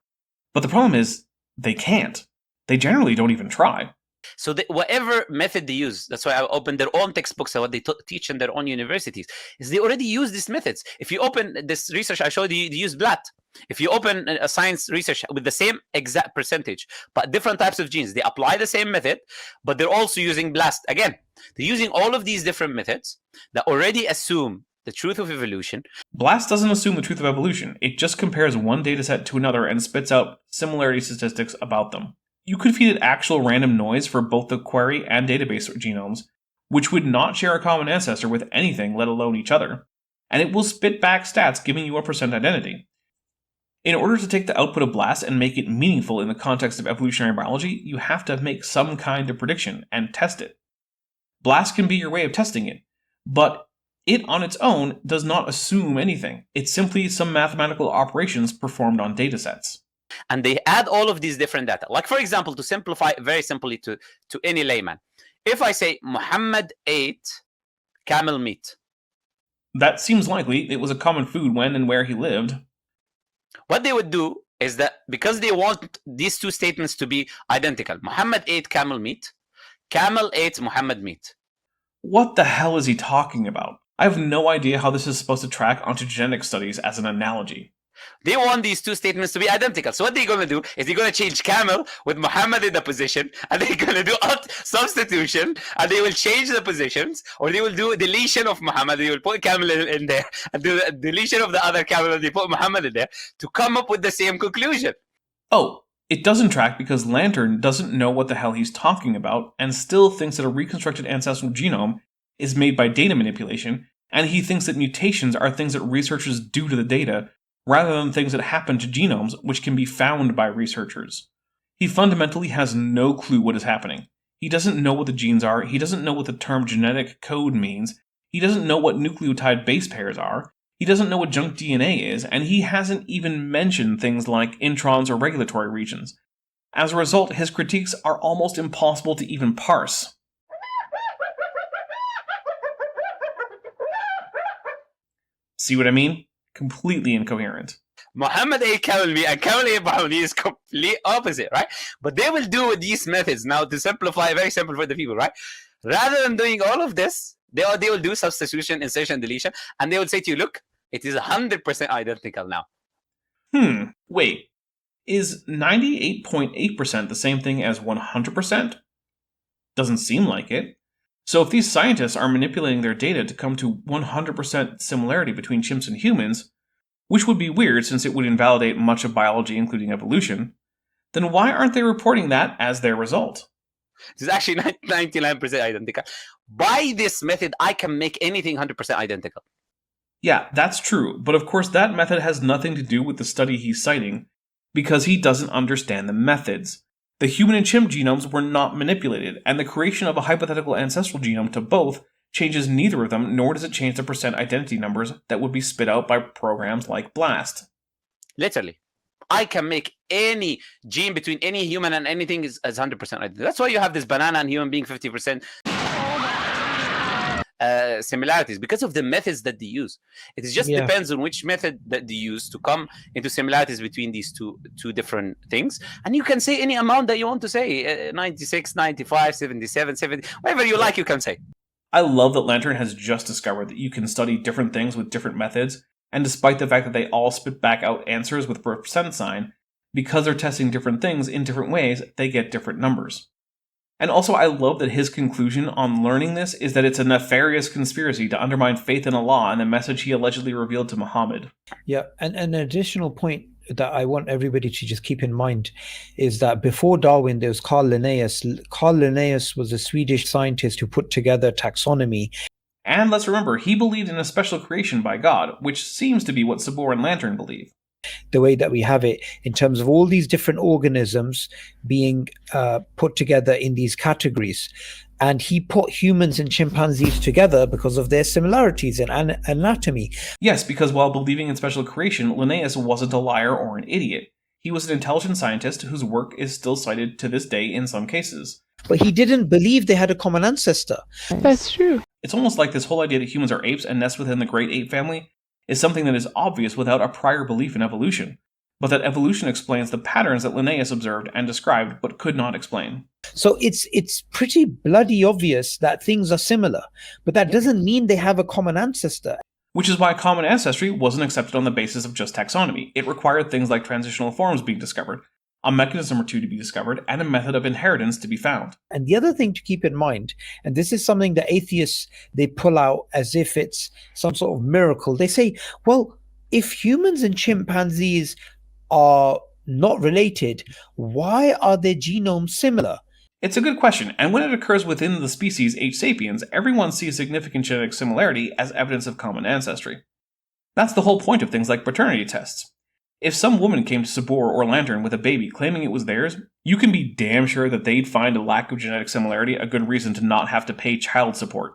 but the problem is, they can't. They generally don't even try. So whatever method they use, that's why I opened their own textbooks and what they teach in their own universities, is they already use these methods. If you open this research I showed you, they use BLAT. If you open a science research with the same exact percentage, but different types of genes, they apply the same method, but they're also using BLAST. Again, they're using all of these different methods that already assume the truth of evolution. BLAST doesn't assume the truth of evolution. It just compares one dataset to another and spits out similarity statistics about them. You could feed it actual random noise for both the query and database genomes, which would not share a common ancestor with anything, let alone each other, and it will spit back stats giving you a percent identity. In order to take the output of BLAST and make it meaningful in the context of evolutionary biology, you have to make some kind of prediction and test it. BLAST can be your way of testing it, but it on its own does not assume anything. It's simply some mathematical operations performed on datasets. And they add all of these different data. Like, for example, to simplify very simply to any layman, if I say Muhammad ate camel meat. That seems likely. It was a common food when and where he lived. What they would do is that because they want these two statements to be identical, Muhammad ate camel meat, camel ate Muhammad meat. What the hell is he talking about? I have no idea how this is supposed to track onto genetic studies as an analogy. They want these two statements to be identical. So what they're going to do is they're going to change camel with Muhammad in the position, and they're going to do substitution, and they will change the positions, or they will do a deletion of Muhammad. They will put camel in there, and do a deletion of the other camel, and they put Muhammad in there to come up with the same conclusion. Oh, it doesn't track because Lantern doesn't know what the hell he's talking about, and still thinks that a reconstructed ancestral genome is made by data manipulation, and he thinks that mutations are things that researchers do to the data, rather than things that happen to genomes which can be found by researchers. He fundamentally has no clue what is happening. He doesn't know what the genes are, he doesn't know what the term genetic code means, he doesn't know what nucleotide base pairs are, he doesn't know what junk DNA is, and he hasn't even mentioned things like introns or regulatory regions. As a result, his critiques are almost impossible to even parse. See what I mean? Completely incoherent. Muhammad ate camel meat and camel ate Muhammad is complete opposite, right? But they will do these methods now to simplify, very simple for the people, right? Rather than doing all of this, they will do substitution, insertion, deletion, and they will say to you, look, it is 100% identical now. Wait. Is 98.8% the same thing as 100%? Doesn't seem like it. So if these scientists are manipulating their data to come to 100% similarity between chimps and humans, which would be weird since it would invalidate much of biology including evolution, then why aren't they reporting that as their result? It's actually 99% identical. By this method, I can make anything 100% identical. Yeah, that's true, but of course that method has nothing to do with the study he's citing, because he doesn't understand the methods. The human and chimp genomes were not manipulated, and the creation of a hypothetical ancestral genome to both changes neither of them, nor does it change the percent identity numbers that would be spit out by programs like BLAST. Literally. I can make any gene between any human and anything as 100% identical. That's why you have this banana and human being 50% similarities, because of the methods that they use. It just depends on which method that they use to come into similarities between these two different things. And you can say any amount that you want to say, 96, 95, 77, 70, whatever you like, you can say. I love that Lantern has just discovered that you can study different things with different methods, and despite the fact that they all spit back out answers with percent sign, because they're testing different things in different ways, they get different numbers. And also, I love that his conclusion on learning this is that it's a nefarious conspiracy to undermine faith in Allah and the message he allegedly revealed to Muhammad. Yeah, and an additional point that I want everybody to just keep in mind is that before Darwin, there was Carl Linnaeus. Carl Linnaeus was a Swedish scientist who put together taxonomy. And let's remember, he believed in a special creation by God, which seems to be what Sabor and Lantern believe. The way that we have it in terms of all these different organisms being put together in these categories. And he put humans and chimpanzees together because of their similarities in anatomy. Yes, because while believing in special creation, Linnaeus wasn't a liar or an idiot. He was an intelligent scientist whose work is still cited to this day in some cases. But he didn't believe they had a common ancestor. That's true. It's almost like this whole idea that humans are apes and nest within the great ape family is something that is obvious without a prior belief in evolution, but that evolution explains the patterns that Linnaeus observed and described but could not explain. So it's pretty bloody obvious that things are similar, but that doesn't mean they have a common ancestor. Which is why common ancestry wasn't accepted on the basis of just taxonomy. It required things like transitional forms being discovered, a mechanism or two to be discovered, and a method of inheritance to be found. And the other thing to keep in mind, and this is something that atheists, they pull out as if it's some sort of miracle. They say, well, if humans and chimpanzees are not related, why are their genomes similar? It's a good question, and when it occurs within the species H. sapiens, everyone sees significant genetic similarity as evidence of common ancestry. That's the whole point of things like paternity tests. If some woman came to Sabor or Lantern with a baby claiming it was theirs, you can be damn sure that they'd find a lack of genetic similarity a good reason to not have to pay child support.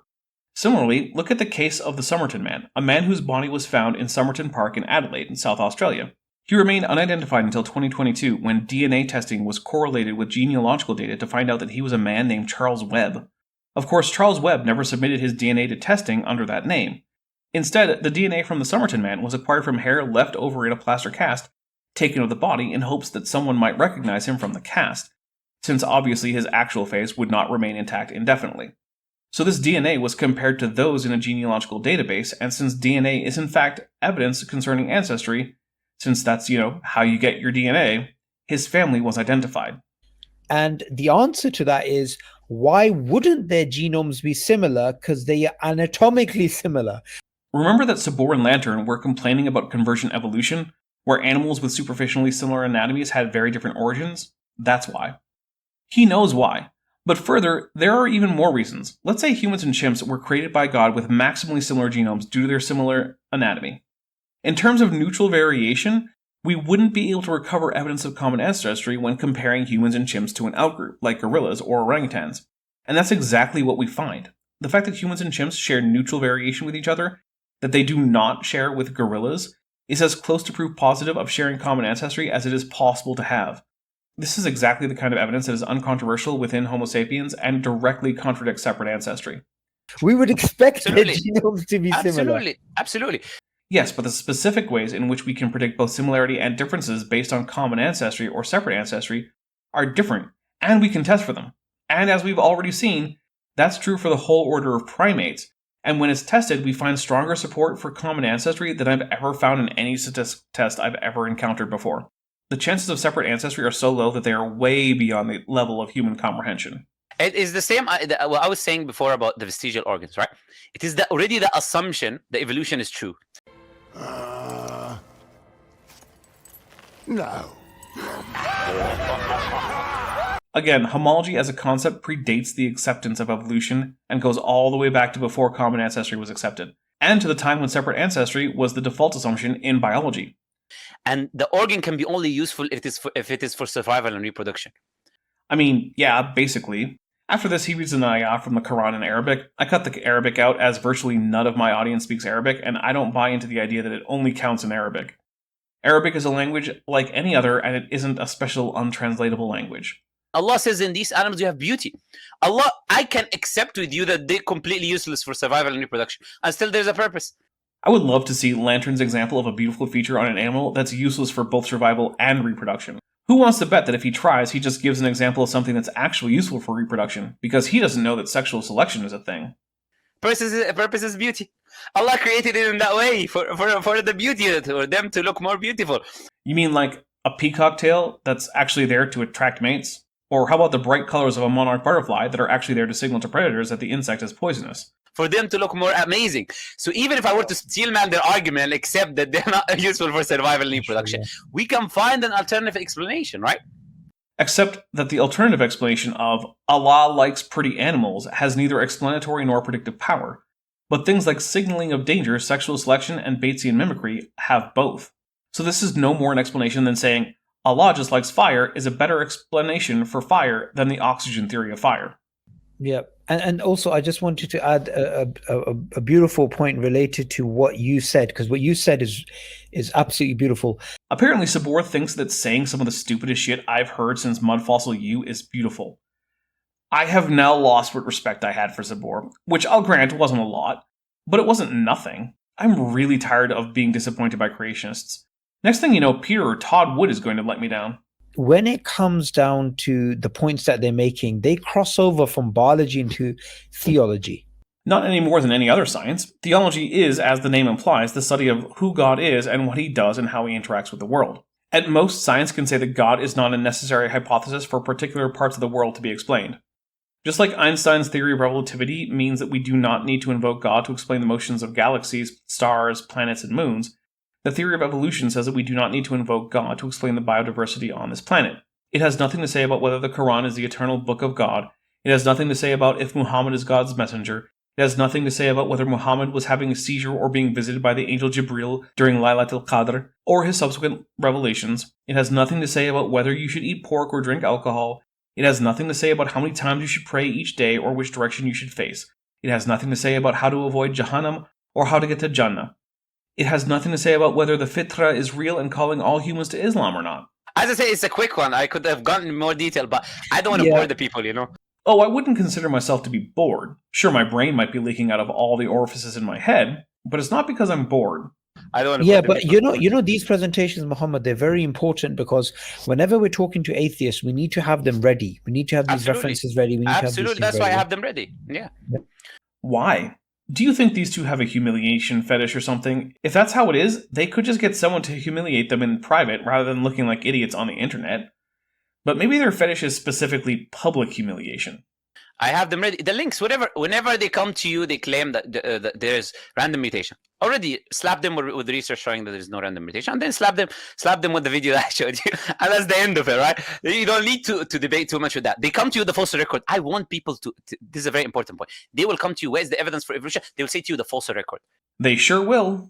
Similarly, look at the case of the Somerton man, a man whose body was found in Somerton Park in Adelaide, in South Australia. He remained unidentified until 2022 when DNA testing was correlated with genealogical data to find out that he was a man named Charles Webb. Of course, Charles Webb never submitted his DNA to testing under that name. Instead, the DNA from the Somerton man was acquired from hair left over in a plaster cast taken of the body in hopes that someone might recognize him from the cast, since obviously his actual face would not remain intact indefinitely. So this DNA was compared to those in a genealogical database, and since DNA is in fact evidence concerning ancestry, since that's, how you get your DNA, his family was identified. And the answer to that is, why wouldn't their genomes be similar? Because they are anatomically similar. Remember that Sabor and Lantern were complaining about convergent evolution, where animals with superficially similar anatomies had very different origins? That's why. He knows why. But further, there are even more reasons. Let's say humans and chimps were created by God with maximally similar genomes due to their similar anatomy. In terms of neutral variation, we wouldn't be able to recover evidence of common ancestry when comparing humans and chimps to an outgroup, like gorillas or orangutans. And that's exactly what we find. The fact that humans and chimps share neutral variation with each other, that they do not share with gorillas, is as close to proof positive of sharing common ancestry as it is possible to have. This is exactly the kind of evidence that is uncontroversial within Homo sapiens and directly contradicts separate ancestry. We would expect their genomes to be similar. Absolutely. Yes, but the specific ways in which we can predict both similarity and differences based on common ancestry or separate ancestry are different, and we can test for them. And as we've already seen, that's true for the whole order of primates. And when it's tested, we find stronger support for common ancestry than I've ever found in any statistic test I've ever encountered before. The chances of separate ancestry are so low that they are way beyond the level of human comprehension. It is the same, what I was saying before about the vestigial organs, right? It is already the assumption that evolution is true. No. Again, homology as a concept predates the acceptance of evolution and goes all the way back to before common ancestry was accepted, and to the time when separate ancestry was the default assumption in biology. And the organ can be only useful if it is for survival and reproduction. I mean, yeah, basically. After this, he reads an ayah from the Quran in Arabic. I cut the Arabic out as virtually none of my audience speaks Arabic, and I don't buy into the idea that it only counts in Arabic. Arabic is a language like any other, and it isn't a special untranslatable language. Allah says in these animals you have beauty. Allah, I can accept with you that they're completely useless for survival and reproduction, and still there's a purpose. I would love to see Lantern's example of a beautiful feature on an animal that's useless for both survival and reproduction. Who wants to bet that if he tries, he just gives an example of something that's actually useful for reproduction, because he doesn't know that sexual selection is a thing? Purpose is beauty. Allah created it in that way for the beauty, for them to look more beautiful. You mean like a peacock tail that's actually there to attract mates? Or how about the bright colors of a monarch butterfly that are actually there to signal to predators that the insect is poisonous? For them to look more amazing. So even if I were to steel man their argument and accept that they're not useful for survival and reproduction, we can find an alternative explanation, right? Except that the alternative explanation of Allah likes pretty animals has neither explanatory nor predictive power. But things like signaling of danger, sexual selection, and Batesian mimicry have both. So this is no more an explanation than saying Allah just likes fire is a better explanation for fire than the oxygen theory of fire. Yeah, and also I just wanted to add a beautiful point related to what you said, because what you said is absolutely beautiful. Apparently Sabor thinks that saying some of the stupidest shit I've heard since Mud Fossil U is beautiful. I have now lost what respect I had for Sabor, which I'll grant wasn't a lot, but it wasn't nothing. I'm really tired of being disappointed by creationists. Next thing you know, Peter or Todd Wood is going to let me down. When it comes down to the points that they're making, they cross over from biology into theology. Not any more than any other science. Theology is, as the name implies, the study of who God is and what he does and how he interacts with the world. At most, science can say that God is not a necessary hypothesis for particular parts of the world to be explained. Just like Einstein's theory of relativity means that we do not need to invoke God to explain the motions of galaxies, stars, planets, and moons, the theory of evolution says that we do not need to invoke God to explain the biodiversity on this planet. It has nothing to say about whether the Quran is the eternal book of God. It has nothing to say about if Muhammad is God's messenger. It has nothing to say about whether Muhammad was having a seizure or being visited by the angel Jibril during Laylatul Qadr, or his subsequent revelations. It has nothing to say about whether you should eat pork or drink alcohol. It has nothing to say about how many times you should pray each day or which direction you should face. It has nothing to say about how to avoid Jahannam or how to get to Jannah. It has nothing to say about whether the fitra is real and calling all humans to Islam or not. As I say, it's a quick one. I could have gotten more detail, but I don't want to bore the people, you know? Oh, I wouldn't consider myself to be bored. Sure, my brain might be leaking out of all the orifices in my head, but it's not because I'm bored. I don't want to. Yeah, but you know, these presentations, Muhammad, they're very important because whenever we're talking to atheists, we need to have them ready. We need to have these references ready. We need Absolutely, to have that's why I have them ready. Yeah. Why? Do you think these two have a humiliation fetish or something? If that's how it is, they could just get someone to humiliate them in private rather than looking like idiots on the internet. But maybe their fetish is specifically public humiliation. I have them ready. The links, whenever they come to you, they claim that there's random mutation. Already slap them with research showing that there's no random mutation, and then slap them with the video that I showed you, and that's the end of it, right? You don't need to debate too much with that. They come to you the fossil record. I want people to this is a very important point. They will come to you. Where's the evidence for evolution? They will say to you the fossil record. They sure will.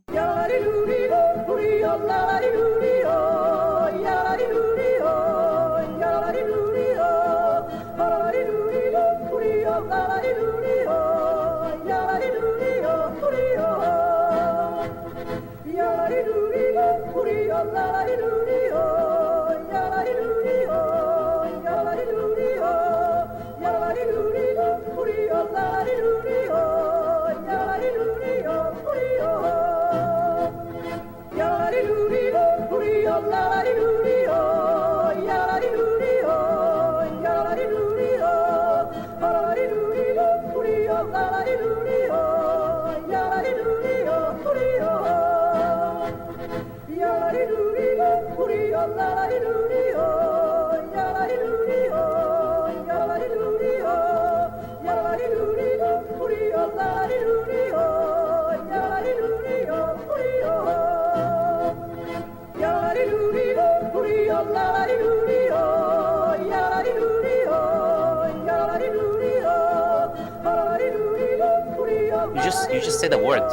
just said a word.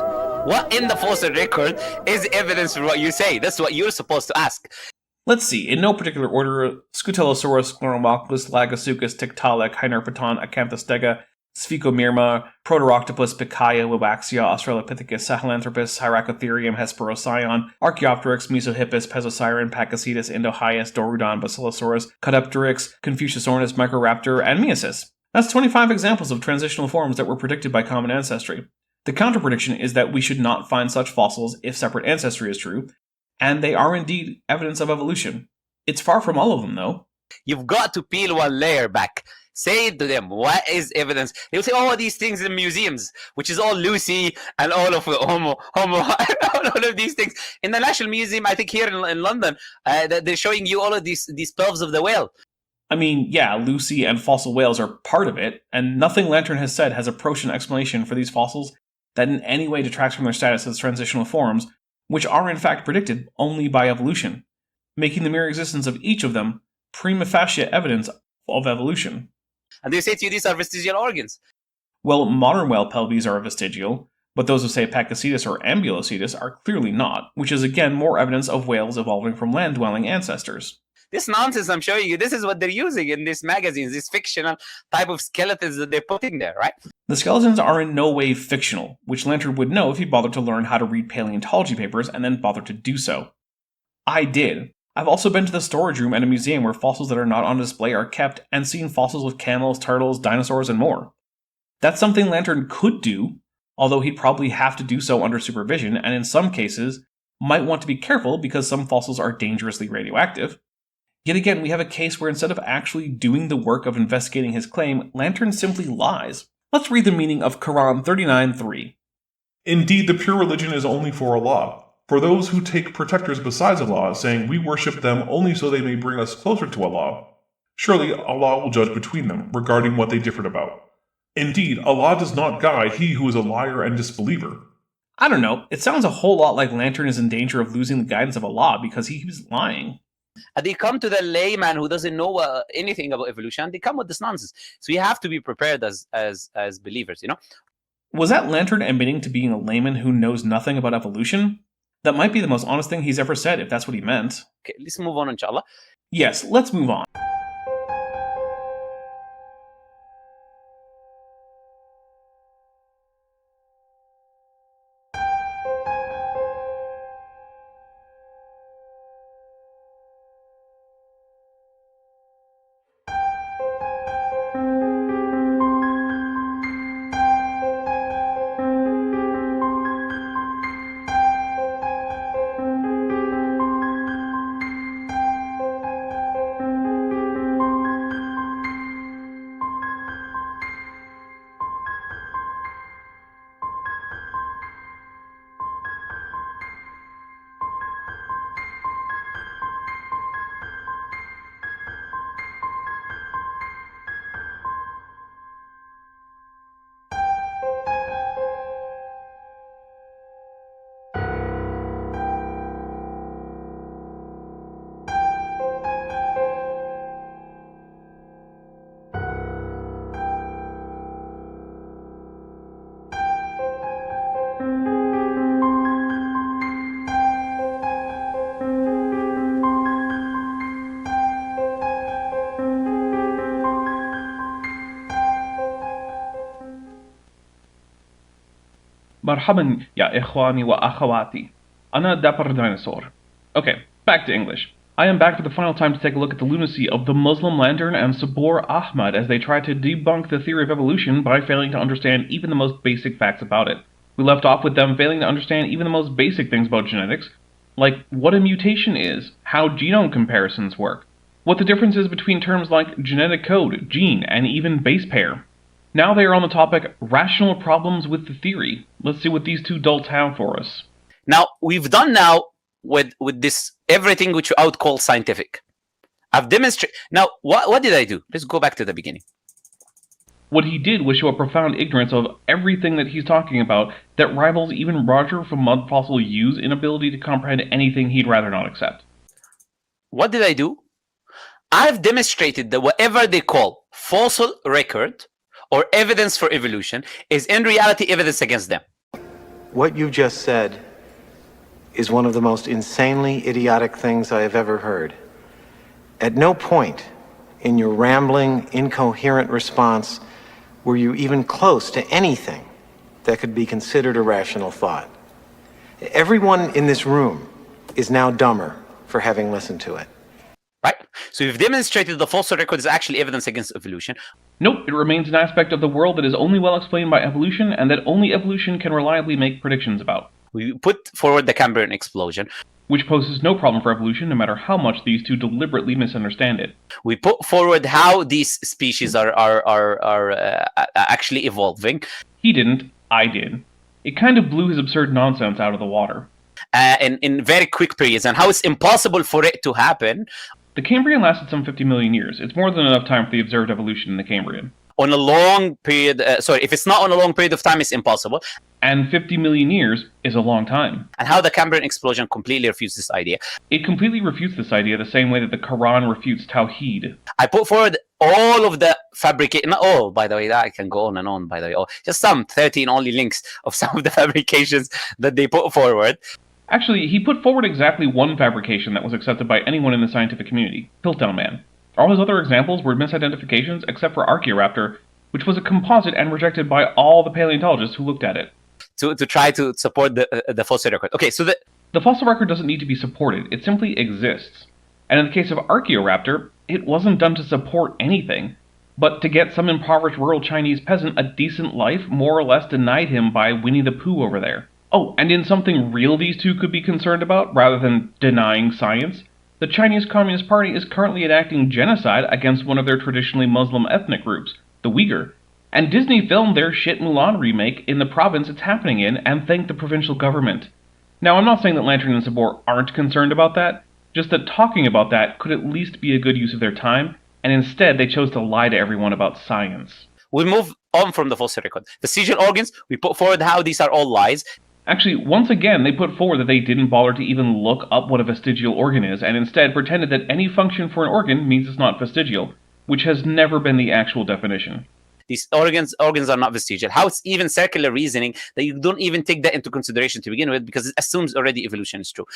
What in the fossil record is evidence for what you say? That's what you're supposed to ask. Let's see, in no particular order, Scutellosaurus, Chloromochlus, Lagasuchus, Tiktaalik, Hynerpeton, Acanthostega, Sphecomirma, Protoroctopus, Picaya, Wiwaxia, Australopithecus, Sahelanthropus, Hyracotherium, Hesperocyon, Archaeopteryx, Mesohippus, Pesosiren, Pachycetus, Indohyus, Dorudon, Basilosaurus, Caudipteryx, Confuciusornis, Microraptor, and Meiosis. That's 25 examples of transitional forms that were predicted by common ancestry. The counter-prediction is that we should not find such fossils if separate ancestry is true, and they are indeed evidence of evolution. It's far from all of them, though. You've got to peel one layer back. Say it to them. What is evidence? They'll say, oh, these things in museums, which is all Lucy and all of the all of these things. In the National Museum, I think here in London, they're showing you all of these pelves of the whale. I mean, yeah, Lucy and fossil whales are part of it, and nothing Lantern has said has approached an explanation for these fossils that in any way detracts from their status as transitional forms, which are in fact predicted only by evolution, making the mere existence of each of them prima facie evidence of evolution. And they say to you, these are vestigial organs. Well, modern whale pelvies are vestigial, but those of, say, Pachycetus or Ambulocetus are clearly not, which is again more evidence of whales evolving from land-dwelling ancestors. This nonsense I'm showing you, this is what they're using in these magazines, these fictional type of skeletons that they're putting there, right? The skeletons are in no way fictional, which Lantern would know if he bothered to learn how to read paleontology papers and then bothered to do so. I did. I've also been to the storage room at a museum where fossils that are not on display are kept, and seen fossils of camels, turtles, dinosaurs, and more. That's something Lantern could do, although he'd probably have to do so under supervision, and in some cases, might want to be careful because some fossils are dangerously radioactive. Yet again, we have a case where instead of actually doing the work of investigating his claim, Lantern simply lies. Let's read the meaning of Quran 39:3. Indeed, the pure religion is only for Allah. For those who take protectors besides Allah, saying, we worship them only so they may bring us closer to Allah. Surely Allah will judge between them, regarding what they differed about. Indeed, Allah does not guide he who is a liar and disbeliever. I don't know, it sounds a whole lot like Lantern is in danger of losing the guidance of Allah because he was lying. And they come to the layman who doesn't know anything about evolution, they come with this nonsense. So you have to be prepared as believers, you know? Was that Lantern admitting to being a layman who knows nothing about evolution? That might be the most honest thing he's ever said, if that's what he meant. Okay, let's move on, inshallah. Yes, let's move on. مرحبا يا إخواني وأخواتي. أنا دابر dinosaur. Okay, back to English. I am back for the final time to take a look at the lunacy of the Muslim Lantern and Sabor Ahmad as they try to debunk the theory of evolution by failing to understand even the most basic facts about it. We left off with them failing to understand even the most basic things about genetics, like what a mutation is, how genome comparisons work, what the difference is between terms like genetic code, gene, and even base pair. Now they are on the topic, rational problems with the theory. Let's see what these two dolts have for us. Now, we've done now with this everything which I would call scientific. I've demonstrated. Now, what did I do? Let's go back to the beginning. What he did was show a profound ignorance of everything that he's talking about that rivals even Roger from Mud Fossil U's inability to comprehend anything he'd rather not accept. What did I do? I've demonstrated that whatever they call fossil record or evidence for evolution is in reality evidence against them. What you just said is one of the most insanely idiotic things I have ever heard. At no point in your rambling, incoherent response were you even close to anything that could be considered a rational thought. Everyone in this room is now dumber for having listened to it. Right? So you've demonstrated the fossil record is actually evidence against evolution. Nope, it remains an aspect of the world that is only well explained by evolution and that only evolution can reliably make predictions about. We put forward the Cambrian explosion, which poses no problem for evolution, no matter how much these two deliberately misunderstand it. We put forward how these species are actually evolving. He didn't, I did. It kind of blew his absurd nonsense out of the water. In very quick periods, and how it's impossible for it to happen. The Cambrian lasted some 50 million years. It's more than enough time for the observed evolution in the Cambrian. On a long period, if it's not on a long period of time, it's impossible. And 50 million years is a long time. And how the Cambrian explosion completely refutes this idea. It completely refutes this idea the same way that the Quran refutes Tawheed. I put forward all of the fabrication, not all, by the way, that I can go on and on, by the way. Just some 13 only links of some of the fabrications that they put forward. Actually, he put forward exactly one fabrication that was accepted by anyone in the scientific community, Piltdown Man. All his other examples were misidentifications except for Archaeoraptor, which was a composite and rejected by all the paleontologists who looked at it. To try to support the fossil record. Okay, so the fossil record doesn't need to be supported, it simply exists. And in the case of Archaeoraptor, it wasn't done to support anything, but to get some impoverished rural Chinese peasant a decent life more or less denied him by Winnie the Pooh over there. Oh, and in something real these two could be concerned about, rather than denying science, the Chinese Communist Party is currently enacting genocide against one of their traditionally Muslim ethnic groups, the Uyghur. And Disney filmed their shit Mulan remake in the province it's happening in and thanked the provincial government. Now, I'm not saying that Lantern and Sabor aren't concerned about that, just that talking about that could at least be a good use of their time, and instead they chose to lie to everyone about science. We move on from the fossil record. Vestigial organs, we put forward how these are all lies. Actually, once again, they put forward that they didn't bother to even look up what a vestigial organ is, and instead pretended that any function for an organ means it's not vestigial, which has never been the actual definition. These organs are not vestigial. How it's even circular reasoning that you don't even take that into consideration to begin with, because it assumes already evolution is true.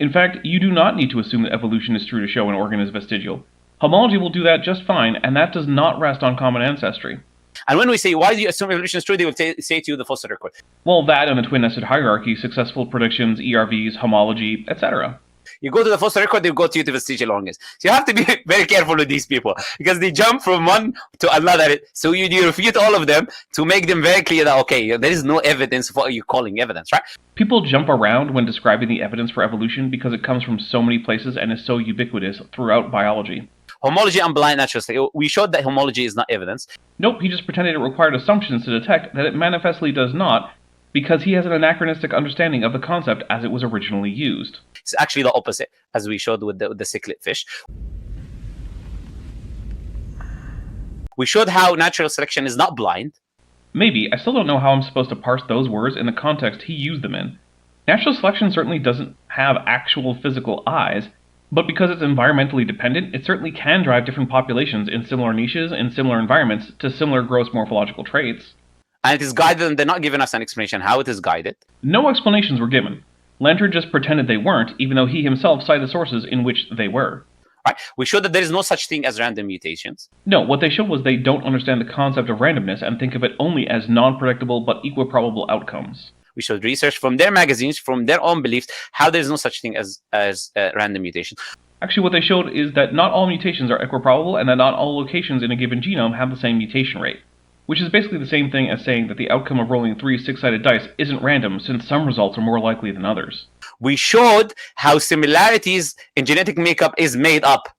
In fact, you do not need to assume that evolution is true to show an organ is vestigial. Homology will do that just fine, and that does not rest on common ancestry. And when we say, why do you assume evolution is true, they will say to you the fossil record. Well, that and the twin-nested hierarchy, successful predictions, ERVs, homology, etc. You go to the fossil record, they go to you to vestigial organs. So you have to be very careful with these people, because they jump from one to another. So you refute all of them to make them very clear that, okay, there is no evidence of what you're calling evidence, right? People jump around when describing the evidence for evolution because it comes from so many places and is so ubiquitous throughout biology. Homology and blind naturalistic. We showed that homology is not evidence. Nope, he just pretended it required assumptions to detect that it manifestly does not, because he has an anachronistic understanding of the concept as it was originally used. It's actually the opposite, as we showed with the cichlid fish. We showed how natural selection is not blind. Maybe. I still don't know how I'm supposed to parse those words in the context he used them in. Natural selection certainly doesn't have actual physical eyes, but because it's environmentally dependent, it certainly can drive different populations in similar niches, in similar environments, to similar gross morphological traits. And it is guided, and they're not giving us an explanation how it is guided. No explanations were given. Lantern just pretended they weren't, even though he himself cited sources in which they were. Right. We showed that there is no such thing as random mutations. No, what they showed was they don't understand the concept of randomness and think of it only as non-predictable but equiprobable outcomes. We showed research from their magazines, from their own beliefs, how there is no such thing as random mutation. Actually, what they showed is that not all mutations are equiprobable and that not all locations in a given genome have the same mutation rate. Which is basically the same thing as saying that the outcome of rolling 3 6-sided dice isn't random, since some results are more likely than others. We showed how similarities in genetic makeup is made up.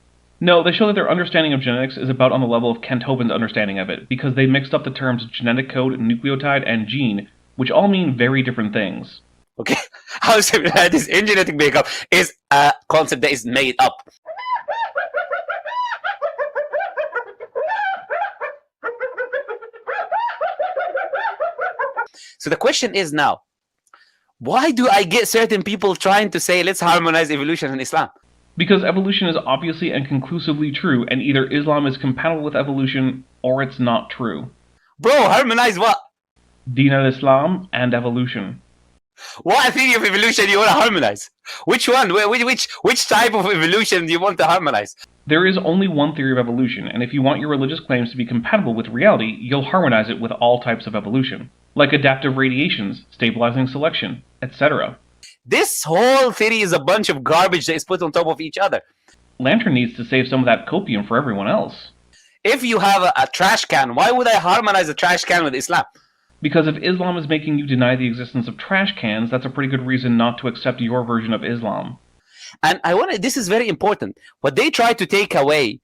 No, they show that their understanding of genetics is about on the level of Kenthoven's understanding of it, because they mixed up the terms genetic code, nucleotide, and gene, which all mean very different things. Okay, how similarities in genetic makeup is a concept that is made up. So the question is now, why do I get certain people trying to say, let's harmonize evolution and Islam? Because evolution is obviously and conclusively true, and either Islam is compatible with evolution, or it's not true. Bro, harmonize what? Din al-Islam and evolution. What theory of evolution do you want to harmonize? Which one? Which type of evolution do you want to harmonize? There is only one theory of evolution, and if you want your religious claims to be compatible with reality, you'll harmonize it with all types of evolution, like adaptive radiations, stabilizing selection, etc. This whole theory is a bunch of garbage that is put on top of each other. Lantern needs to save some of that copium for everyone else. If you have a trash can, why would I harmonize a trash can with Islam? Because if Islam is making you deny the existence of trash cans, that's a pretty good reason not to accept your version of Islam. And this is very important. What they try to take away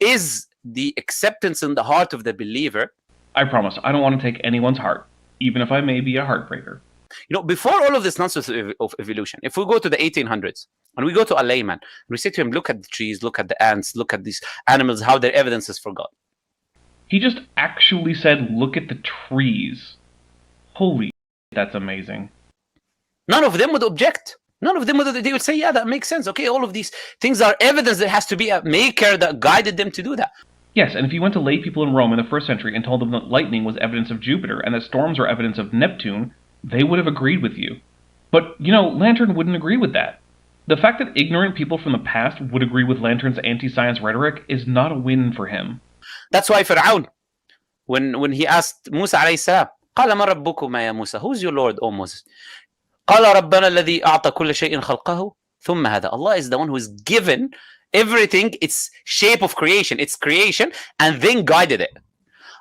is the acceptance in the heart of the believer. I promise, I don't want to take anyone's heart, even if I may be a heartbreaker. You know, before all of this nonsense of evolution, if we go to the 1800s and we go to a layman, and we say to him, look at the trees, look at the ants, look at these animals, how their evidence is for God. He just actually said, look at the trees. Holy, that's amazing. None of them would object. None of them they would say, yeah, that makes sense. Okay, all of these things are evidence. There has to be a maker that guided them to do that. Yes, and if you went to lay people in Rome in the 1st century and told them that lightning was evidence of Jupiter and that storms are evidence of Neptune, they would have agreed with you. But, you know, Lantern wouldn't agree with that. The fact that ignorant people from the past would agree with Lantern's anti-science rhetoric is not a win for him. That's why Fir'aun, when he asked Musa alayhi salam, قال ما ربكما يا موسى, who's your Lord, O Moses? قال ربنا الذي أعطى كل شيء خلقه ثم هذا. Allah is the one who is given everything its shape of creation, its creation, and then guided it.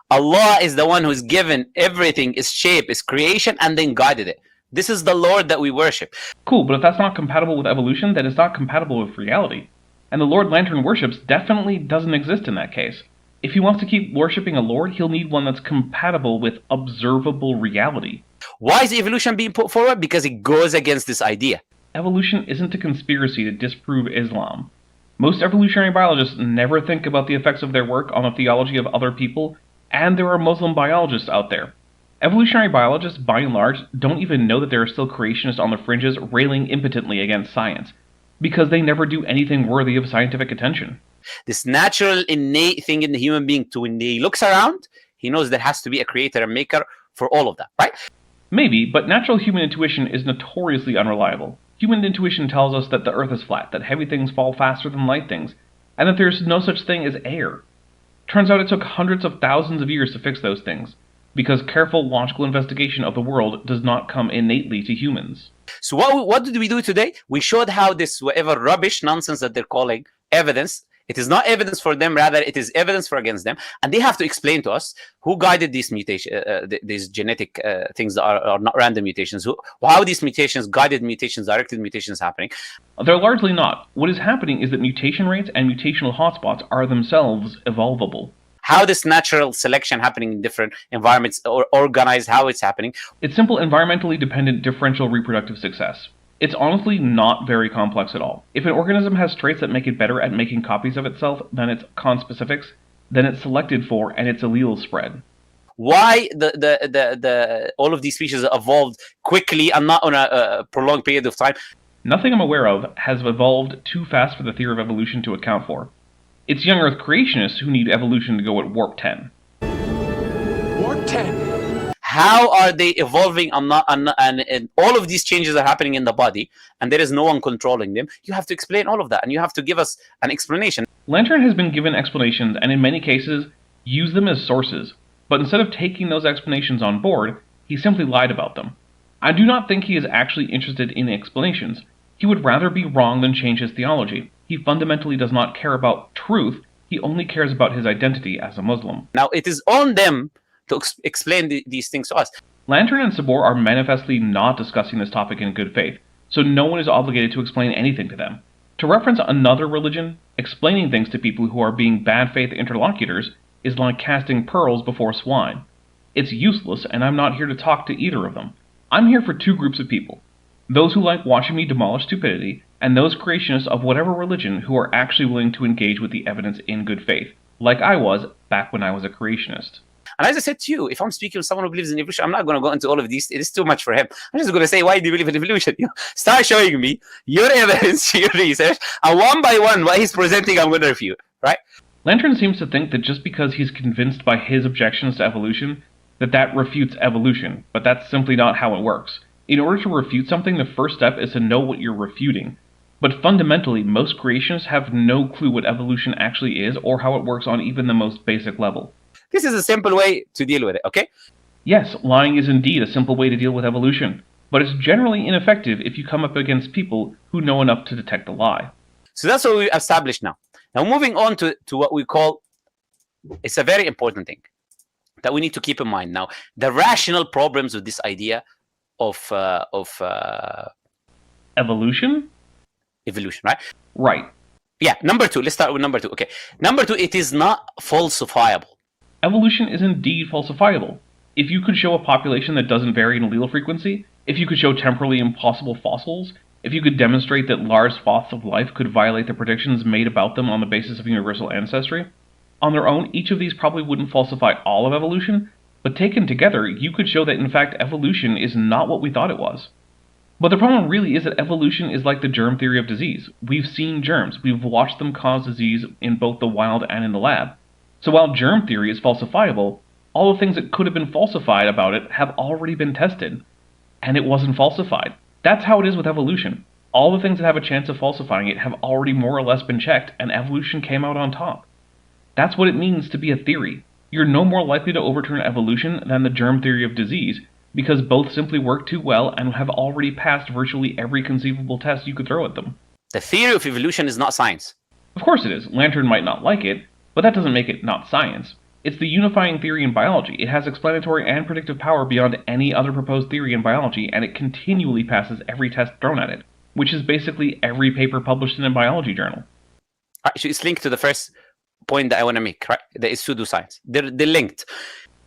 Allah is the one who is given everything its shape, its creation, and then guided it. This is the Lord that we worship. Cool, but if that's not compatible with evolution, then it's not compatible with reality. And the Lord Lantern worships definitely doesn't exist in that case. If he wants to keep worshipping a Lord, he'll need one that's compatible with observable reality. Why is evolution being put forward? Because it goes against this idea. Evolution isn't a conspiracy to disprove Islam. Most evolutionary biologists never think about the effects of their work on the theology of other people, and there are Muslim biologists out there. Evolutionary biologists, by and large, don't even know that there are still creationists on the fringes railing impotently against science, because they never do anything worthy of scientific attention. This natural, innate thing in the human being, to when he looks around, he knows there has to be a creator and maker for all of that, right? Maybe, but natural human intuition is notoriously unreliable. Human intuition tells us that the Earth is flat, that heavy things fall faster than light things, and that there's no such thing as air. Turns out it took hundreds of thousands of years to fix those things, because careful logical investigation of the world does not come innately to humans. So what did we do today? We showed how this whatever rubbish nonsense that they're calling evidence, it is not evidence for them, rather it is evidence for against them, and they have to explain to us who guided these these genetic things that are not random mutations, how these mutations, guided mutations, directed mutations happening. They're largely not. What is happening is that mutation rates and mutational hotspots are themselves evolvable. How this natural selection happening in different environments or organized, how it's happening. It's simple environmentally dependent differential reproductive success. It's honestly not very complex at all. If an organism has traits that make it better at making copies of itself than its conspecifics, then it's selected for and its alleles spread. Why all of these species evolved quickly and not on a prolonged period of time? Nothing I'm aware of has evolved too fast for the theory of evolution to account for. It's young Earth creationists who need evolution to go at warp 10. Warp 10? How are they evolving and all of these changes are happening in the body and there is no one controlling them? You have to explain all of that and you have to give us an explanation. Lantern has been given explanations and in many cases used them as sources, but instead of taking those explanations on board, he simply lied about them. I do not think he is actually interested in explanations. He would rather be wrong than change his theology. He fundamentally does not care about truth, he only cares about his identity as a Muslim. Now it is on them to explain these things to us. Lantern and Sabor are manifestly not discussing this topic in good faith, so no one is obligated to explain anything to them. To reference another religion, explaining things to people who are being bad faith interlocutors is like casting pearls before swine. It's useless, and I'm not here to talk to either of them. I'm here for two groups of people. Those who like watching me demolish stupidity, and those creationists of whatever religion who are actually willing to engage with the evidence in good faith, like I was back when I was a creationist. And as I said to you, if I'm speaking with someone who believes in evolution, I'm not going to go into all of these. It is too much for him. I'm just going to say, why do you believe in evolution? Start showing me your evidence, your research, and one by one, what he's presenting, I'm going to refute, right? Lantern seems to think that just because he's convinced by his objections to evolution, that refutes evolution, but that's simply not how it works. In order to refute something, the first step is to know what you're refuting. But fundamentally, most creationists have no clue what evolution actually is or how it works on even the most basic level. This is a simple way to deal with it, okay? Yes, lying is indeed a simple way to deal with evolution, but it's generally ineffective if you come up against people who know enough to detect a lie. So that's what we established now. Now moving on to what we call, it's a very important thing that we need to keep in mind now, the rational problems with this idea of evolution? Evolution, right? Right. Yeah, number 2. Let's start with number 2. Okay. Number 2, it is not falsifiable. Evolution is indeed falsifiable. If you could show a population that doesn't vary in allele frequency, if you could show temporally impossible fossils, if you could demonstrate that large swaths of life could violate the predictions made about them on the basis of universal ancestry, on their own, each of these probably wouldn't falsify all of evolution, but taken together, you could show that in fact evolution is not what we thought it was. But the problem really is that evolution is like the germ theory of disease. We've seen germs, we've watched them cause disease in both the wild and in the lab. So while germ theory is falsifiable, all the things that could have been falsified about it have already been tested, and it wasn't falsified. That's how it is with evolution. All the things that have a chance of falsifying it have already more or less been checked, and evolution came out on top. That's what it means to be a theory. You're no more likely to overturn evolution than the germ theory of disease, because both simply work too well and have already passed virtually every conceivable test you could throw at them. The theory of evolution is not science. Of course it is. Lantern might not like it, but that doesn't make it not science. It's the unifying theory in biology. It has explanatory and predictive power beyond any other proposed theory in biology, and it continually passes every test thrown at it, which is basically every paper published in a biology journal. Right, so it's linked to the first point that I want to make, right? That is pseudoscience. They're linked.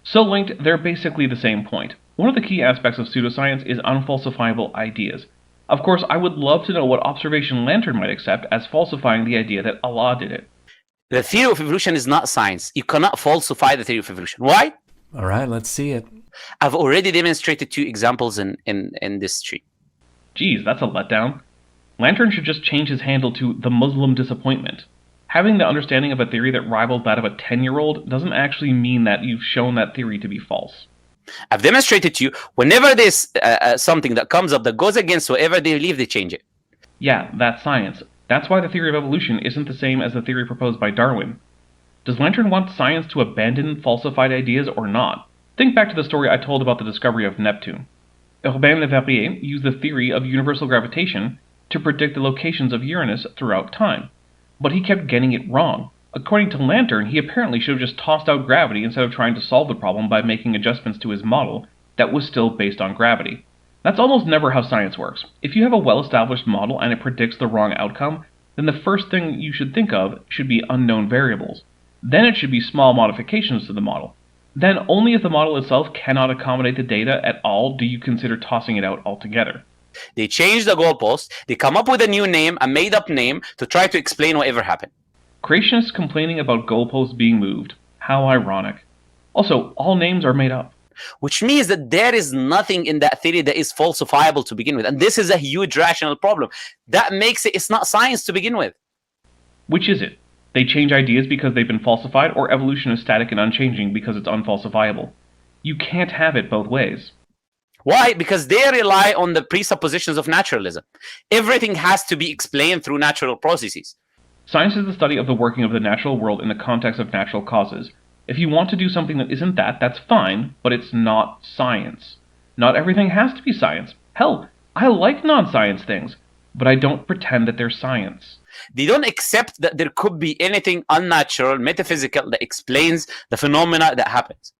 So linked, they're basically the same point. One of the key aspects of pseudoscience is unfalsifiable ideas. Of course, I would love to know what observation Lantern might accept as falsifying the idea that Allah did it. The theory of evolution is not science. You cannot falsify the theory of evolution. Why? All right, let's see it. I've already demonstrated 2 examples in this tree. Geez, that's a letdown. Lantern should just change his handle to the Muslim disappointment. Having the understanding of a theory that rivals that of a 10-year-old doesn't actually mean that you've shown that theory to be false. I've demonstrated to you, whenever there's something that comes up that goes against whatever they believe, they change it. Yeah, that's science. That's why the theory of evolution isn't the same as the theory proposed by Darwin. Does Lantern want science to abandon falsified ideas or not? Think back to the story I told about the discovery of Neptune. Urbain Le Verrier used the theory of universal gravitation to predict the locations of Uranus throughout time, but he kept getting it wrong. According to Lantern, he apparently should have just tossed out gravity instead of trying to solve the problem by making adjustments to his model that was still based on gravity. That's almost never how science works. If you have a well-established model and it predicts the wrong outcome, then the first thing you should think of should be unknown variables. Then it should be small modifications to the model. Then only if the model itself cannot accommodate the data at all do you consider tossing it out altogether. They changed the goalpost, they come up with a new name, a made-up name, to try to explain whatever happened. Creationists complaining about goalposts being moved. How ironic. Also, all names are made up. Which means that there is nothing in that theory that is falsifiable to begin with. And this is a huge rational problem. That makes it's not science to begin with. Which is it? They change ideas because they've been falsified, or evolution is static and unchanging because it's unfalsifiable? You can't have it both ways. Why? Because they rely on the presuppositions of naturalism. Everything has to be explained through natural processes. Science is the study of the working of the natural world in the context of natural causes. If you want to do something that isn't that, that's fine, but it's not science. Not everything has to be science. Hell, I like non-science things, but I don't pretend that they're science. They don't accept that there could be anything unnatural, metaphysical, that explains the phenomena that happens.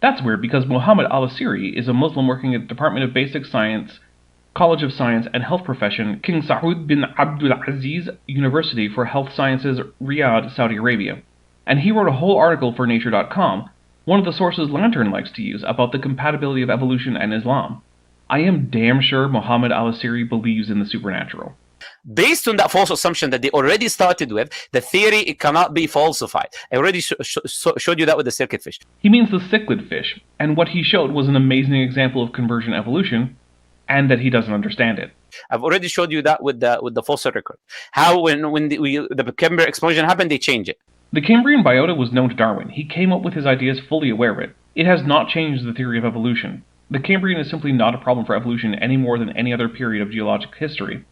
That's weird because Muhammad al-Asiri is a Muslim working at the Department of Basic Science, College of Science and Health Profession, King Saud bin Abdul Aziz University for Health Sciences, Riyadh, Saudi Arabia. And he wrote a whole article for Nature.com, one of the sources Lantern likes to use, about the compatibility of evolution and Islam. I am damn sure Muhammad al-Asiri believes in the supernatural. Based on that false assumption that they already started with, the theory it cannot be falsified. I already showed you that with the circuit fish. He means the cichlid fish, and what he showed was an amazing example of convergent evolution, and that he doesn't understand it. I've already showed you that with the fossil record. How when the Cambrian explosion happened, they changed it. The Cambrian biota was known to Darwin. He came up with his ideas fully aware of it. It has not changed the theory of evolution. The Cambrian is simply not a problem for evolution any more than any other period of geologic history.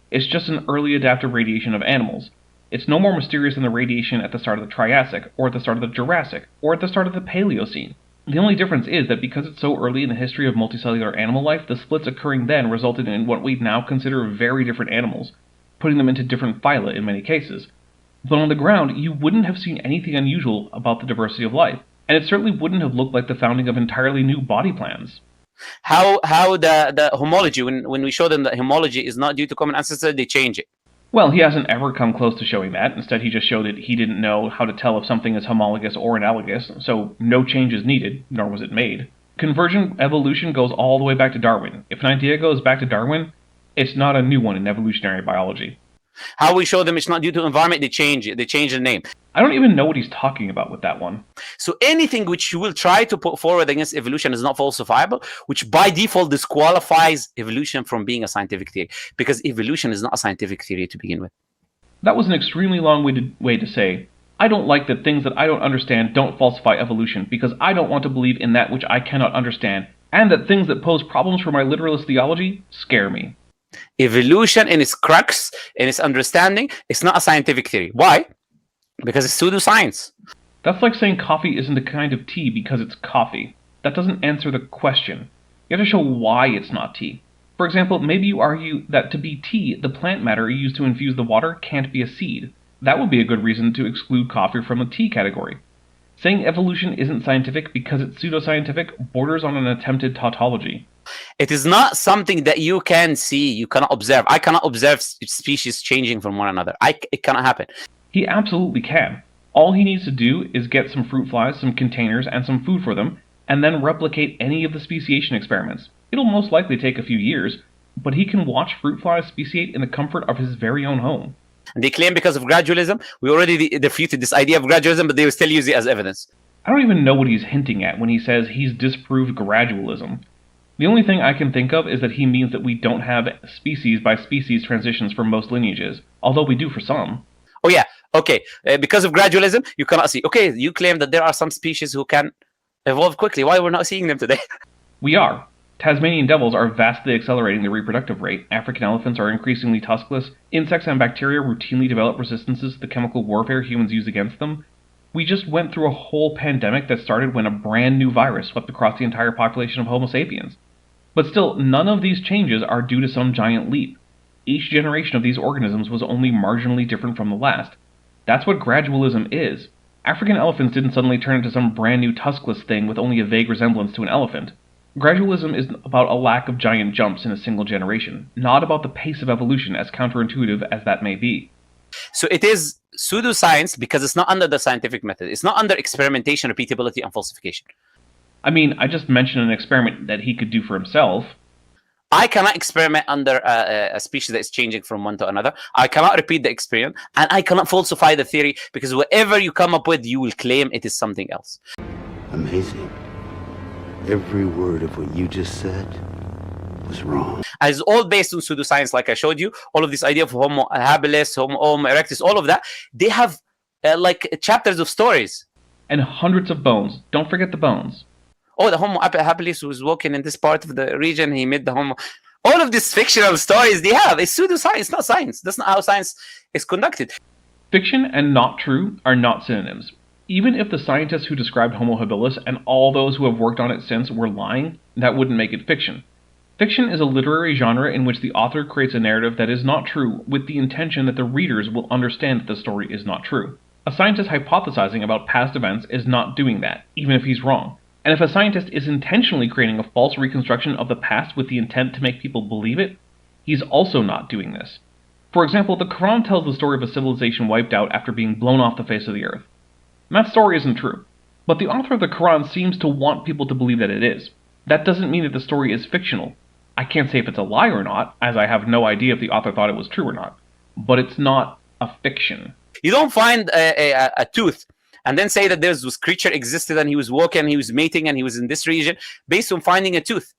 It's just an early adaptive radiation of animals. It's no more mysterious than the radiation at the start of the Triassic, or at the start of the Jurassic, or at the start of the Paleocene. The only difference is that because it's so early in the history of multicellular animal life, the splits occurring then resulted in what we now consider very different animals, putting them into different phyla in many cases. But on the ground, you wouldn't have seen anything unusual about the diversity of life, and it certainly wouldn't have looked like the founding of entirely new body plans. How the homology, when we show them that homology is not due to common ancestor, they change it. Well, he hasn't ever come close to showing that. Instead, he just showed that he didn't know how to tell if something is homologous or analogous, so no change is needed, nor was it made. Convergent evolution goes all the way back to Darwin. If an idea goes back to Darwin, it's not a new one in evolutionary biology. How we show them it's not due to environment, they change it. They change the name. I don't even know what he's talking about with that one. So anything which you will try to put forward against evolution is not falsifiable, which by default disqualifies evolution from being a scientific theory, because evolution is not a scientific theory to begin with. That was an extremely long-winded way to say, I don't like that things that I don't understand don't falsify evolution, because I don't want to believe in that which I cannot understand, and that things that pose problems for my literalist theology scare me. Evolution in its crux, in its understanding, it's not a scientific theory. Why? Because it's pseudoscience. That's like saying coffee isn't a kind of tea because it's coffee. That doesn't answer the question. You have to show why it's not tea. For example, maybe you argue that to be tea, the plant matter used to infuse the water can't be a seed. That would be a good reason to exclude coffee from the tea category. Saying evolution isn't scientific because it's pseudoscientific borders on an attempted tautology. It is not something that you can see, you cannot observe. I cannot observe species changing from one another. It cannot happen. He absolutely can. All he needs to do is get some fruit flies, some containers, and some food for them, and then replicate any of the speciation experiments. It'll most likely take a few years, but he can watch fruit flies speciate in the comfort of his very own home. And they claim because of gradualism, we already defeated this idea of gradualism, but they will still use it as evidence. I don't even know what he's hinting at when he says he's disproved gradualism. The only thing I can think of is that he means that we don't have species by species transitions for most lineages, although we do for some. Oh yeah, okay. Because of gradualism, you cannot see. Okay, you claim that there are some species who can evolve quickly. Why we're not seeing them today? We are. Tasmanian devils are vastly accelerating their reproductive rate. African elephants are increasingly tuskless. Insects and bacteria routinely develop resistances to the chemical warfare humans use against them. We just went through a whole pandemic that started when a brand new virus swept across the entire population of Homo sapiens. But still, none of these changes are due to some giant leap. Each generation of these organisms was only marginally different from the last. That's what gradualism is. African elephants didn't suddenly turn into some brand new tuskless thing with only a vague resemblance to an elephant. Gradualism is about a lack of giant jumps in a single generation, not about the pace of evolution, as counterintuitive as that may be. So it is pseudoscience because it's not under the scientific method. It's not under experimentation, repeatability, and falsification. I mean, I just mentioned an experiment that he could do for himself. I cannot experiment under a species that is changing from one to another. I cannot repeat the experiment, and I cannot falsify the theory, because whatever you come up with, you will claim it is something else. Amazing. Every word of what you just said was wrong. And it's all based on pseudoscience, like I showed you. All of this idea of Homo habilis, Homo erectus, all of that, they have like chapters of stories. And hundreds of bones. Don't forget the bones. Oh, the Homo habilis was walking in this part of the region. He met the Homo. All of these fictional stories they have, it's pseudoscience, not science. That's not how science is conducted. Fiction and not true are not synonyms. Even if the scientists who described Homo habilis and all those who have worked on it since were lying, that wouldn't make it fiction. Fiction is a literary genre in which the author creates a narrative that is not true with the intention that the readers will understand that the story is not true. A scientist hypothesizing about past events is not doing that, even if he's wrong. And if a scientist is intentionally creating a false reconstruction of the past with the intent to make people believe it, he's also not doing this. For example, the Quran tells the story of a civilization wiped out after being blown off the face of the earth. And that story isn't true. But the author of the Quran seems to want people to believe that it is. That doesn't mean that the story is fictional. I can't say if it's a lie or not, as I have no idea if the author thought it was true or not. But it's not a fiction. You don't find a tooth and then say that this creature existed and he was walking, he was mating, and he was in this region based on finding a tooth.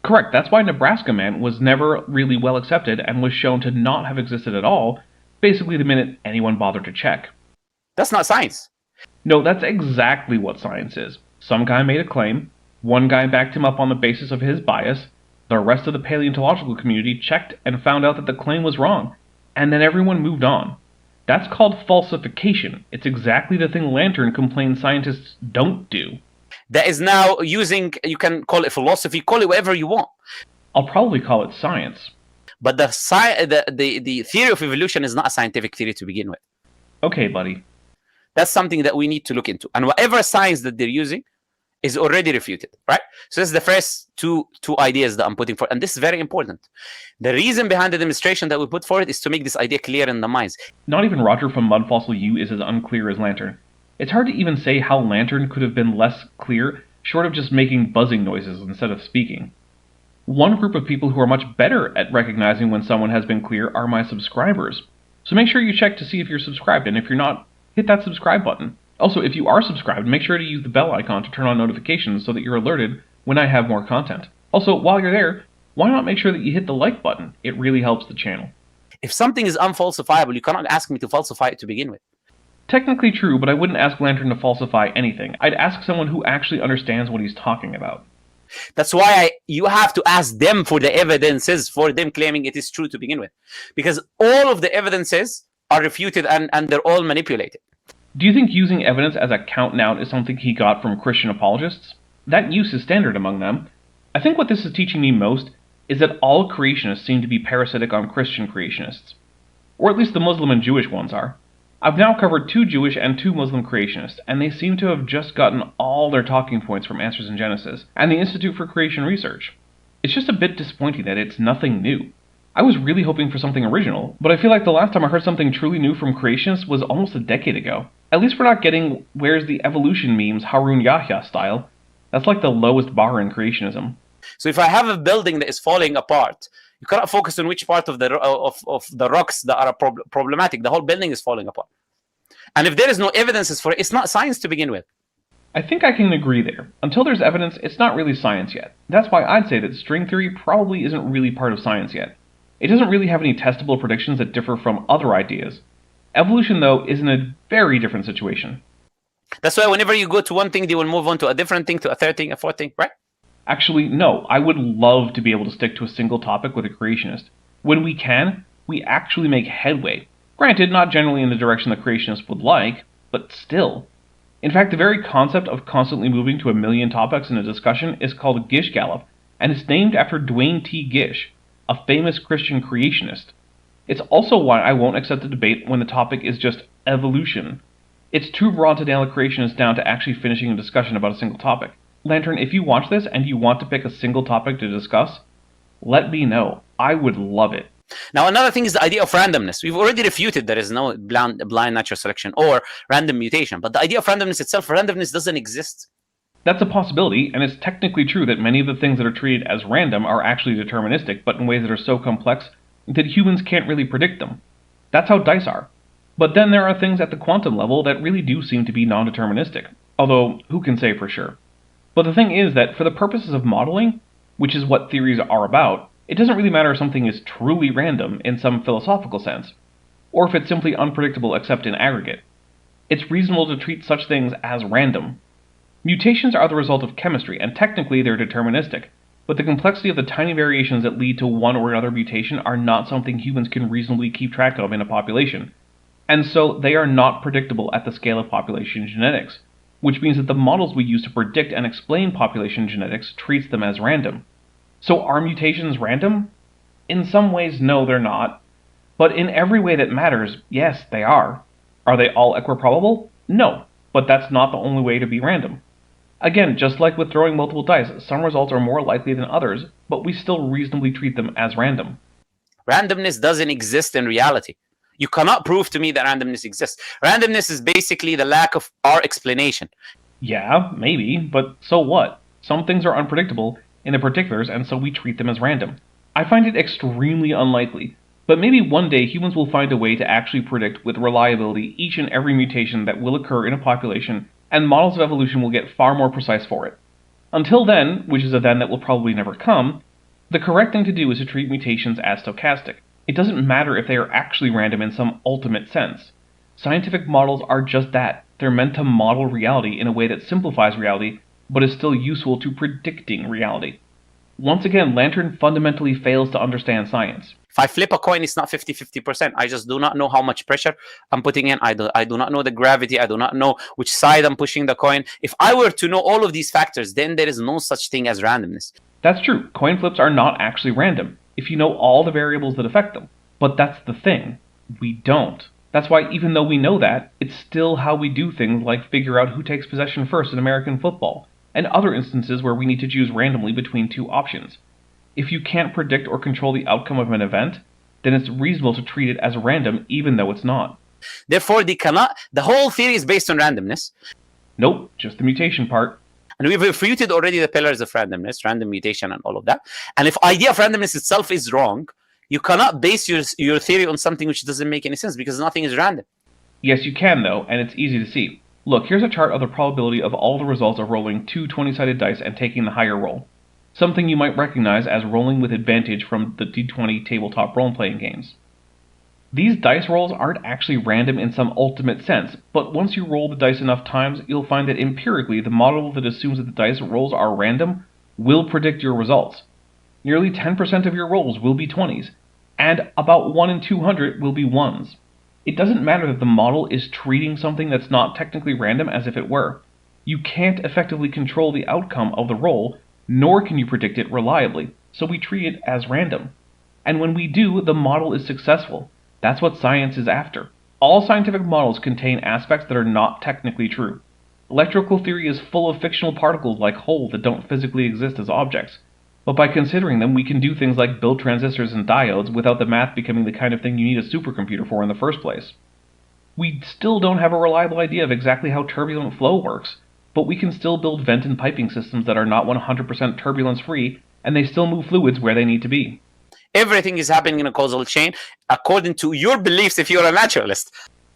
Correct. That's why Nebraska Man was never really well accepted and was shown to not have existed at all, basically the minute anyone bothered to check. That's not science. No, that's exactly what science is. Some guy made a claim, One guy backed him up on the basis of his bias, the rest of the paleontological community checked and found out that the claim was wrong, and then everyone moved on. That's called falsification. It's exactly the thing Lantern complains scientists don't do. That is now using, you can call it philosophy, call it whatever you want. I'll probably call it science. But the theory of evolution is not a scientific theory to begin with. Okay, buddy. That's something that we need to look into. And whatever science that they're using is already refuted, right? So this is the first two ideas that I'm putting forward. And this is very important. The reason behind the demonstration that we put forward is to make this idea clear in the minds. Not even Roger from Mud Fossil U is as unclear as Lantern. It's hard to even say how Lantern could have been less clear, short of just making buzzing noises instead of speaking. One group of people who are much better at recognizing when someone has been clear are my subscribers. So make sure you check to see if you're subscribed, and if you're not, hit that subscribe button. Also, if you are subscribed, make sure to use the bell icon to turn on notifications so that you're alerted when I have more content. Also, while you're there, why not make sure that you hit the like button? It really helps the channel. If something is unfalsifiable, you cannot ask me to falsify it to begin with. Technically true, but I wouldn't ask Lantern to falsify anything. I'd ask someone who actually understands what he's talking about. That's why you have to ask them for the evidences for them claiming it is true to begin with. Because all of the evidences are refuted and they're all manipulated. Do you think using evidence as a count-noun is something he got from Christian apologists? That use is standard among them. I think what this is teaching me most is that all creationists seem to be parasitic on Christian creationists. Or at least the Muslim and Jewish ones are. I've now covered 2 Jewish and 2 Muslim creationists, and they seem to have just gotten all their talking points from Answers in Genesis and the Institute for Creation Research. It's just a bit disappointing that it's nothing new. I was really hoping for something original, but I feel like the last time I heard something truly new from creationists was almost a decade ago. At least we're not getting where's the evolution memes Harun Yahya style. That's like the lowest bar in creationism. So if I have a building that is falling apart, you cannot focus on which part of the rocks that are problematic. The whole building is falling apart. And if there is no evidences for it, it's not science to begin with. I think I can agree there. Until there's evidence, it's not really science yet. That's why I'd say that string theory probably isn't really part of science yet. It doesn't really have any testable predictions that differ from other ideas. Evolution, though, is in a very different situation. That's why whenever you go to one thing, they will move on to a different thing, to a third thing, a fourth thing, right? Actually, no. I would love to be able to stick to a single topic with a creationist. When we can, we actually make headway. Granted, not generally in the direction the creationists would like, but still. In fact, the very concept of constantly moving to a million topics in a discussion is called Gish Gallop, and it's named after Duane T. Gish, a famous Christian creationist. It's also why I won't accept a debate when the topic is just evolution. It's too broad to nail a creationist down to actually finishing a discussion about a single topic. Lantern, if you watch this and you want to pick a single topic to discuss, let me know. I would love it. Now, another thing is the idea of randomness. We've already refuted there is no blind natural selection or random mutation. But the idea of randomness itself, randomness doesn't exist. That's a possibility, and it's technically true that many of the things that are treated as random are actually deterministic, but in ways that are so complex that humans can't really predict them. That's how dice are. But then there are things at the quantum level that really do seem to be non-deterministic, although who can say for sure. But the thing is that for the purposes of modeling, which is what theories are about, it doesn't really matter if something is truly random in some philosophical sense, or if it's simply unpredictable except in aggregate. It's reasonable to treat such things as random. Mutations are the result of chemistry, and technically they're deterministic, but the complexity of the tiny variations that lead to one or another mutation are not something humans can reasonably keep track of in a population, and so they are not predictable at the scale of population genetics, which means that the models we use to predict and explain population genetics treats them as random. So are mutations random? In some ways, no, they're not. But in every way that matters, yes, they are. Are they all equiprobable? No, but that's not the only way to be random. Again, just like with throwing multiple dice, some results are more likely than others, but we still reasonably treat them as random. Randomness doesn't exist in reality. You cannot prove to me that randomness exists. Randomness is basically the lack of our explanation. Yeah, maybe, but so what? Some things are unpredictable in the particulars, and so we treat them as random. I find it extremely unlikely, but maybe one day humans will find a way to actually predict with reliability each and every mutation that will occur in a population, and models of evolution will get far more precise for it. Until then, which is a then that will probably never come, the correct thing to do is to treat mutations as stochastic. It doesn't matter if they are actually random in some ultimate sense. Scientific models are just that. They're meant to model reality in a way that simplifies reality but is still useful to predicting reality. Once again, Lantern fundamentally fails to understand science. If I flip a coin, it's not 50-50%. I just do not know how much pressure I'm putting in. I do not know the gravity. I do not know which side I'm pushing the coin. If I were to know all of these factors, then there is no such thing as randomness. That's true. Coin flips are not actually random, if you know all the variables that affect them. But that's the thing. We don't. That's why even though we know that, it's still how we do things like figure out who takes possession first in American football, and other instances where we need to choose randomly between two options. If you can't predict or control the outcome of an event, then it's reasonable to treat it as random even though it's not. Therefore, the whole theory is based on randomness. Nope, just the mutation part. And we've refuted already the pillars of randomness, random mutation and all of that. And if idea of randomness itself is wrong, you cannot base your theory on something which doesn't make any sense because nothing is random. Yes, you can though, and it's easy to see. Look, here's a chart of the probability of all the results of rolling two 20-sided dice and taking the higher roll. Something you might recognize as rolling with advantage from the D20 tabletop role-playing games. These dice rolls aren't actually random in some ultimate sense, but once you roll the dice enough times, you'll find that empirically the model that assumes that the dice rolls are random will predict your results. Nearly 10% of your rolls will be 20s, and about 1 in 200 will be 1s. It doesn't matter that the model is treating something that's not technically random as if it were. You can't effectively control the outcome of the roll, nor can you predict it reliably, so we treat it as random. And when we do, the model is successful. That's what science is after. All scientific models contain aspects that are not technically true. Electrical theory is full of fictional particles like holes that don't physically exist as objects. But by considering them, we can do things like build transistors and diodes without the math becoming the kind of thing you need a supercomputer for in the first place. We still don't have a reliable idea of exactly how turbulent flow works, but we can still build vent and piping systems that are not 100% turbulence-free, and they still move fluids where they need to be. Everything is happening in a causal chain according to your beliefs if you're a naturalist.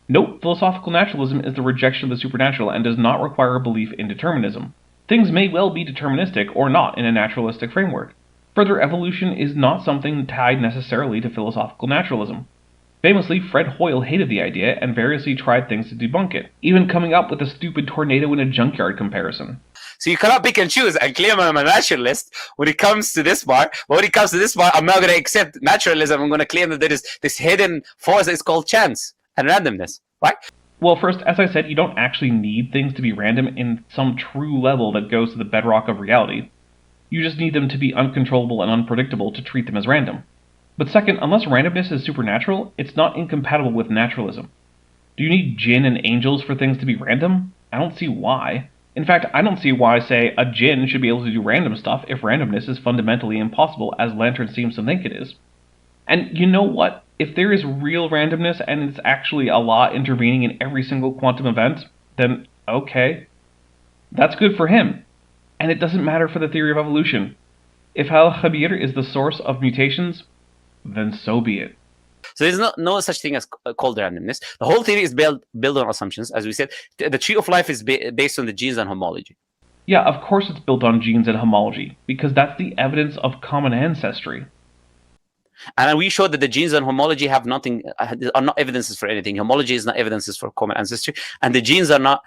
Nope, philosophical naturalism is the rejection of the supernatural and does not require a belief in determinism. Things may well be deterministic or not in a naturalistic framework. Further, evolution is not something tied necessarily to philosophical naturalism. Famously, Fred Hoyle hated the idea and variously tried things to debunk it, even coming up with a stupid tornado in a junkyard comparison. So you cannot pick and choose and claim I'm a naturalist when it comes to this part. But when it comes to this part, I'm not going to accept naturalism. I'm going to claim that there is this hidden force that is called chance and randomness, right? Well, first, as I said, you don't actually need things to be random in some true level that goes to the bedrock of reality. You just need them to be uncontrollable and unpredictable to treat them as random. But second, unless randomness is supernatural, it's not incompatible with naturalism. Do you need jinn and angels for things to be random? I don't see why. In fact, I don't see why, say, a jinn should be able to do random stuff if randomness is fundamentally impossible, as Lantern seems to think it is. And you know what? If there is real randomness and it's actually a law intervening in every single quantum event, then okay. That's good for him. And it doesn't matter for the theory of evolution. If Al-Khabir is the source of mutations, then so be it. So there's no such thing as called randomness. The whole theory is built on assumptions. As we said, the tree of life is based on the genes and homology. Yeah, of course it's built on genes and homology, because that's the evidence of common ancestry. And we showed that the genes and homology have nothing, are not evidences for anything. Homology is not evidences for common ancestry, and the genes are not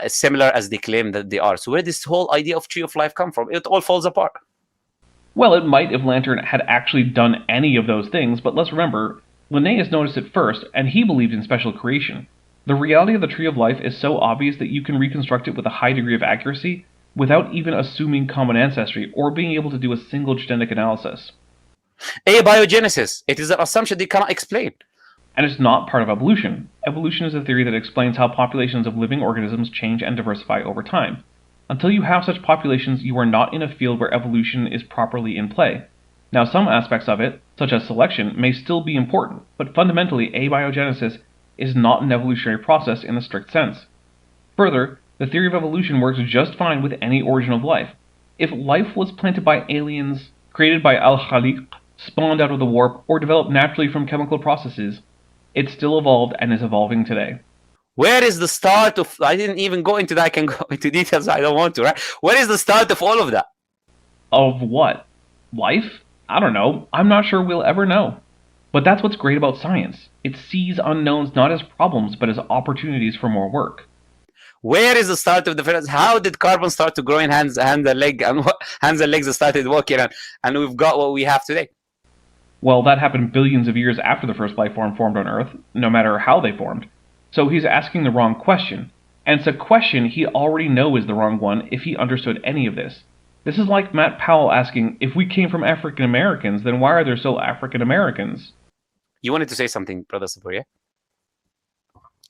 similar as they claim that they are. So where does this whole idea of tree of life come from? It all falls apart. Well, it might if Lantern had actually done any of those things, but let's remember, Linnaeus noticed it first, and he believed in special creation. The reality of the tree of life is so obvious that you can reconstruct it with a high degree of accuracy without even assuming common ancestry or being able to do a single genetic analysis. Abiogenesis. It is an assumption they cannot explain. And it's not part of evolution. Evolution is a theory that explains how populations of living organisms change and diversify over time. Until you have such populations, you are not in a field where evolution is properly in play. Now, some aspects of it, such as selection, may still be important, but fundamentally, abiogenesis is not an evolutionary process in the strict sense. Further, the theory of evolution works just fine with any origin of life. If life was planted by aliens, created by Al-Khaliq, spawned out of the warp, or developed naturally from chemical processes, it still evolved and is evolving today. Where is the start of... I didn't even go into that. I can go into details. I don't want to, right? Where is the start of all of that? Of what? Life? I don't know. I'm not sure we'll ever know. But that's what's great about science. It sees unknowns not as problems, but as opportunities for more work. Where is the start of the phalanx? How did carbon start to grow in hands and legs started walking, and we've got what we have today? Well, that happened billions of years after the first life form formed on Earth, no matter how they formed. So he's asking the wrong question. And it's a question he'd already know is the wrong one if he understood any of this. This is like Matt Powell asking, if we came from African Americans, then why are there still African Americans? You wanted to say something, Brother Sabur, yeah?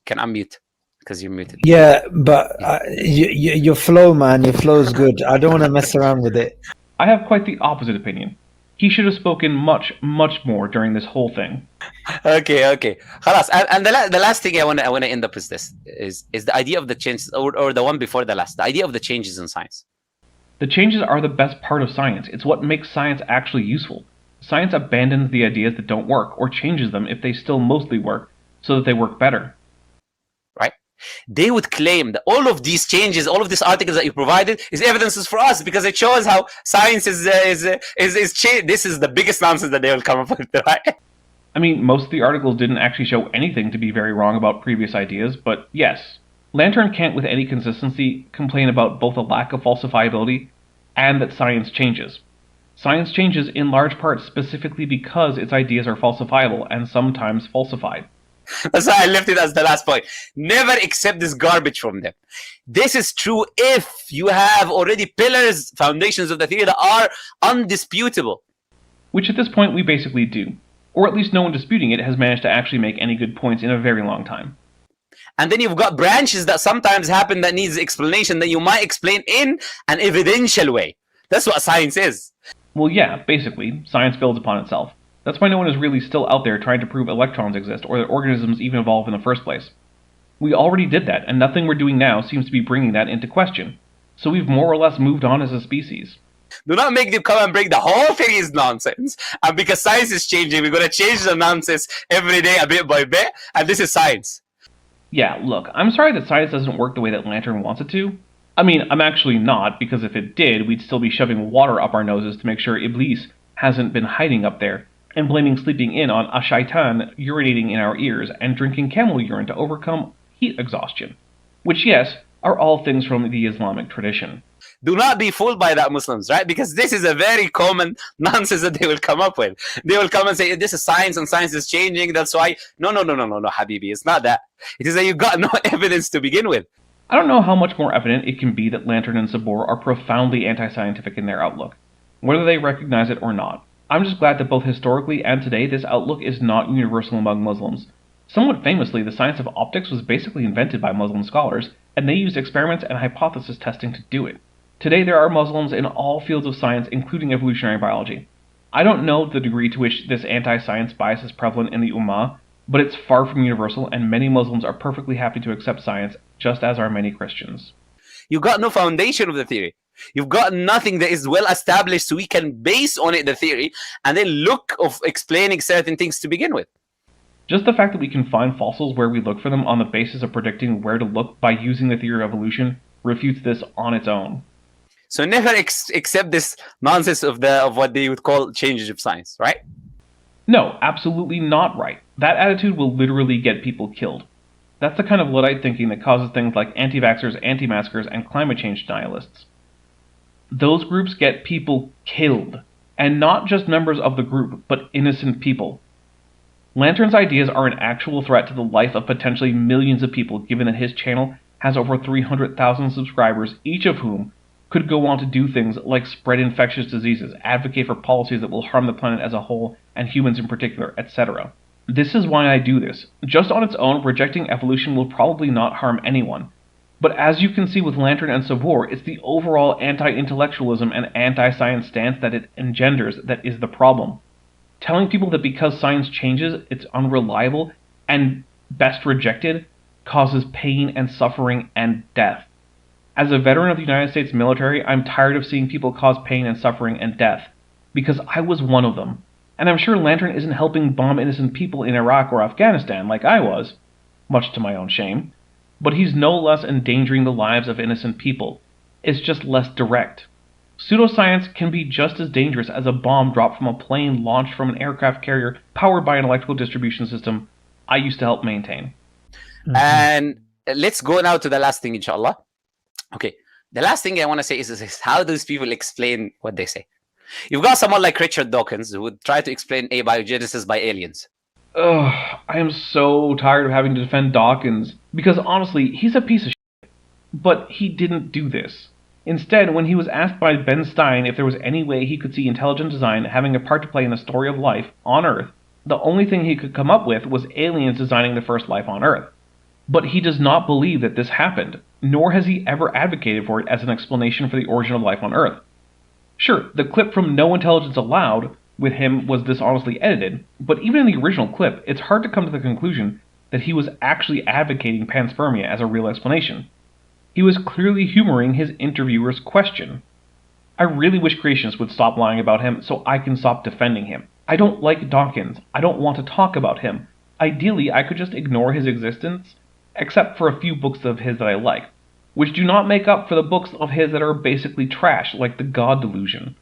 Can unmute, because you're muted. Yeah, but your flow, man, your flow is good. I don't want to mess around with it. I have quite the opposite opinion. He should have spoken much, much more during this whole thing. Okay. Khalas. And the last thing I want to end up with this is the idea of the changes, or the one before the last, the idea of the changes in science. The changes are the best part of science. It's what makes science actually useful. Science abandons the ideas that don't work, or changes them if they still mostly work, so that they work better. Right? They would claim that all of these changes, all of these articles that you provided, is evidences for us because it shows how science is changed. This is the biggest nonsense that they will come up with, right? I mean, most of the articles didn't actually show anything to be very wrong about previous ideas, but yes, Lantern can't with any consistency complain about both a lack of falsifiability and that science changes. Science changes in large part specifically because its ideas are falsifiable and sometimes falsified. That's why I left it as the last point. Never accept this garbage from them. This is true if you have already pillars, foundations of the theory that are undisputable. Which at this point we basically do. Or at least no one disputing it has managed to actually make any good points in a very long time. And then you've got branches that sometimes happen that needs explanation that you might explain in an evidential way. That's what science is. Well, yeah, basically, science builds upon itself. That's why no one is really still out there trying to prove electrons exist or that organisms even evolve in the first place. We already did that, and nothing we're doing now seems to be bringing that into question. So we've more or less moved on as a species. Do not make them come and break the whole thing is nonsense. And because science is changing, we're going to change the nonsense every day, a bit by bit, and this is science. Yeah, look, I'm sorry that science doesn't work the way that Lantern wants it to. I mean, I'm actually not, because if it did, we'd still be shoving water up our noses to make sure Iblis hasn't been hiding up there, and blaming sleeping in on a shaitan urinating in our ears and drinking camel urine to overcome heat exhaustion. Which, yes, are all things from the Islamic tradition. Do not be fooled by that, Muslims, right? Because this is a very common nonsense that they will come up with. They will come and say, this is science and science is changing, that's why... No, Habibi, it's not that. It is that you've got no evidence to begin with. I don't know how much more evident it can be that Lantern and Sabor are profoundly anti-scientific in their outlook, whether they recognize it or not. I'm just glad that both historically and today this outlook is not universal among Muslims. Somewhat famously, the science of optics was basically invented by Muslim scholars, and they used experiments and hypothesis testing to do it. Today there are Muslims in all fields of science, including evolutionary biology. I don't know the degree to which this anti-science bias is prevalent in the Ummah, but it's far from universal, and many Muslims are perfectly happy to accept science, just as are many Christians. You've got no foundation of the theory. You've got nothing that is well established so we can base on it the theory, and then look of explaining certain things to begin with. Just the fact that we can find fossils where we look for them on the basis of predicting where to look by using the theory of evolution refutes this on its own. So never accept this nonsense of what they would call changes of science, right? No, absolutely not right. That attitude will literally get people killed. That's the kind of Luddite thinking that causes things like anti-vaxxers, anti-maskers, and climate change denialists. Those groups get people killed, and not just members of the group, but innocent people. Lantern's ideas are an actual threat to the life of potentially millions of people, given that his channel has over 300,000 subscribers, each of whom could go on to do things like spread infectious diseases, advocate for policies that will harm the planet as a whole, and humans in particular, etc. This is why I do this. Just on its own, rejecting evolution will probably not harm anyone. But as you can see with Lantern and Sabor, it's the overall anti-intellectualism and anti-science stance that it engenders that is the problem. Telling people that because science changes, it's unreliable and best rejected causes pain and suffering and death. As a veteran of the United States military, I'm tired of seeing people cause pain and suffering and death, because I was one of them. And I'm sure Lantern isn't helping bomb innocent people in Iraq or Afghanistan like I was, much to my own shame, but he's no less endangering the lives of innocent people. It's just less direct. Pseudoscience can be just as dangerous as a bomb dropped from a plane launched from an aircraft carrier powered by an electrical distribution system I used to help maintain. And let's go now to the last thing, inshallah. Okay, the last thing I want to say is how those people explain what they say. You've got someone like Richard Dawkins who would try to explain abiogenesis by aliens. Ugh, I am so tired of having to defend Dawkins, because honestly, he's a piece of shit. But he didn't do this. Instead, when he was asked by Ben Stein if there was any way he could see intelligent design having a part to play in the story of life on Earth, the only thing he could come up with was aliens designing the first life on Earth. But he does not believe that this happened, nor has he ever advocated for it as an explanation for the origin of life on Earth. Sure, the clip from No Intelligence Allowed with him was dishonestly edited, but even in the original clip, it's hard to come to the conclusion that he was actually advocating panspermia as a real explanation. He was clearly humoring his interviewer's question. I really wish creationists would stop lying about him so I can stop defending him. I don't like Dawkins. I don't want to talk about him. Ideally, I could just ignore his existence, except for a few books of his that I like, which do not make up for the books of his that are basically trash, like The God Delusion.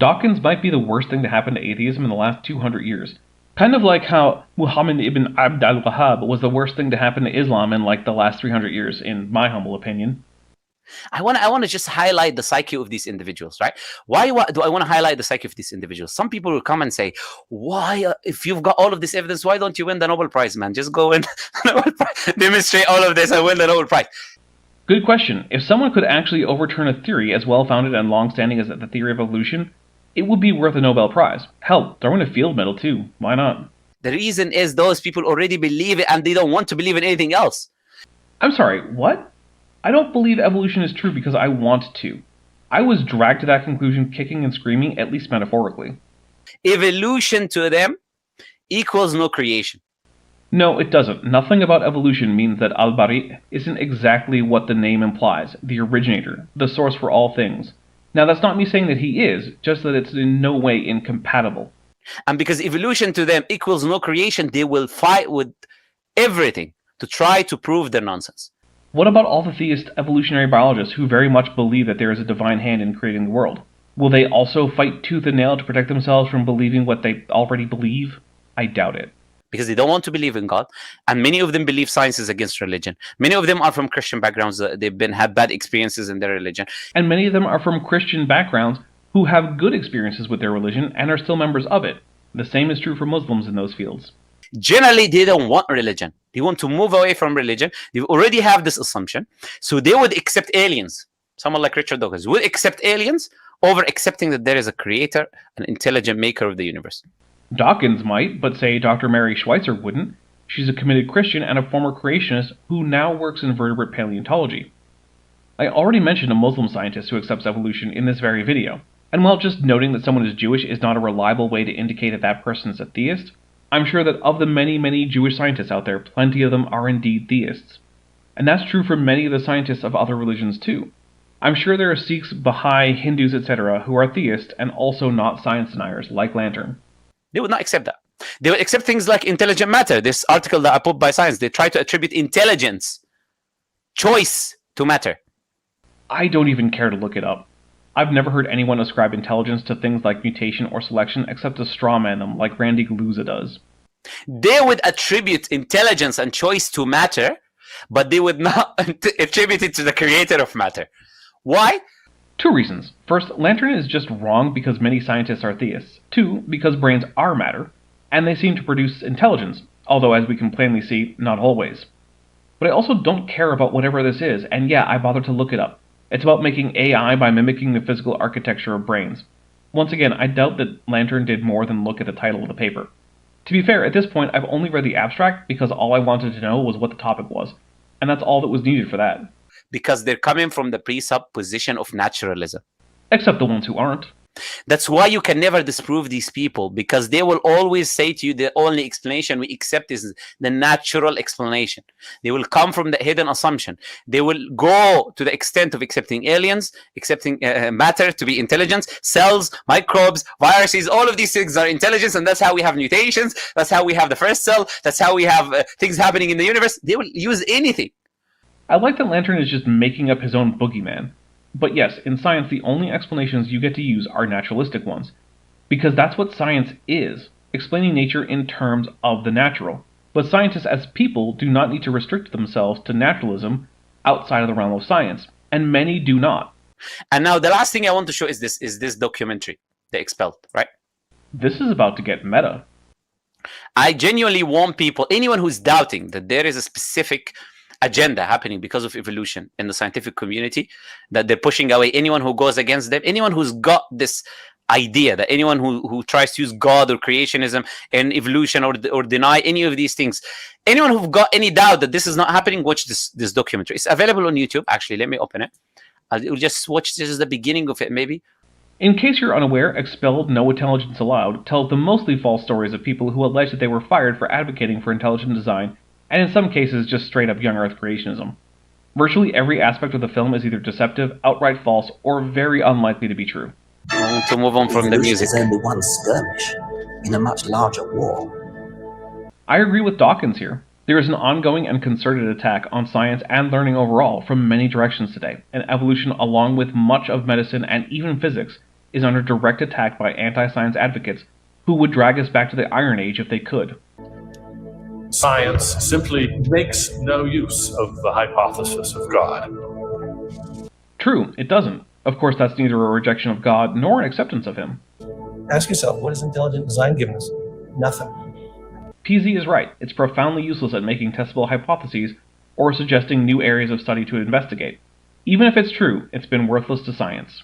Dawkins might be the worst thing to happen to atheism in the last 200 years. Kind of like how Muhammad ibn Abd al-Wahhab was the worst thing to happen to Islam in like the last 300 years, in my humble opinion. I want to just highlight the psyche of these individuals, right? Why do I want to highlight the psyche of these individuals? Some people will come and say, why, if you've got all of this evidence, why don't you win the Nobel Prize, man? Just go and demonstrate all of this and win the Nobel Prize. Good question. If someone could actually overturn a theory as well-founded and long-standing as the theory of evolution, it would be worth a Nobel Prize. Hell, throw in a field medal too. Why not? The reason is those people already believe it and they don't want to believe in anything else. I'm sorry, what? I don't believe evolution is true because I want to. I was dragged to that conclusion kicking and screaming, at least metaphorically. Evolution to them equals no creation. No, it doesn't. Nothing about evolution means that al-Bari isn't exactly what the name implies, the originator, the source for all things. Now, that's not me saying that he is, just that it's in no way incompatible. And because evolution to them equals no creation, they will fight with everything to try to prove their nonsense. What about all the theist evolutionary biologists who very much believe that there is a divine hand in creating the world? Will they also fight tooth and nail to protect themselves from believing what they already believe? I doubt it. Because they don't want to believe in God, and many of them believe science is against religion. Many of them are from Christian backgrounds. They've had bad experiences in their religion. And many of them are from Christian backgrounds who have good experiences with their religion and are still members of it. The same is true for Muslims in those fields. Generally, they don't want religion. They want to move away from religion. They already have this assumption. So they would accept aliens. Someone like Richard Dawkins would accept aliens over accepting that there is a creator, an intelligent maker of the universe. Dawkins might, but say Dr. Mary Schweitzer wouldn't. She's a committed Christian and a former creationist who now works in vertebrate paleontology. I already mentioned a Muslim scientist who accepts evolution in this very video, and while just noting that someone is Jewish is not a reliable way to indicate that that person is a theist, I'm sure that of the many Jewish scientists out there, plenty of them are indeed theists. And that's true for many of the scientists of other religions too. I'm sure there are Sikhs, Baha'i, Hindus, etc. who are theists and also not science deniers, like Lantern. They would not accept that. They would accept things like intelligent matter. This article that I put by Science, they try to attribute intelligence, choice to matter. I don't even care to look it up. I've never heard anyone ascribe intelligence to things like mutation or selection except to strawman them like Randy Galuza does. They would attribute intelligence and choice to matter, but they would not attribute it to the creator of matter. Why? Two reasons. First, Lantern is just wrong because many scientists are theists. Two, because brains are matter, and they seem to produce intelligence, although as we can plainly see, not always. But I also don't care about whatever this is, and yeah, I bothered to look it up. It's about making AI by mimicking the physical architecture of brains. Once again, I doubt that Lantern did more than look at the title of the paper. To be fair, at this point, I've only read the abstract because all I wanted to know was what the topic was, and that's all that was needed for that. Because they're coming from the presupposition of naturalism. Except the ones who aren't. That's why you can never disprove these people, because they will always say to you the only explanation we accept is the natural explanation. They will come from the hidden assumption. They will go to the extent of accepting aliens, accepting matter to be intelligence, cells, microbes, viruses, all of these things are intelligence, and that's how we have mutations, that's how we have the first cell, that's how we have things happening in the universe. They will use anything. I like that Lantern is just making up his own boogeyman. But yes, in science the only explanations you get to use are naturalistic ones. Because that's what science is, explaining nature in terms of the natural. But scientists as people do not need to restrict themselves to naturalism outside of the realm of science, and many do not. And now the last thing I want to show is this documentary, The Expelled, right? This is about to get meta. I genuinely want people, anyone who's doubting that there is a specific agenda happening because of evolution in the scientific community, that they're pushing away anyone who goes against them, anyone who's got this idea, that anyone who tries to use God or creationism and evolution or deny any of these things, anyone who've got any doubt that this is not happening, watch this documentary. It's available on YouTube. Actually, let me open it. I'll just watch. This is the beginning of it, maybe. In case you're unaware, Expelled, No Intelligence Allowed tells the mostly false stories of people who allege that they were fired for advocating for intelligent design, and in some cases just straight up young earth creationism. Virtually every aspect of the film is either deceptive, outright false, or very unlikely to be true. I want to move on from the music. Evolution is only one skirmish in a much larger war. I agree with Dawkins here. There is an ongoing and concerted attack on science and learning overall from many directions today, and evolution, along with much of medicine and even physics, is under direct attack by anti-science advocates who would drag us back to the Iron Age if they could. Science simply makes no use of the hypothesis of God. True, it doesn't. Of course, that's neither a rejection of God nor an acceptance of him. Ask yourself, what has intelligent design given us? Nothing. PZ is right. It's profoundly useless at making testable hypotheses or suggesting new areas of study to investigate. Even if it's true, it's been worthless to science.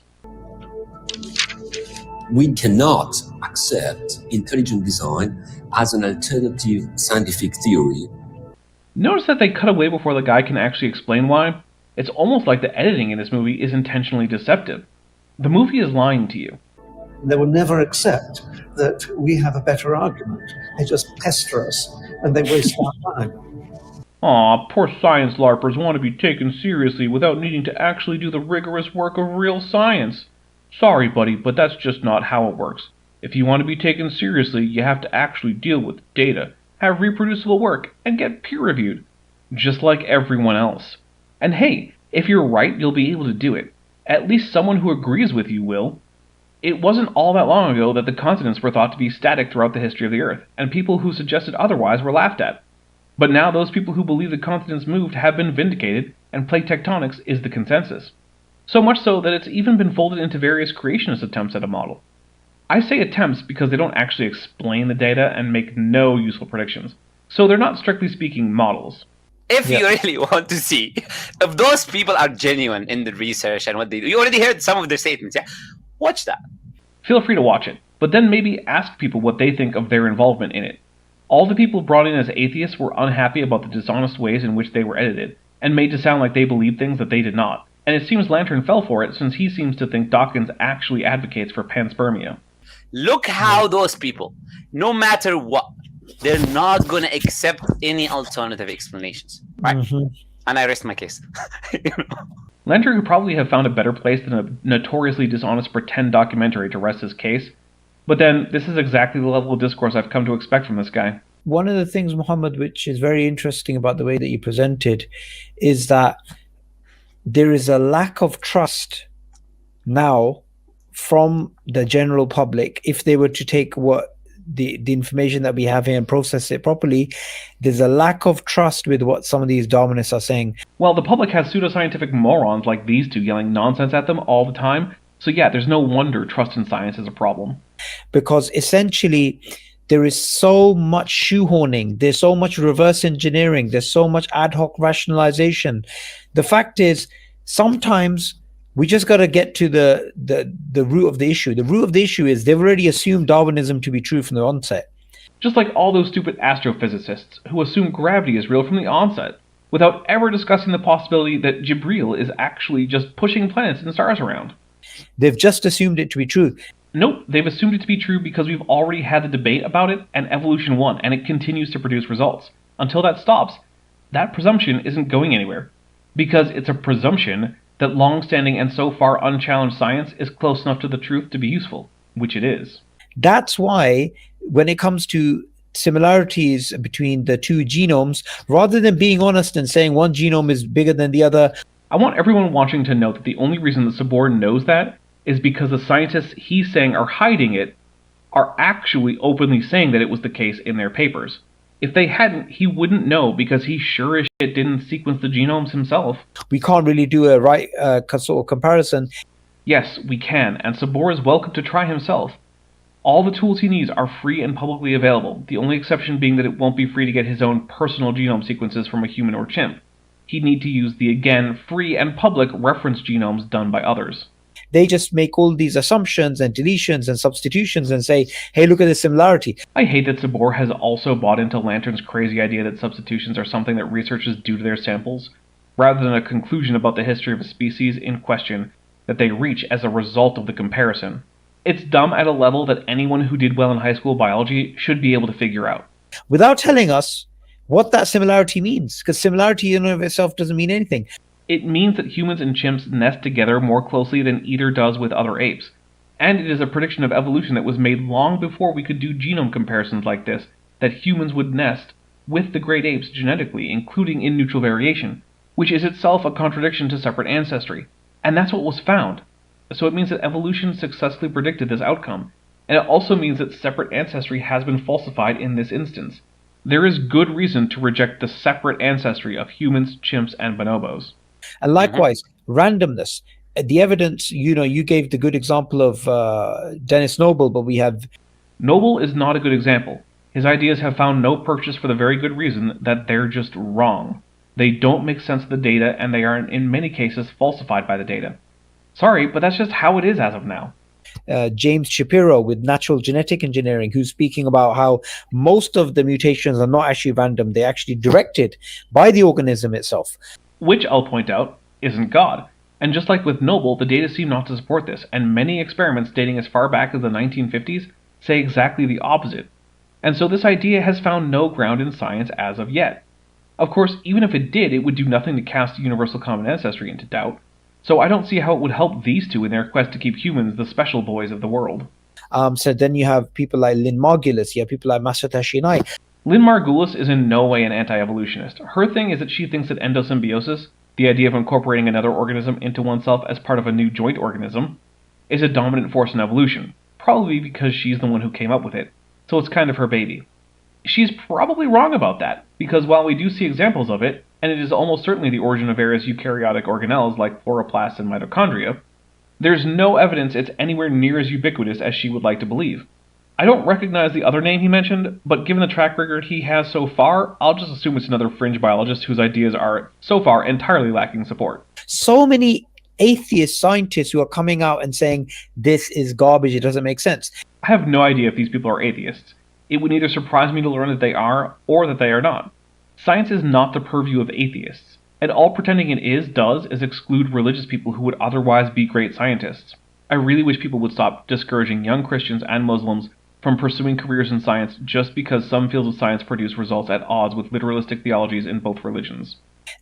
We cannot accept intelligent design as an alternative scientific theory. Notice that they cut away before the guy can actually explain why. It's almost like the editing in this movie is intentionally deceptive. The movie is lying to you. They will never accept that we have a better argument. They just pester us, and they waste our time. Aw, poor science larpers want to be taken seriously without needing to actually do the rigorous work of real science. Sorry, buddy, but that's just not how it works. If you want to be taken seriously, you have to actually deal with data, have reproducible work, and get peer-reviewed, just like everyone else. And hey, if you're right, you'll be able to do it. At least someone who agrees with you will. It wasn't all that long ago that the continents were thought to be static throughout the history of the Earth, and people who suggested otherwise were laughed at. But now those people who believe the continents moved have been vindicated, and plate tectonics is the consensus. So much so that it's even been folded into various creationist attempts at a model. I say attempts because they don't actually explain the data and make no useful predictions, so they're not strictly speaking models. If you really want to see if those people are genuine in the research and what they do, you already heard some of their statements, yeah? Watch that. Feel free to watch it, but then maybe ask people what they think of their involvement in it. All the people brought in as atheists were unhappy about the dishonest ways in which they were edited, and made to sound like they believed things that they did not. And it seems Lantern fell for it since he seems to think Dawkins actually advocates for panspermia. Look how those people, no matter what, they're not going to accept any alternative explanations, right? And I rest my case. Lantern could probably have found a better place than a notoriously dishonest pretend documentary to rest his case, but then this is exactly the level of discourse I've come to expect from this guy. One of the things, Muhammad, which is very interesting about the way that you presented is that there is a lack of trust now from the general public. If they were to take what the information that we have here and process it properly, there's a lack of trust with what some of these Darwinists are saying. Well, the public has pseudoscientific morons like these two yelling nonsense at them all the time, so yeah, there's no wonder trust in science is a problem. Because essentially, there is so much shoehorning, there's so much reverse engineering, there's so much ad hoc rationalization. The fact is, sometimes we just got to get to the root of the issue. The root of the issue is they've already assumed Darwinism to be true from the onset. Just like all those stupid astrophysicists who assume gravity is real from the onset, without ever discussing the possibility that Jibreel is actually just pushing planets and stars around. They've just assumed it to be true. Nope, they've assumed it to be true because we've already had the debate about it, and evolution won, and it continues to produce results. Until that stops, that presumption isn't going anywhere. Because it's a presumption that long-standing and so far unchallenged science is close enough to the truth to be useful, which it is. That's why, when it comes to similarities between the two genomes, rather than being honest and saying one genome is bigger than the other, I want everyone watching to know that the only reason that Sabor knows that is because the scientists he's saying are hiding it are actually openly saying that it was the case in their papers. If they hadn't, he wouldn't know because he sure as shit didn't sequence the genomes himself. We can't really do a right sort of comparison. Yes, we can, and Sabor is welcome to try himself. All the tools he needs are free and publicly available, the only exception being that it won't be free to get his own personal genome sequences from a human or chimp. He'd need to use the, again, free and public reference genomes done by others. They just make all these assumptions and deletions and substitutions and say, hey, look at the similarity. I hate that Sabor has also bought into Lantern's crazy idea that substitutions are something that researchers do to their samples, rather than a conclusion about the history of a species in question that they reach as a result of the comparison. It's dumb at a level that anyone who did well in high school biology should be able to figure out. Without telling us what that similarity means, because similarity in and of itself doesn't mean anything. It means that humans and chimps nest together more closely than either does with other apes. And it is a prediction of evolution that was made long before we could do genome comparisons like this, that humans would nest with the great apes genetically, including in neutral variation, which is itself a contradiction to separate ancestry. And that's what was found. So it means that evolution successfully predicted this outcome, and it also means that separate ancestry has been falsified in this instance. There is good reason to reject the separate ancestry of humans, chimps, and bonobos. And likewise, randomness. The evidence, you gave the good example of Dennis Noble, but we have... Noble is not a good example. His ideas have found no purchase for the very good reason that they're just wrong. They don't make sense of the data, and they are in many cases falsified by the data. Sorry, but that's just how it is as of now. James Shapiro with natural genetic engineering, who's speaking about how most of the mutations are not actually random, they're actually directed by the organism itself. Which, I'll point out, isn't God. And just like with Noble, the data seem not to support this, and many experiments dating as far back as the 1950s say exactly the opposite. And so this idea has found no ground in science as of yet. Of course, even if it did, it would do nothing to cast universal common ancestry into doubt. So I don't see how it would help these two in their quest to keep humans the special boys of the world. So then you have people like Lynn Margulis, you have people like Masato Shinai. Lynn Margulis is in no way an anti-evolutionist. Her thing is that she thinks that endosymbiosis, the idea of incorporating another organism into oneself as part of a new joint organism, is a dominant force in evolution, probably because she's the one who came up with it, so it's kind of her baby. She's probably wrong about that, because while we do see examples of it, and it is almost certainly the origin of various eukaryotic organelles like chloroplasts and mitochondria, there's no evidence it's anywhere near as ubiquitous as she would like to believe. I don't recognize the other name he mentioned, but given the track record he has so far, I'll just assume it's another fringe biologist whose ideas are, so far, entirely lacking support. So many atheist scientists who are coming out and saying, this is garbage, it doesn't make sense. I have no idea if these people are atheists. It would neither surprise me to learn that they are, or that they are not. Science is not the purview of atheists, and all pretending it does is exclude religious people who would otherwise be great scientists. I really wish people would stop discouraging young Christians and Muslims from pursuing careers in science just because some fields of science produce results at odds with literalistic theologies in both religions.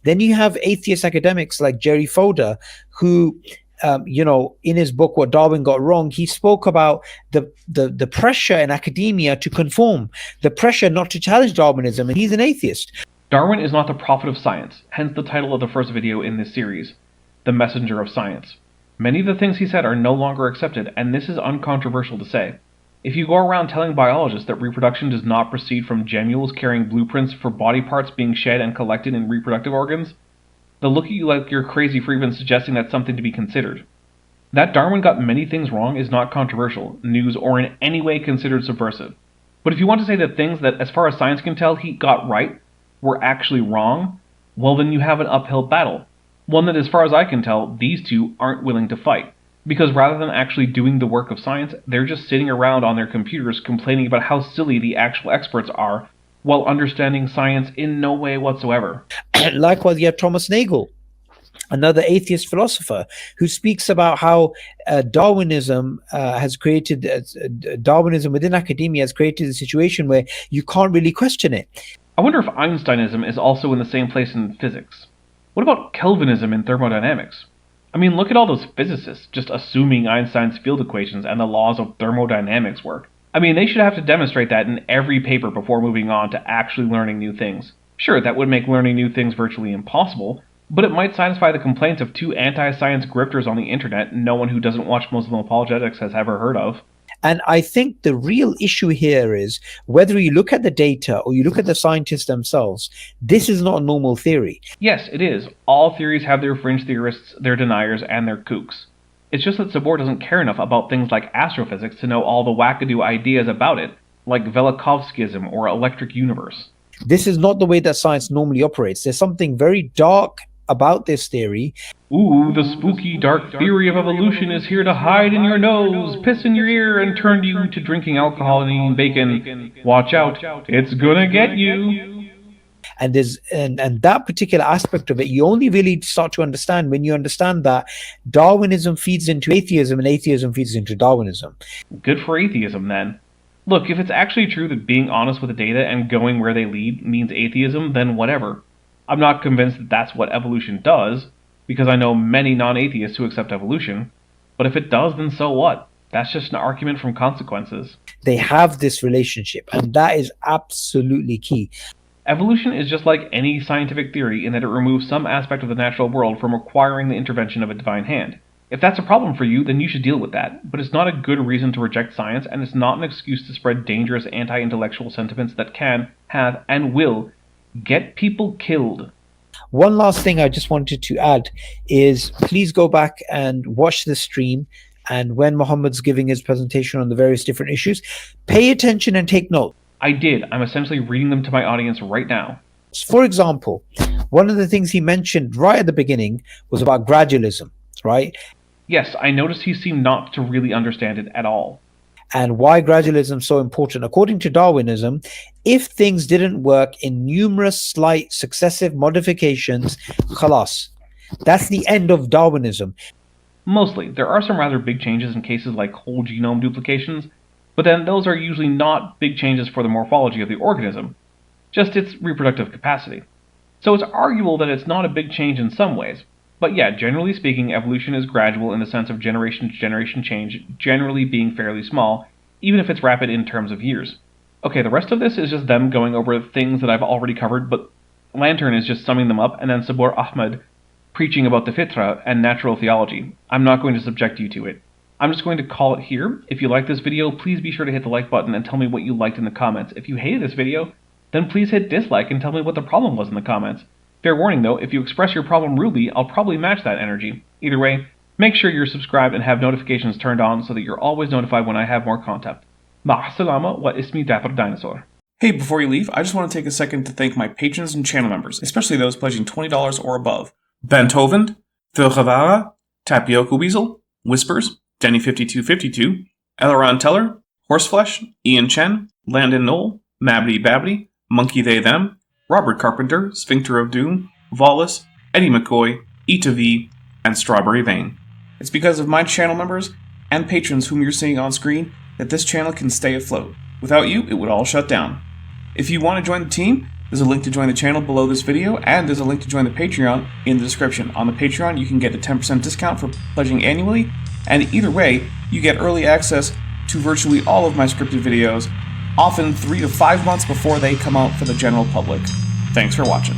Then you have atheist academics like Jerry Fodor, who, in his book, What Darwin Got Wrong, he spoke about the pressure in academia to conform, the pressure not to challenge Darwinism, and he's an atheist. Darwin is not the prophet of science, hence the title of the first video in this series, The Messenger of Science. Many of the things he said are no longer accepted, and this is uncontroversial to say. If you go around telling biologists that reproduction does not proceed from gemmules carrying blueprints for body parts being shed and collected in reproductive organs, they'll look at you like you're crazy for even suggesting that's something to be considered. That Darwin got many things wrong is not controversial, news, or in any way considered subversive. But if you want to say that things that, as far as science can tell, he got right were actually wrong, well then you have an uphill battle. One that, as far as I can tell, these two aren't willing to fight. Because rather than actually doing the work of science, they're just sitting around on their computers complaining about how silly the actual experts are, while understanding science in no way whatsoever. Likewise, you have Thomas Nagel, another atheist philosopher, who speaks about how Darwinism Darwinism within academia has created a situation where you can't really question it. I wonder if Einsteinism is also in the same place in physics. What about Kelvinism in thermodynamics? I mean, look at all those physicists just assuming Einstein's field equations and the laws of thermodynamics work. I mean, they should have to demonstrate that in every paper before moving on to actually learning new things. Sure, that would make learning new things virtually impossible, but it might satisfy the complaints of two anti-science grifters on the internet no one who doesn't watch Muslim apologetics has ever heard of. And I think the real issue here is whether you look at the data or you look at the scientists themselves, this is not a normal theory. Yes, it is. All theories have their fringe theorists, their deniers, and their kooks. It's just that Sabor doesn't care enough about things like astrophysics to know all the wackadoo ideas about it, like Velikovskism or electric universe. This is not the way that science normally operates. There's something very dark about this theory. Ooh, the spooky dark theory of evolution is here to hide in your nose, piss in your ear, and turn you to drinking alcohol and eating bacon. Watch out, it's gonna get you. And there's and that particular aspect of it, you only really start to understand when you understand that Darwinism feeds into atheism and atheism feeds into Darwinism. Good for atheism, then. Look, if it's actually true that being honest with the data and going where they lead means atheism, then whatever. I'm not convinced that that's what evolution does, because I know many non-atheists who accept evolution, but if it does, then so what? That's just an argument from consequences. They have this relationship, and that is absolutely key. Evolution is just like any scientific theory in that it removes some aspect of the natural world from requiring the intervention of a divine hand. If that's a problem for you, then you should deal with that, but it's not a good reason to reject science, and it's not an excuse to spread dangerous anti-intellectual sentiments that can, have, and will get people killed. One last thing I just wanted to add is please go back and watch the stream, and when Muhammad's giving his presentation on the various different issues, pay attention and take note. I did. I'm essentially reading them to my audience right now. For example, one of the things he mentioned right at the beginning was about gradualism, right? Yes, I noticed he seemed not to really understand it at all. And why gradualism is so important. According to Darwinism, if things didn't work in numerous slight successive modifications, khalas, that's the end of Darwinism. Mostly. There are some rather big changes in cases like whole genome duplications, but then those are usually not big changes for the morphology of the organism, just its reproductive capacity. So it's arguable that it's not a big change in some ways. But yeah, generally speaking, evolution is gradual in the sense of generation to generation change generally being fairly small, even if it's rapid in terms of years. Okay, the rest of this is just them going over things that I've already covered, but Lantern is just summing them up, and then Sabor Ahmed preaching about the fitra and natural theology. I'm not going to subject you to it. I'm just going to call it here. If you like this video, please be sure to hit the like button and tell me what you liked in the comments. If you hated this video, then please hit dislike and tell me what the problem was in the comments. Fair warning though, if you express your problem rudely, I'll probably match that energy. Either way, make sure you're subscribed and have notifications turned on so that you're always notified when I have more content. Ma'asalama wa ismi Dapper Dinosaur. Hey, before you leave, I just want to take a second to thank my patrons and channel members, especially those pledging $20 or above. Ben Tovend, Phil Javara, Tapioca Weasel, Whispers, Denny5252, Eleron Teller, Horseflesh, Ian Chen, Landon Knoll, Mabbity Babbity, Monkey They Them, Robert Carpenter, Sphincter of Doom, Vollus, Eddie McCoy, Ita V, and Strawberry Vein. It's because of my channel members and patrons whom you're seeing on screen that this channel can stay afloat. Without you, it would all shut down. If you want to join the team, there's a link to join the channel below this video, and there's a link to join the Patreon in the description. On the Patreon, you can get a 10% discount for pledging annually, and either way, you get early access to virtually all of my scripted videos, often 3 to 5 months before they come out for the general public. Thanks for watching.